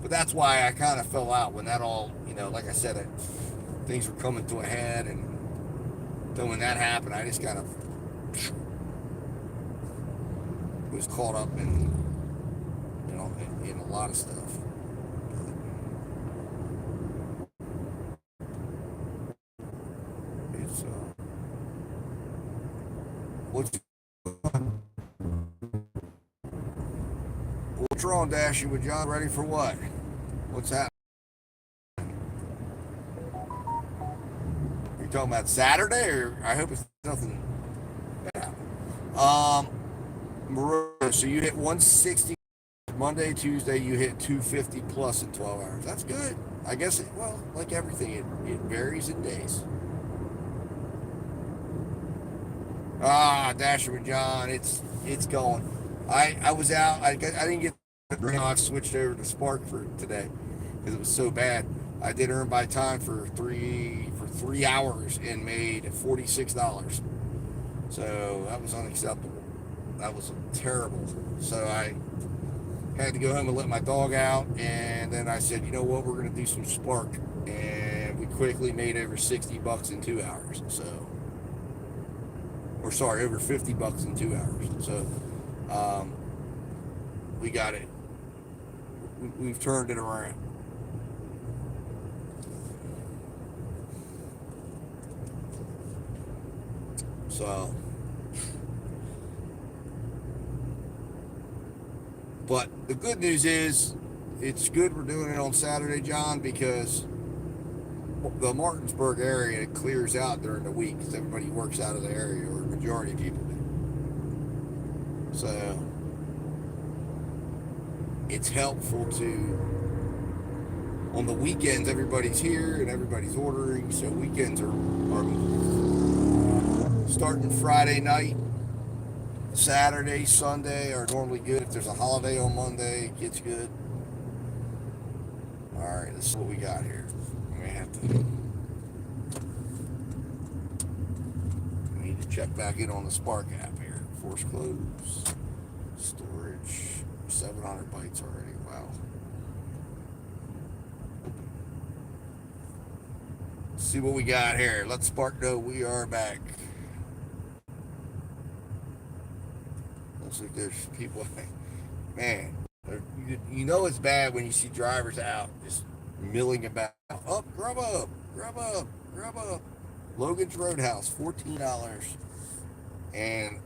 But that's why I kind of fell out when that all, you know, like I said, things were coming to a head, and then when that happened, I just kind of was caught up in, you know, in a lot of stuff. It's what's wrong, Dashy? With John ready for what? What's happening? You're talking about Saturday, or I hope it's nothing bad. So you hit 160 Monday, Tuesday. You hit 250 plus in 12 hours. That's good. I guess well, like everything, it varies in days. Dasher with John, it's going. I was out. I didn't get the green. I switched over to Spark for today because it was so bad. I did earn by time for three hours and made $46. So that was unacceptable. That was terrible. So I had to go home and let my dog out, and then I said, you know what, we're gonna do some Spark, and we quickly made over $60 in 2 hours. So, or sorry, over $50 in 2 hours. So, we got it. We've turned it around. So, but the good news is, it's good we're doing it on Saturday, John, because the Martinsburg area clears out during the week because everybody works out of the area, or the majority of people do. So, it's helpful to, on the weekends, everybody's here and everybody's ordering, so weekends are starting Friday night. Saturday, Sunday are normally good. If there's a holiday on Monday, it gets good. All right, this is what we got here. We need to check back in on the Spark app here. Force close. Storage. 700 bytes already. Wow. Let's see what we got here. Let Spark know we are back. Looks like there's people, man, you know it's bad when you see drivers out just milling about. Up, grub up, grub up, grub up. Logan's Roadhouse, $14 and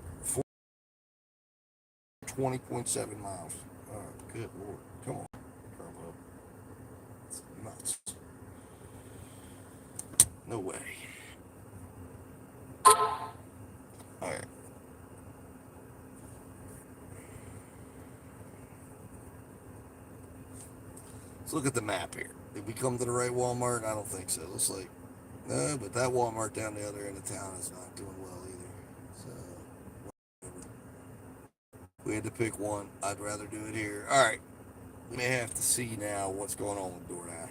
20.7 miles. Oh, good Lord. Come on, grub up. It's nuts. No way. All right. Let's look at the map here. Did we come to the right Walmart? I don't think so. Looks like no, but that Walmart down the other end of town is not doing well either. So whatever. We had to pick one. I'd rather do it here. All right. We may have to see now what's going on with DoorDash.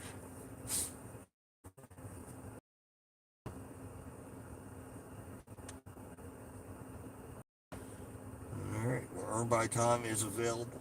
All right. Well, Earn by Time is available.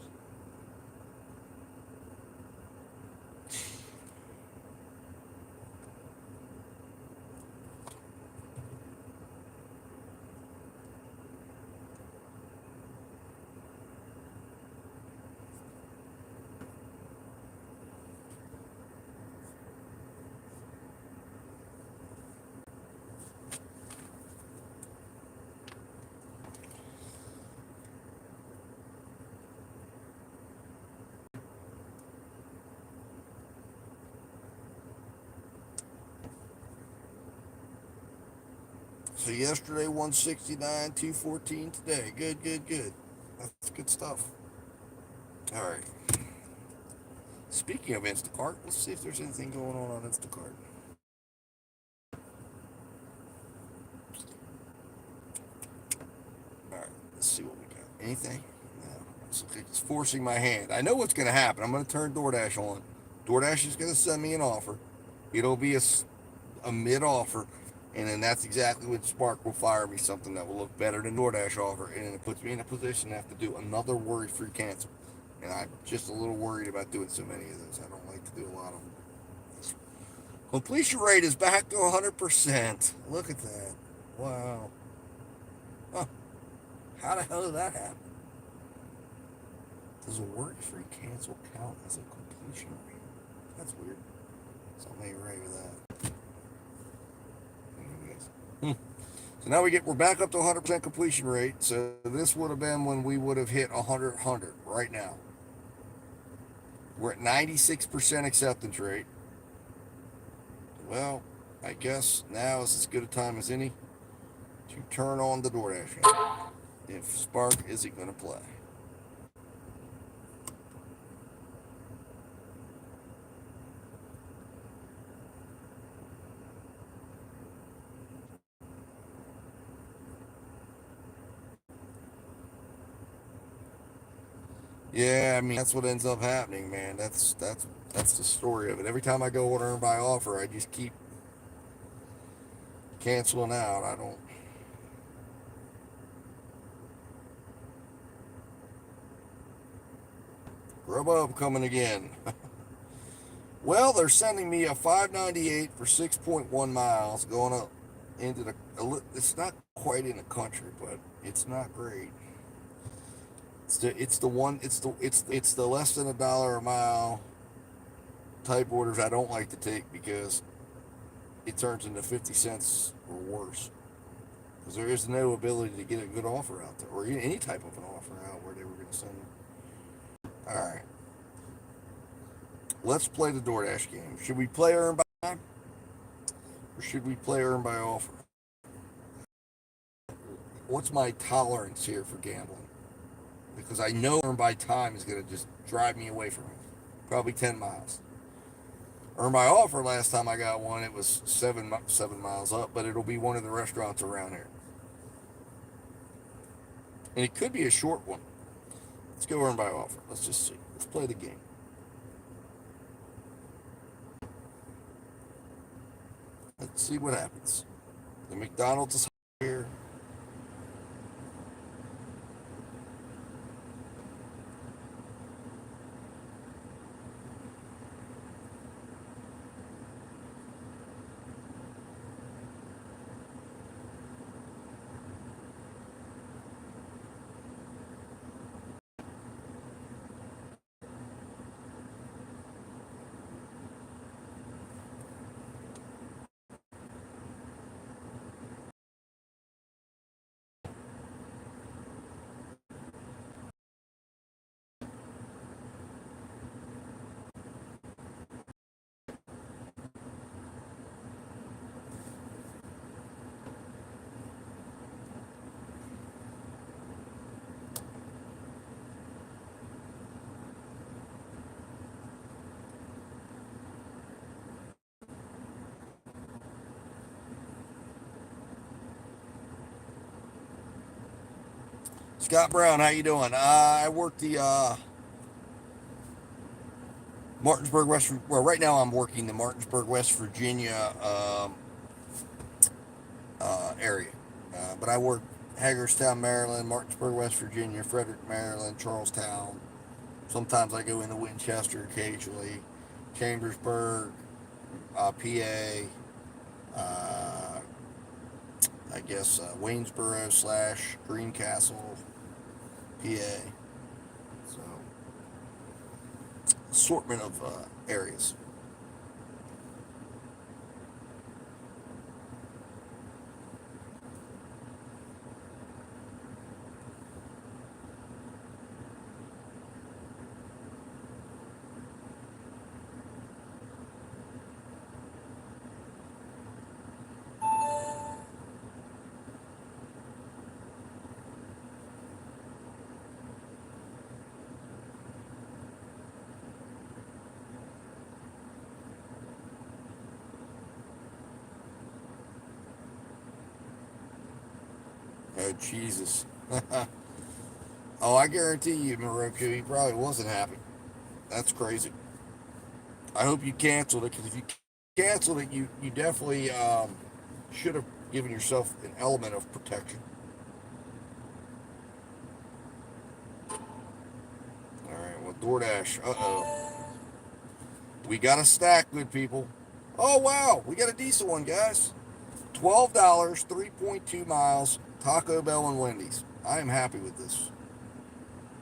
So yesterday 169, 214 today. Good, good, good. That's good stuff. All right. Speaking of Instacart, let's see if there's anything going on Instacart. All right, let's see what we got. Anything? No. It's forcing my hand. I know what's going to happen. I'm going to turn DoorDash on. DoorDash is going to send me an offer. It'll be a mid-offer. And then that's exactly when Spark will fire me something that will look better than DoorDash offer. And then it puts me in a position to have to do another worry-free cancel. And I'm just a little worried about doing so many of those. I don't like to do a lot of them. Completion rate is back to 100%. Look at that. Wow. Huh. How the hell did that happen? Does a worry-free cancel count as a completion rate? That's weird. Something ain't right with that. So now we're back up to 100% completion rate. So this would have been when we would have hit 100 right now. We're at 96% acceptance rate. Well, I guess now is as good a time as any to turn on the DoorDash app if Spark isn't going to play. Yeah, I mean that's what ends up happening, man. That's the story of it. Every time I go order and buy offer, I just keep canceling out. I don't. Grubhub coming again. Well, they're sending me a $5.98 for 6.1 miles going up into the. It's not quite in the country, but it's not great. It's the less than $1 a mile type orders I don't like to take because it turns into 50 cents or worse. Because there is no ability to get a good offer out there, or any type of an offer out where they were going to send them. All right. Let's play the DoorDash game. Should we play earn by time? Or should we play earn by offer? What's my tolerance here for gambling? Because I know earn by time is going to just drive me away from it. Probably 10 miles. Earn by offer, last time I got one, it was 7 miles up, but it'll be one of the restaurants around here. And it could be a short one. Let's go earn by offer. Let's just see. Let's play the game. Let's see what happens. The McDonald's is here. Scott Brown, how you doing? I work the Martinsburg, well, right now I'm working the Martinsburg, West Virginia area. But I work Hagerstown, Maryland, Martinsburg, West Virginia, Frederick, Maryland, Charlestown. Sometimes I go into Winchester occasionally, Chambersburg, PA, I guess Waynesboro / Greencastle, PA. So, assortment of areas. Oh, Jesus. Oh, I guarantee you, Moroku, he probably wasn't happy. That's crazy. I hope you canceled it, because if you canceled it, you definitely should have given yourself an element of protection. All right, well, DoorDash, uh-oh. We got a stack, good people. Oh, wow, we got a decent one, guys. $12, 3.2 miles, Taco Bell and Wendy's. I am happy with this.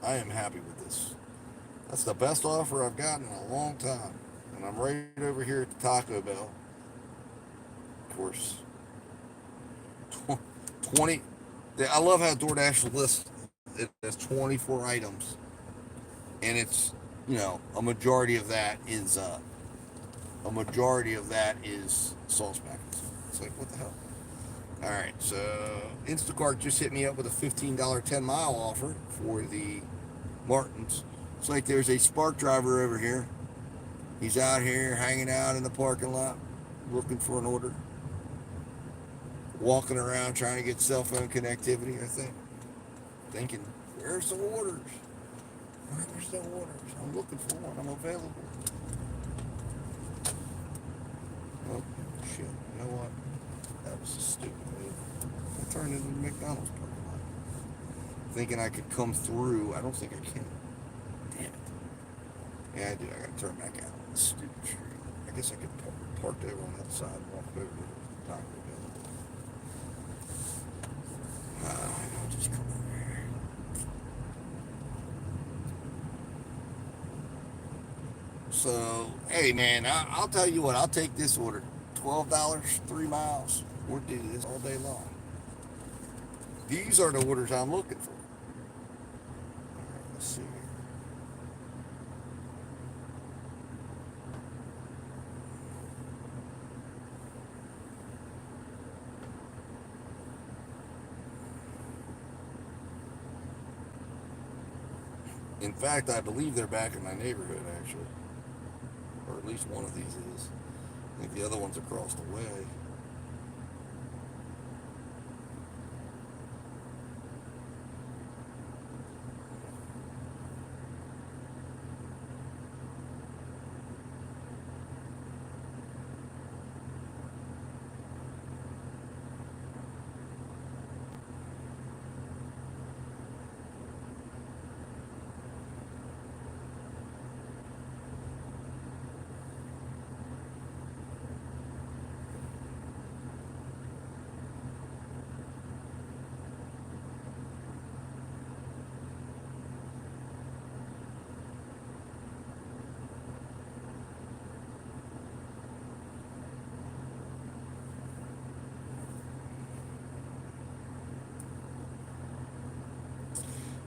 I am happy with this. That's the best offer I've gotten in a long time. And I'm right over here at the Taco Bell. Of course. 20. I love how DoorDash lists it as 24 items. And it's, a majority of that is sauce packets. It's like, what the hell? All right, so Instacart just hit me up with a $15 10-mile offer for the Martins. It's like there's a Spark driver over here. He's out here hanging out in the parking lot looking for an order. Walking around trying to get cell phone connectivity, I think. Thinking, where's the orders? Where's the orders? I'm looking for one. I'm available. Oh, shit. You know what? That was a stupid move. I turned into the McDonald's parking lot. Thinking I could come through. I don't think I can. Damn it. Yeah, I do. I gotta turn back out. Stupid street. I guess I could park over on that side and walk over to the Taco Bell. I'll just come over here. So, hey man, I'll tell you what, I'll take this order. $12, 3 miles. We'll do this all day long. These are the orders I'm looking for. Alright, let's see here. In fact, I believe they're back in my neighborhood, actually. Or at least one of these is. I think the other one's across the way.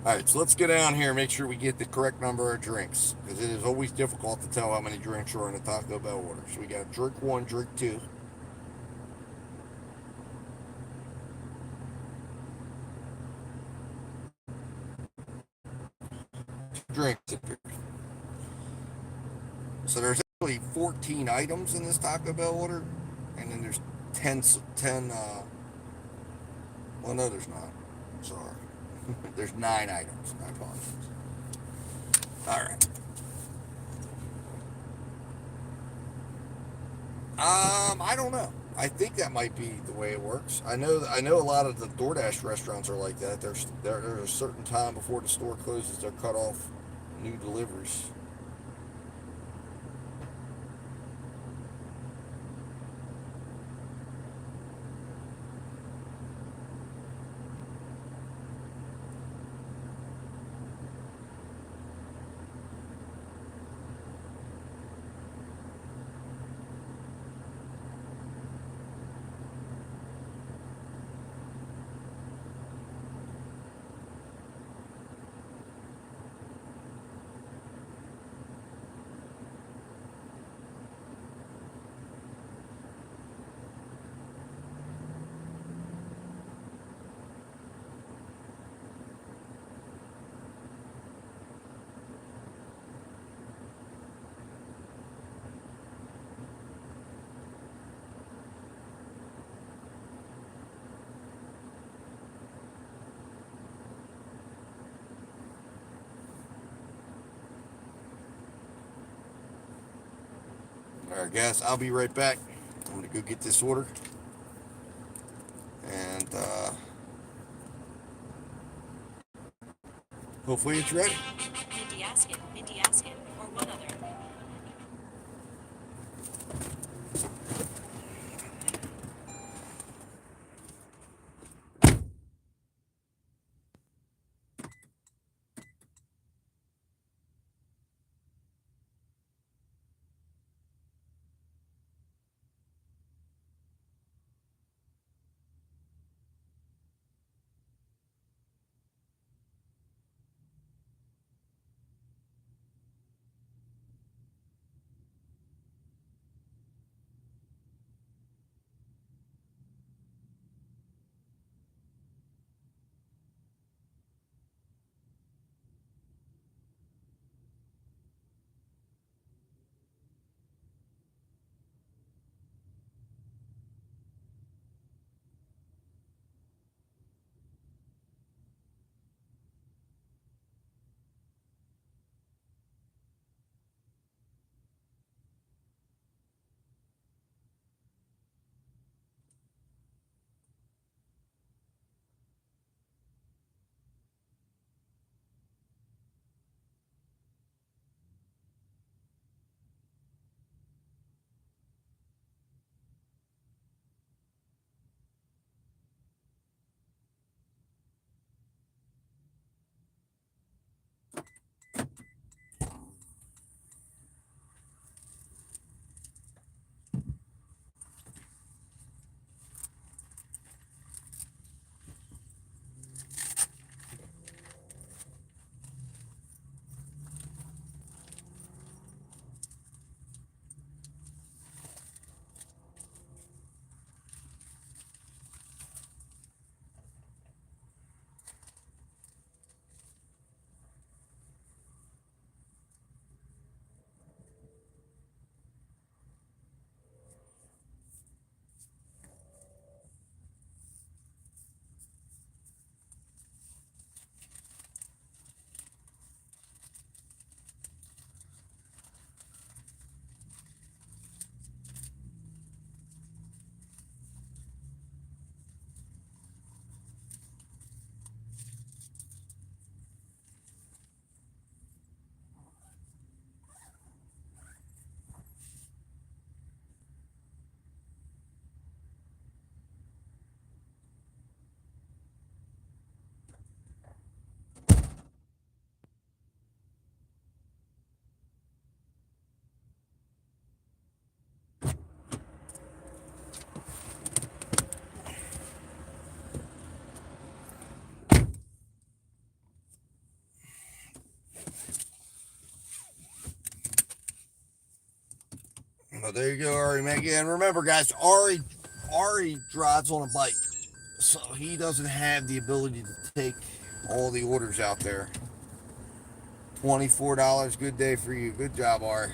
All right, so let's get down here and make sure we get the correct number of drinks, because it is always difficult to tell how many drinks are in a Taco Bell order. So we got drink 1, drink 2. Drinks. So there's actually 14 items in this Taco Bell order, and then there's 10 well, no, there's not. Sorry. There's 9 items. I apologize. All right. I don't know. I think that might be the way it works. I know a lot of the DoorDash restaurants are like that. There's a certain time before the store closes, they're cut off new deliveries. All right, guys, I'll be right back. I'm going to go get this order. And hopefully it's ready. Mindy Askin, or one other. There you go, Ari, man. And remember, guys, Ari drives on a bike, so he doesn't have the ability to take all the orders out there. $24, good day for you. Good job, Ari.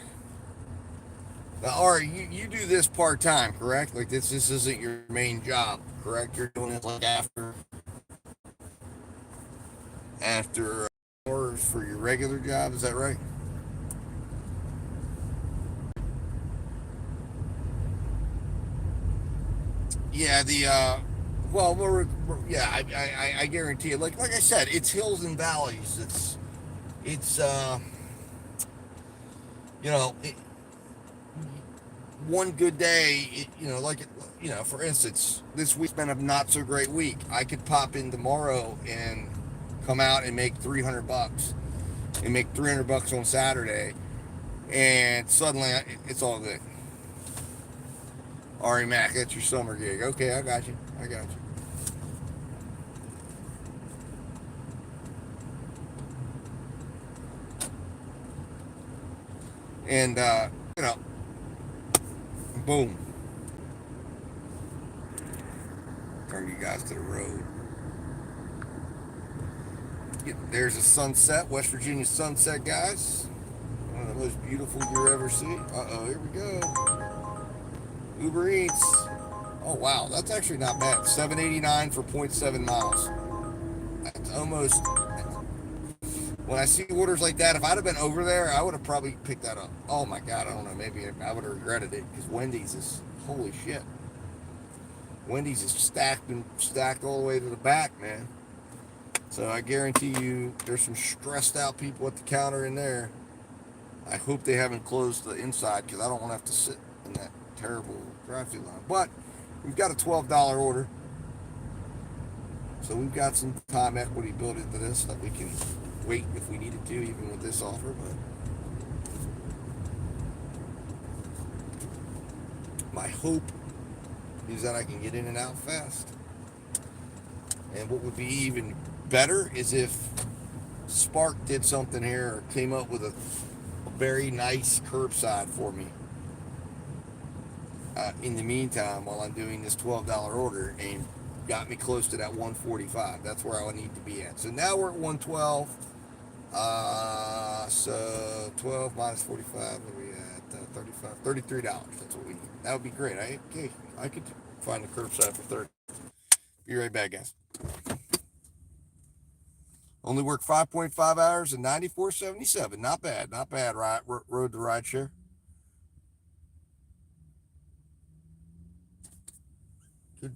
Now, Ari, you do this part time, correct? Like this isn't your main job, correct? You're doing it like after hours for your regular job. Is that right? Yeah. Yeah. I guarantee it. Like I said, it's hills and valleys. It's you know. One good day, for instance, this week's been a not so great week. I could pop in tomorrow and come out and make $300 and make $300 on Saturday, and suddenly it's all good. Ari Mac, that's your summer gig. Okay, I got you. And boom. Turn you guys to the road. There's a sunset, West Virginia sunset, guys. One of the most beautiful you'll ever see. Uh-oh, here we go. Uber Eats. Oh, wow, that's actually not bad. $7.89 for 0.7 miles. That's almost... When I see orders like that, if I'd have been over there, I would have probably picked that up. Oh, my God, I don't know. Maybe I would have regretted it, because Wendy's is... Holy shit. Wendy's is stacked all the way to the back, man. So I guarantee you there's some stressed out people at the counter in there. I hope they haven't closed the inside, because I don't want to have to sit in that terrible drive-through line. But we've got a $12 order. So we've got some time equity built into this that we can wait if we needed to, even with this offer. But my hope is that I can get in and out fast. And what would be even better is if Spark did something here or came up with a very nice curbside for me in the meantime while I'm doing this $12 order and got me close to that 145. That's where I would need to be at. So now we're at 112. So 12 minus 45, what are we at? 35, $33. That's what we need. That would be great. I could find a curbside for 30. Be right back, guys. Only work 5.5 hours and 94.77. Not bad. Not bad, right? Road to rideshare. Good.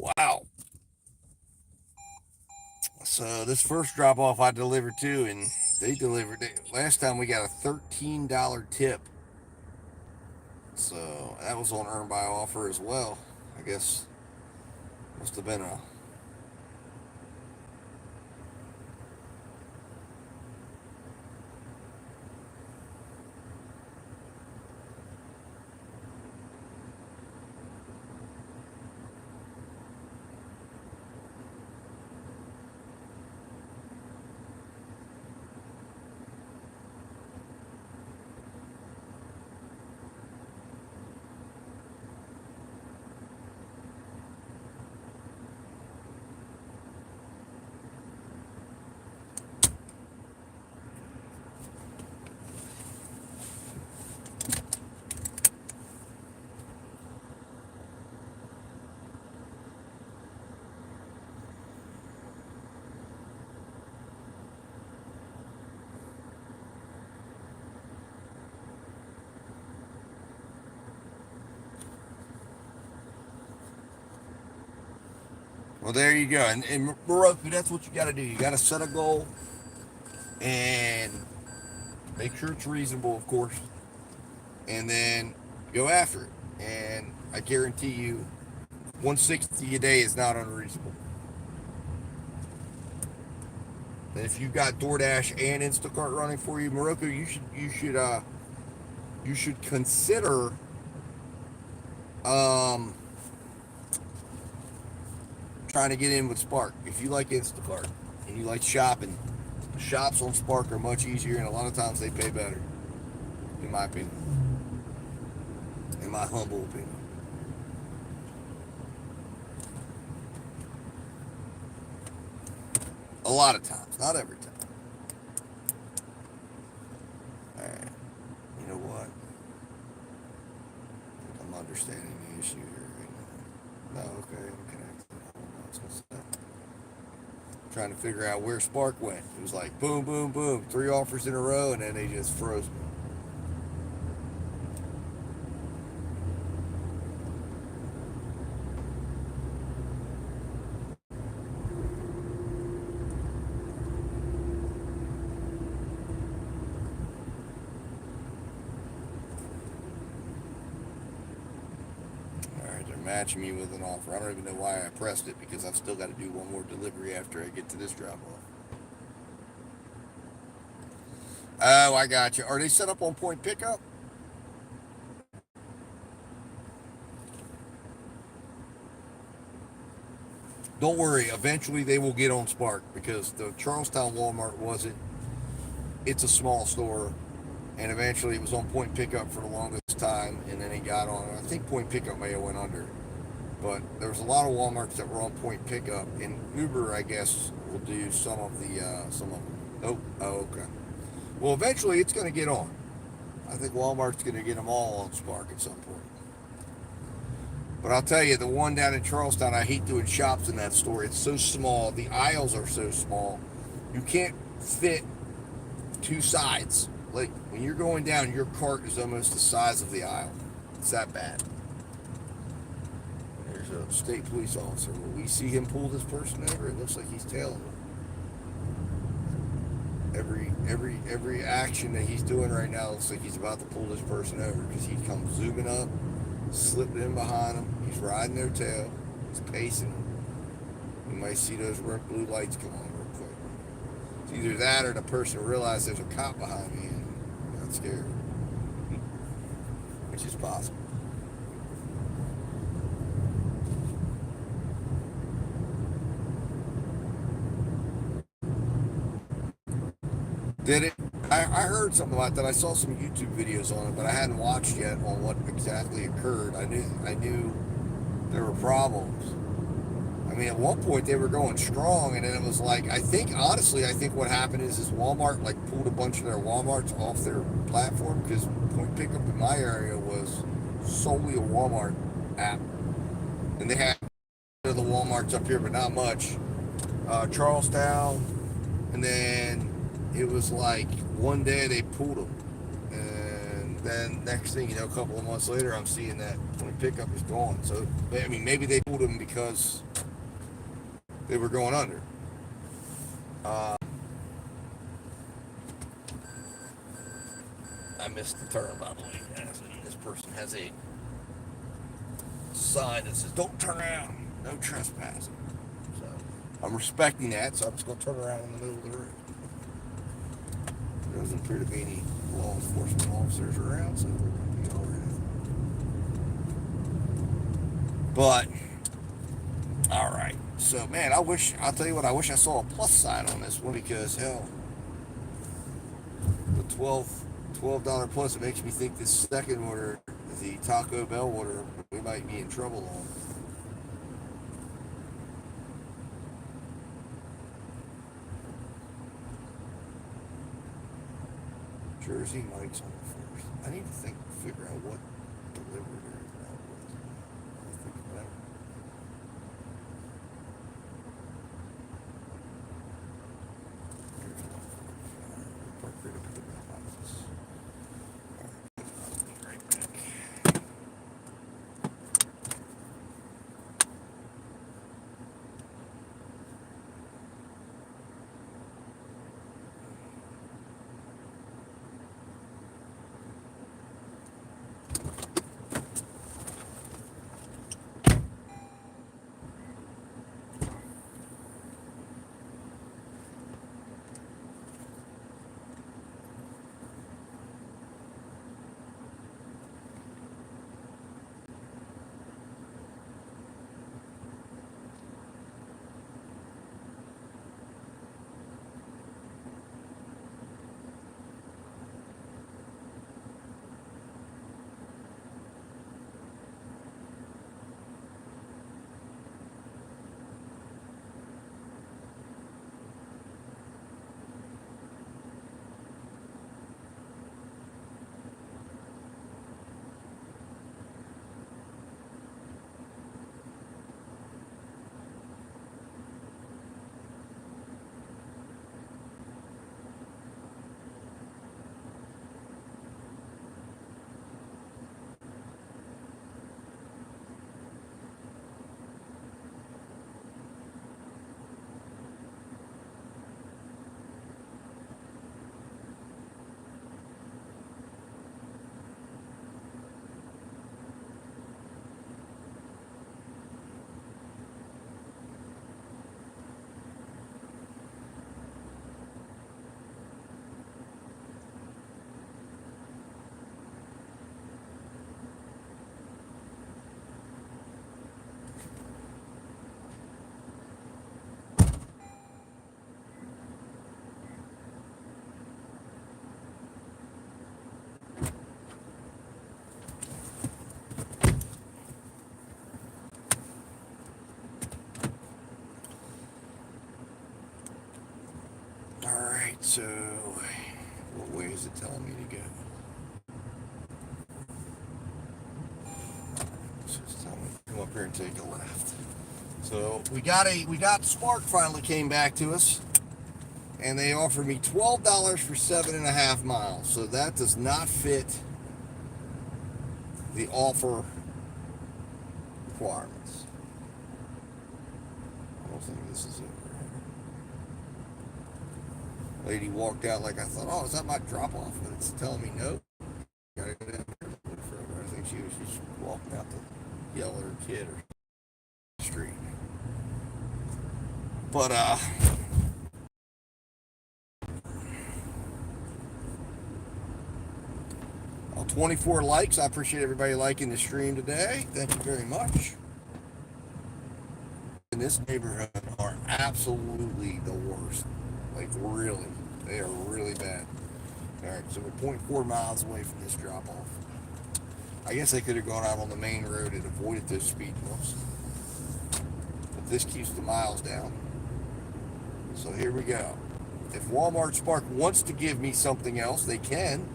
Wow. So this first drop off I delivered to, and they delivered it. Last time we got a $13 tip. So that was on earn by offer as well. I guess must have been a well, there you go. And Moroku, that's what you got to do. You got to set a goal and make sure it's reasonable, of course, and then go after it. And I guarantee you, 160 a day is not unreasonable. And if you've got DoorDash and Instacart running for you, Moroku, you should consider trying to get in with Spark. If you like Instacart and you like shopping, the shops on Spark are much easier, and a lot of times they pay better, in my opinion. In my humble opinion. A lot of times, not every time. Alright. You know what? I'm understanding the issue here right now. No, okay, I'm connected. I was gonna say. Trying to figure out where Spark went. It was like boom, boom, boom, 3 offers in a row, and then they just froze me. Matching me with an offer. I don't even know why I pressed it, because I've still got to do one more delivery after I get to this drop off. Oh, I got you. Are they set up on point pickup? Don't worry, eventually they will get on Spark, because the Charlestown Walmart wasn't. It's a small store, and eventually it was on point pickup for the longest time, and then it got on. I think point pickup may have went under, but there was a lot of Walmarts that were on point pickup, and Uber, I guess, will do some of them. Oh, okay. Well, eventually it's going to get on. I think Walmart's going to get them all on Spark at some point. But I'll tell you, the one down in Charlestown, I hate doing shops in that store. It's so small. The aisles are so small. You can't fit 2 sides. Like, when you're going down, your cart is almost the size of the aisle. It's that bad. There's a state police officer. Will we see him pull this person over? It looks like he's tailing them. Every action that he's doing right now looks like he's about to pull this person over, because he comes zooming up, slipping in behind them. He's riding their tail. He's pacing them. You might see those red blue lights come on real quick. It's either that or the person realized there's a cop behind me and got scared, which is possible. Did it? I heard something about that. I saw some YouTube videos on it, but I hadn't watched yet on what exactly occurred. I knew there were problems. I mean, at one point they were going strong, and then it was like, honestly, I think what happened is Walmart like pulled a bunch of their Walmarts off their platform, because point pickup in my area was solely a Walmart app, and they had the Walmarts up here, but not much. Charlestown, and then it was like one day they pulled them, and Then next thing you know, a couple of months later, I'm seeing that my pickup is gone. So, I mean, maybe they pulled them because they were going under. I missed the turn, by the way. This person has a sign that says, don't turn around, no trespassing. So, I'm respecting that, so I'm just going to turn around in the middle of the road. There doesn't appear to be any law enforcement officers around, so we're going to be all right. But, all right. So, man, I'll tell you what, I wish I saw a plus sign on this one because, hell, the $12 plus, it makes me think this second order, the Taco Bell order, we might be in trouble on. Jersey Mike's on the first. I need to figure out what delivery that was. I think whatever. Here's one. Park right up at the mailboxes. Alright, I'll be right back. Alright, so what way is it telling me to go? So it's telling me to come up here and take a left. So we got Spark finally came back to us, and they offered me $12 for 7.5 miles. So that does not fit the offer requirements. I don't think this is it. Lady walked out like I thought, oh, is that my drop off? But it's telling me no. Gotta go down there a little bit further. I think she was just walking out to yell at her kid or street. But all 24 likes. I appreciate everybody liking the stream today. Thank you very much. In this neighborhood are absolutely the worst. Like, really. They are really bad. Alright, so we're 0.4 miles away from this drop-off. I guess they could have gone out on the main road and avoided those speed bumps. But this keeps the miles down. So here we go. If Walmart Spark wants to give me something else, they can.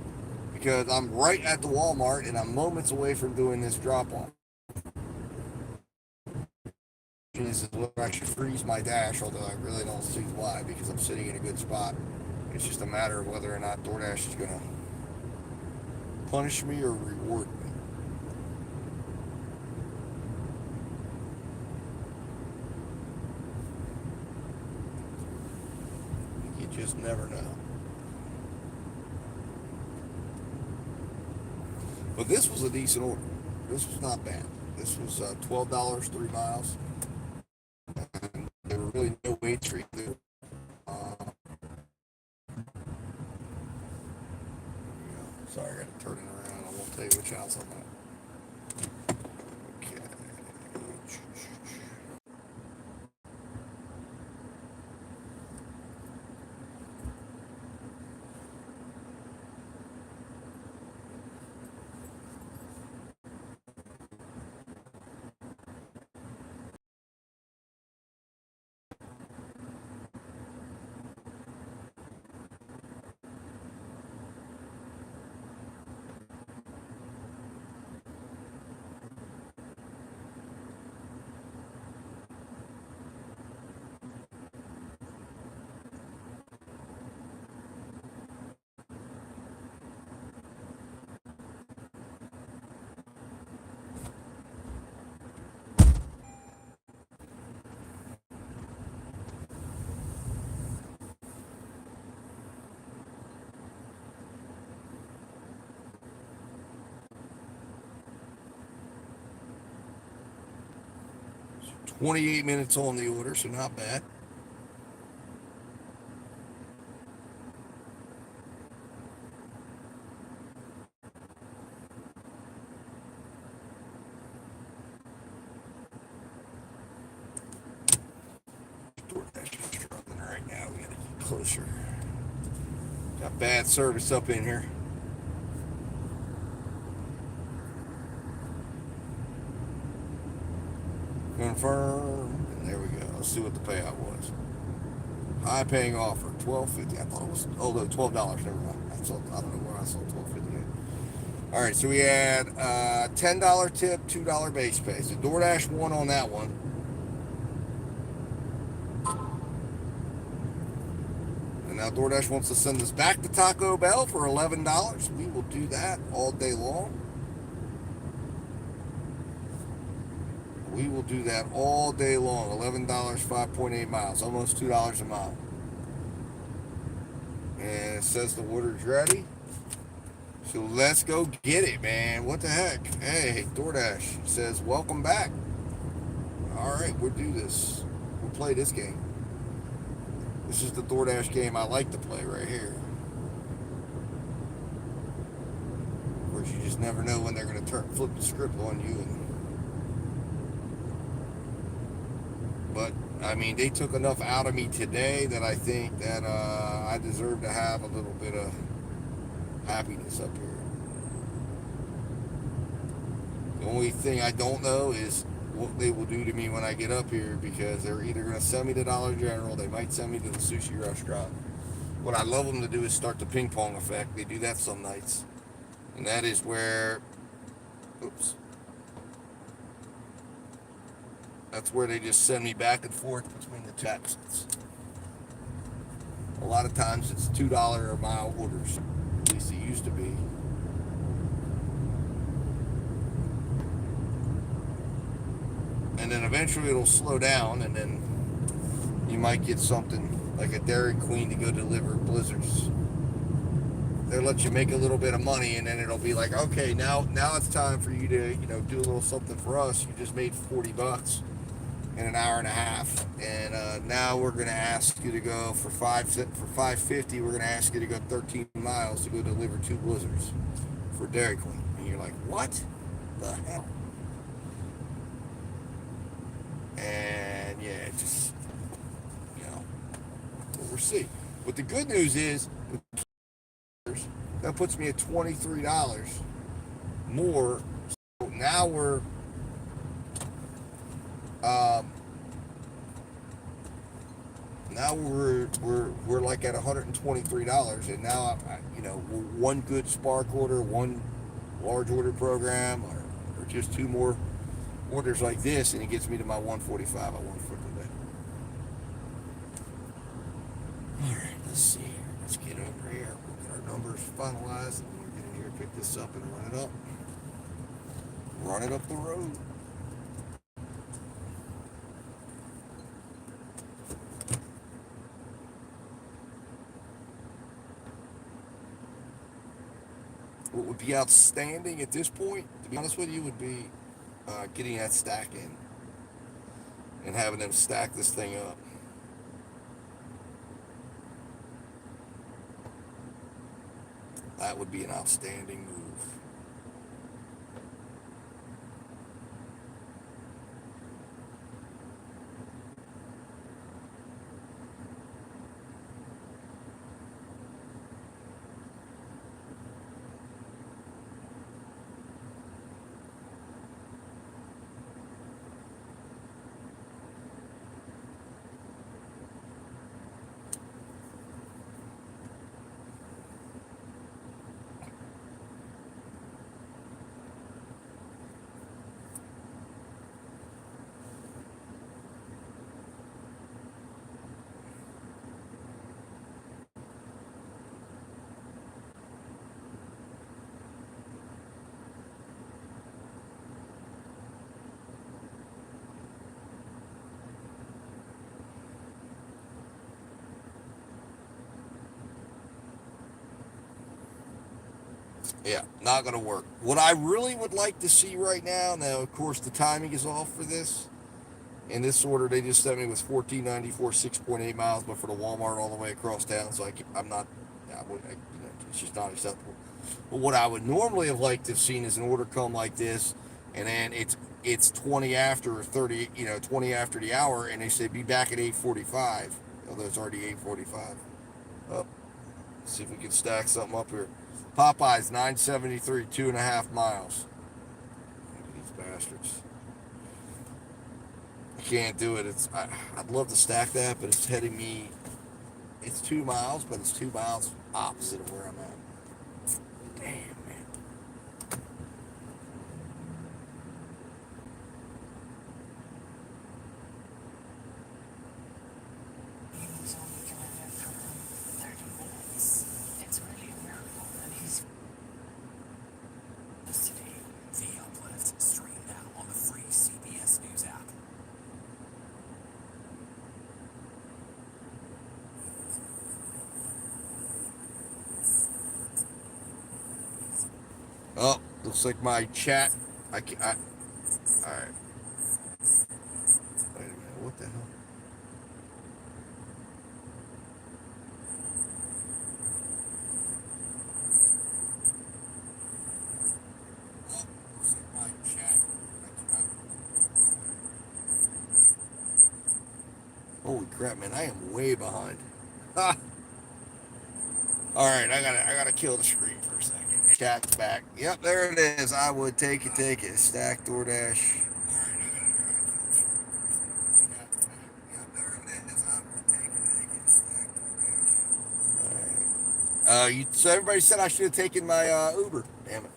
Because I'm right at the Walmart and I'm moments away from doing this drop-off. This is where I should freeze my dash, although I really don't see why, because I'm sitting in a good spot. It's just a matter of whether or not DoorDash is going to punish me or reward me. You just never know. But this was a decent order. This was not bad. This was $12, 3 miles. And there were really no weights for either. Sorry, I got to turn it around. I won't tell you which house I'm at. Okay. So 28 minutes on the order, so not bad. DoorDash is struggling right now. We gotta get closer. Got bad service up in here. Confirm, and there we go. Let's see what the payout was. High paying offer, $12.50. I thought it was $12. Never mind. I don't know where I saw $12.58. All right, so we had $10 tip, $2 base pay. So DoorDash won on that one. And now DoorDash wants to send us back to Taco Bell for $11. We will do that all day long. We will do that all day long. $11, 5.8 miles, almost $2 a mile. And it says the order's ready. So let's go get it, man. What the heck? Hey, DoorDash says, welcome back. All right, we'll do this. We'll play this game. This is the DoorDash game I like to play right here. Of course, you just never know when they're going to flip the script on you. But, I mean, they took enough out of me today that I think that I deserve to have a little bit of happiness up here. The only thing I don't know is what they will do to me when I get up here, because they're either going to send me to Dollar General, they might send me to the sushi restaurant. What I love them to do is start the ping pong effect. They do that some nights. And that is where, oops. That's where they just send me back and forth between the texts. A lot of times it's $2 a mile orders. At least it used to be. And then eventually it'll slow down, and then you might get something like a Dairy Queen to go deliver Blizzards. They'll let you make a little bit of money, and then it'll be like, okay, now it's time for you to, do a little something for us. You just made $40 in an hour and a half, and now we're going to ask you to go for $5.50. We're going to ask you to go 13 miles to go deliver 2 Blizzards for Dairy Queen. And you're like, what the hell? And yeah, it just, we'll see. But the good news is, that puts me at $23 more. So now we're like at $123, and now one good Spark order, one large order program, or just 2 more orders like this, and it gets me to my 145 I want for today. All right, let's see here. Let's get over here. We'll get our numbers finalized, and we'll get in here Pick this up and run it up. Run it up the road. What would be outstanding at this point, to be honest with you, would be getting that stack in and having them stack this thing up. That would be an outstanding move. Yeah, not going to work. What I really would like to see right now, of course, the timing is off for this. In this order, they just sent me with 1494, 6.8 miles, but for the Walmart all the way across town, so I'm not, it's just not acceptable. But what I would normally have liked to have seen is an order come like this, and then it's 20 after or 30, 20 after the hour, and they say be back at 8:45. Although it's already 8:45. Oh, see if we can stack something up here. Popeyes 973, 2.5 miles. Look at these bastards. I can't do it. I'd love to stack that, but it's heading me. It's 2 miles, but it's 2 miles opposite of where I'm at. Damn, man. He was only driving for 30 minutes. It's really a miracle that he's today. The Uplift. Stream now on the free CBS News app. Oh, looks like my chat. All right. Wait a minute. What the hell? Oh, looks like my chat. Holy crap, man! I am way behind. Ha! All right, I gotta kill the screen for a second. Chat's back. Yep, there it is. I would take it. Stack DoorDash. So everybody said I should have taken my Uber. Damn it.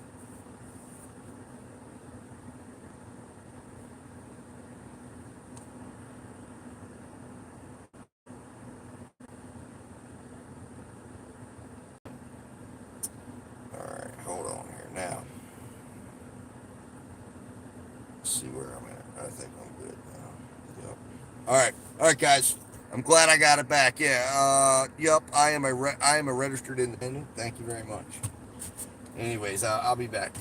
All right, hold on here now. Let's see where I'm at. I think I'm good now. Yep. All right, guys. I'm glad I got it back. Yeah. Yep. I am a registered independent. Thank you very much. Anyways, I'll be back.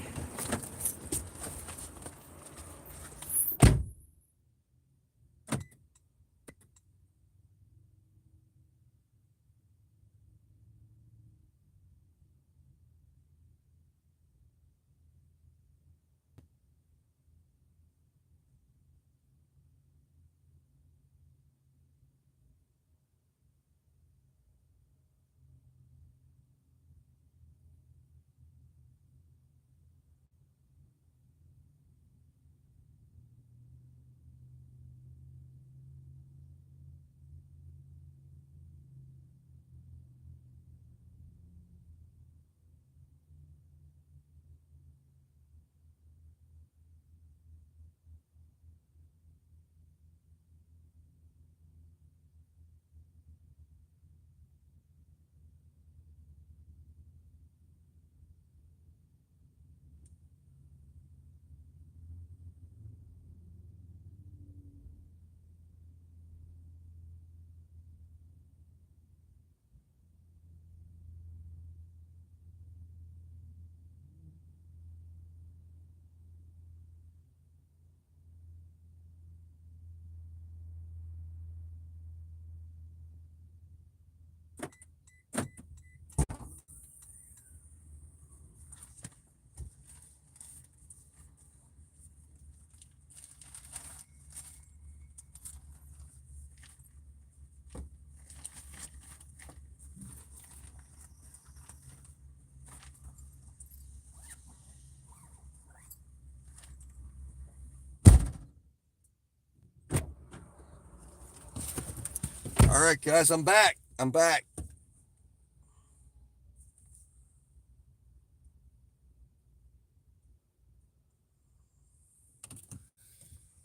All right, guys, I'm back. I'm back.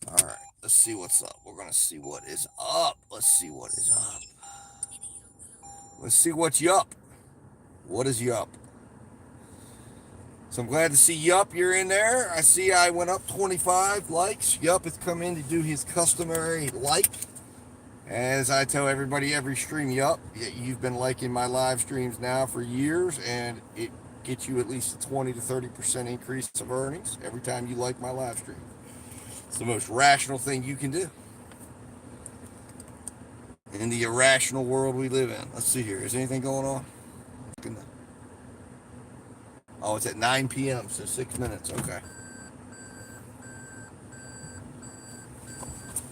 All right, let's see what's up. We're going to see what is up. Let's see what is up. Let's see what's yup. What is yup? So I'm glad to see Yup, you're in there. I see I went up 25 likes. Yup has come in to do his customary like. As I tell everybody every stream, Yup, you've been liking my live streams now for years, and it gets you at least a 20 to 30% increase of earnings every time you like my live stream. It's the most rational thing you can do in the irrational world we live in. Let's see here. Is anything going on? Oh, it's at 9 p.m., so 6 minutes. Okay.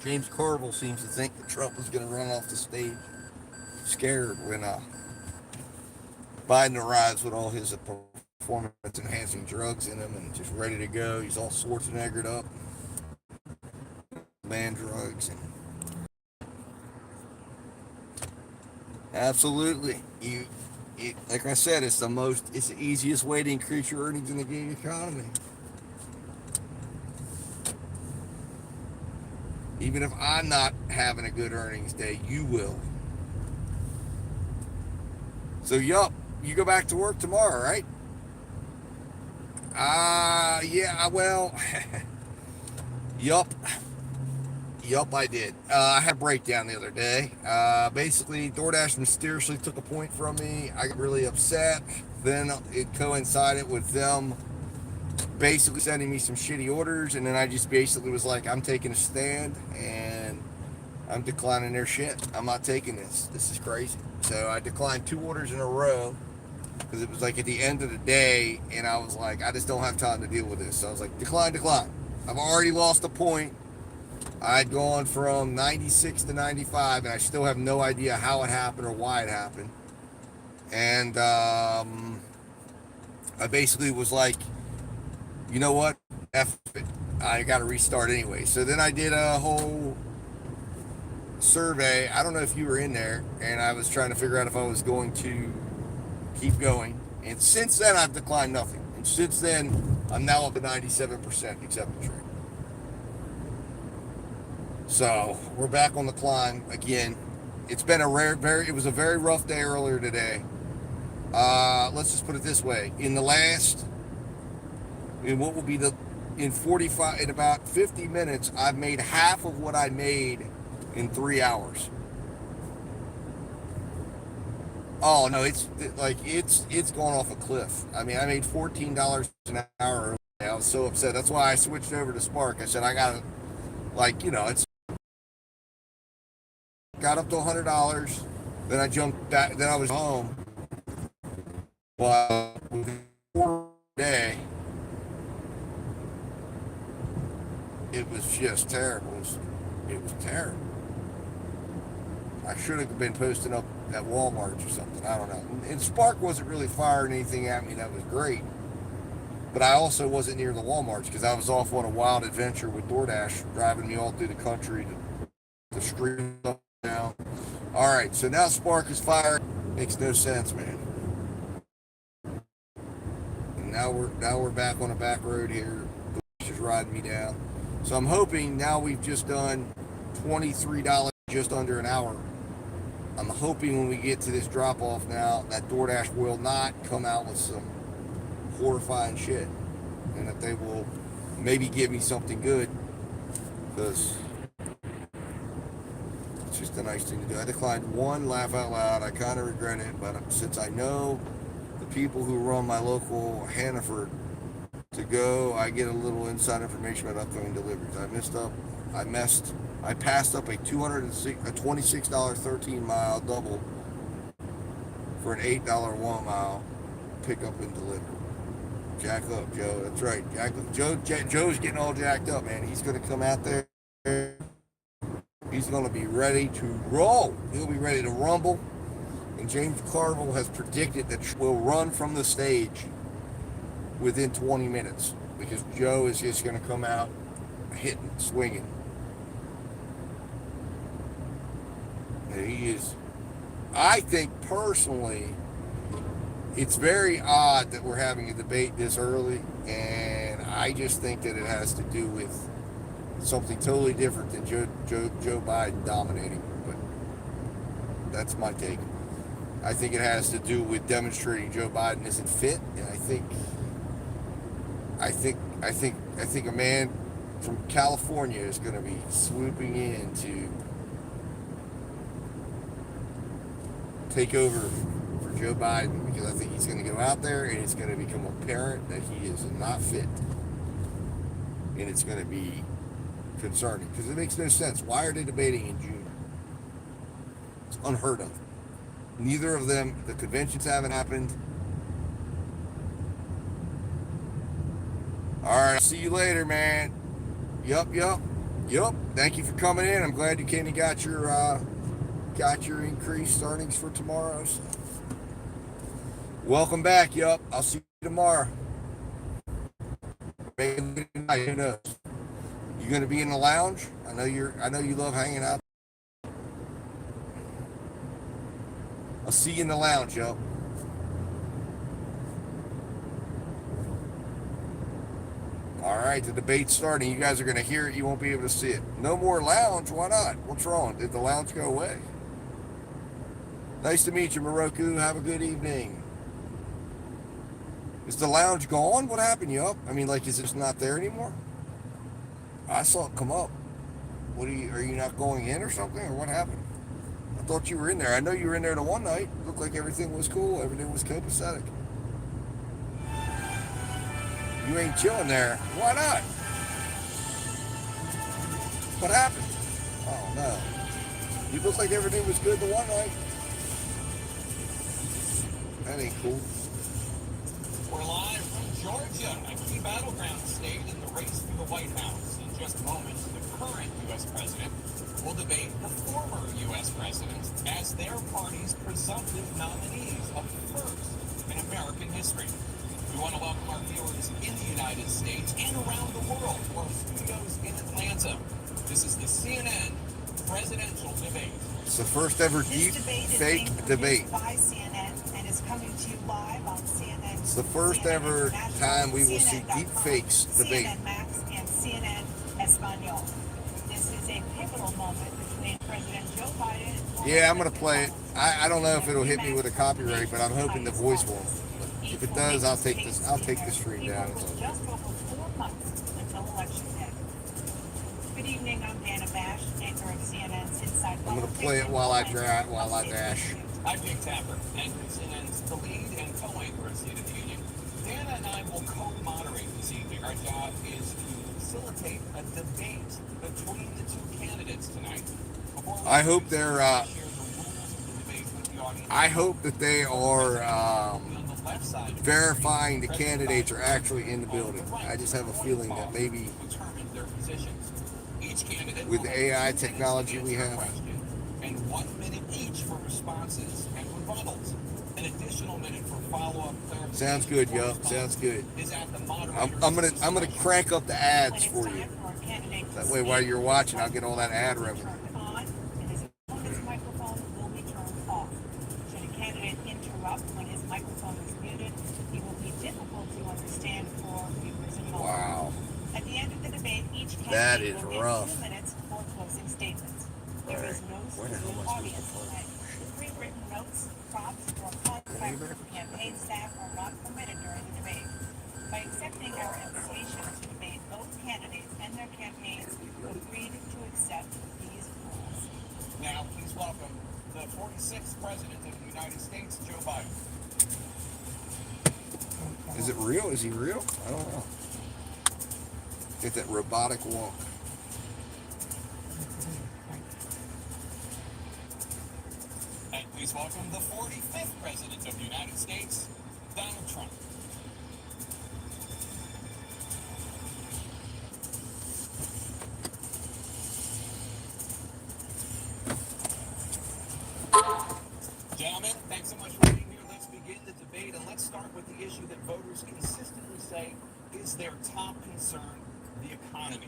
James Carville seems to think that Trump is going to run off the stage scared when Biden arrives with all his performance-enhancing drugs in him and just ready to go. He's all Schwarzeneggered up. Man drugs. And absolutely. Like I said, it's the easiest way to increase your earnings in the gig economy. Even if I'm not having a good earnings day, you will. So, Yup, you go back to work tomorrow, right? Yeah, well, Yup, I did. I had a breakdown the other day. Basically, DoorDash mysteriously took a point from me. I got really upset. Then it coincided with them basically sending me some shitty orders, and then I just basically was like, I'm taking a stand, and I'm declining their shit. I'm not taking this. This is crazy. So I declined 2 orders in a row, because it was like at the end of the day, and I was like, I just don't have time to deal with this. So I was like, decline. I've already lost a point. I'd gone from 96 to 95, and I still have no idea how it happened or why it happened. And I basically was like, you know what? F it. I got to restart anyway. So then I did a whole survey. I don't know if you were in there, and I was trying to figure out if I was going to keep going. And since then, I've declined nothing. And since then, I'm now up to 97% acceptance rate. So we're back on the climb again. It's been it was a very rough day earlier today. Let's just put it this way. In about 50 minutes, I've made half of what I made in 3 hours. Oh no, it's going off a cliff. I mean, I made $14 an hour. I was so upset. That's why I switched over to Spark. I said, I gotta, it's got up to $100. Then I jumped back. Then I was home. But within 4 days, it was just terrible. It was terrible. I should have been posting up at Walmart or something. I don't know. And Spark wasn't really firing anything at me that was great. But I also wasn't near the Walmarts because I was off on a wild adventure with DoorDash, driving me all through the country to stream up now. All right, so now Spark is firing. Makes no sense, man. And now we're back on a back road here. The is riding me down. So I'm hoping now we've just done $23 just under an hour. I'm hoping when we get to this drop off now that DoorDash will not come out with some horrifying shit, and that they will maybe give me something good, because it's just a nice thing to do. I declined 1, laugh out loud. I kind of regret it, but since I know the people who run my local Hannaford to go, I get a little inside information about upcoming deliveries. I passed up a $26 13-mile double for an $8 1 mile pickup and delivery. Jack up, Joe. That's right. Jack up. Joe's getting all jacked up, man. He's going to come out there. He's going to be ready to roll. He'll be ready to rumble. And James Carville has predicted that we'll run from the stage within 20 minutes because Joe is just going to come out hitting, swinging. He is. I think personally, it's very odd that we're having a debate this early, and I just think that it has to do with something totally different than Joe Biden dominating. But that's my take. I think it has to do with demonstrating Joe Biden isn't fit, and I think a man from California is going to be swooping in to take over for Joe Biden, because I think he's going to go out there and it's going to become apparent that he is not fit, and it's going to be concerning because it makes no sense. Why are they debating in June? It's unheard of. Neither of them, the conventions haven't happened. All right, see you later, man. Yup. Thank you for coming in. I'm glad you came and got your increased earnings for tomorrow. So. Welcome back. Yup. I'll see you tomorrow. Maybe tonight, who knows? You gonna be in the lounge? I know you love hanging out. I'll see you in the lounge, yo. All right, the debate's starting. You guys are going to hear it. You won't be able to see it. No more lounge. Why not? What's wrong? Did the lounge go away? Nice to meet you, Moroku. Have a good evening. Is the lounge gone? What happened, yo? I mean, like, is it just not there anymore? I saw it come up. Are you not going in or something? Or what happened? I thought you were in there. I know you were in there the one night. Looked like everything was cool. Everything was copacetic. You ain't chilling there. Why not? What happened? Oh, no. You looked like everything was good the one night. That ain't cool. We're live from Georgia, a key battleground state in the race for the White House. In just moments, the current U.S. president will debate the former U.S. president as their party's presumptive nominees, a first in American history. We want to welcome our viewers in the United States and around the world to our studios in Atlanta. This is the CNN presidential debate. It's the first ever deep fake debate. By CNN and is coming to you live on CNN. It's the first ever time we will see deep fakes debate. CNN Max and CNN Espanol. This is a pivotal moment between President Joe Biden and Yeah, I'm going to play it. I don't know if it'll hit me with a copyright, but I'm hoping the voice won't. If it does, I'll take the stream down. Just over 4 months until election day. Good evening, I'm Dana Bash, anchor of CNN's Inside. I'm going to play it while I dash. I'm Dick Tapper, anchor of CNN's The Lead and co-anchor of State of the Union. Dana and I will co-moderate this evening. Our job is to facilitate a debate between the two candidates tonight. I hope they're. I hope that they are verifying the candidates are actually in the building. I just have a feeling that maybe with the AI technology we have. And 1 minute each for responses and rebuttals. An additional minute for follow-up clarification. Sounds good, yo. Sounds good. I'm gonna crank up the ads for you. That way, while you're watching, I'll get all that ad revenue. When his microphone is muted, he will be difficult to understand for viewers at home. Wow. At the end of the debate, each That candidate is will get rough. 2 minutes for closing statements. There is no studio audience tonight. Pre-written notes, props, or contact from campaign staff are not permitted during the debate. By accepting our invitation to debate, both candidates and their campaigns agreed to accept these rules. Now, please welcome the 46th President of the United States, Joe Biden. Is it real? Is he real? I don't know. Get that robotic walk. And please welcome the 45th President of the United States, Donald Trump. Gentlemen, thanks so much for being here. Let's begin the debate, and let's start with the issue that voters consistently say is their top concern, the economy.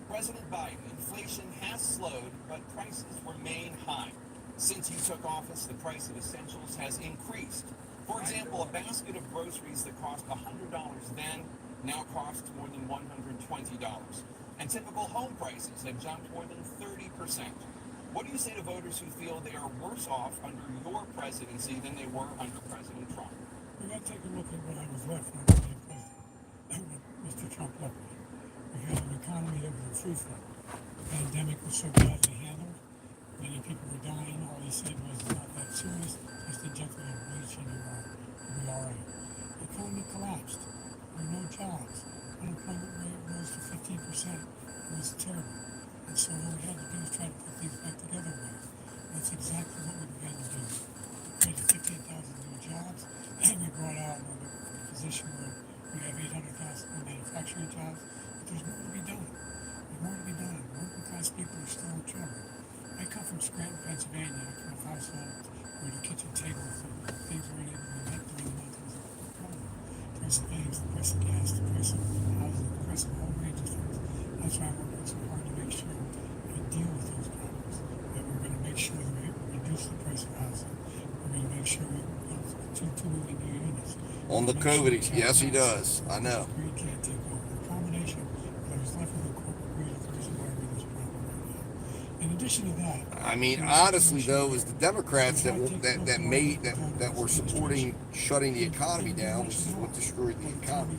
President Biden, inflation has slowed, but prices remain high. Since he took office, the price of essentials has increased. For example, a basket of groceries that cost $100 then now costs more than $120. And typical home prices have jumped more than 30%. What do you say to voters who feel they are worse off under your presidency than they were under President Trump? We got to take a look at what I was left when I became president. What Mr. Trump left me. We had an economy that was in free fall. The pandemic was so badly handled. Many people were dying. All he said was, it's not that serious. Just inject a little bleach and you'll be all right. The economy collapsed. There were no jobs. Unemployment rate rose to 15%. It was terrible. And so what we had to do is try to put things back together again. That's exactly what we began to do. We created 15,000 new jobs, and we brought out a position where we have 800,000 new manufacturing jobs, but there's more to be done. There's more to be done. Working class people are still in trouble. I come from Scranton, Pennsylvania. I come from a household where the kitchen tables and things are in it, and we met during the month was a problem. The price of eggs, the price of gas, the price of housing, the price of a whole range of things. That's why I'm working so hard to make sure we deal with those problems. That we're going to make sure that we reduce the price of housing. We're going to make sure we build 2 million new units. On the COVID, yes, he does. I know. Greed can't take over. The combination that was left with the corporate greed is the reason why we're in this problem right now. In addition to that, I mean, honestly, though, it was the Democrats that were supporting shutting the economy down, which is what destroyed the economy.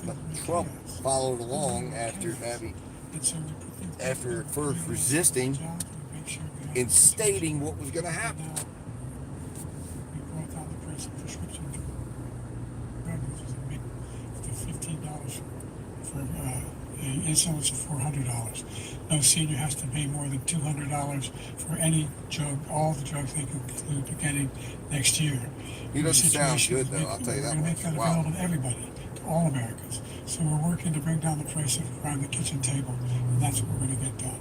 But Trump followed along after at first resisting and stating what was going to happen. We brought down the price of prescription drugs, which is a big, to $15 for insulin to $400. No senior has to pay more than $200 for any drug, all the drugs they can include beginning next year. He doesn't sound good, though, I'll tell you that much. We're going to make that available to everybody, to all Americans. So we're working to bring down the price of around the kitchen table, and that's what we're going to get done.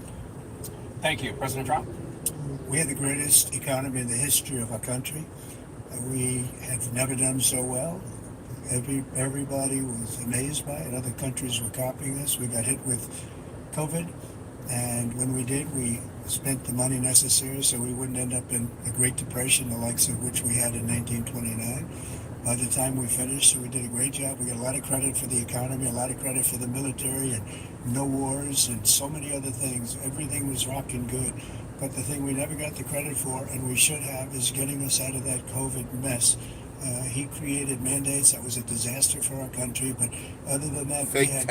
Thank you. President Trump? We had the greatest economy in the history of our country. We have never done so well. Everybody was amazed by it. Other countries were copying us. We got hit with COVID, and when we did, we spent the money necessary so we wouldn't end up in the Great Depression, the likes of which we had in 1929. By the time we finished, so we did a great job. We got a lot of credit for the economy, a lot of credit for the military, and no wars, and so many other things. Everything was rocking good. But the thing we never got the credit for, and we should have, is getting us out of that COVID mess. He created mandates that was a disaster for our country, but other than that, we had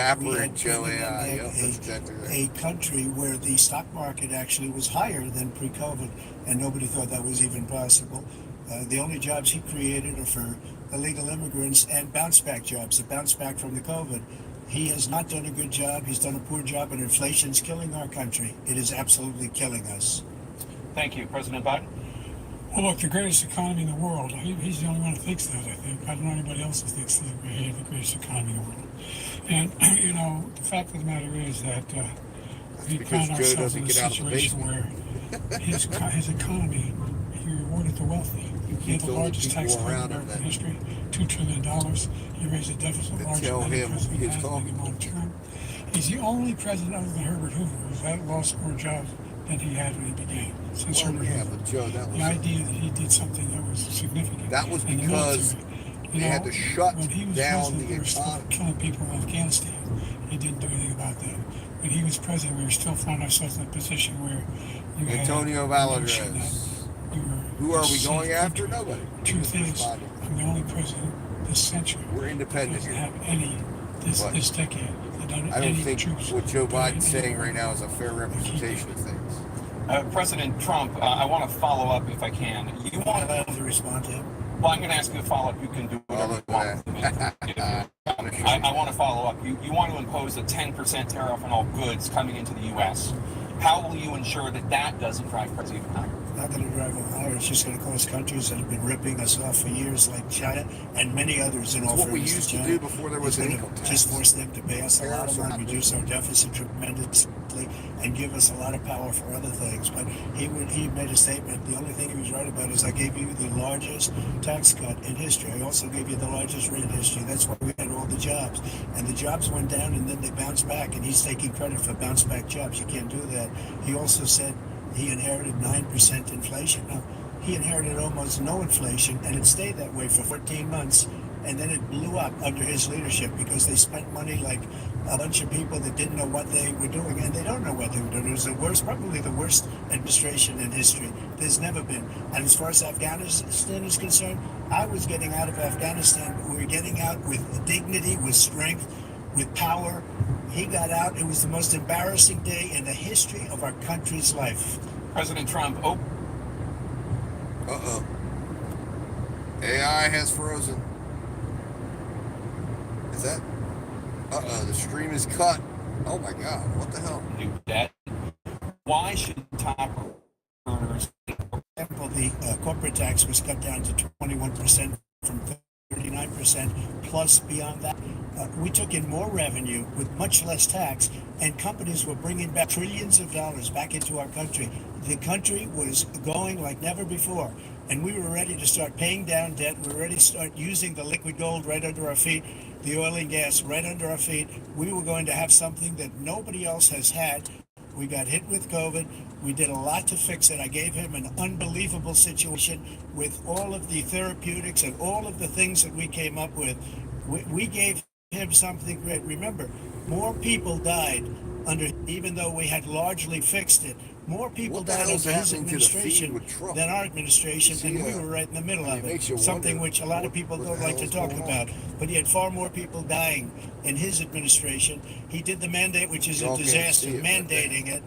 a country where the stock market actually was higher than pre-COVID, and nobody thought that was even possible. The only jobs he created are for illegal immigrants and bounce back jobs, that bounce back from the COVID. He has not done a good job. He's done a poor job, and inflation's killing our country. It is absolutely killing us. Thank you. President Biden? Well, look, the greatest economy in the world, he's the only one who thinks that, I think. I don't know anybody else who thinks that we have the greatest economy in the world. And, you know, the fact of the matter is that we found ourselves in a situation where his economy, he rewarded the wealthy. He had the largest tax cut in American history, $2 trillion. He raised the deficit larger than any president has been in long term. He's the only president other than Herbert Hoover who's had lost more jobs than he had when he began. Since Herbert Hoover. Joe, the idea that he did something that was significant. That was because they had to shut down the economy. Killing people in Afghanistan. He didn't do anything about that. When he was president, we were still finding ourselves in a position where you Antonio Valadez. Who are we going after? Nobody. Truth is, I'm the only president this century. We're independent. Doesn't have any this decade. I don't think what Joe Biden's saying right now is a fair representation of things. President Trump, I want to follow up if I can. You want to respond to him? Well, I'm going to ask you a follow-up. You can do whatever you want. I want to follow up. You want to impose a 10% tariff on all goods coming into the U.S. How will you ensure that that doesn't drive prices even higher? Not going to drive them higher. It's just going to cause countries that have been ripping us off for years, like China and many others. In all what we used to do before there was an income tax. Just force them to pay us a lot of money, reduce our deficit tremendously, and give us a lot of power for other things. But he made a statement. The only thing he was right about is I gave you the largest tax cut in history. I also gave you the largest rate in history. That's why we had all the jobs. And the jobs went down, and then they bounced back. And he's taking credit for bounce back jobs. You can't do that. He also said he inherited 9% inflation. Now, he inherited almost no inflation, and it stayed that way for 14 months. And then it blew up under his leadership because they spent money like a bunch of people that didn't know what they were doing, and they don't know what they were doing. It was the worst, probably the worst administration in history. There's never been. And as far as Afghanistan is concerned, I was getting out of Afghanistan. We were getting out with dignity, with strength, with power. He got out. It was the most embarrassing day in the history of our country's life. President Trump, AI has frozen. Is that? The stream is cut. Oh my God, what the hell? new debt. Why should top earners? The corporate tax was cut down to 21% from 39%, plus beyond that. We took in more revenue with much less tax, and companies were bringing back trillions of dollars back into our country. The country was going like never before, and we were ready to start paying down debt. We were ready to start using the liquid gold right under our feet, the oil and gas right under our feet. We were going to have something that nobody else has had. We got hit with COVID. We did a lot to fix it. I gave him an unbelievable situation with all of the therapeutics and all of the things that we came up with. We gave him something great. Remember, more people died under, even though we had largely fixed it, more people died under his administration than our administration, and we were right in the middle of it. Something which a lot of people don't like to talk about. But he had far more people dying in his administration. He did the mandate, which is a disaster, mandating it.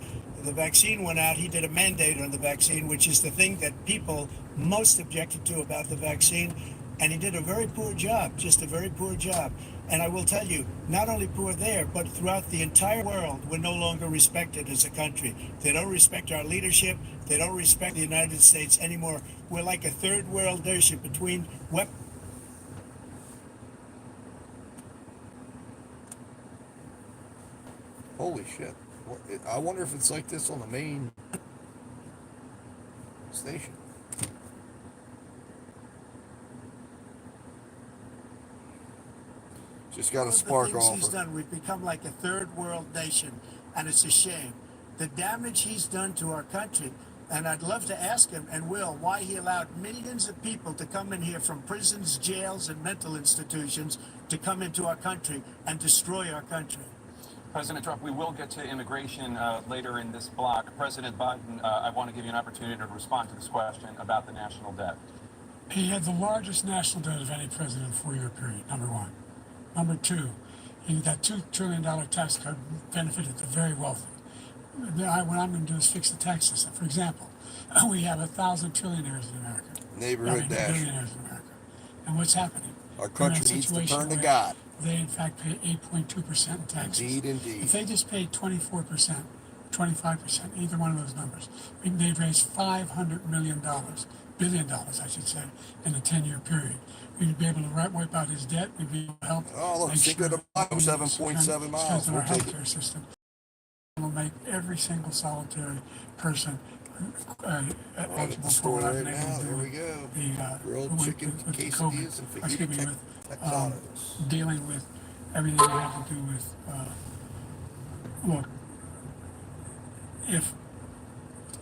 The vaccine went out. He did a mandate on the vaccine, which is the thing that people most objected to about the vaccine. And he did a very poor job, just a very poor job. And I will tell you, not only poor there, but throughout the entire world, we're no longer respected as a country. They don't respect our leadership. They don't respect the United States anymore. We're like a third world nation between Holy shit. I wonder if it's like this on the main station. Just got a spark off. He's done. We've become like a third world nation, and it's a shame. The damage he's done to our country, and I'd love to ask him, and will, why he allowed millions of people to come in here from prisons, jails, and mental institutions to come into our country and destroy our country. President Trump, we will get to immigration later in this block. President Biden, I want to give you an opportunity to respond to this question about the national debt. He had the largest national debt of any president in a 4-year period, number one. Number two, that $2 trillion tax cut benefited the very wealthy. What I'm going to do is fix the tax system. For example, we have 1,000 trillionaires in America. Neighborhood dash. Billionaires in America. And what's happening? Our country needs to turn to God. They, in fact, pay 8.2% in taxes. Indeed. If they just paid 24%, 25%, either one of those numbers, they'd raise $500 million, billion dollars, I should say, in a 10-year period. We'd be able to wipe out his debt. We'd be able to help. Oh, look, think of the 7.7 miles. Strengthen our healthcare system. We'll make every single solitary person eligible for what I've been able to do. There we go. The grilled chicken quesadillas and fajita with dealing with everything that had to do with. Look, if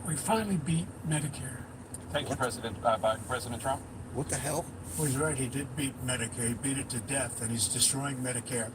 we finally beat Medicare. Thank you, President Trump. What the hell? Well, he's right. He did beat Medicare. He beat it to death, and he's destroying Medicare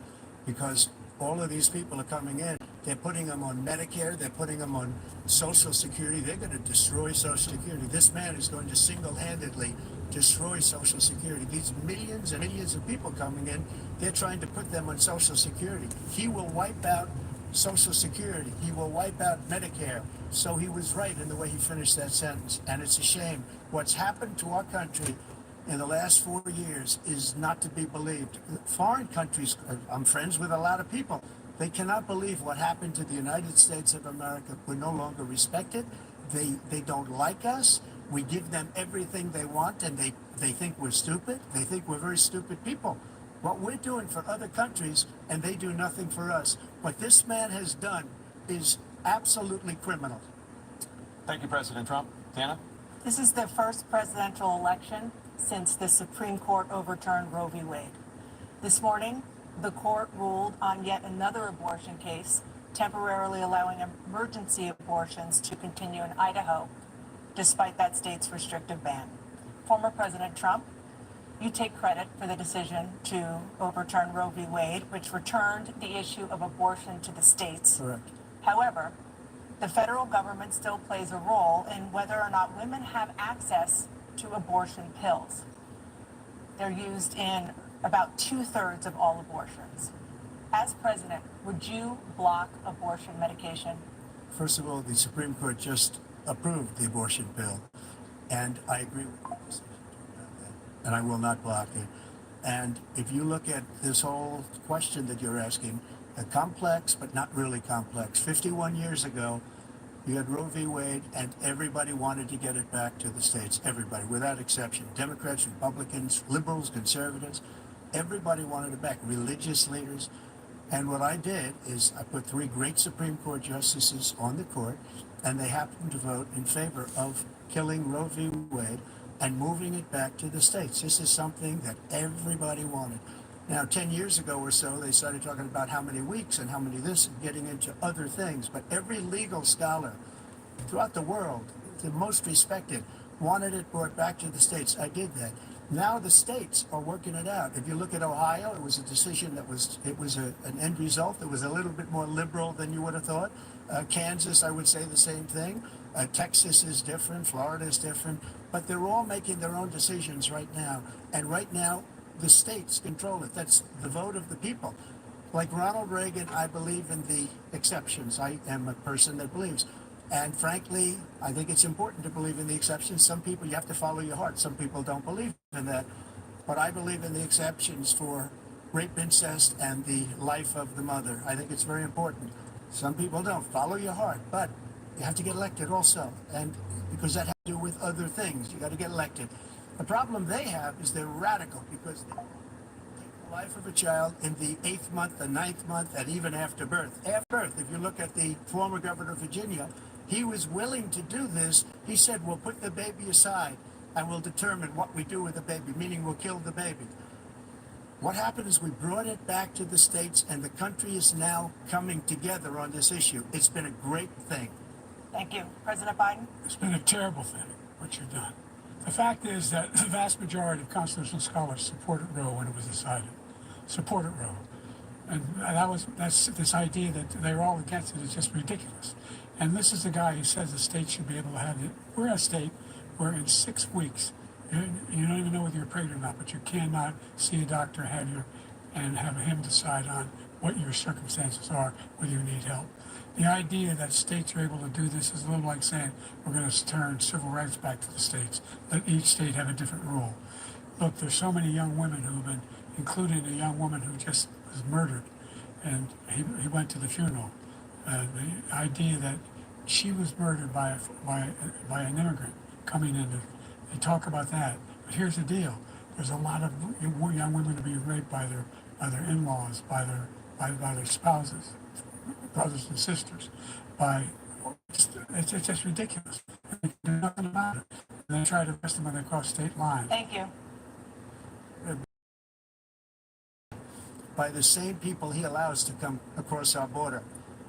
because all of these people are coming in. They're putting them on Medicare. They're putting them on Social Security. They're going to destroy Social Security. This man is going to single-handedly destroy Social Security. These millions and millions of people coming in, they're trying to put them on Social Security. He will wipe out Social Security. He will wipe out Medicare. So he was right in the way he finished that sentence. And it's a shame. What's happened to our country in the last 4 years is not to be believed. Foreign countries, I'm friends with a lot of people, they cannot believe what happened to the United States of America. We're no longer respected. They don't like us. We give them everything they want, and they think we're stupid. They think we're very stupid people. What we're doing for other countries, and they do nothing for us. What this man has done is absolutely criminal. Thank you, President Trump. Tana? This is the first presidential election since the Supreme Court overturned Roe v. Wade. This morning, the court ruled on yet another abortion case temporarily allowing emergency abortions to continue in Idaho, despite that state's restrictive ban. Former President Trump, you take credit for the decision to overturn Roe v. Wade, which returned the issue of abortion to the states. Correct. However, the federal government still plays a role in whether or not women have access to abortion pills. They're used in about 2/3 of all abortions. As president, would you block abortion medication? First of all, the Supreme Court just approved the abortion bill, and I agree with your decision about that, and I will not block it. And if you look at this whole question that you're asking, complex but not really complex. 51 years ago, you had Roe v. Wade, and everybody wanted to get it back to the states. Everybody, without exception. Democrats, Republicans, liberals, conservatives, everybody wanted it back. Religious leaders. And what I did is I put 3 great Supreme Court justices on the court, and they happened to vote in favor of killing Roe v. Wade and moving it back to the states. This is something that everybody wanted. Now, 10 years ago or so, they started talking about how many weeks and how many this, and getting into other things. But every legal scholar throughout the world, the most respected, wanted it brought back to the states. I did that. Now the states are working it out. If you look at Ohio, it was a decision that was an end result that was a little bit more liberal than you would have thought. Kansas, I would say the same thing. Texas is different. Florida is different. But they're all making their own decisions right now. And right now, the states control it. That's the vote of the people. Like Ronald Reagan, I believe in the exceptions. I am a person that believes. And frankly, I think it's important to believe in the exceptions. Some people, you have to follow your heart. Some people don't believe in that. But I believe in the exceptions for rape, incest, and the life of the mother. I think it's very important. Some people don't. Follow your heart. But you have to get elected also. And because that has to do with other things. You got to get elected. The problem they have is they're radical because they take the life of a child in the 8th month, the 9th month, and even after birth. After birth, if you look at the former governor of Virginia, he was willing to do this. He said, we'll put the baby aside and we'll determine what we do with the baby, meaning we'll kill the baby. What happened is we brought it back to the states, and the country is now coming together on this issue. It's been a great thing. Thank you. President Biden? It's been a terrible thing, what you've done. The fact is that the vast majority of constitutional scholars supported Roe when it was decided. Supported Roe. And that's this idea that they're all against it is just ridiculous. And this is the guy who says the state should be able to have it. We're a state where in 6 weeks, you don't even know whether you're pregnant or not, but you cannot see a doctor and have him decide on what your circumstances are, whether you need help. The idea that states are able to do this is a little like saying we're going to turn civil rights back to the states, let each state have a different rule. Look, there's so many young women who have been, including a young woman who just was murdered, and he went to the funeral. The idea that she was murdered by an immigrant coming in, they talk about that. But here's the deal: there's a lot of young women to be raped by their in-laws, by their spouses, brothers and sisters. It's just ridiculous. They do nothing about it. And they try to arrest them when they cross state lines. Thank you. By the same people he allows to come across our border.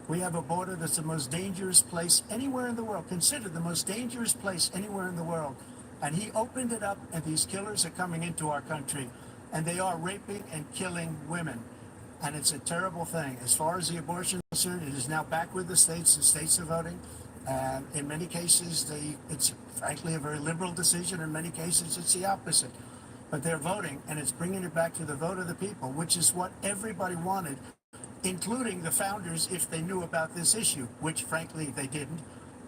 We have a border that's the most dangerous place anywhere in the world, considered the most dangerous place anywhere in the world. And he opened it up, and these killers are coming into our country, and they are raping and killing women. And it's a terrible thing. As far as the abortion is concerned, it is now back with the states. The states are voting. In many cases, it's frankly a very liberal decision. In many cases, it's the opposite. But they're voting, and it's bringing it back to the vote of the people, which is what everybody wanted, including the founders, if they knew about this issue, which frankly they didn't.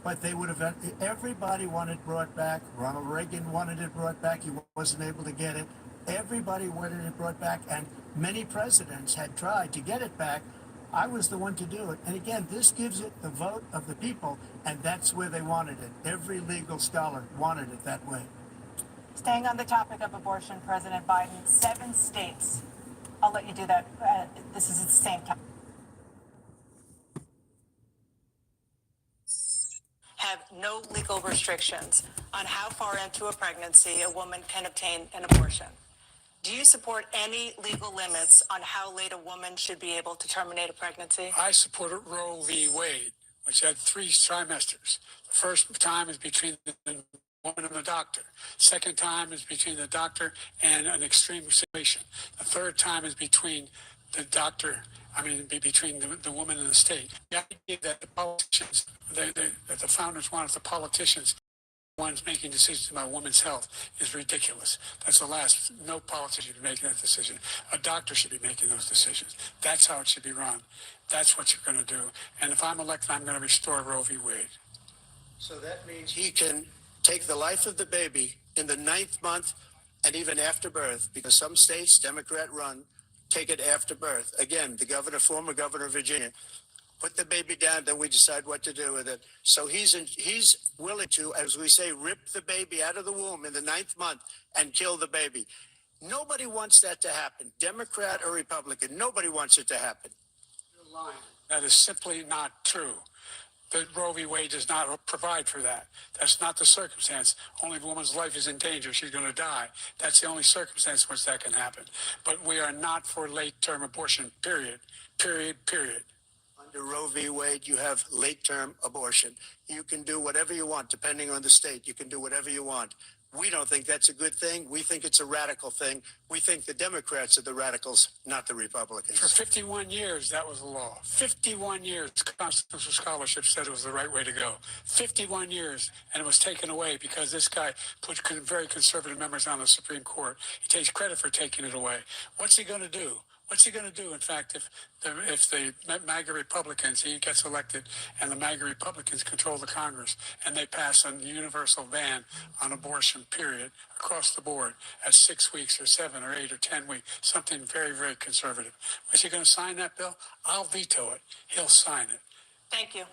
But they would have, everybody wanted it brought back. Ronald Reagan wanted it brought back. He wasn't able to get it. Everybody wanted it brought back, and many presidents had tried to get it back. I was the one to do it. And again, this gives it the vote of the people, and that's where they wanted it. Every legal scholar wanted it that way. Staying on the topic of abortion, President Biden, 7 states. I'll let you do that. This is at the same time. Have no legal restrictions on how far into a pregnancy a woman can obtain an abortion. Do you support any legal limits on how late a woman should be able to terminate a pregnancy? I supported Roe v. Wade, which had 3 trimesters. The first time is between the woman and the doctor. Second time is between the doctor and an extreme situation. The third time is between the doctor, between the woman and the state. The idea that the politicians, that the founders wanted the politicians ones making decisions about women's health is ridiculous. That's the last. No politician should be making that decision. A doctor should be making those decisions. That's how it should be run. That's what you're going to do. And if I'm elected, I'm going to restore Roe v. Wade. So that means he can take the life of the baby in the 9th month and even after birth, because some states, Democrat run, take it after birth. Again, the former governor of Virginia, put the baby down, then we decide what to do with it. So he's willing to, as we say, rip the baby out of the womb in the 9th month and kill the baby. Nobody wants that to happen, Democrat or Republican. Nobody wants it to happen. You're lying. That is simply not true. The Roe v. Wade does not provide for that. That's not the circumstance. Only if a woman's life is in danger, she's going to die. That's the only circumstance in which that can happen. But we are not for late-term abortion, period. Period, period. Under Roe v. Wade, you have late-term abortion. You can do whatever you want, depending on the state. You can do whatever you want. We don't think that's a good thing. We think it's a radical thing. We think the Democrats are the radicals, not the Republicans. For 51 years, that was the law. 51 years, constitutional scholarship said it was the right way to go. 51 years, and it was taken away because this guy put very conservative members on the Supreme Court. He takes credit for taking it away. What's he going to do? What's he going to do, in fact, if the MAGA Republicans, he gets elected, and the MAGA Republicans control the Congress, and they pass a universal ban on abortion, period, across the board, at 6 weeks or 7 or 8 or 10 weeks, something very, very conservative. Is he going to sign that bill? I'll veto it. He'll sign it. Thank you.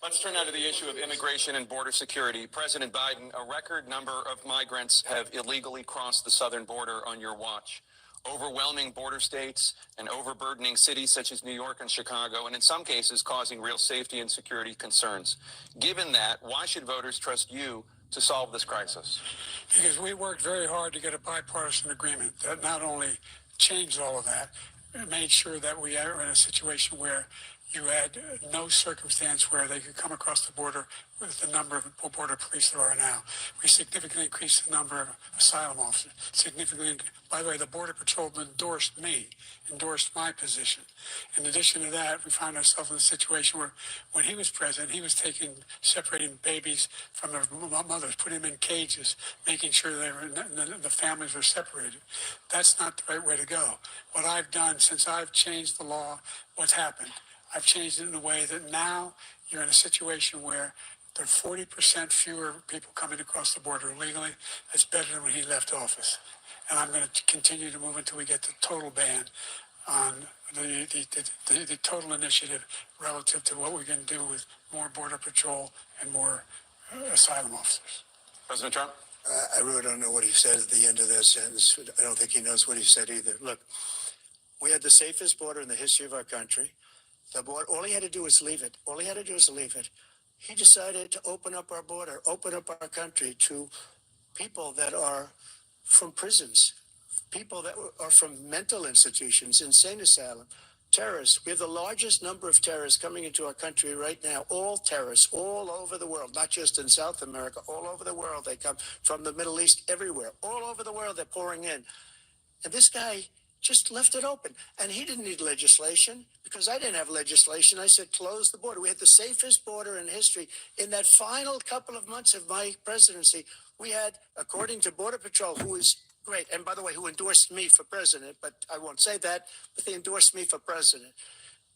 Let's turn now to the issue of immigration and border security. President Biden, a record number of migrants have illegally crossed the southern border on your watch. Overwhelming border states and overburdening cities such as New York and Chicago, and in some cases causing real safety and security concerns. Given that, why should voters trust you to solve this crisis? Because we worked very hard to get a bipartisan agreement that not only changed all of that, it made sure that we are in a situation where you had no circumstance where they could come across the border with the number of border police there are now. We significantly increased the number of asylum officers. By the way, the Border Patrol endorsed my position. In addition to that, we found ourselves in a situation where when he was president, he was separating babies from their mothers, putting them in cages, making sure the families were separated. That's not the right way to go. What I've done since I've changed the law, what's happened? I've changed it in a way that now you're in a situation where there are 40% fewer people coming across the border illegally. That's better than when he left office. And I'm going to continue to move until we get the total ban on the total initiative relative to what we're going to do with more Border Patrol and more asylum officers. President Trump? I really don't know what he said at the end of that sentence. I don't think he knows what he said either. Look, we had the safest border in the history of our country. The border, all he had to do was leave it. All he had to do was leave it. He decided to open up our border, open up our country to people that are from prisons, people that are from mental institutions, insane asylum, terrorists. We have the largest number of terrorists coming into our country right now, all terrorists, all over the world, not just in South America, all over the world. They come from the Middle East, everywhere, all over the world, they're pouring in. And this guy just left it open. And he didn't need legislation because I didn't have legislation. I said, close the border. We had the safest border in history. In that final couple of months of my presidency, we had, according to Border Patrol, who is great, and by the way, who endorsed me for president, but I won't say that, but they endorsed me for president.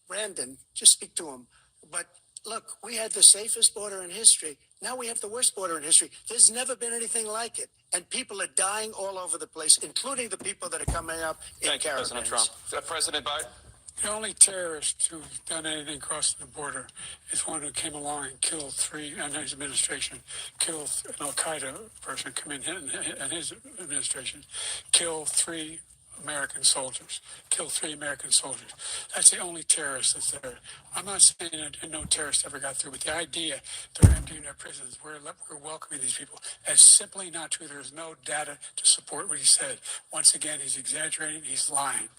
Brandon, just speak to him. But look, we had the safest border in history. Now we have the worst border in history. There's never been anything like it. And people are dying all over the place, including the people that are coming up in Thank you, caravans. President Trump. President Biden? The only terrorist who's done anything crossing the border is one who came along and killed and his administration, killed an Al-Qaeda person come in and his administration, killed 3 American soldiers, killed 3 American soldiers. That's the only terrorist that's there. I'm not saying that no terrorist ever got through, but the idea they're emptying their prisons, we're welcoming these people, that's simply not true. There's no data to support what he said. Once again, he's exaggerating, he's lying.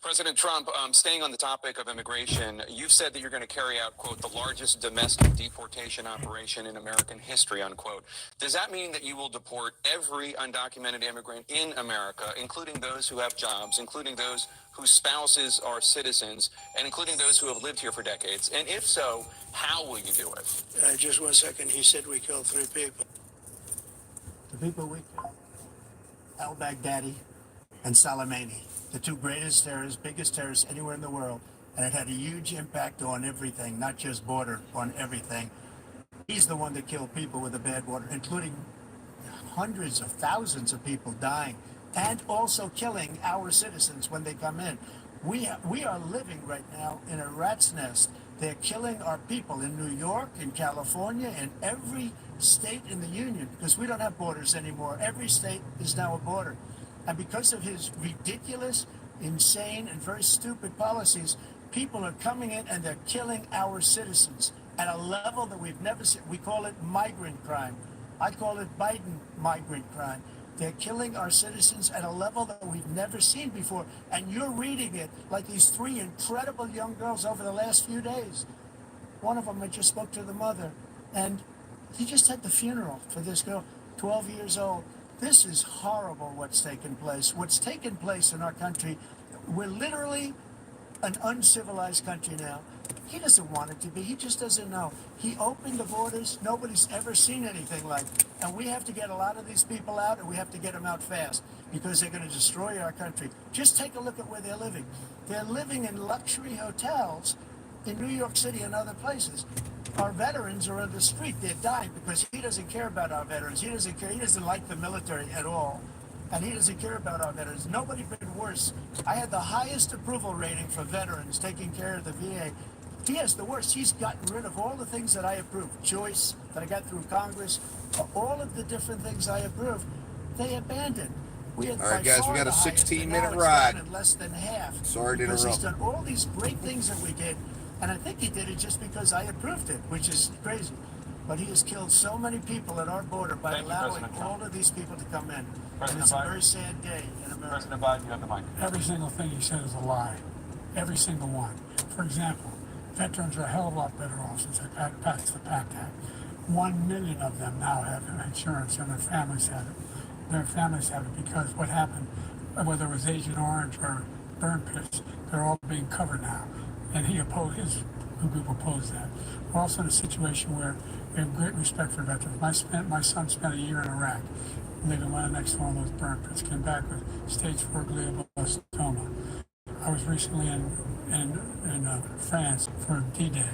President Trump, staying on the topic of immigration, you've said that you're going to carry out, quote, the largest domestic deportation operation in American history, unquote. Does that mean that you will deport every undocumented immigrant in America, including those who have jobs, including those whose spouses are citizens, and including those who have lived here for decades? And if so, how will you do it? Just 1 second. He said we killed 3 people. The people we killed, al-Baghdadi and Soleimani, the 2 greatest terrorists, biggest terrorists anywhere in the world. And it had a huge impact on everything, not just border, on everything. He's the one that killed people with the bad water, including hundreds of thousands of people dying, and also killing our citizens when they come in. We are living right now in a rat's nest. They're killing our people in New York, in California, in every state in the union, because we don't have borders anymore. Every state is now a border. And because of his ridiculous, insane, and very stupid policies, people are coming in and they're killing our citizens at a level that we've never seen. We call it migrant crime. I call it Biden migrant crime. They're killing our citizens at a level that we've never seen before. And you're reading it like these 3 incredible young girls over the last few days. One of them, I just spoke to the mother, and he just had the funeral for this girl, 12 years old. This is horrible what's taken place. What's taken place in our country, we're literally an uncivilized country now. He doesn't want it to be. He just doesn't know. He opened the borders. Nobody's ever seen anything like it. And we have to get a lot of these people out, and we have to get them out fast because they're going to destroy our country. Just take a look at where they're living. They're living in luxury hotels in New York City and other places. Our veterans are on the street. They're dying because he doesn't care about our veterans. He doesn't care. He doesn't like the military at all. And he doesn't care about our veterans. Nobody's been worse. I had the highest approval rating for veterans taking care of the VA. He has the worst. He's gotten rid of all the things that I approved. Choice, that I got through Congress, all of the different things I approved, they abandoned. We had all right, guys, we got a 16-minute ride. In less than half. Sorry to interrupt. Because he's done all these great things that we did. And I think he did it just because I approved it, which is crazy. But he has killed so many people at our border by allowing all of these people to come in. And it's a very sad day in America. President Biden, you have the mic. Every single thing he said is a lie. Every single one. For example, veterans are a hell of a lot better off since they passed the PACT Act. 1 million of them now have insurance, and their families have it. Their families have it because what happened, whether it was Agent Orange or burn pits, they're all being covered now. And his group opposed that. We're also in a situation where we have great respect for veterans. My son spent a year in Iraq, living right next to one of those burn pits, came back with stage 4 glioblastoma. I was recently in France for D-Day,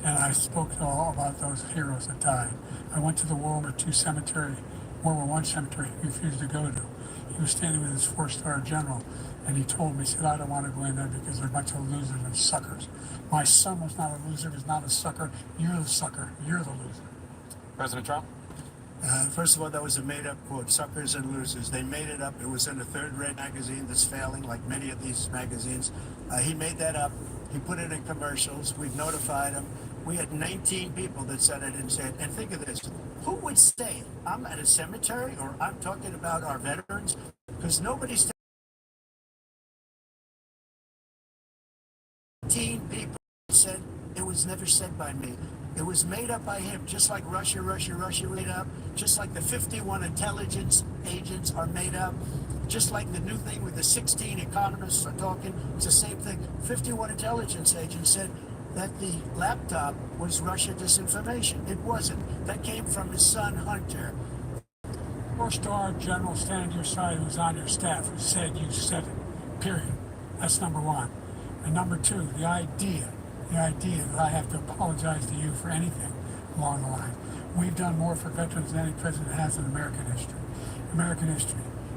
and I spoke to all about those heroes that died. I went to the World War II cemetery, World War I cemetery he refused to go to. He was standing with his 4-star general, and he told me, he said, I don't want to go in there because they're a bunch of losers and suckers. My son was not a loser, was not a sucker. You're the sucker. You're the loser. President Trump? First of all, that was a made-up quote, suckers and losers. They made it up. It was in a third-rate magazine that's failing, like many of these magazines. He made that up. He put it in commercials. We've notified him. We had 19 people that said I didn't say it. And think of this. Who would say I'm at a cemetery or I'm talking about our veterans? Because nobody's 19 people said it was never said by me. It was made up by him, just like Russia made up, just like the 51 intelligence agents are made up, just like the new thing with the 16 economists are talking. It's the same thing. 51 intelligence agents said that the laptop was Russia disinformation. It wasn't. That came from his son, Hunter. 4-star general standing to your side who was on your staff who said you said it, period. That's number one. And number two, the idea that I have to apologize to you for anything along the line. We've done more for veterans than any president has in American history.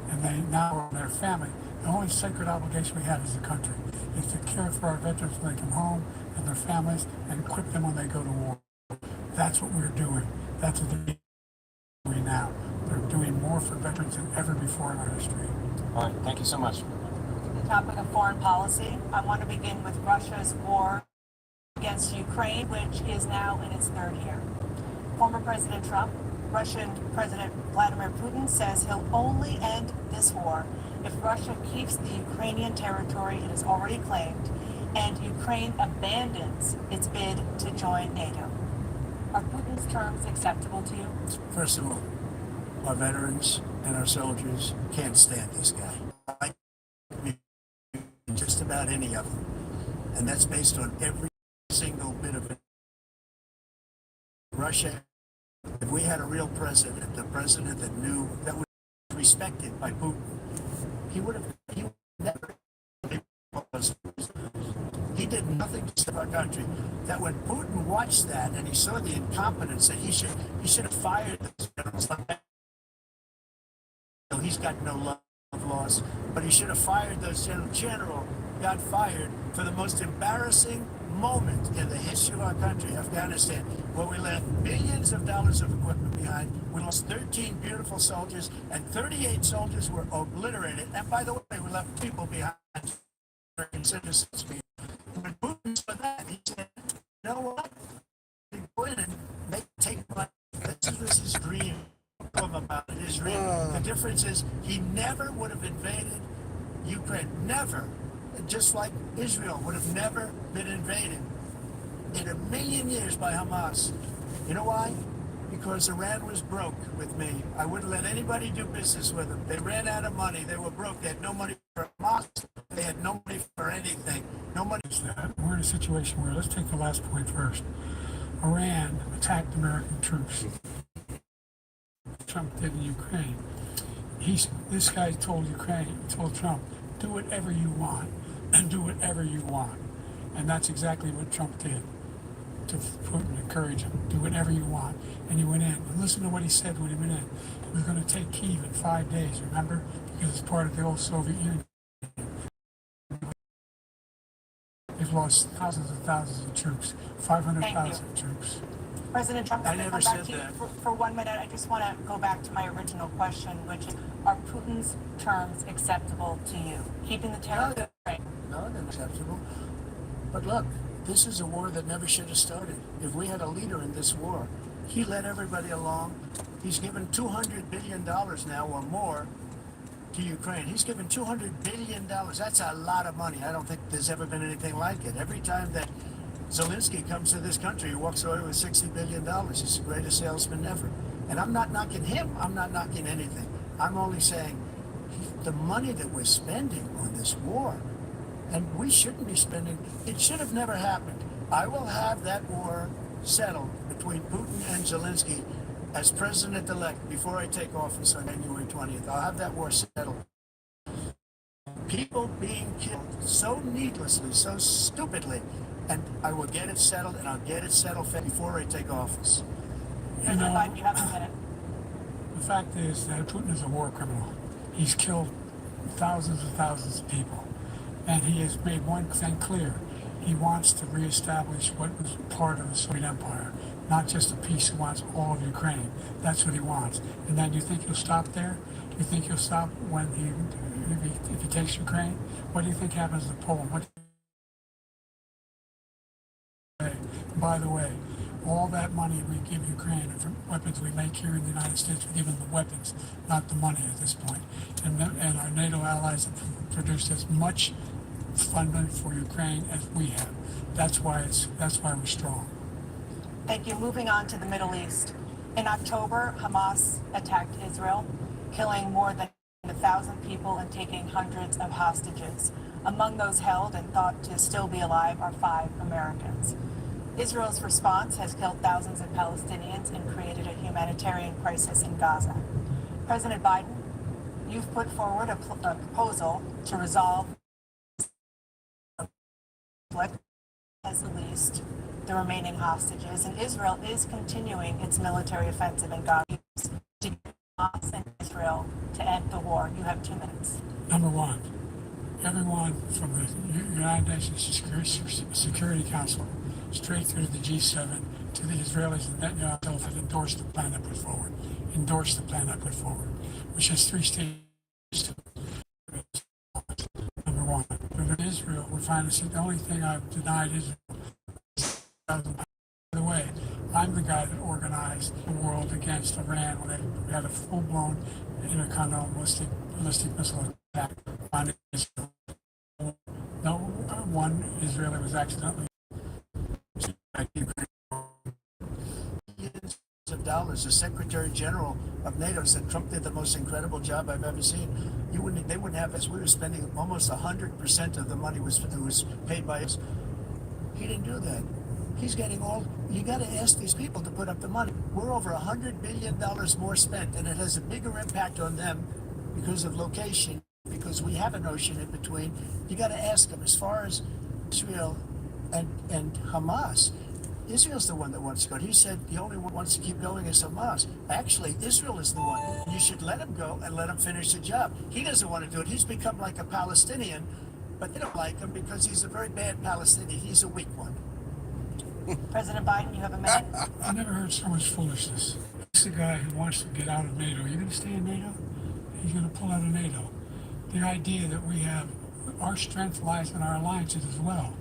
And they now, their family, the only sacred obligation we have as a country is to care for our veterans when they come home and their families and equip them when they go to war. That's what we're doing. That's what they're doing now. They're doing more for veterans than ever before in our history. All right, thank you so much. The topic of foreign policy, I want to begin with Russia's war against Ukraine, which is now in its third year. Former President Trump, Russian President Vladimir Putin says he'll only end this war if Russia keeps the Ukrainian territory it has already claimed and Ukraine abandons its bid to join NATO. Are Putin's terms acceptable to you? First of all, our veterans and our soldiers can't stand this guy. Like just about any of them. And that's based on every single bit of it. Russia, if we had a real president, the president that knew, that was respected by Putin, he would never. He did nothing to save our country. That when Putin watched that and he saw the incompetence, that he should have fired those generals. He's got no love lost, but he should have fired those generals. General got fired for the most embarrassing moment in the history of our country, Afghanistan, where we left billions of dollars of equipment behind. We lost 13 beautiful soldiers, and 38 soldiers were obliterated. And by the way, we left people behind, American citizens. When Putin saw that, he said, "You know what? Go in and take money. This was his dream." About it, his dream. The difference is he never would have invaded Ukraine. Never. Just like Israel would have never been invaded in a million years by Hamas. You know why? Because Iran was broke with me. I wouldn't let anybody do business with them. They ran out of money. They were broke. They had no money for Hamas. They had no money for anything. No money. We're in a situation where, let's take the last point first. Iran attacked American troops. Trump did in Ukraine. This guy told Trump, do whatever you want, and do whatever you want. And that's exactly what Trump did to Putin, encourage him, do whatever you want. And he went in. And listen to what he said when he went in. We're going to take Kyiv in 5 days, remember? Because it's part of the old Soviet Union. They've lost thousands and thousands of troops, 500,000 troops. President Trump, I never said that. For 1 minute. I just want to go back to my original question, which is, are Putin's terms acceptable to you? Keeping the territory? No, they're not acceptable. But look, this is a war that never should have started. If we had a leader in this war, he led everybody along. He's given $200 billion now or more to Ukraine. He's given $200 billion. That's a lot of money. I don't think there's ever been anything like it. Every time that Zelensky comes to this country, he walks away with $60 billion. He's the greatest salesman ever. And I'm not knocking him. I'm not knocking anything. I'm only saying the money that we're spending on this war, and we shouldn't be spending, it should have never happened. I will have that war settled between Putin and Zelensky as president-elect before I take office on January 20th. I'll have that war settled. People being killed so needlessly, so stupidly, and I will get it settled, and I'll get it settled before I take office. You know, you have a minute. The fact is that Putin is a war criminal. He's killed thousands and thousands of people. And he has made one thing clear. He wants to reestablish what was part of the Soviet Empire, not just a piece. He wants all of Ukraine. That's what he wants. And then you think he'll stop there? Do you think he'll stop when if he takes Ukraine? What do you think happens to Poland? By the way, all that money we give Ukraine are from weapons we make here in the United States. We give them the weapons, not the money at this point. And our NATO allies have produced as much funding for Ukraine as we have. That's why we're strong. Thank you. Moving on to the Middle East. In October, Hamas attacked Israel, killing more than 1,000 people and taking hundreds of hostages. Among those held and thought to still be alive are 5 Americans. Israel's response has killed thousands of Palestinians and created a humanitarian crisis in Gaza. President Biden, you've put forward a proposal to resolve the conflict, has released the remaining hostages, and Israel is continuing its military offensive in Gaza to get Hamas and Israel to end the war. You have 2 minutes. Number one, everyone from the United Nations Security Council straight through to the G7 to the Israelis and Netanyahu himself had endorsed the plan I put forward. Endorsed the plan I put forward, which has 3 stages to it. Number one, for Israel, we finally said the only thing I've denied Israel is, by the way, I'm the guy that organized the world against Iran when they had a full-blown intercontinental ballistic missile attack on Israel. No one Israeli was accidentally Billions of dollars. The Secretary General of NATO said Trump did the most incredible job I've ever seen. They wouldn't have us. We were spending almost 100% of the money was paid by us. He didn't do that. He's getting all. You got to ask these people to put up the money. We're over $100 billion more spent, and it has a bigger impact on them because of location. Because we have an ocean in between. You got to ask them. As far as Israel and Hamas, Israel's the one that wants to go. He said the only one who wants to keep going is Hamas. Actually, Israel is the one. You should let him go and let him finish the job. He doesn't want to do it. He's become like a Palestinian, but they don't like him because he's a very bad Palestinian. He's a weak one. President Biden, you have a minute. I never heard so much foolishness. This is the guy who wants to get out of NATO. Are you going to stay in NATO? He's going to pull out of NATO. The idea that we have, our strength lies in our alliances as well.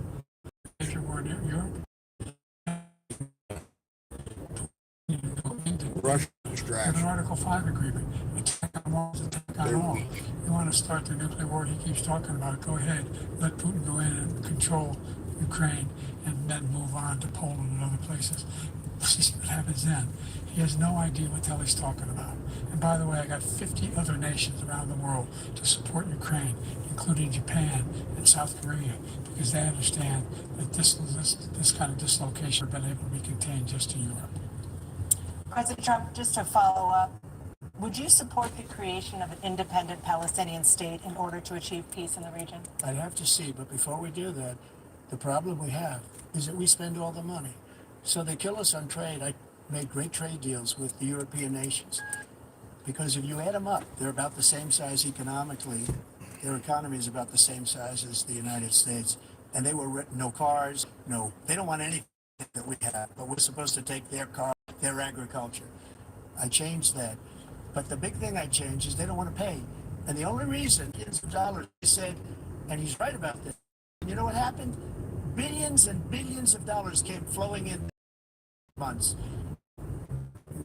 If you're in Europe, Russia with distraction. an Article 5 agreement, attack on walls, attack on all. You want to start the nuclear war he keeps talking about, go ahead. Let Putin go in and control Ukraine and then move on to Poland and other places. See what happens then. He has no idea what the hell he's talking about. And by the way, I got 50 other nations around the world to support Ukraine, including Japan and South Korea, because they understand that this kind of dislocation has been able to be contained just to Europe. President Trump, just to follow up, would you support the creation of an independent Palestinian state in order to achieve peace in the region? I'd have to see, but before we do that, the problem we have is that we spend all the money. So they kill us on trade. I made great trade deals with the European nations because if you add them up, they're about the same size economically. Their economy is about the same size as the United States. And they were no cars, they don't want anything that we have, but we're supposed to take their car, their agriculture. I changed that. But the big thing I changed is they don't want to pay. And the only reason, billions of dollars, he said, and he's right about this, you know what happened? Billions and billions of dollars came flowing in months.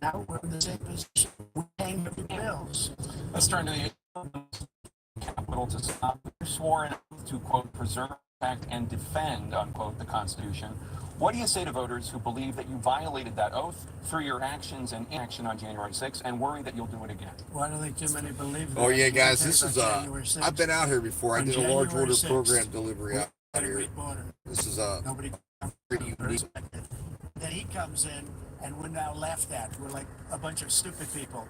Now we're in the same position. We're paying the bills. Let's turn to the Capitol to stop. You swore an oath to, quote, preserve, protect, and defend, unquote, the Constitution. What do you say to voters who believe that you violated that oath through your actions and inaction on January 6th and worry that you'll do it again? Well, I don't think too many believe that. Oh yeah, guys, this is I've been out here before. I On did a large January order 6th, program delivery out here. Border. This is Nobody pretty unique. Then he comes in, and we're now laughed at. We're like a bunch of stupid people.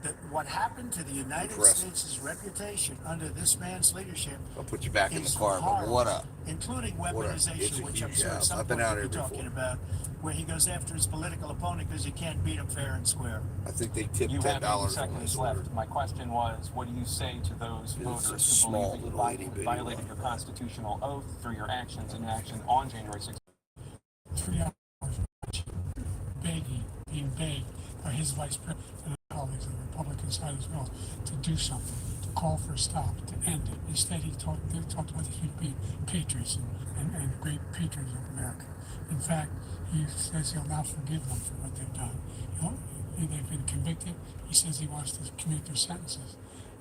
That what happened to the United Impressive. States' reputation under this man's leadership I'll put you back in the is car, but horrible, what up? including What up? It's weaponization, a which I'm huge sure at house. some I've been point out we'll here be talking before. about, where he goes after his political opponent because he can't beat him fair and square. I think they tipped You have 80 $10 on seconds this left. order. My question was, what do you say to those It's a voters who small believe that little itty you bitty violated one. your constitutional oath through your actions and inaction on January 6th? 3 hours begging, being begged by his vice president and colleagues on the Republican side as well to do something, to call for a stop, to end it. Instead, they talked about these people being patriots and great patrons of America. In fact, he says he'll now forgive them for what they've done. They've been convicted. He says he wants to commute their sentences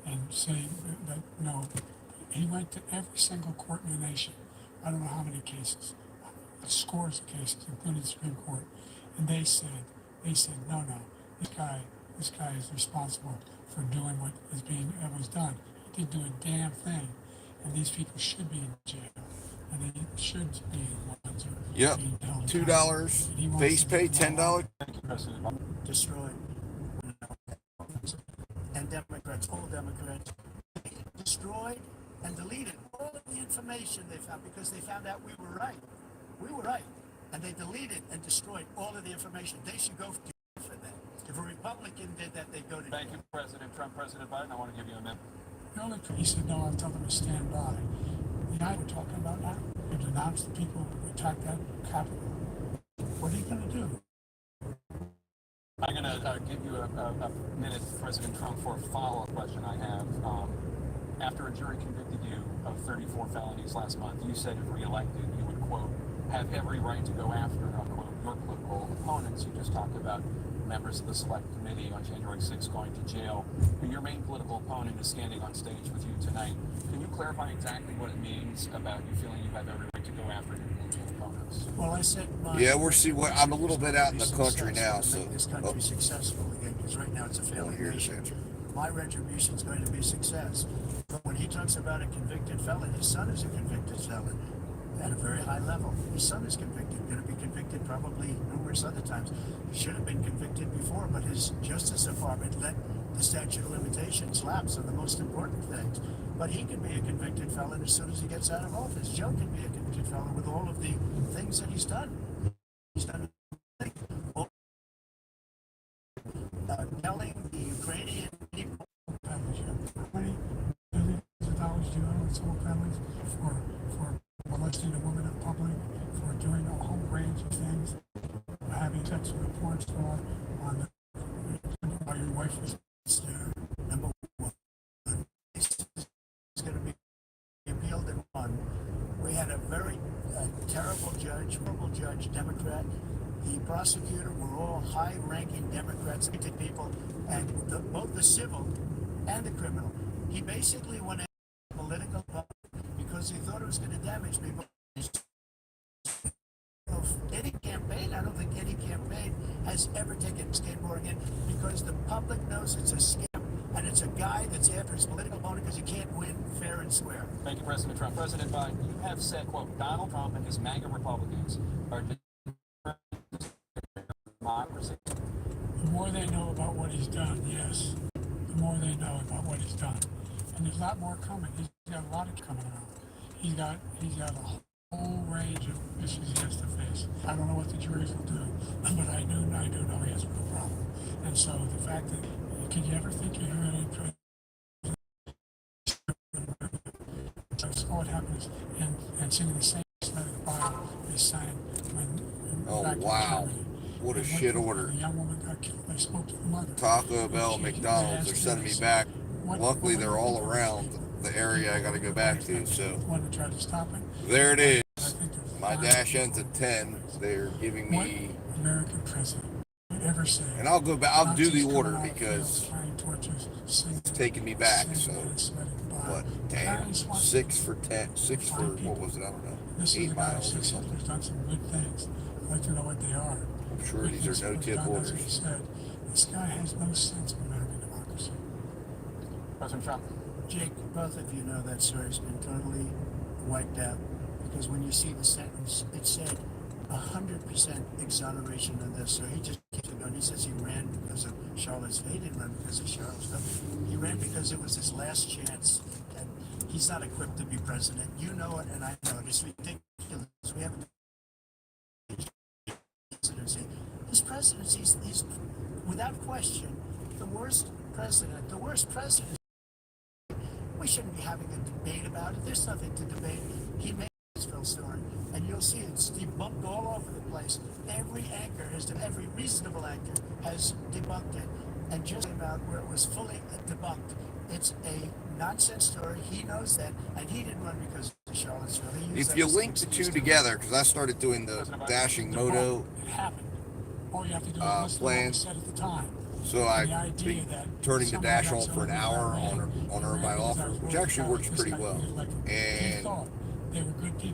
and say that no, he went to every single court in the nation. I don't know how many cases, scores of cases, including the Supreme Court, and they said, no, this guy is responsible for doing what was done. He didn't do a damn thing, and these people should be in jail, and they should be the ones who are Yep. being held $2 base pay, $10. Thank you, President. Destroyed. And Democrats, all Democrats, they destroyed and deleted all of the information they found because they found out we were right. We were right. And they deleted and destroyed all of the information. They should go for that. If a Republican did that, they'd go to Thank you, President Trump. President Biden, I want to give you a minute. He said, no, I'll tell them to stand by. The guy we're talking about now, who denounced the people who attacked that Capitol, what are you going to do? I'm going to give you a minute, President Trump, for a follow-up question I have. After a jury convicted you of 34 felonies last month, you said if reelected, you would, quote, have every right to go after, unquote, your political opponents. You just talked about members of the Select Committee on January 6th going to jail. And your main political opponent is standing on stage with you tonight. Can you clarify exactly what it means about you feeling you have every right to go after your political opponents? Well, I said Yeah, we're see what I'm a little bit out in the country now, so make this country successful again, because right now it's a failing nation. My retribution is going to be success. But when he talks about a convicted felon, his son is a convicted felon at a very high level. His son is convicted, going to be convicted probably numerous other times. He should have been convicted before, but his Justice Department let the statute of limitations lapse on the most important things. But he can be a convicted felon as soon as he gets out of office. Joe can be a convicted felon with all of the things that he's done. He's done telling the Ukrainian people $20 billion do you owe its whole families for molesting a woman in public, for doing a whole range of things, for having sex with a porn star while your wife was there. Number one, it's going to be appealed and won. We had a very terrible judge, Democrat. The prosecutor were all high-ranking Democrats, people, and both the civil and the criminal. He basically went after political because he thought it was going to damage people. Any campaign, I don't think any campaign has ever taken skateboarding in because the public knows it's a scam and it's a guy that's after his political opponent because he can't win fair and square. Thank you, President Trump. President Biden, you have said, quote, Donald Trump and his MAGA Republicans are democracy. The more they know about what he's done, yes, the more they know about what he's done. And there's a lot more coming. He's got a lot of coming out. He's got a whole range of issues he has to face. I don't know what the juries will do, but I do know he has a real problem. And so the fact that, can you ever think you're going to that's all what happens and singing the same side of the Bible they sang when back in Germany. What a shit order. A young woman got killed. They spoke to the mother. Taco Bell, McDonald's, they're sending me back. Luckily, they're all around the area I got to go back to, so there it is. My dash ends at 10. They're giving me... American president would ever say... And I'll go back. I'll do the order because it's taking me back, so... What? Damn. 6 for 10. 6 for... What was it? I don't know. 8 miles or something. There's done some good things. I'd like to know what they are. I'm sure these are no-tip orders. This guy has no sense of American democracy. President Trump. Jake, both of you know that story's been totally wiped out because when you see the sentence, it said 100% exoneration of this. So he just keeps it going. He says he ran because of Charlottesville. He didn't run because of Charlottesville. He ran because it was his last chance. And he's not equipped to be president. You know it, and I know it. It's ridiculous. We have a presidency. His presidency is, without question, the worst president. The worst president. We shouldn't be having a debate about it. There's nothing to debate. He made this Phil story, and you'll see it's debunked all over the place. Every reasonable anchor has debunked it, and just about where it was fully debunked. It's a nonsense story. He knows that, and he didn't run because of Charlottesville. If you link the two together, because I started doing the dashing moto plan. So I've been turning the dash on for an hour on my offer, which actually works pretty well. And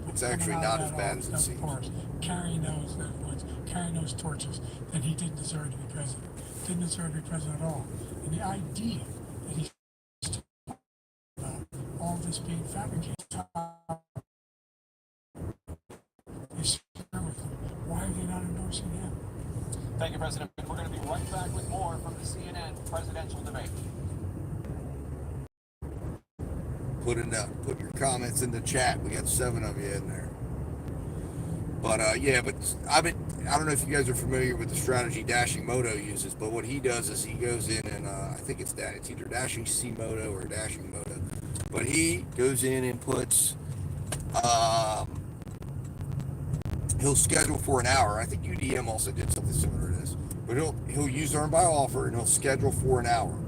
it's actually not as bad as it seems. Carrying those torches, then he didn't deserve to be president. Didn't deserve to be president at all. And the idea that he's about all this being fabricated, why are they not endorsing him? Thank you, President. We're going to be right back with more from the CNN presidential debate. Put your comments in the chat. We got 7 of you in there. But yeah, but I don't know if you guys are familiar with the strategy Dashing Moto uses, but what he does is he goes in and I think it's either Dashing C Moto or Dashing Moto. But he goes in and puts he'll schedule for an hour. I think UDM also did something similar to this. But But he'll use earn by offer and he'll schedule for an hour.